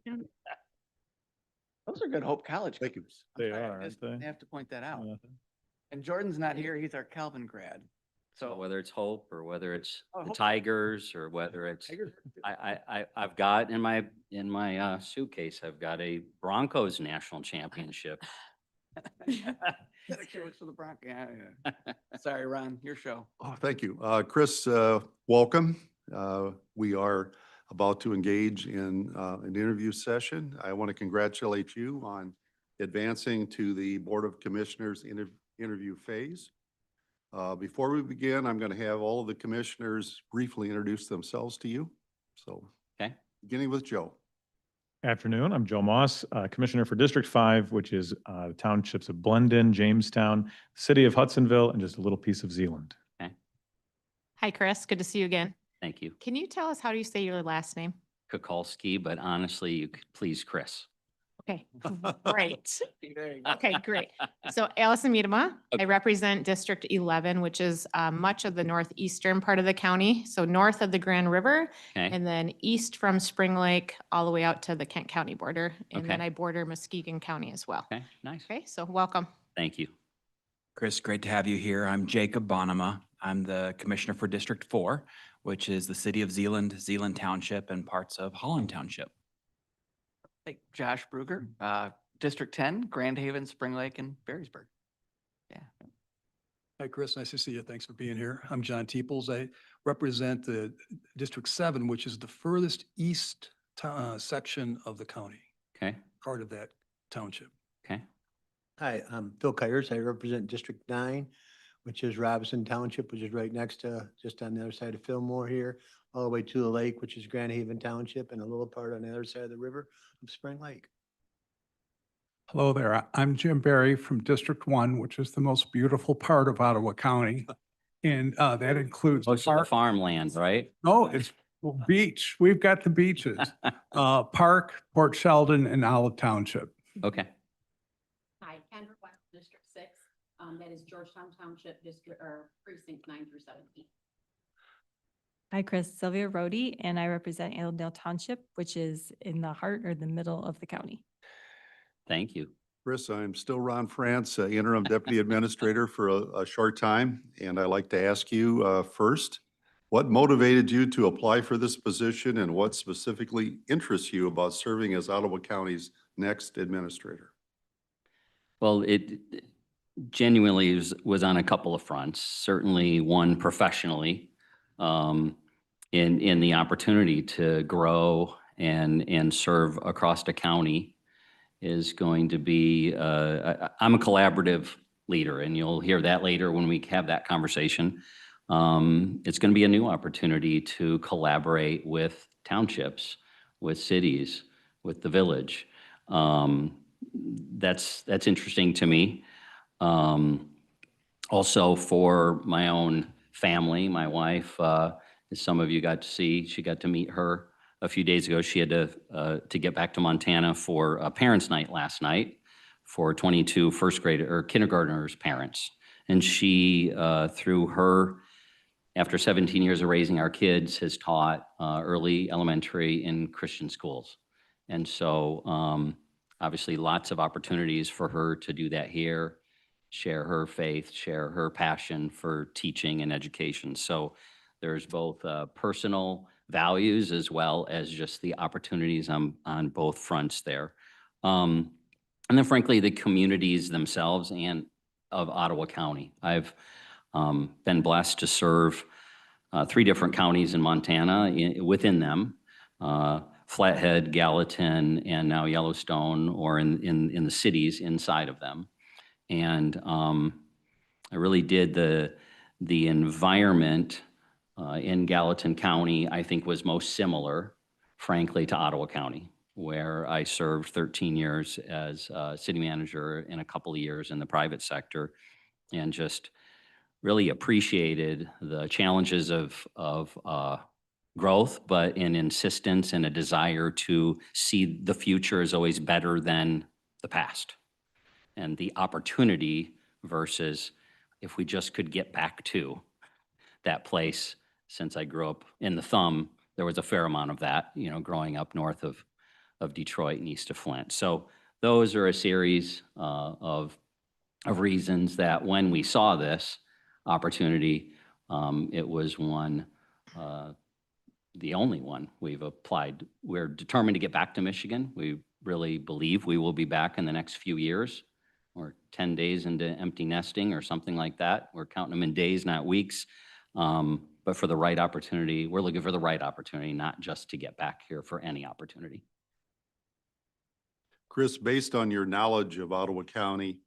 Those are good Hope College. Thank you. kids. They I'm sorry, are, just aren't they? Have to point that out. Uh, And Jordan's not here. He's our Calvin grad. So So whether it's Hope or whether it's Oh, the Hope. Tigers or whether it's, Tigers are good. I've got in my suitcase, I've got a Broncos national championship. Gotta show us for the Bronx. Yeah, yeah. Sorry, Ron, your show. Oh, thank you. Chris, welcome. We are about to engage in an interview session. I want to congratulate you on advancing to the Board of Commissioners interview phase. Before we begin, I'm going to have all of the commissioners briefly introduce themselves to you. So, Okay. beginning with Joe. Afternoon, I'm Joe Moss, Commissioner for District 5, which is the townships of Blunden, Jamestown, City of Hudsonville, and just a little piece of Zealand. Okay, Hi, Chris. Good to see you again. thank you. Can you tell us how do you say your last name? Kukulski, but honestly, you could please Chris. Okay, great. There you go. Okay, great. So Allison Miedema, Okay. I represent District 11, which is much of the northeastern part of the county. So north of the Grand River Okay, and then east from Spring Lake all the way out to the Kent County border. And then Okay. I border Muskegon County as well. okay, nice. Okay, so welcome. Thank you. Chris, great to have you here. I'm Jacob Bonema. I'm the Commissioner for District 4, which is the city of Zealand, Zealand Township, and parts of Holland Township. Hey, Josh Bruger, District 10, Grand Haven, Spring Lake, and Berrysburg. Yeah. Hi, Chris. Nice to see you. Thanks for being here. I'm John Teeples. I represent the District 7, which is the furthest east section of the county, Okay, part of that township. okay, Hi, I'm Phil Kyers. I represent District 9, which is Robinson Township, which is right next to, just on the other side of Fillmore here, all the way to the lake, which is Grand Haven Township, and a little part on the other side of the river of Spring Lake. Hello there. I'm Jim Barry from District 1, which is the most beautiful part of Ottawa County. And that includes most of the park. farmland, right? No, it's beach. We've got the beaches. Park, Port Sheldon, and Olive Township. Okay, Hi, Kendra West, District 6. That is Georgetown Township, District, or Precinct 9 through 17. Hi, Chris. Sylvia Rhodey, and I represent Allendale Township, which is in the heart or the middle of the county. thank you. Chris, I'm still Ron France, Interim Deputy Administrator for a short time. And I'd like to ask you first, what motivated you to apply for this position and what specifically interests you about serving as Ottawa County's next administrator? Well, it genuinely was on a couple of fronts. Certainly one professionally, in the opportunity to grow and serve across the county is going to be, I'm a collaborative leader, and you'll hear that later when we have that conversation. It's going to be a new opportunity to collaborate with townships, with cities, with the village. That's interesting to me. Also for my own family, my wife, as some of you got to see, she got to meet her a few days ago. She had to get back to Montana for a parents' night last night for 22 first grade or kindergartners' parents. And she, through her, after 17 years of raising our kids, has taught early elementary in Christian schools. And so obviously lots of opportunities for her to do that here, share her faith, share her passion for teaching and education. So there's both personal values as well as just the opportunities on both fronts there. And then frankly, the communities themselves and of Ottawa County. I've been blessed to serve 3 different counties in Montana within them, Flathead, Gallatin, and now Yellowstone, or in the cities inside of them. And I really did the environment in Gallatin County, I think, was most similar, frankly, to Ottawa County, where I served 13 years as city manager and a couple of years in the private sector, and just really appreciated the challenges of growth, but an insistence and a desire to see the future as always better than the past, and the opportunity versus if we just could get back to that place. Since I grew up in the Thumb, there was a fair amount of that, growing up north of of Detroit and east of Flint. So those are a series of reasons that when we saw this opportunity, it was one, the only one we've applied. We're determined to get back to Michigan. We really believe we will be back in the next few years. We're 10 days into empty nesting or something like that. We're counting them in days, not weeks. But for the right opportunity, we're looking for the right opportunity, not just to get back here for any opportunity. Chris, based on your knowledge of Ottawa County,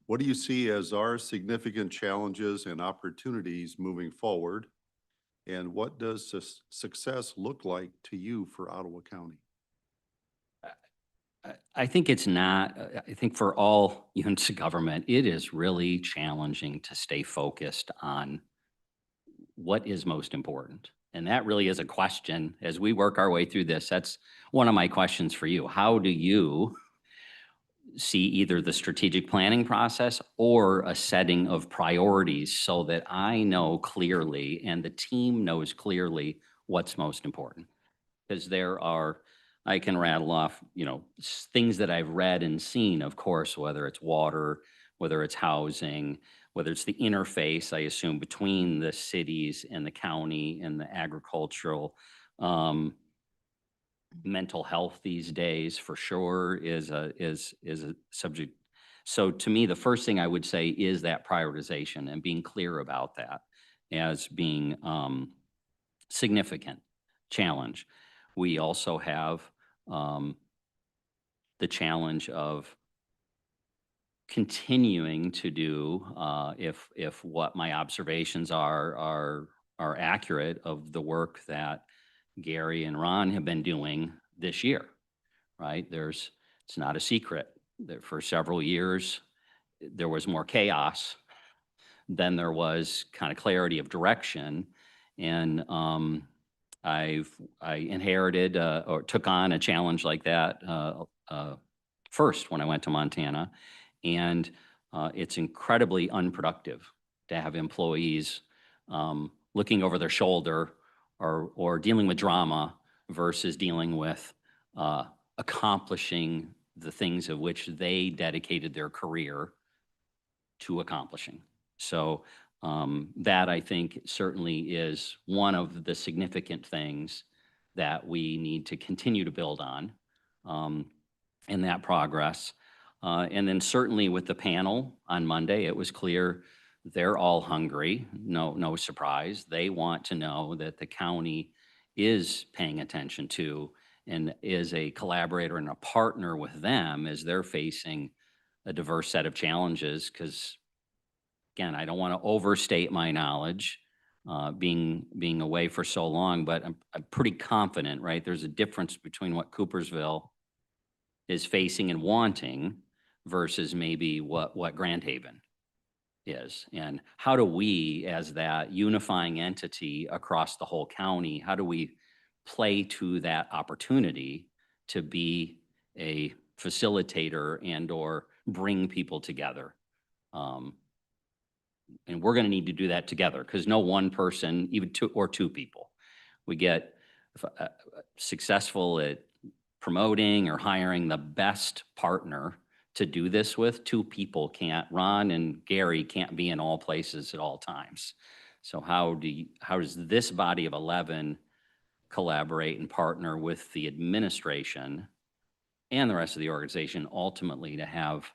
what do you see as our significant challenges and opportunities moving forward? And what does success look like to you for Ottawa County? I think it's not, I think for all units of government, it is really challenging to stay focused on what is most important. And that really is a question as we work our way through this. That's one of my questions for you. How do you see either the strategic planning process or a setting of priorities so that I know clearly and the team knows clearly what's most important? Because there are, I can rattle off, things that I've read and seen, of course, whether it's water, whether it's housing, whether it's the interface, I assume, between the cities and the county and the agricultural, mental health these days for sure is a subject. So to me, the first thing I would say is that prioritization and being clear about that as being significant challenge. We also have the challenge of continuing to do, if what my observations are accurate, of the work that Gary and Ron have been doing this year, right? It's not a secret that for several years, there was more chaos than there was kind of clarity of direction. And I inherited or took on a challenge like that first when I went to Montana. And it's incredibly unproductive to have employees looking over their shoulder or dealing with drama versus dealing with accomplishing the things of which they dedicated their career to accomplishing. So that, I think, certainly is one of the significant things that we need to continue to build on in that progress. And then certainly with the panel on Monday, it was clear they're all hungry. No surprise. They want to know that the county is paying attention to and is a collaborator and a partner with them as they're facing a diverse set of challenges. Because again, I don't want to overstate my knowledge being away for so long, but I'm pretty confident, right? There's a difference between what Coopersville is facing and wanting versus maybe what Grand Haven is. And how do we, as that unifying entity across the whole county, how do we play to that opportunity to be a facilitator and or bring people together? And we're going to need to do that together, because no one person, even two people, we get successful at promoting or hiring the best partner to do this with. Two people can't. Ron and Gary can't be in all places at all times. So how does this body of 11 collaborate and partner with the administration and the rest of the organization ultimately to have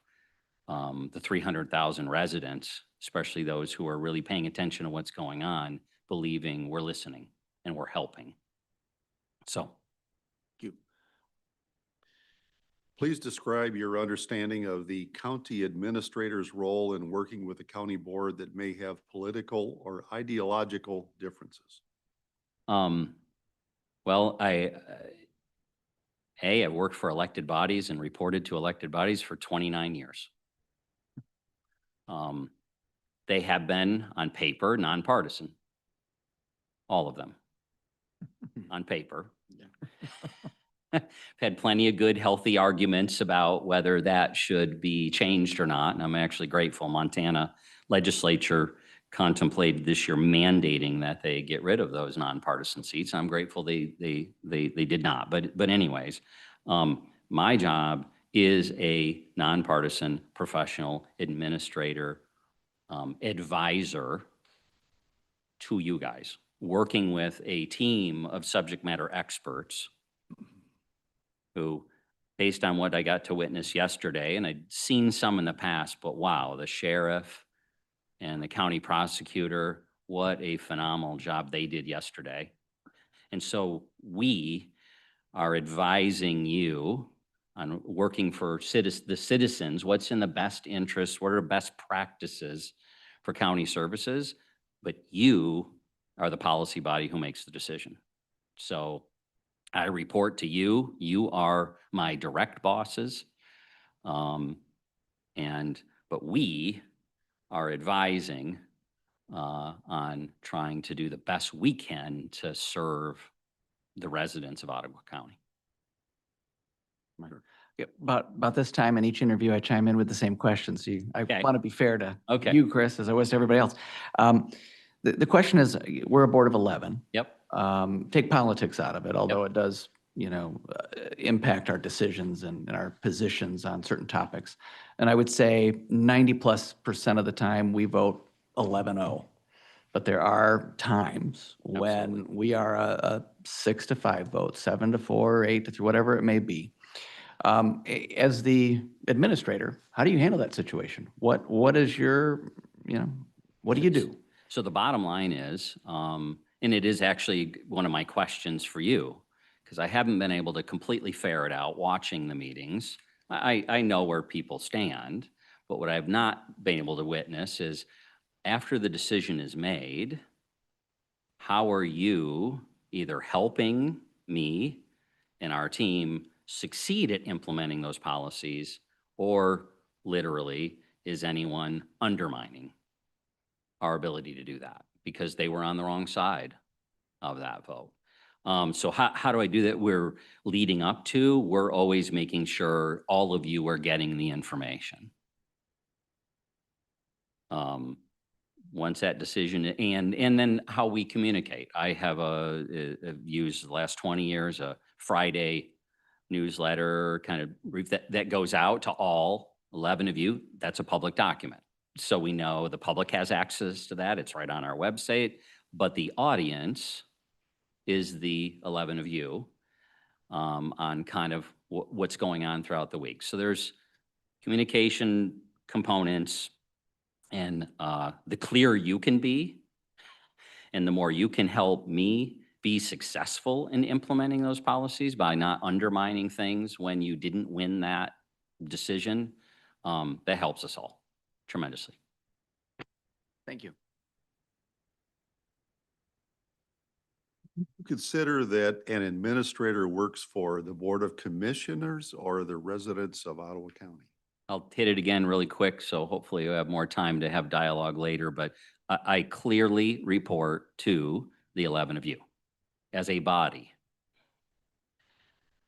the 300,000 residents, especially those who are really paying attention to what's going on, believing we're listening and we're helping? So. Thank you. Please describe your understanding of the county administrator's role in working with the county board that may have political or ideological differences. Well, I've worked for elected bodies and reported to elected bodies for 29 years. They have been, on paper, nonpartisan. All of them. On paper. Had plenty of good, healthy arguments about whether that should be changed or not. And I'm actually grateful Montana legislature contemplated this year mandating that they get rid of those nonpartisan seats. I'm grateful they did not. But anyways, My job is a nonpartisan professional administrator, advisor to you guys, working with a team of subject matter experts who, based on what I got to witness yesterday, and I'd seen some in the past, but wow, the sheriff and the county prosecutor, what a phenomenal job they did yesterday. And so we are advising you on working for the citizens, what's in the best interest, what are best practices for county services, but you are the policy body who makes the decision. So I report to you. You are my direct bosses. But we are advising on trying to do the best we can to serve the residents of Ottawa County. Yeah, about this time in each interview, I chime in with the same questions. I Okay. want to be fair to Okay. you, Chris, as I was to everybody else. The question is, we're a board of 11. Yep. Take politics out of it, although it does, impact our decisions and our positions on certain topics. And I would say 90+% of the time we vote 11-0. But there are times when we are a 6-5 vote, 7-4, 8-3, whatever it may be. As the administrator, how do you handle that situation? What is your, what do you do? So the bottom line is, and it is actually one of my questions for you, because I haven't been able to completely ferret out watching the meetings. I know where people stand, but what I've not been able to witness is after the decision is made, how are you either helping me and our team succeed at implementing those policies, or literally, is anyone undermining our ability to do that because they were on the wrong side of that vote? So how do I do that? We're leading up to, we're always making sure all of you are getting the information. Once that decision, and then how we communicate. I have used the last 20 years a Friday newsletter kind of brief that goes out to all 11 of you. That's a public document. So we know the public has access to that. It's right on our website, but the audience is the 11 of you on kind of what's going on throughout the week. So there's communication components, and the clearer you can be, and the more you can help me be successful in implementing those policies by not undermining things when you didn't win that decision, that helps us all tremendously. Thank you. Consider that an administrator works for the Board of Commissioners or the residents of Ottawa County. I'll hit it again really quick, so hopefully you'll have more time to have dialogue later, but I clearly report to the 11 of you as a body.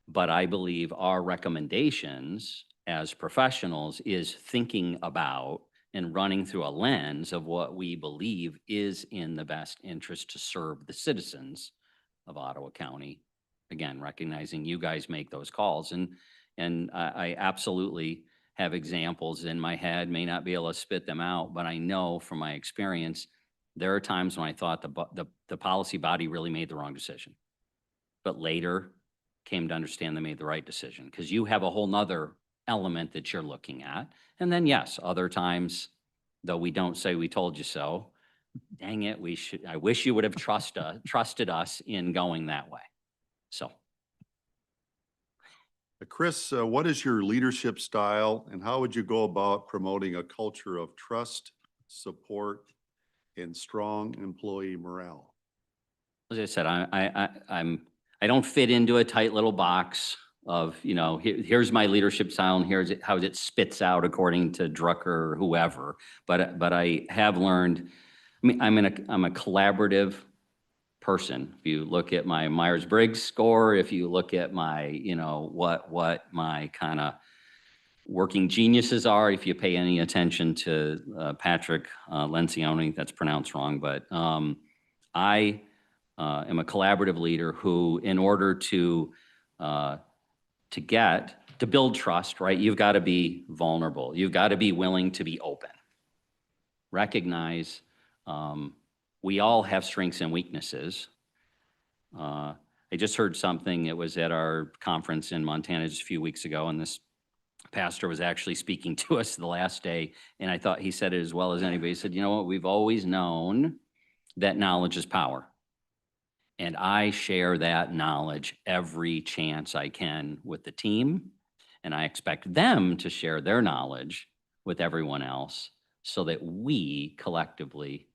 But I believe our recommendations as professionals is thinking about and running through a lens of what we believe is in the best interest to serve the citizens of Ottawa County. Again, recognizing you guys make those calls, and I absolutely have examples in my head, may not be able to spit them out, but I know from my experience, there are times when I thought the policy body really made the wrong decision, but later came to understand they made the right decision, because you have a whole nother element that you're looking at. And then yes, other times, though we don't say we told you so, dang it, I wish you would have trusted us in going that way. So. Chris, what is your leadership style, and how would you go about promoting a culture of trust, support, and strong employee morale? As I said, I don't fit into a tight little box of, here's my leadership style and here's how it spits out according to Drucker or whoever. But I have learned, I'm a collaborative person. If you look at my Myers-Briggs score, if you look at my, what my kind of working geniuses are, if you pay any attention to Patrick Lencioni, that's pronounced wrong, but I am a collaborative leader who, in order to to build trust, right, you've got to be vulnerable. You've got to be willing to be open. Recognize we all have strengths and weaknesses. I just heard something, it was at our conference in Montana just a few weeks ago, and this pastor was actually speaking to us the last day, and I thought he said it as well as anybody. He said, you know what, we've always known that knowledge is power. And I share that knowledge every chance I can with the team, and I expect them to share their knowledge with everyone else so that we collectively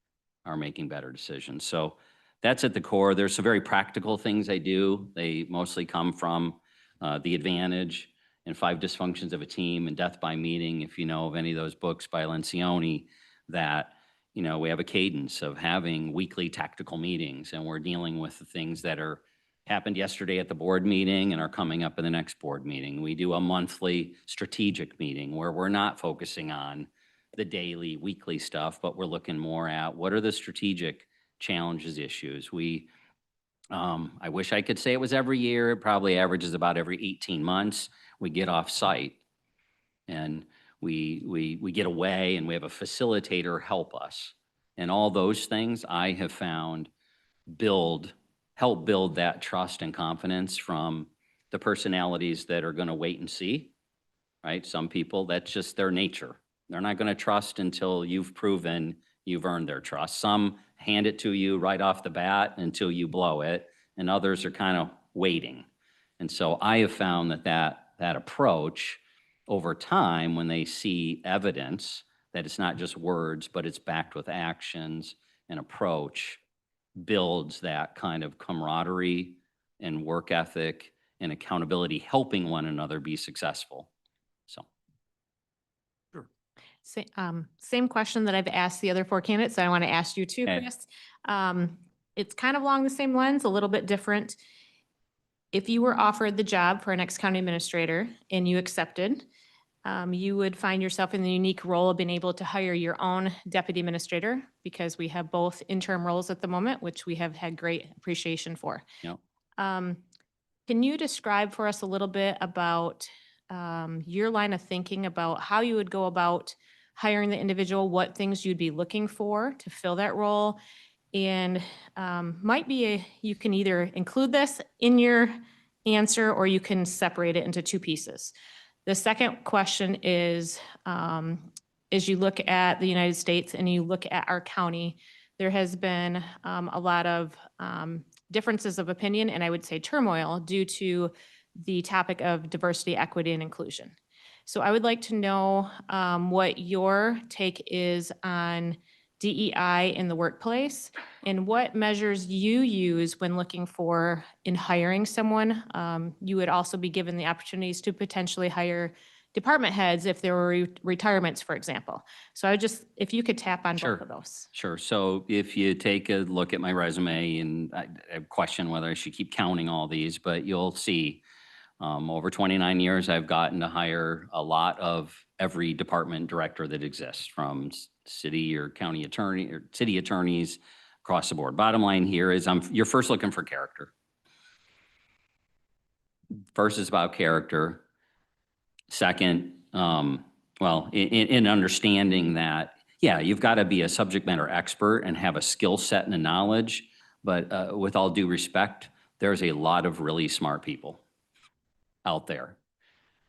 are making better decisions. So that's at the core. There's some very practical things I do. They mostly come from The Advantage and 5 Dysfunctions of a Team and Death by Meeting. If you know of any of those books by Lencioni, that, you know, we have a cadence of having weekly tactical meetings, and we're dealing with the things that happened yesterday at the board meeting and are coming up in the next board meeting. We do a monthly strategic meeting where we're not focusing on the daily, weekly stuff, but we're looking more at what are the strategic challenges, issues. I wish I could say it was every year. It probably averages about every 18 months. We get off site and we get away, and we have a facilitator help us. And all those things I have found help build that trust and confidence from the personalities that are going to wait and see, right? Some people, that's just their nature. They're not going to trust until you've proven you've earned their trust. Some hand it to you right off the bat until you blow it, and others are kind of waiting. And so I have found that approach over time, when they see evidence that it's not just words, but it's backed with actions and approach, builds that kind of camaraderie and work ethic and accountability, helping one another be successful. So. Same question that I've asked the other 4 candidates, I want to ask you too, Okay. Chris. It's kind of along the same lines, a little bit different. If you were offered the job for an ex-county administrator and you accepted, you would find yourself in the unique role of being able to hire your own deputy administrator, because we have both interim roles at the moment, which we have had great appreciation for. Yep. Can you describe for us a little bit about your line of thinking about how you would go about hiring the individual, what things you'd be looking for to fill that role? And you can either include this in your answer or you can separate it into 2 pieces. The second question is, as you look at the United States and you look at our county, there has been a lot of differences of opinion, and I would say turmoil, due to the topic of diversity, equity, and inclusion. So I would like to know what your take is on DEI in the workplace and what measures you use when looking for in hiring someone. You would also be given the opportunities to potentially hire department heads if there were retirements, for example. So if you could tap on both of those. Sure. So if you take a look at my resume, and I question whether I should keep counting all these, but you'll see over 29 years, I've gotten to hire a lot of every department director that exists, from city or county attorney or city attorneys across the board. Bottom line here is you're first looking for character. First is about character. Second, in understanding that, yeah, you've got to be a subject matter expert and have a skill set and a knowledge, but with all due respect, there's a lot of really smart people out there.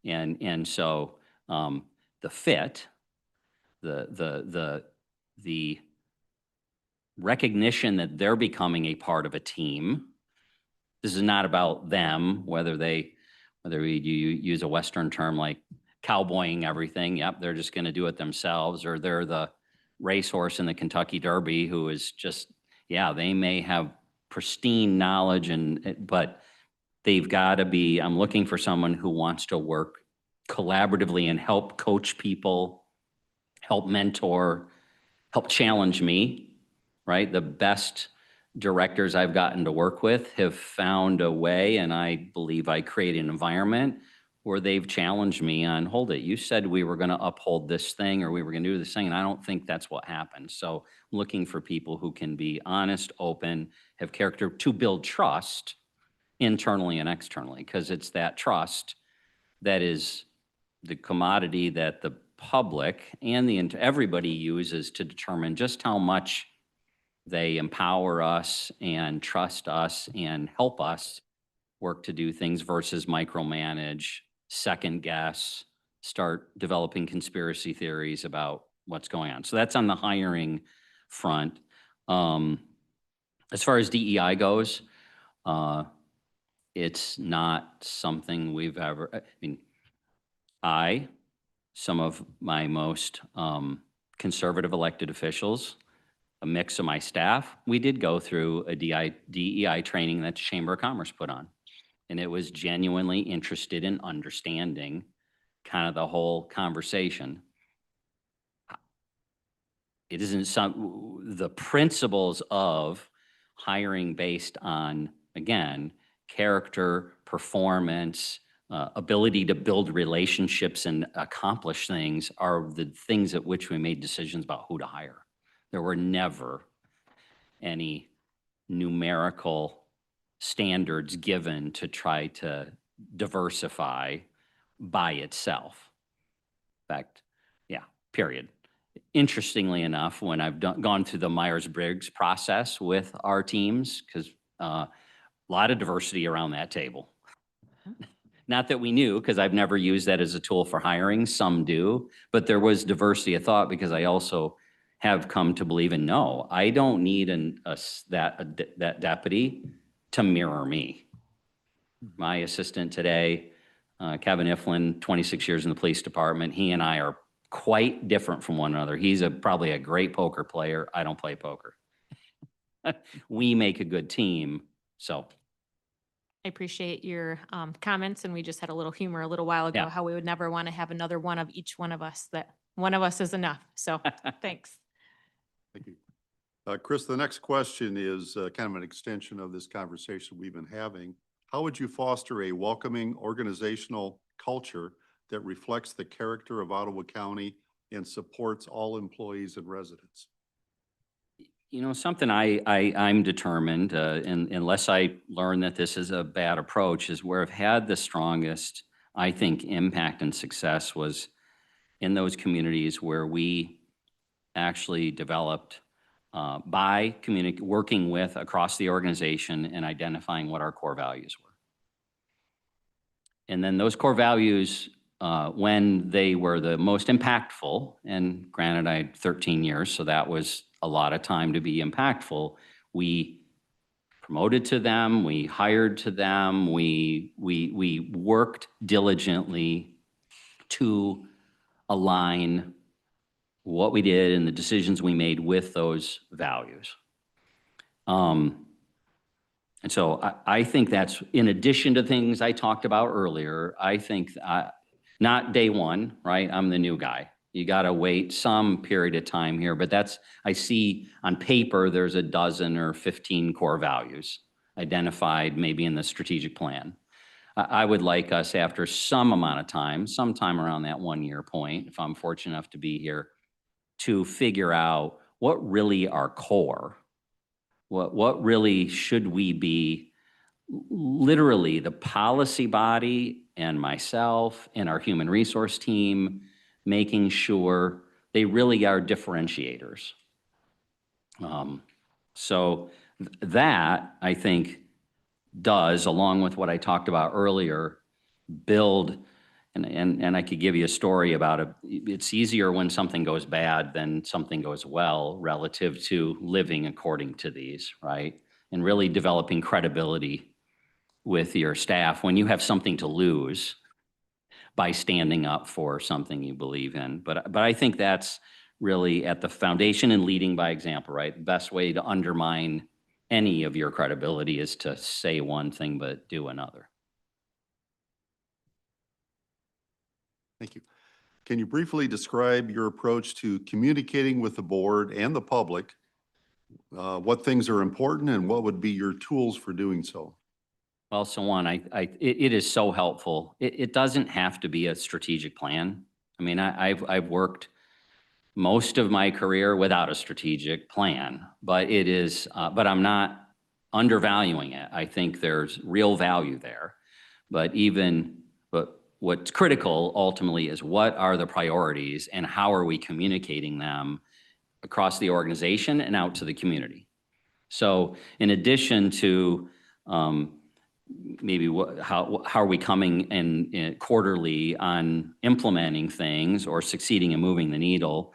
And so the fit, the recognition that they're becoming a part of a team. This is not about them, whether you use a Western term like cowboying everything. Yep, they're just going to do it themselves, or they're the racehorse in the Kentucky Derby who is just, yeah, they may have pristine knowledge, but they've got to be, I'm looking for someone who wants to work collaboratively and help coach people, help mentor, help challenge me, right? The best directors I've gotten to work with have found a way, and I believe I create an environment where they've challenged me on, hold it, you said we were going to uphold this thing or we were going to do this thing, and I don't think that's what happened. So I'm looking for people who can be honest, open, have character, to build trust internally and externally, because it's that trust that is the commodity that the public and everybody uses to determine just how much they empower us and trust us and help us work to do things versus micromanage, second guess, start developing conspiracy theories about what's going on. So that's on the hiring front. As far as DEI goes, it's not something we've ever, I mean, some of my most conservative elected officials, a mix of my staff, we did go through a DEI training that the Chamber of Commerce put on. And it was genuinely interested in understanding kind of the whole conversation. It isn't the principles of hiring based on, again, character, performance, ability to build relationships and accomplish things are the things at which we made decisions about who to hire. There were never any numerical standards given to try to diversify by itself. In fact, yeah, period. Interestingly enough, when I've gone through the Myers-Briggs process with our teams, because a lot of diversity around that table. Not that we knew, because I've never used that as a tool for hiring. Some do, but there was diversity of thought because I also have come to believe in, no, I don't need that deputy to mirror me. My assistant today, Kevin Iflin, 26 years in the police department, he and I are quite different from one another. He's probably a great poker player. I don't play poker. We make a good team, so. I appreciate your comments, and we just had a little humor a little while ago, Yeah. how we would never want to have another one of each one of us, that one of us is enough. So thanks. Thank you. Chris, the next question is kind of an extension of this conversation we've been having. How would you foster a welcoming organizational culture that reflects the character of Ottawa County and supports all employees and residents? You know, something I'm determined, unless I learn that this is a bad approach, is where I've had the strongest, I think, impact and success was in those communities where we actually developed by working with across the organization and identifying what our core values were. And then those core values, when they were the most impactful, and granted I had 13 years, so that was a lot of time to be impactful, we promoted to them, we hired to them, we worked diligently to align what we did and the decisions we made with those values. And so I think that's, in addition to things I talked about earlier, I think not day one, right? I'm the new guy. You got to wait some period of time here, but that's, I see on paper, there's a dozen or 15 core values identified maybe in the strategic plan. I would like us, after some amount of time, sometime around that 1 year point, if I'm fortunate enough to be here, to figure out what really are core. What really should we be, literally the policy body and myself and our human resource team, making sure they really are differentiators. So that, I think, does, along with what I talked about earlier, build, and I could give you a story about it. It's easier when something goes bad than something goes well relative to living according to these, right? And really developing credibility with your staff when you have something to lose by standing up for something you believe in. But I think that's really at the foundation and leading by example, right? The best way to undermine any of your credibility is to say one thing but do another. Thank you. Can you briefly describe your approach to communicating with the board and the public? What things are important and what would be your tools for doing so? Well, so one, it is so helpful. It doesn't have to be a strategic plan. I mean, I've worked most of my career without a strategic plan, but it is, but I'm not undervaluing it. I think there's real value there. But what's critical ultimately is what are the priorities and how are we communicating them across the organization and out to the community. So in addition to maybe how are we coming in quarterly on implementing things or succeeding in moving the needle,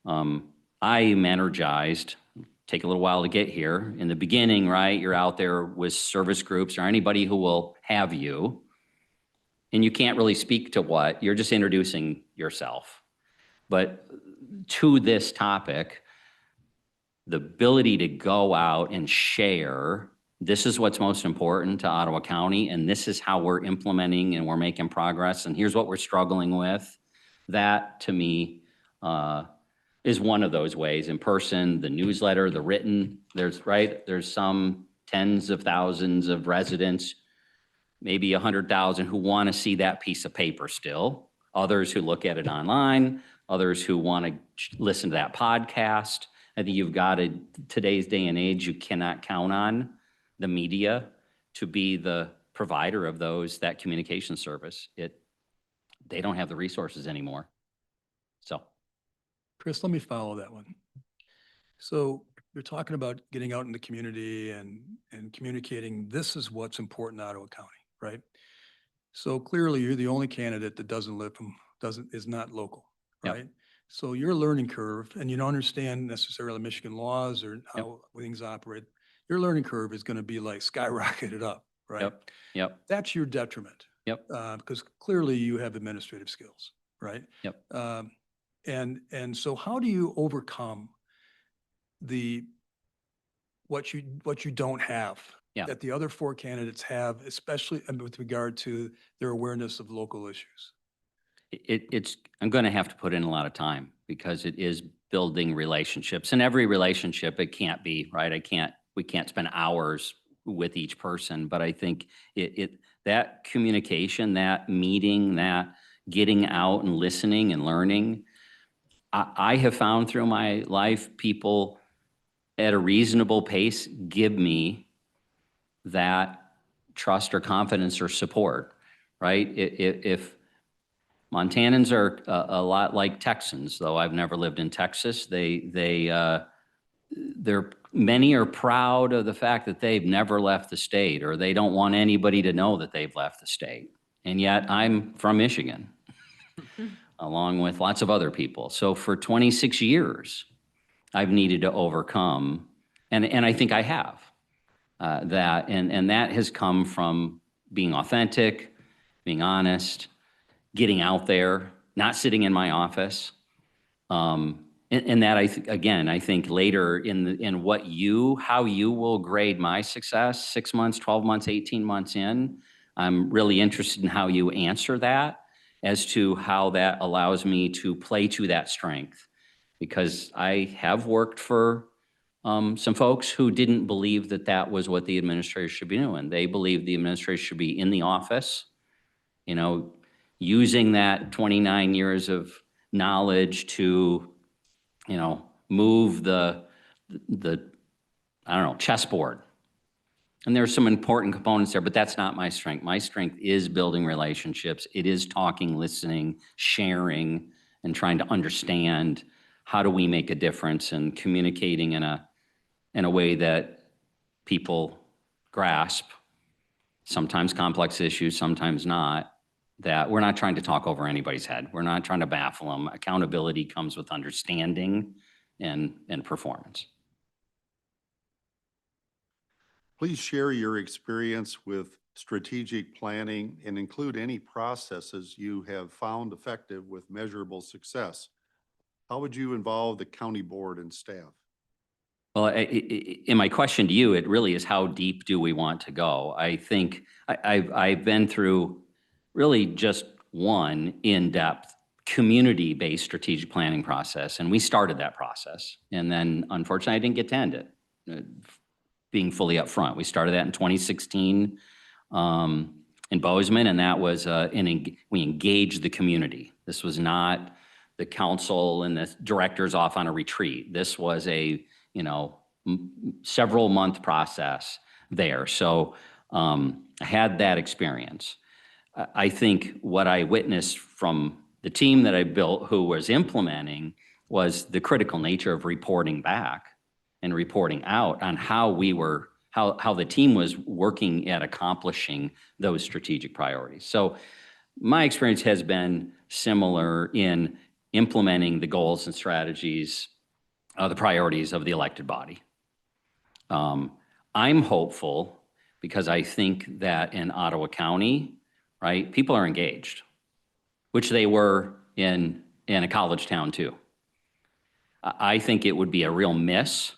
I am energized. Take a little while to get here. In the beginning, right, you're out there with service groups or anybody who will have you, and you can't really speak to what, you're just introducing yourself. But to this topic, the ability to go out and share, this is what's most important to Ottawa County, and this is how we're implementing and we're making progress, and here's what we're struggling with. That, to me, is one of those ways. In person, the newsletter, the written, there's some tens of thousands of residents, maybe 100,000 who want to see that piece of paper still. Others who look at it online, others who want to listen to that podcast. I think you've got to, today's day and age, you cannot count on the media to be the provider of that communication service. They don't have the resources anymore. So. Chris, let me follow that one. So you're talking about getting out in the community and communicating, this is what's important in Ottawa County, right? So clearly you're the only candidate that is not local, Yep. right? So your learning curve, and you don't understand necessarily Michigan laws or how things operate, your learning curve is going to be like skyrocketed up, right? Yep. That's your detriment. Yep. Because clearly you have administrative skills, right? Yep. And so how do you overcome what you don't have that the other four candidates have, especially with regard to their awareness of local issues? I'm going to have to put in a lot of time because it is building relationships, and every relationship, it can't be, right? We can't spend hours with each person, but I think that communication, that meeting, that getting out and listening and learning, I have found through my life, people at a reasonable pace give me that trust or confidence or support, right? If Montanans are a lot like Texans, though I've never lived in Texas, many are proud of the fact that they've never left the state, or they don't want anybody to know that they've left the state. And yet I'm from Michigan, along with lots of other people. So for 26 years, I've needed to overcome, and I think I have, that. And that has come from being authentic, being honest, getting out there, not sitting in my office. And that, I think later in how you will grade my success 6 months, 12 months, 18 months in, I'm really interested in how you answer that as to how that allows me to play to that strength. Because I have worked for some folks who didn't believe that was what the administrators should be doing. They believed the administrators should be in the office, using that 29 years of knowledge to, move the chessboard. And there's some important components there, but that's not my strength. My strength is building relationships. It is talking, listening, sharing, and trying to understand how do we make a difference, and communicating in a way that people grasp, sometimes complex issues, sometimes not, that we're not trying to talk over anybody's head. We're not trying to baffle them. Accountability comes with understanding and performance. Please share your experience with strategic planning and include any processes you have found effective with measurable success. How would you involve the county board and staff? Well, in my question to you, it really is, how deep do we want to go? I think I've been through really just one in-depth community-based strategic planning process, and we started that process. And then, unfortunately, I didn't get to end it, being fully upfront. We started that in 2016 in Bozeman, and that was we engaged the community. This was not the council and the directors off on a retreat. This was a several month process there. So I had that experience. I think what I witnessed from the team that I built who was implementing was the critical nature of reporting back and reporting out on how we were, how the team was working at accomplishing those strategic priorities. So my experience has been similar in implementing the goals and strategies, the priorities of the elected body. I'm hopeful because I think that in Ottawa County, right, people are engaged, which they were in a college town too. I think it would be a real miss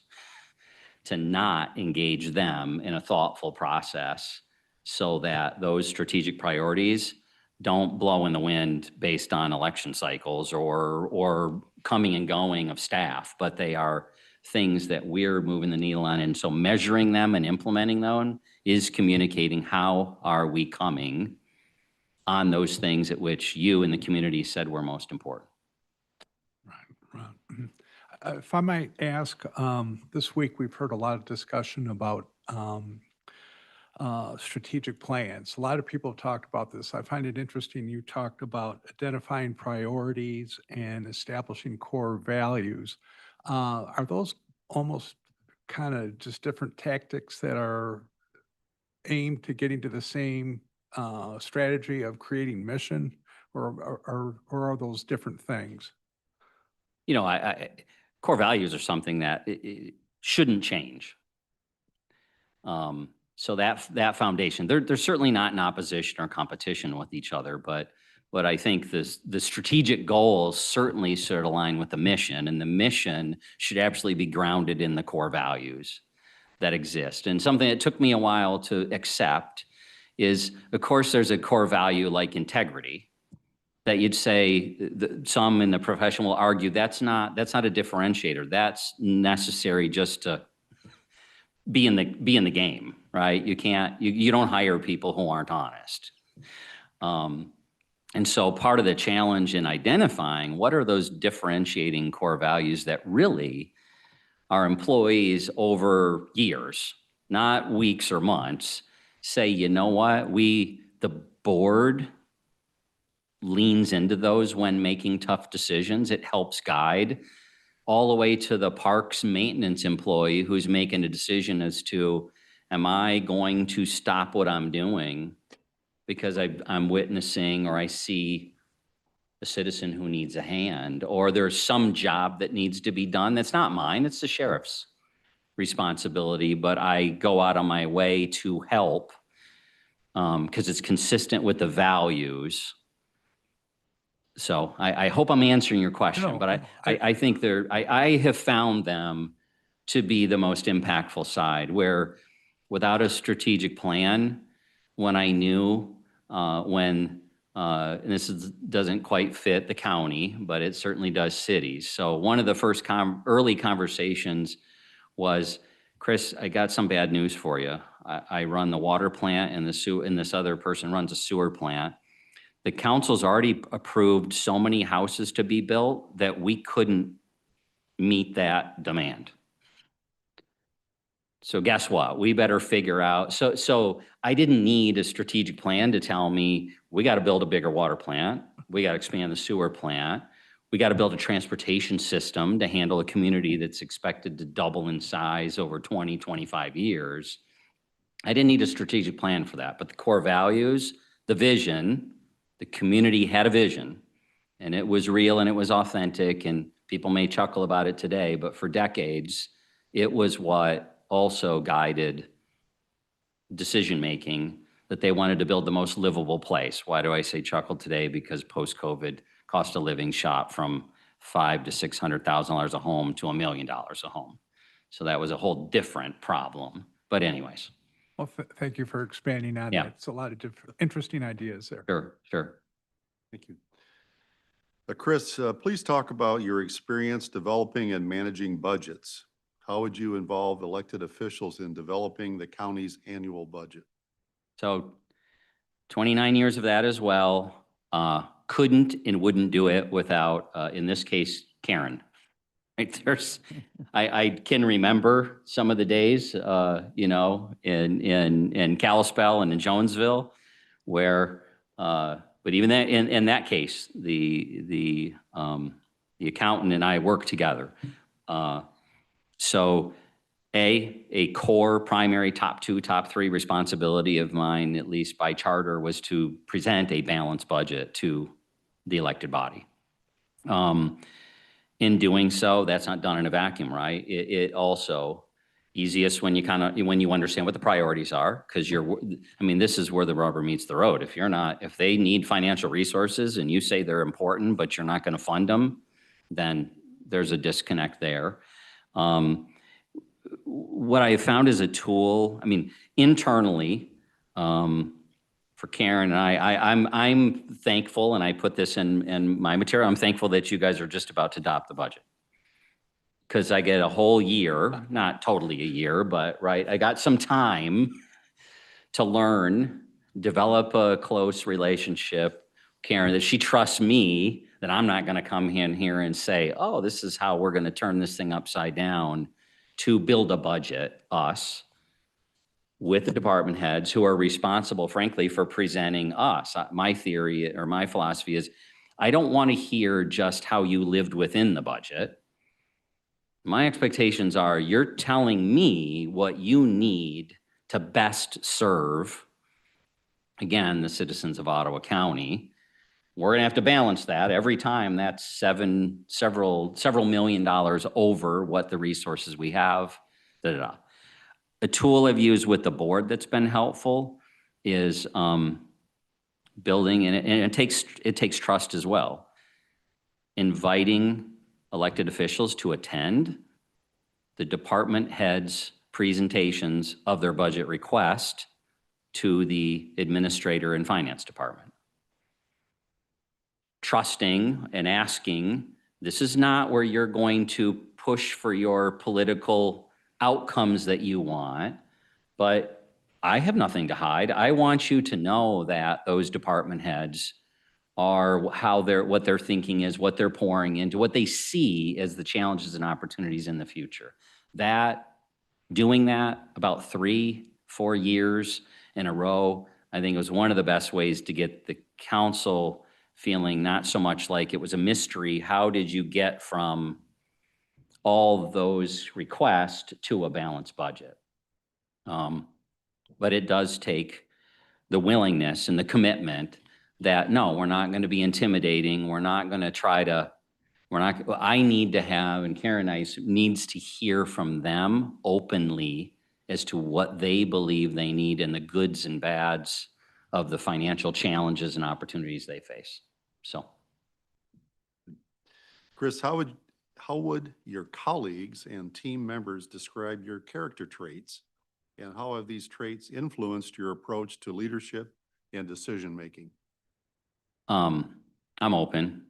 to not engage them in a thoughtful process so that those strategic priorities don't blow in the wind based on election cycles or coming and going of staff, but they are things that we're moving the needle on. And so measuring them and implementing them is communicating how are we coming on those things at which you and the community said were most important. If I might ask, this week we've heard a lot of discussion about strategic plans. A lot of people have talked about this. I find it interesting. You talked about identifying priorities and establishing core values. Are those almost kind of just different tactics that are aimed to getting to the same strategy of creating mission, or are those different things? You know, core values are something that it shouldn't change. So that foundation, they're certainly not in opposition or competition with each other, but I think the strategic goals certainly should align with the mission, and the mission should absolutely be grounded in the core values that exist. And something that took me a while to accept is, of course, there's a core value like integrity that you'd say, some in the profession will argue that's not a differentiator. That's necessary just to be in the game, right? You don't hire people who aren't honest. And so part of the challenge in identifying what are those differentiating core values that really our employees over years, not weeks or months, say, you know what, the board leans into those when making tough decisions. It helps guide all the way to the parks maintenance employee who's making a decision as to, am I going to stop what I'm doing because I'm witnessing or I see a citizen who needs a hand, or there's some job that needs to be done that's not mine, it's the sheriff's responsibility, but I go out of my way to help because it's consistent with the values. So I hope I'm answering your question, but I think I have found them to be the most impactful side, where without a strategic plan, when I knew and this doesn't quite fit the county, but it certainly does cities. So one of the first early conversations was, Chris, I got some bad news for you. I run the water plant and this other person runs a sewer plant. The council's already approved so many houses to be built that we couldn't meet that demand. So guess what? We better figure out. So I didn't need a strategic plan to tell me we got to build a bigger water plant. We got to expand the sewer plant. We got to build a transportation system to handle a community that's expected to double in size over 20, 25 years. I didn't need a strategic plan for that, but the core values, the vision, the community had a vision, and it was real and it was authentic, and people may chuckle about it today, but for decades, it was what also guided decision-making, that they wanted to build the most livable place. Why do I say chuckle today? Because post-COVID, cost of living shot from $500,000 to $600,000 a home to $1 million a home. So that was a whole different problem. But anyways. Well, thank you for expanding on that. It's a lot of different, interesting ideas there. Sure. Thank you. Chris, please talk about your experience developing and managing budgets. How would you involve elected officials in developing the county's annual budget? So 29 years of that as well. Couldn't and wouldn't do it without, in this case, Karen. Right? I can remember some of the days, in Kalispell and in Jonesville, where But even that, in that case, the accountant and I work together. So a core primary top 2, top 3 responsibility of mine, at least by charter, was to present a balanced budget to the elected body. In doing so, that's not done in a vacuum, right? It also easiest when you understand what the priorities are, because this is where the rubber meets the road. If they need financial resources and you say they're important, but you're not going to fund them, then there's a disconnect there. What I have found is a tool, internally, for Karen and I'm thankful, and I put this in my material, I'm thankful that you guys are just about to adopt the budget. Because I get a whole year, not totally a year, but right, I got some time to learn, develop a close relationship. Karen, that she trusts me, that I'm not gonna come in here and say, oh, this is how we're gonna turn this thing upside down to build a budget, us, with the department heads who are responsible, frankly, for presenting us. My theory or my philosophy is, I don't want to hear just how you lived within the budget. My expectations are you're telling me what you need to best serve, again, the citizens of Ottawa County. We're gonna have to balance that every time. That's several $1 million over what the resources we have. A tool I've used with the board that's been helpful is building, and it takes trust as well. Inviting elected officials to attend the department heads' presentations of their budget request to the administrator and finance department. Trusting and asking, this is not where you're going to push for your political outcomes that you want, but I have nothing to hide. I want you to know that those department heads are what their thinking is, what they're pouring into, what they see as the challenges and opportunities in the future. Doing that about 3-4 years in a row, I think it was one of the best ways to get the council feeling not so much like it was a mystery. How did you get from all those requests to a balanced budget? But it does take the willingness and the commitment that, no, we're not going to be intimidating. We're not going to try to, I need to have, and Karen needs to hear from them openly as to what they believe they need and the goods and bads of the financial challenges and opportunities they face. So. Chris, how would your colleagues and team members describe your character traits? And how have these traits influenced your approach to leadership and decision-making? I'm open.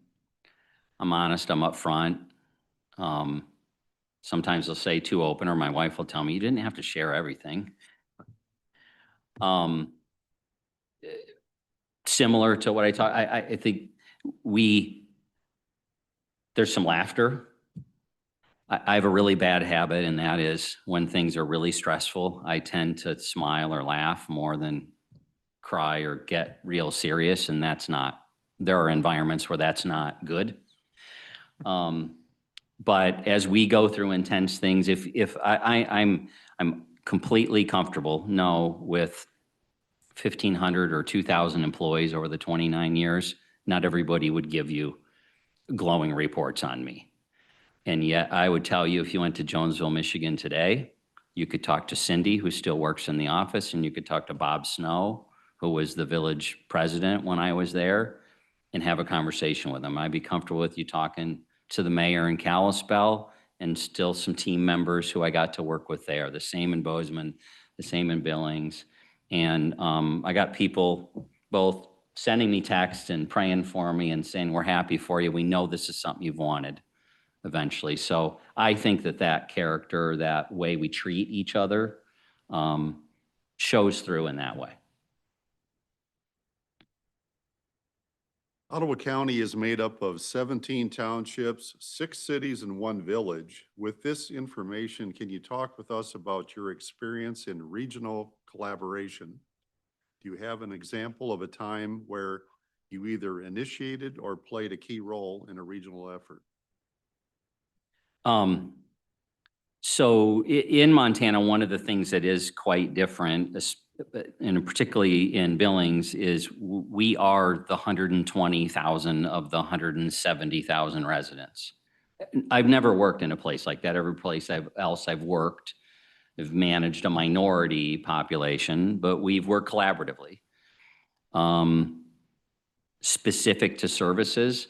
I'm honest. I'm upfront. Sometimes they'll say too open, or my wife will tell me, you didn't have to share everything. Similar to what I think there's some laughter. I have a really bad habit, and that is when things are really stressful, I tend to smile or laugh more than cry or get real serious, and there are environments where that's not good. But as we go through intense things, if I'm completely comfortable, with 1,500 or 2,000 employees over the 29 years, not everybody would give you glowing reports on me. And yet I would tell you, if you went to Jonesville, Michigan today, you could talk to Cindy, who still works in the office, and you could talk to Bob Snow, who was the village president when I was there, and have a conversation with them. I'd be comfortable with you talking to the mayor in Kalispell, and still some team members who I got to work with there, the same in Bozeman, the same in Billings. And I got people both sending me texts and praying for me and saying, we're happy for you. We know this is something you've wanted eventually. So I think that character, that way we treat each other, shows through in that way. Ottawa County is made up of 17 townships, 6 cities, and 1 village. With this information, can you talk with us about your experience in regional collaboration? Do you have an example of a time where you either initiated or played a key role in a regional effort? So in Montana, one of the things that is quite different, and particularly in Billings, is we are the 120,000 of the 170,000 residents. I've never worked in a place like that. Every place else I've worked, I've managed a minority population, but we've worked collaboratively. Specific to services,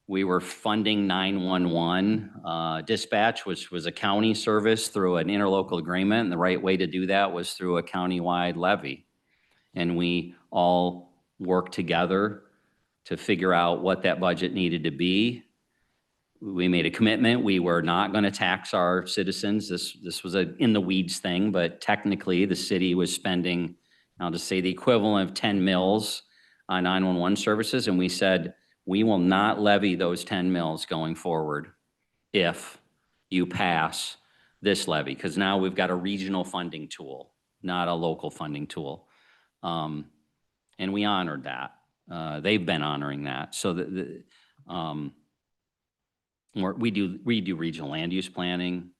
we were funding 911 dispatch, which was a county service through an interlocal agreement. And the right way to do that was through a countywide levy. And we all worked together to figure out what that budget needed to be. We made a commitment. We were not going to tax our citizens. This was a in the weeds thing, but technically the city was spending, I'll just say the equivalent of 10 mills on 911 services. And we said, we will not levy those 10 mills going forward if you pass this levy, because now we've got a regional funding tool, not a local funding tool. And we honored that. They've been honoring that. So we do regional land use planning.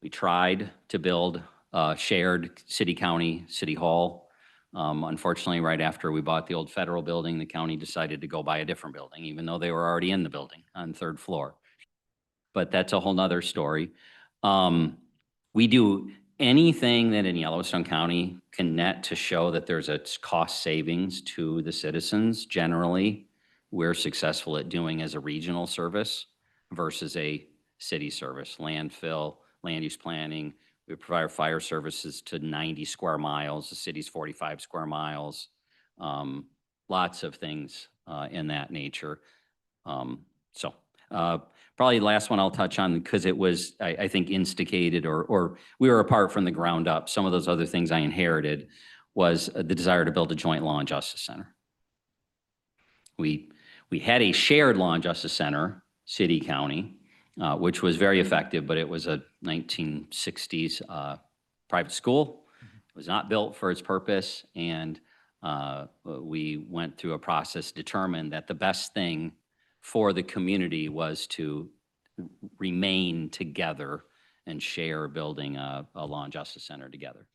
We tried to build a shared city-county city hall. Unfortunately, right after we bought the old federal building, the county decided to go buy a different building, even though they were already in the building on the 3rd floor. But that's a whole nother story. We do anything that in Yellowstone County can net to show that there's a cost savings to the citizens. Generally, we're successful at doing as a regional service versus a city service. Landfill, land use planning. We provide fire services to 90 square miles. The city's 45 square miles. Lots of things in that nature. Probably the last one I'll touch on, because it was, I think, instigated or we were apart from the ground up. Some of those other things I inherited was the desire to build a joint law and justice center. We had a shared law and justice center, city, county, which was very effective, but it was a 1960s private school. It was not built for its purpose, and we went through a process, determined that the best thing for the community was to remain together and share building a law and justice center together.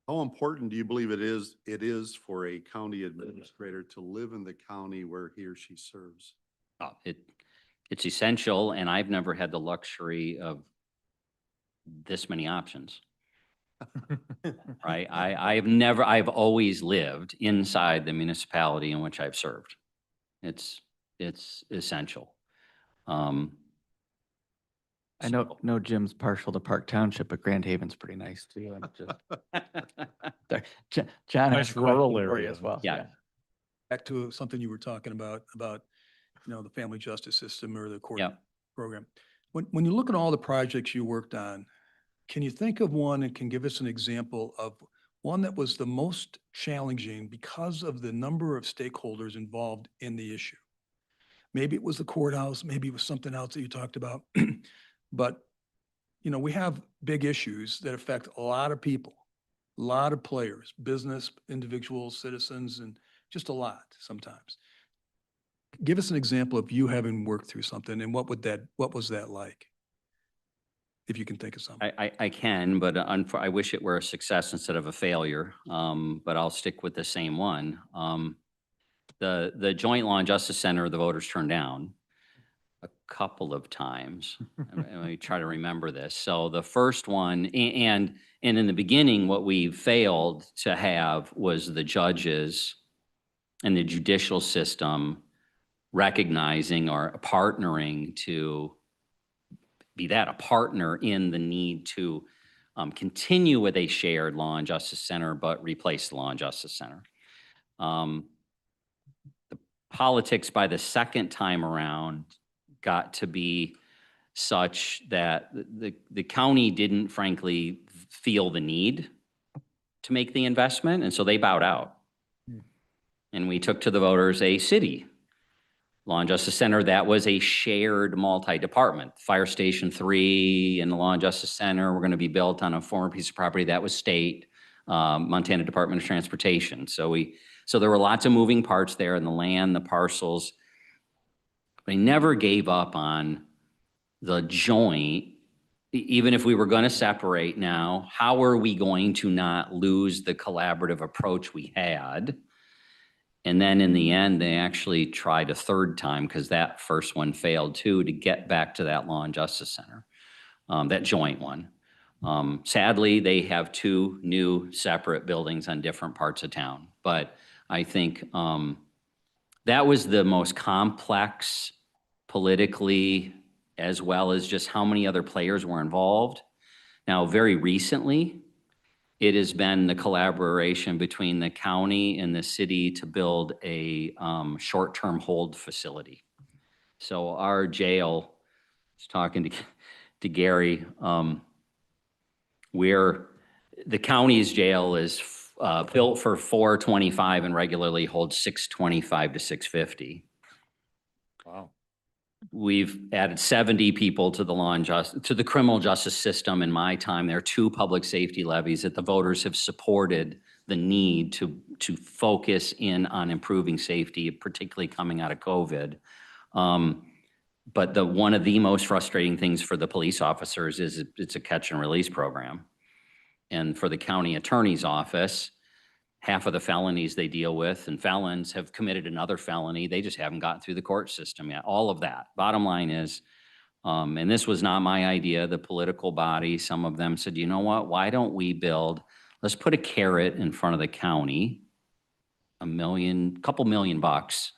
How important do you believe it is for a county administrator to live in the county where he or she serves? It's essential, and I've never had the luxury of this many options. Right? I've always lived inside the municipality in which I've served. It's essential. I know Jim's partial to Park Township, but Grand Haven's pretty nice too. And just John has Nice a rural question for you area. as well. Yeah. Back to something you were talking about, the family justice system or the court program. When you look at all the projects you worked on, can you think of one and can give us an example of one that was the most challenging because of the number of stakeholders involved in the issue? Maybe it was the courthouse, maybe it was something else that you talked about. But, we have big issues that affect a lot of people, a lot of players, business, individuals, citizens, and just a lot sometimes. Give us an example of you having worked through something, and what was that like? If you can think of something. I can, but I wish it were a success instead of a failure. But I'll stick with the same one. The Joint Law and Justice Center, the voters turned down a couple of times. Let me try to remember this. So the first one, and in the beginning, what we failed to have was the judges and the judicial system recognizing or partnering to be that a partner in the need to continue with a shared law and justice center, but replace the law and justice center. The politics by the second time around got to be such that the county didn't frankly feel the need to make the investment, and so they bowed out. And we took to the voters a city Law and Justice Center, that was a shared multi-department. Fire Station 3 and the Law and Justice Center were going to be built on a former piece of property that was state, Montana Department of Transportation. So there were lots of moving parts there in the land, the parcels. They never gave up on the joint. Even if we were going to separate now, how are we going to not lose the collaborative approach we had? And then in the end, they actually tried a third time, because that first one failed too, to get back to that Law and Justice Center, that joint one. Sadly, they have two new separate buildings on different parts of town. But I think that was the most complex politically, as well as just how many other players were involved. Now, very recently, it has been the collaboration between the county and the city to build a short-term hold facility. So our jail, I was talking to Gary, the county's jail is built for 425 and regularly holds 625 to 650. Wow. We've added 70 people to the criminal justice system in my time. There are 2 public safety levies that the voters have supported the need to focus in on improving safety, particularly coming out of COVID. But one of the most frustrating things for the police officers is it's a catch and release program. And for the county attorney's office, half of the felonies they deal with, and felons have committed another felony, they just haven't gotten through the court system yet. All of that. Bottom line is, and this was not my idea, the political body, some of them said, you know what, why don't we let's put a carrot in front of the county, couple million bucks,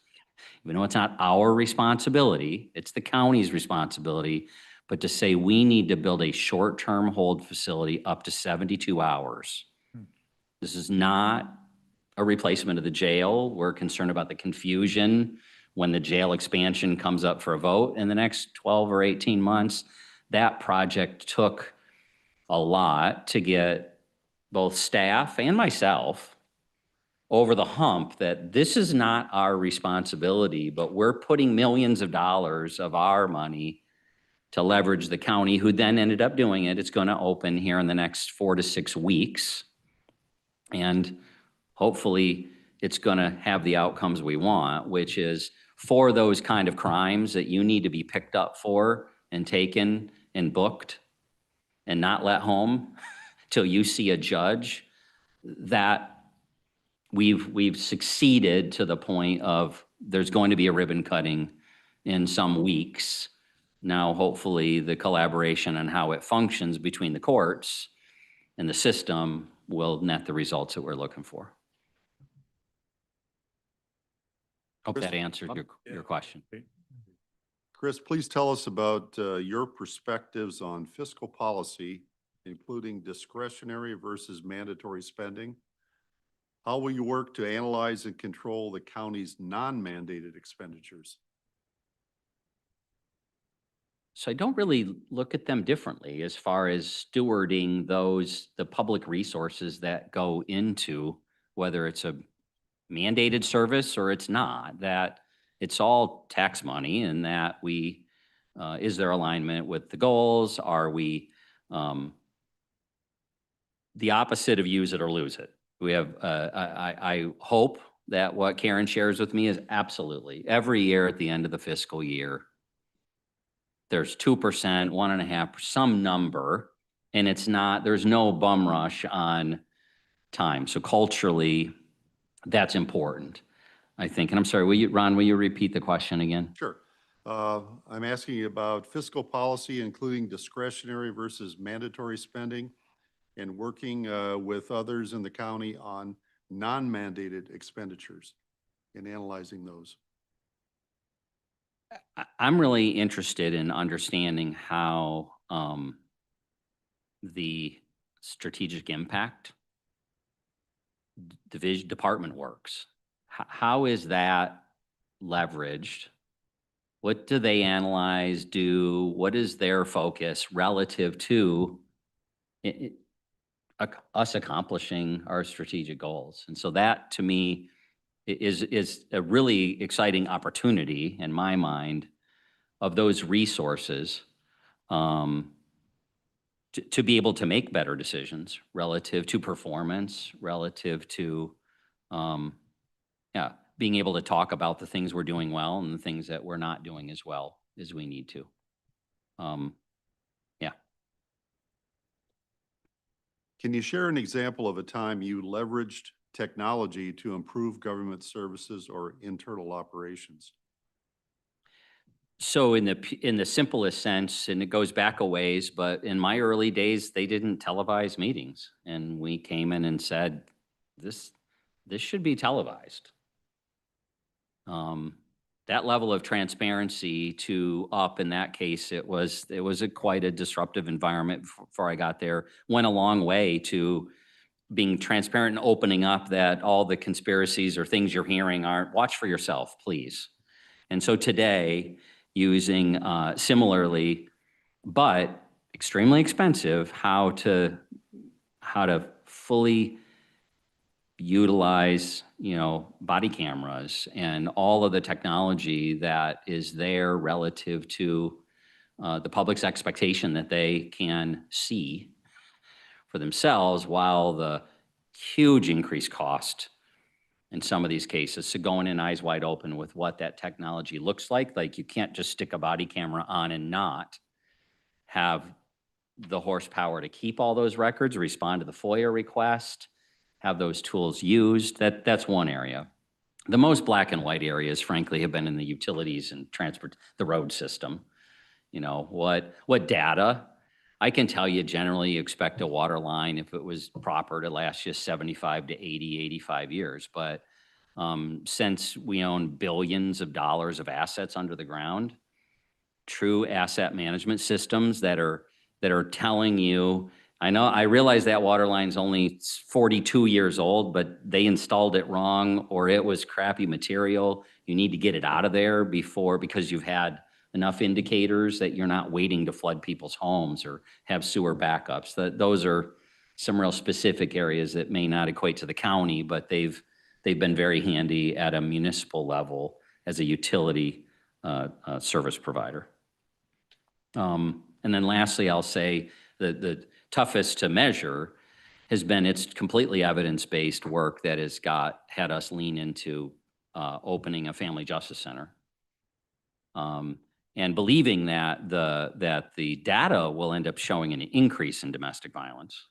even though it's not our responsibility, it's the county's responsibility, but to say we need to build a short-term hold facility up to 72 hours. This is not a replacement of the jail. We're concerned about the confusion when the jail expansion comes up for a vote in the next 12 or 18 months. That project took a lot to get both staff and myself over the hump that this is not our responsibility, but we're putting millions of dollars of our money to leverage the county, who then ended up doing it. It's going to open here in the next 4 to 6 weeks. And hopefully it's going to have the outcomes we want, which is for those kind of crimes that you need to be picked up for and taken and booked and not let home till you see a judge, that we've succeeded to the point of there's going to be a ribbon cutting in some weeks. Now, hopefully the collaboration and how it functions between the courts and the system will net the results that we're looking for. Hope that answered your question. Chris, please tell us about your perspectives on fiscal policy, including discretionary versus mandatory spending. How will you work to analyze and control the county's non-mandated expenditures? So I don't really look at them differently as far as stewarding the public resources that go into, whether it's a mandated service or it's not, that it's all tax money, and that is there alignment with the goals? Are we the opposite of use it or lose it? We have, I hope that what Karen shares with me is absolutely every year at the end of the fiscal year, there's 2%, 1.5%, some number, and there's no bum rush on time. So culturally, that's important, I think. And I'm sorry, Ron, will you repeat the question again? Sure. I'm asking you about fiscal policy, including discretionary versus mandatory spending, and working with others in the county on non-mandated expenditures and analyzing those. I'm really interested in understanding how the strategic impact department works. How is that leveraged? What do they analyze, do? What is their focus relative to us accomplishing our strategic goals? And so that, to me, is a really exciting opportunity in my mind of those resources to be able to make better decisions relative to performance, relative to, yeah, being able to talk about the things we're doing well and the things that we're not doing as well as we need to. Yeah. Can you share an example of a time you leveraged technology to improve government services or internal operations? So in the simplest sense, and it goes back a ways, but in my early days, they didn't televise meetings. And we came in and said, this should be televised. That level of transparency to up, in that case, it was quite a disruptive environment before I got there, went a long way to being transparent and opening up that all the conspiracies or things you're hearing aren't, watch for yourself, please. And so today, using similarly, but extremely expensive, how to fully utilize, body cameras and all of the technology that is there relative to the public's expectation that they can see for themselves, while the huge increased cost in some of these cases. So going in eyes wide open with what that technology looks like you can't just stick a body camera on and not have the horsepower to keep all those records, respond to the FOIA request, have those tools used. That's one area. The most black and white areas, frankly, have been in the utilities and the road system. What data? I can tell you generally you expect a water line, if it was proper, to last you 75 to 80, 85 years. But since we own billions of dollars of assets under the ground, true asset management systems that are telling you, I realize that water line's only 42 years old, but they installed it wrong, or it was crappy material. You need to get it out of there because you've had enough indicators that you're not waiting to flood people's homes or have sewer backups. Those are some real specific areas that may not equate to the county, but they've been very handy at a municipal level as a utility service provider. And then lastly, I'll say the toughest to measure has been its completely evidence-based work that has had us lean into opening a family justice center. And believing that the data will end up showing an increase in domestic violence,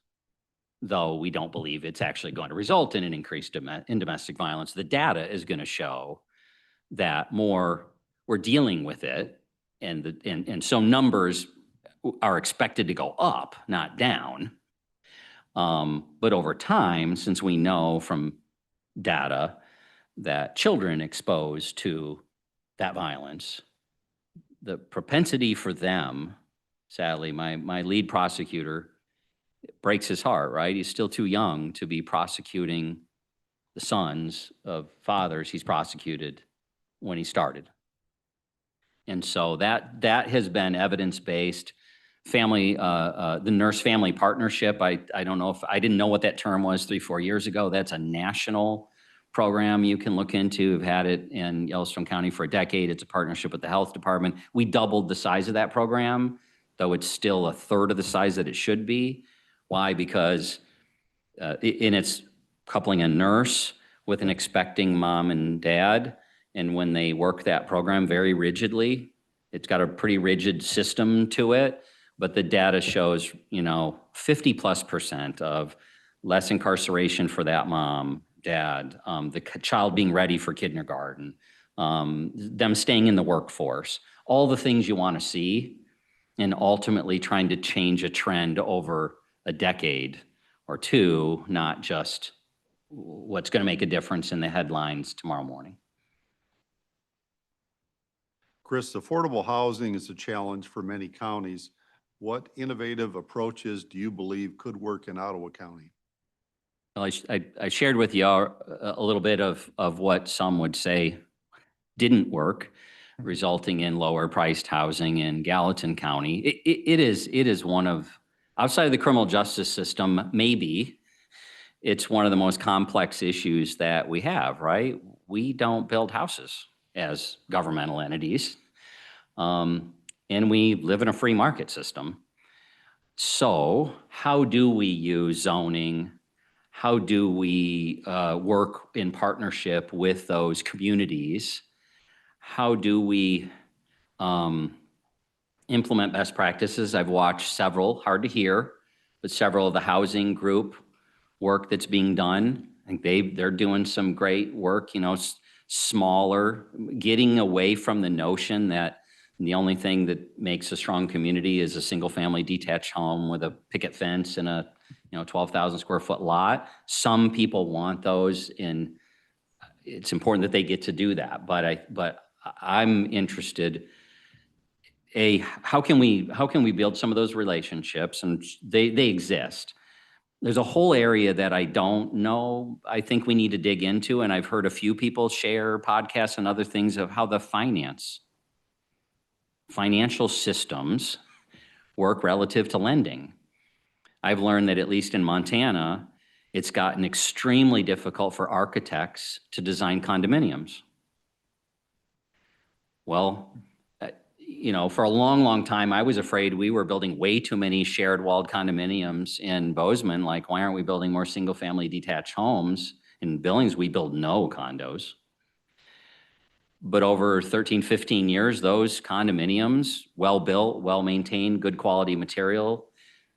though we don't believe it's actually going to result in an increase in domestic violence. The data is going to show that more we're dealing with it, and so numbers are expected to go up, not down. But over time, since we know from data that children exposed to that violence, the propensity for them, sadly, my lead prosecutor, breaks his heart, right? He's still too young to be prosecuting the sons of fathers he's prosecuted when he started. And so that has been evidence-based. Family, the nurse-family partnership, I don't know if, I didn't know what that term was 3-4 years ago. That's a national program you can look into. We've had it in Yellowstone County for a decade. It's a partnership with the health department. We doubled the size of that program, though it's still a third of the size that it should be. Why? Because in its coupling a nurse with an expecting mom and dad, and when they work that program very rigidly, it's got a pretty rigid system to it, but the data shows, 50+% of less incarceration for that mom, dad, the child being ready for kindergarten, them staying in the workforce, all the things you want to see, and ultimately trying to change a trend over a decade or two, not just what's going to make a difference in the headlines tomorrow morning. Chris, affordable housing is a challenge for many counties. What innovative approaches do you believe could work in Ottawa County? Well, I shared with you a little bit of what some would say didn't work, resulting in lower priced housing in Gallatin County. It is one of, outside of the criminal justice system, maybe it's one of the most complex issues that we have, right? we don't build houses as governmental entities. And we live in a free market system. So how do we use zoning? How do we work in partnership with those communities? How do we implement best practices? I've watched several, hard to hear, but several of the housing group work that's being done. I think they're doing some great work, you know, smaller, getting away from the notion that the only thing that makes a strong community is a single-family detached home with a picket fence and a, 12,000 square foot lot. Some people want those, and it's important that they get to do that. But I'm interested. How can we build some of those relationships? And they exist. There's a whole area that I don't know, I think we need to dig into, and I've heard a few people share podcasts and other things of how the financial systems work relative to lending. I've learned that at least in Montana, it's gotten extremely difficult for architects to design condominiums. Well, for a long, long time, I was afraid we were building way too many shared walled condominiums in Bozeman. Like, why aren't we building more single-family detached homes? In Billings, we build no condos. But over 13, 15 years, those condominiums, well-built, well-maintained, good quality material,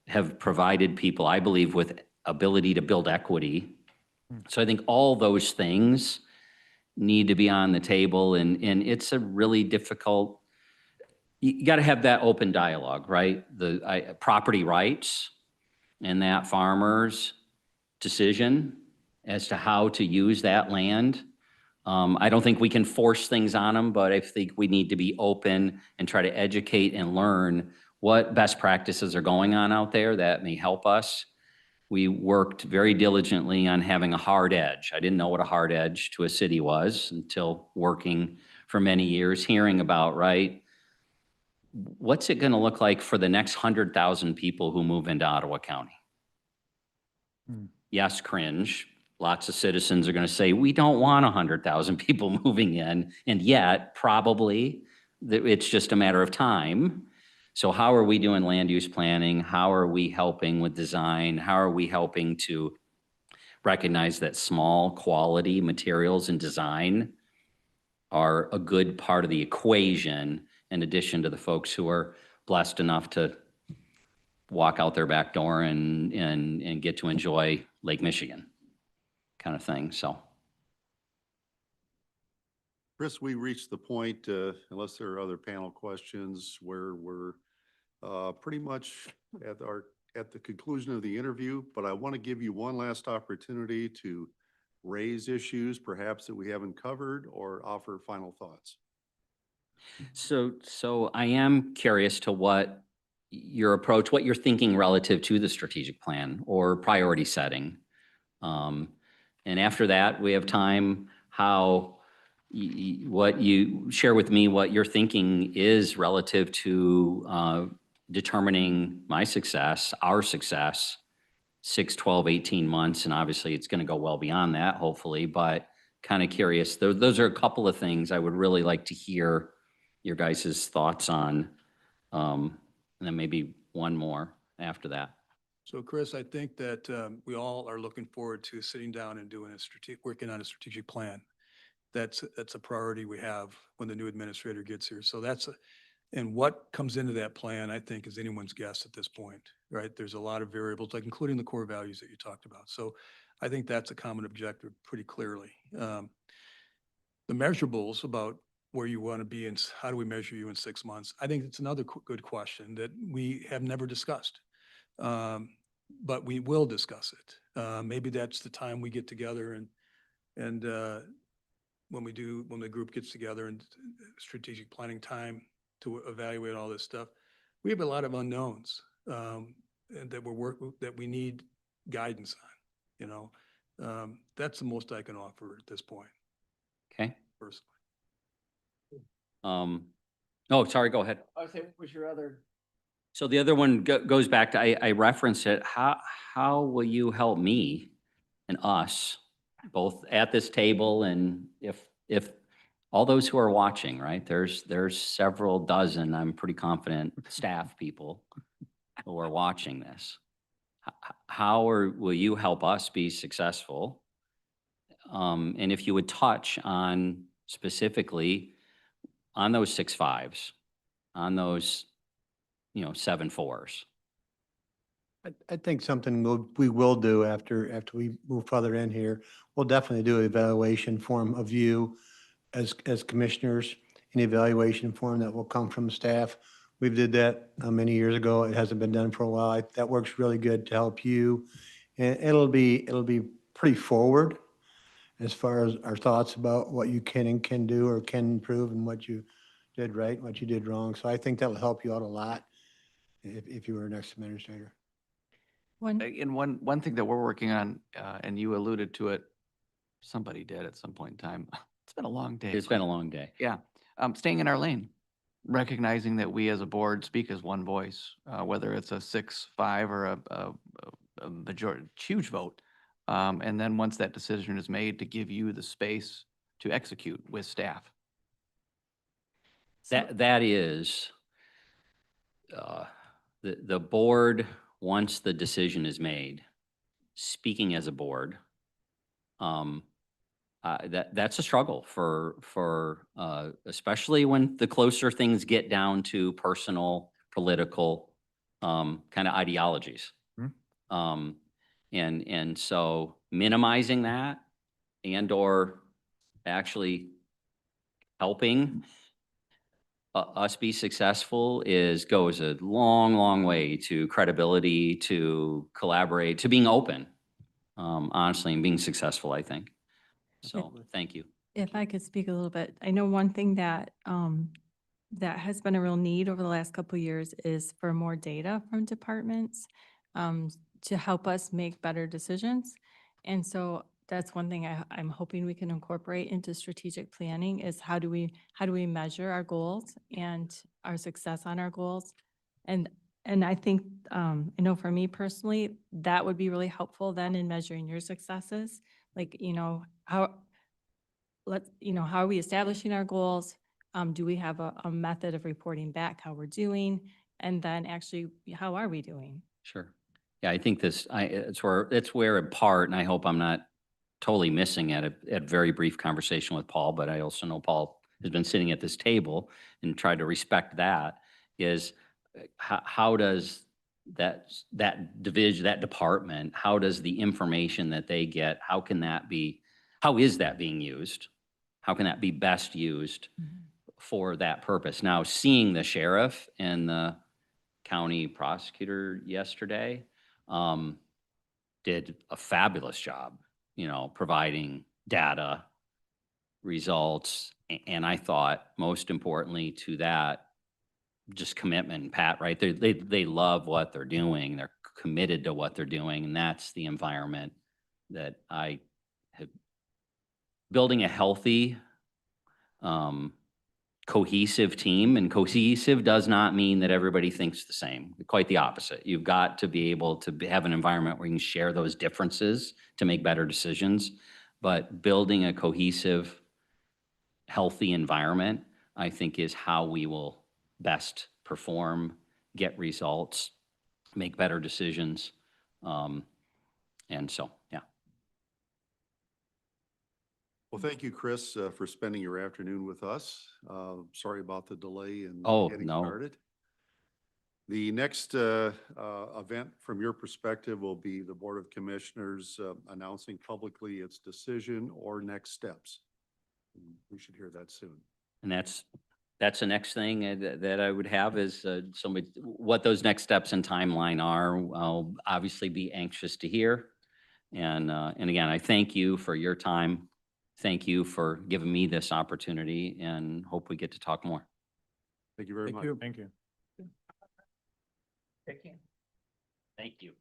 have provided people, I believe, with ability to build equity. So I think all those things need to be on the table, and it's a really difficult, you got to have that open dialogue, right? The property rights and that farmer's decision as to how to use that land. I don't think we can force things on them, but I think we need to be open and try to educate and learn what best practices are going on out there that may help us. We worked very diligently on having a hard edge. I didn't know what a hard edge to a city was until working for many years, hearing about, right, what's it going to look like for the next 100,000 people who move into Ottawa County? Yes, cringe. Lots of citizens are going to say, we don't want 100,000 people moving in, and yet probably it's just a matter of time. So how are we doing land use planning? How are we helping with design? How are we helping to recognize that small quality materials and design are a good part of the equation, in addition to the folks who are blessed enough to walk out their back door and get to enjoy Lake Michigan kind of thing, so. Chris, we reached the point, unless there are other panel questions, where we're pretty much at the conclusion of the interview, but I want to give you one last opportunity to raise issues perhaps that we haven't covered or offer final thoughts. So I am curious to what your approach, what you're thinking relative to the strategic plan or priority setting. And after that, we have time, how, what you share with me, what your thinking is relative to determining my success, our success, 6, 12, 18 months. And obviously it's going to go well beyond that, hopefully, but kind of curious. Those are a couple of things I would really like to hear your guys' thoughts on. And then maybe one more after that. So Chris, I think that we all are looking forward to sitting down and doing working on a strategic plan. That's a priority we have when the new administrator gets here. So and what comes into that plan, I think, is anyone's guess at this point, right? There's a lot of variables, like including the core values that you talked about. So I think that's a common objective pretty clearly. The measurables about where you want to be and how do we measure you in 6 months, I think it's another good question that we have never discussed. But we will discuss it. Maybe that's the time we get together and when the group gets together and strategic planning time to evaluate all this stuff, we have a lot of unknowns and that we need guidance on. That's the most I can offer at this point. Okay. Personally. Oh, sorry, go ahead. I was saying, what was your other? So the other one goes back to, I referenced it. How will you help me and us both at this table and if all those who are watching, right? There's several dozen, I'm pretty confident, staff people who are watching this. Will you help us be successful? And if you would touch on specifically on those 6 5s, on those, 7 4s. I think something we will do after we move further in here, we'll definitely do an evaluation form of you as commissioners, an evaluation form that will come from staff. We did that many years ago. It hasn't been done for a while. That works really good to help you. And it'll be pretty forward as far as our thoughts about what you can and can do or can improve and what you did right, what you did wrong. So I think that'll help you out a lot if you were next administrator. And one thing that we're working on, and you alluded to it, somebody did at some point in time. It's been a long day. It's been a long day. Yeah. Staying in our lane, recognizing that we as a board speak as one voice, whether it's a 6-5 or a majority, huge vote. And then once that decision is made, to give you the space to execute with staff. That is, the board, once the decision is made, speaking as a board, that's a struggle for especially when the closer things get down to personal, political, kind of ideologies. And so minimizing that and/or actually helping us be successful goes a long, long way to credibility, to collaborate, to being open, honestly, and being successful, I think. So thank you. If I could speak a little bit, I know one thing that that has been a real need over the last couple of years is for more data from departments to help us make better decisions. And so that's one thing I'm hoping we can incorporate into strategic planning is how do we measure our goals and our success on our goals? And I think, I know for me personally, that would be really helpful then in measuring your successes. Like, how are we establishing our goals? Do we have a method of reporting back how we're doing? And then actually, how are we doing? Sure. Yeah, I think it's where in part, and I hope I'm not totally missing at a very brief conversation with Paul, but I also know Paul has been sitting at this table and tried to respect that, is how does that division, that department, how does the information that they get, how is that being used? How can that be best used for that purpose? Now, seeing the sheriff and the county prosecutor yesterday did a fabulous job, providing data, results, and I thought most importantly to that, just commitment, Pat, right? They love what they're doing. They're committed to what they're doing, and that's the environment that I have. Building a healthy, cohesive team, and cohesive does not mean that everybody thinks the same. Quite the opposite. You've got to be able to have an environment where you can share those differences to make better decisions. But building a cohesive, healthy environment, I think, is how we will best perform, get results, make better decisions. And so, yeah. Well, thank you, Chris, for spending your afternoon with us. Sorry about the delay in Oh, getting no. started. The next event from your perspective will be the Board of Commissioners announcing publicly its decision or next steps. We should hear that soon. And that's the next thing that I would have is what those next steps and timeline are. I'll obviously be anxious to hear. And again, I thank you for your time. Thank you for giving me this opportunity, and hope we get to talk more. Thank you very much. Thank you. Thank you. Thank you.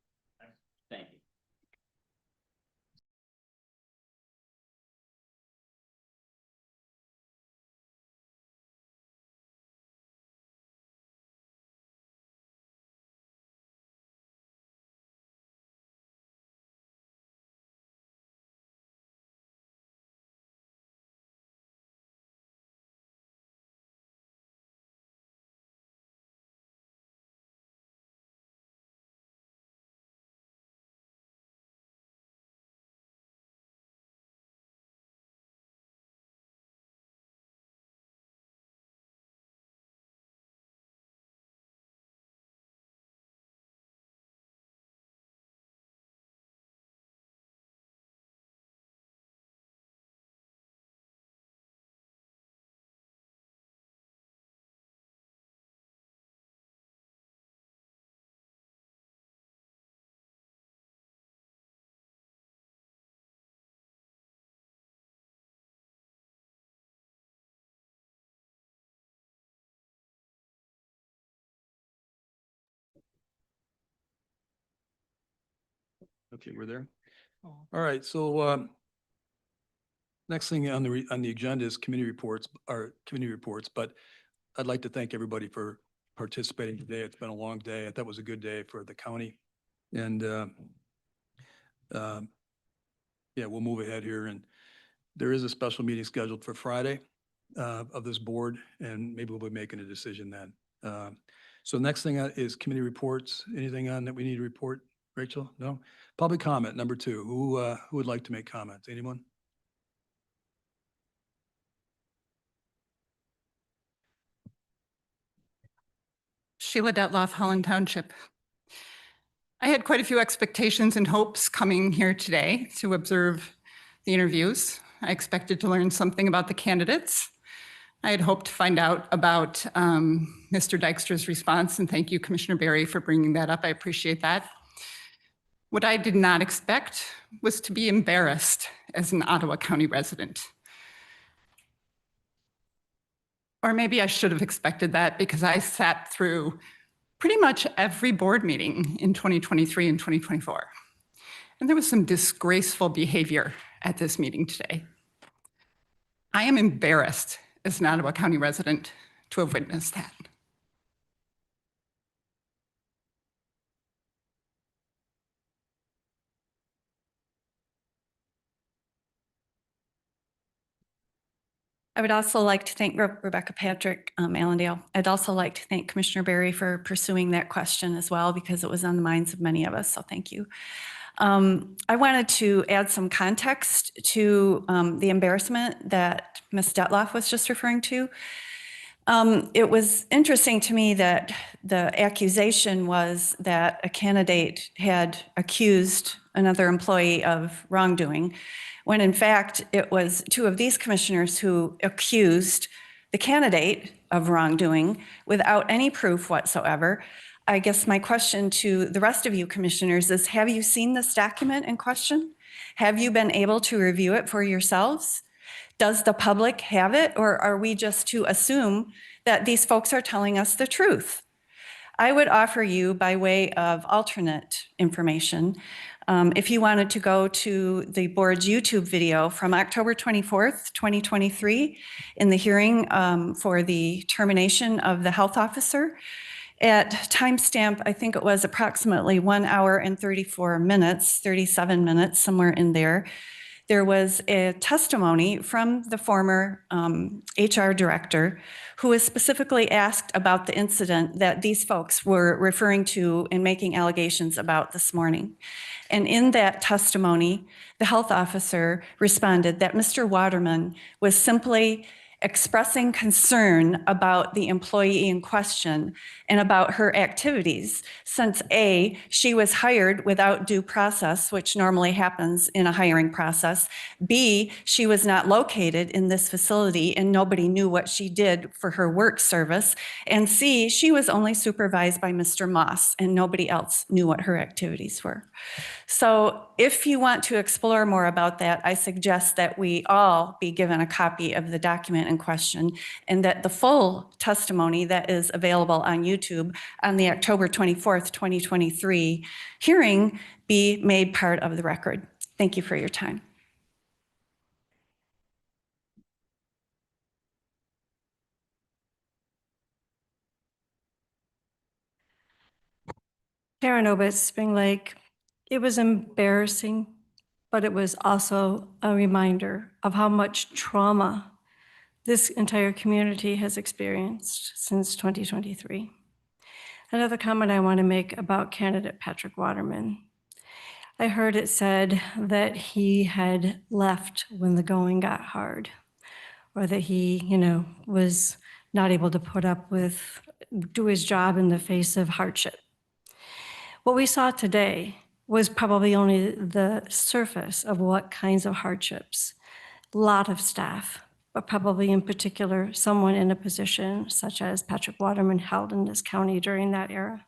Okay, we're there. All right, so next thing on the agenda is committee reports, but I'd like to thank everybody for participating today. It's been a long day. I thought it was a good day for the county. And yeah, we'll move ahead here. And there is a special meeting scheduled for Friday of this board, and maybe we'll be making a decision then. So next thing is committee reports. Anything on that we need to report, Rachel? No? Public comment, number 2. Who would like to make comments? Anyone? Sheila Detloff, Holland Township. I had quite a few expectations and hopes coming here today to observe the interviews. I expected to learn something about the candidates. I had hoped to find out about Mr. Dykstra's response, and thank you, Commissioner Berry, for bringing that up. I appreciate that. What I did not expect was to be embarrassed as an Ottawa County resident. Or maybe I should have expected that because I sat through pretty much every board meeting in 2023 and 2024. And there was some disgraceful behavior at this meeting today. I am embarrassed as an Ottawa County resident to have witnessed that. I would also like to thank Rebecca Patrick, Allendale. I'd also like to thank Commissioner Berry for pursuing that question as well, because it was on the minds of many of us, so thank you. I wanted to add some context to the embarrassment that Ms. Detloff was just referring to. It was interesting to me that the accusation was that a candidate had accused another employee of wrongdoing, when in fact it was 2 of these commissioners who accused the candidate of wrongdoing without any proof whatsoever. I guess my question to the rest of you commissioners is, have you seen this document in question? Have you been able to review it for yourselves? Does the public have it, or are we just to assume that these folks are telling us the truth? I would offer you, by way of alternate information, if you wanted to go to the board's YouTube video from October 24th, 2023, in the hearing for the termination of the health officer, at timestamp, I think it was approximately 1 hour and 34 minutes, 37 minutes, somewhere in there, there was a testimony from the former HR director who was specifically asked about the incident that these folks were referring to and making allegations about this morning. And in that testimony, the health officer responded that Mr. Waterman was simply expressing concern about the employee in question and about her activities, since A, she was hired without due process, which normally happens in a hiring process. B, she was not located in this facility and nobody knew what she did for her work service. And C, she was only supervised by Mr. Moss and nobody else knew what her activities were. So if you want to explore more about that, I suggest that we all be given a copy of the document in question, and that the full testimony that is available on YouTube on the October 24th, 2023 hearing be made part of the record. Thank you for your time. Karen Obitz, Spring Lake. It was embarrassing, but it was also a reminder of how much trauma this entire community has experienced since 2023. Another comment I want to make about candidate Patrick Waterman. I heard it said that he had left when the going got hard, or that he, was not able to do his job in the face of hardship. What we saw today was probably only the surface of what kinds of hardships. A lot of staff, but probably in particular, someone in a position such as Patrick Waterman held in this county during that era.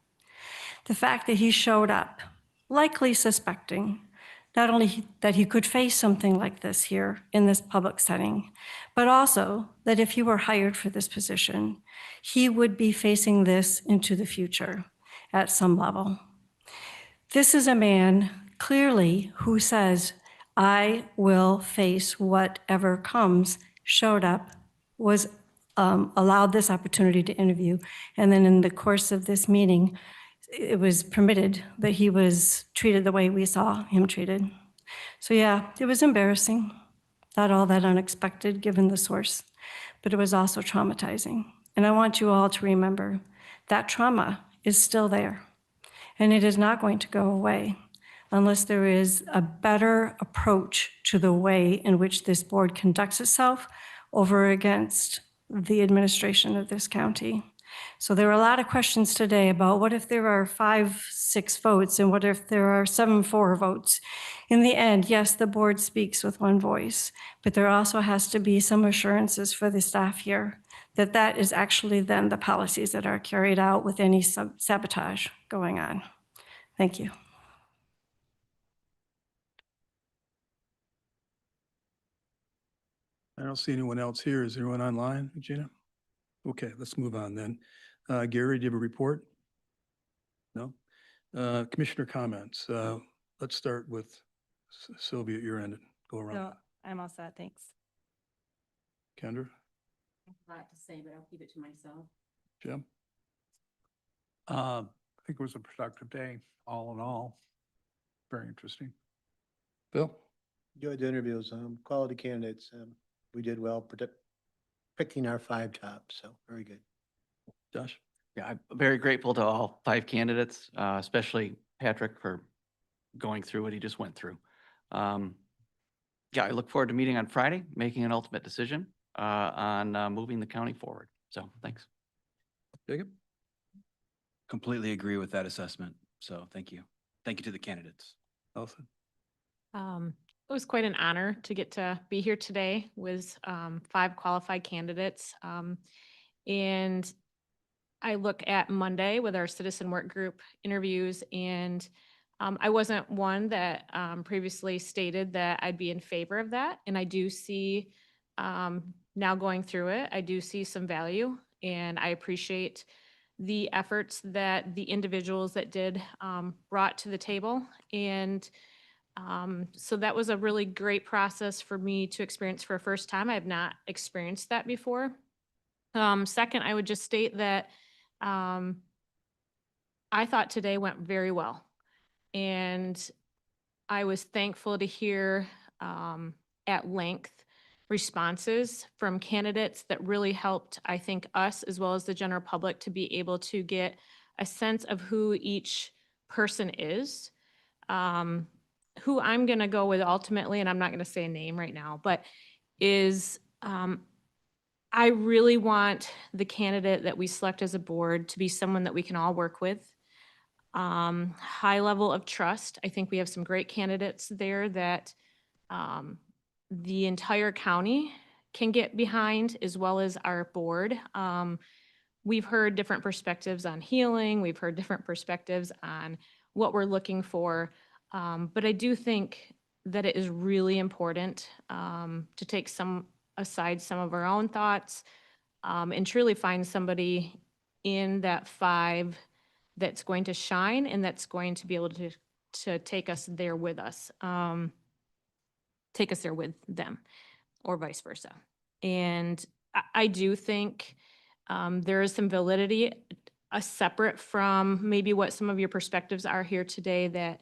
The fact that he showed up, likely suspecting not only that he could face something like this here in this public setting, but also that if he were hired for this position, he would be facing this into the future at some level. This is a man clearly who says, I will face whatever comes, showed up, was allowed this opportunity to interview. And then in the course of this meeting, it was permitted that he was treated the way we saw him treated. So yeah, it was embarrassing, not all that unexpected given the source, but it was also traumatizing. And I want you all to remember that trauma is still there, and it is not going to go away unless there is a better approach to the way in which this board conducts itself over against the administration of this county. So there were a lot of questions today about what if there are 5-6 votes and what if there are 7-4 votes. In the end, yes, the board speaks with one voice, but there also has to be some assurances for the staff here that that is actually then the policies that are carried out with any sabotage going on. Thank you. I don't see anyone else here. Is anyone online, Regina? Okay, let's move on then. Gary, do you have a report? No? Commissioner comments. Let's start with Sylvia at your end and go around. No, I'm all set, thanks. Kendra, I have a lot to say, but I'll keep it to myself. Jim? I think it was a productive day, all in all. Very interesting. Bill? Enjoyed the interviews, quality candidates. We did well picking our 5 tops, so very good. Josh? Yeah, I'm very grateful to all 5 candidates, especially Patrick for going through what he just went through. Yeah, I look forward to meeting on Friday, making an ultimate decision on moving the county forward. So thanks. Jacob? Completely agree with that assessment. So thank you. Thank you to the candidates. Elson? It was quite an honor to get to be here today with 5 qualified candidates. And I look at Monday with our citizen work group interviews, and I wasn't one that previously stated that I'd be in favor of that. And I do see now going through it, I do see some value, and I appreciate the efforts that the individuals that did brought to the table. And so that was a really great process for me to experience for a first time. I have not experienced that before. Second, I would just state that I thought today went very well. And I was thankful to hear at length responses from candidates that really helped, I think, us as well as the general public to be able to get a sense of who each person is. Who I'm going to go with ultimately, and I'm not going to say a name right now, but is I really want the candidate that we select as a board to be someone that we can all work with. High level of trust. I think we have some great candidates there that the entire county can get behind, as well as our board. We've heard different perspectives on healing. We've heard different perspectives on what we're looking for. But I do think that it is really important to take aside some of our own thoughts and truly find somebody in that 5 that's going to shine and that's going to be able to take us there with us, take us there with them, or vice versa. And I do think there is some validity, separate from maybe what some of your perspectives are here today, that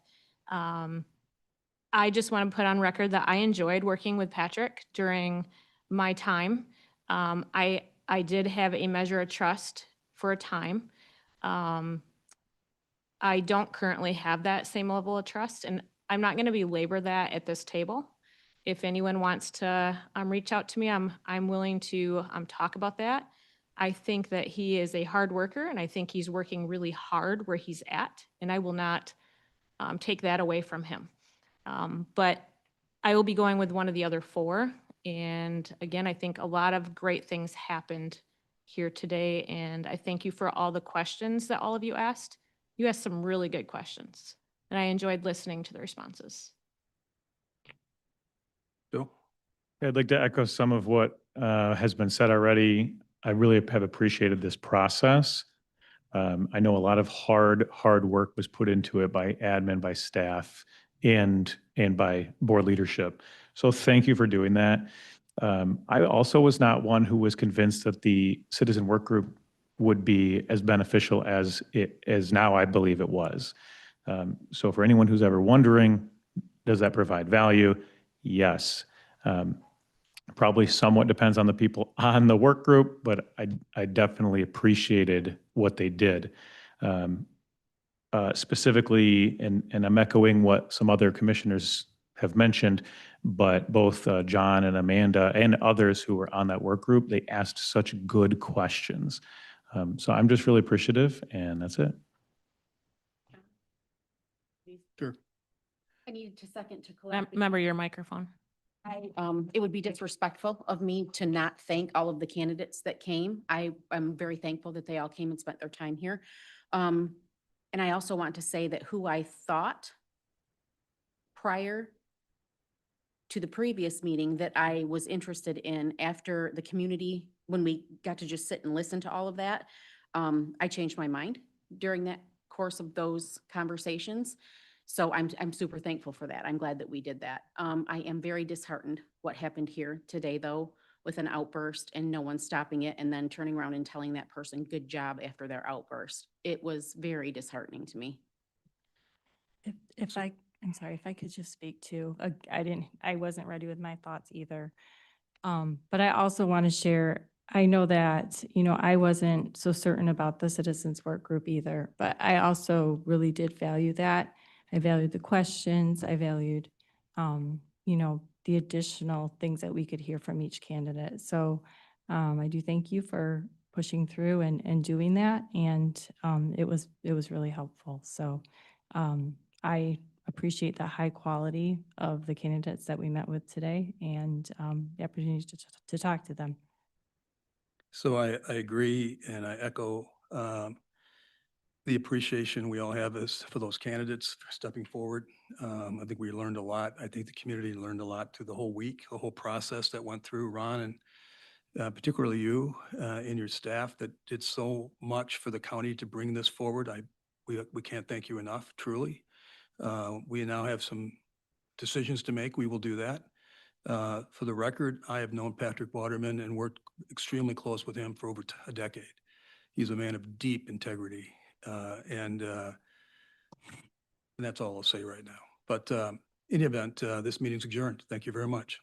I just want to put on record that I enjoyed working with Patrick during my time. I did have a measure of trust for a time. I don't currently have that same level of trust, and I'm not going to belabor that at this table. If anyone wants to reach out to me, I'm willing to talk about that. I think that he is a hard worker, and I think he's working really hard where he's at, and I will not take that away from him. But I will be going with one of the other 4. And again, I think a lot of great things happened here today, and I thank you for all the questions that all of you asked. You asked some really good questions, and I enjoyed listening to the responses. Bill? I'd like to echo some of what has been said already. I really have appreciated this process. I know a lot of hard work was put into it by admin, by staff, and by board leadership. So thank you for doing that. I also was not one who was convinced that the citizen work group would be as beneficial as now I believe it was. So for anyone who's ever wondering, does that provide value? Yes. Probably somewhat depends on the people on the work group, but I definitely appreciated what they did. Specifically, and I'm echoing what some other commissioners have mentioned, but both John and Amanda and others who were on that work group, they asked such good questions. So I'm just really appreciative, and that's it. Sure. I needed to second to collect. Remember your microphone. It would be disrespectful of me to not thank all of the candidates that came. I'm very thankful that they all came and spent their time here. And I also want to say that who I thought prior to the previous meeting that I was interested in after the community, when we got to just sit and listen to all of that, I changed my mind during that course of those conversations. So I'm super thankful for that. I'm glad that we did that. I am very disheartened what happened here today, though, with an outburst and no one stopping it and then turning around and telling that person good job after their outburst. It was very disheartening to me. I'm sorry, if I could just speak to, I wasn't ready with my thoughts either. But I also want to share, I know that, I wasn't so certain about the citizens work group either, but I also really did value that. I valued the questions. I valued, the additional things that we could hear from each candidate. So I do thank you for pushing through and doing that. And it was really helpful. So I appreciate the high quality of the candidates that we met with today and the opportunity to talk to them. So I agree, and I echo the appreciation we all have for those candidates for stepping forward. I think we learned a lot. I think the community learned a lot through the whole week, the whole process that went through, Ron, and particularly you and your staff that did so much for the county to bring this forward. We can't thank you enough, truly. We now have some decisions to make. We will do that. For the record, I have known Patrick Waterman and worked extremely close with him for over a decade. He's a man of deep integrity, and that's all I'll say right now. But in any event, this meeting's adjourned. Thank you very much.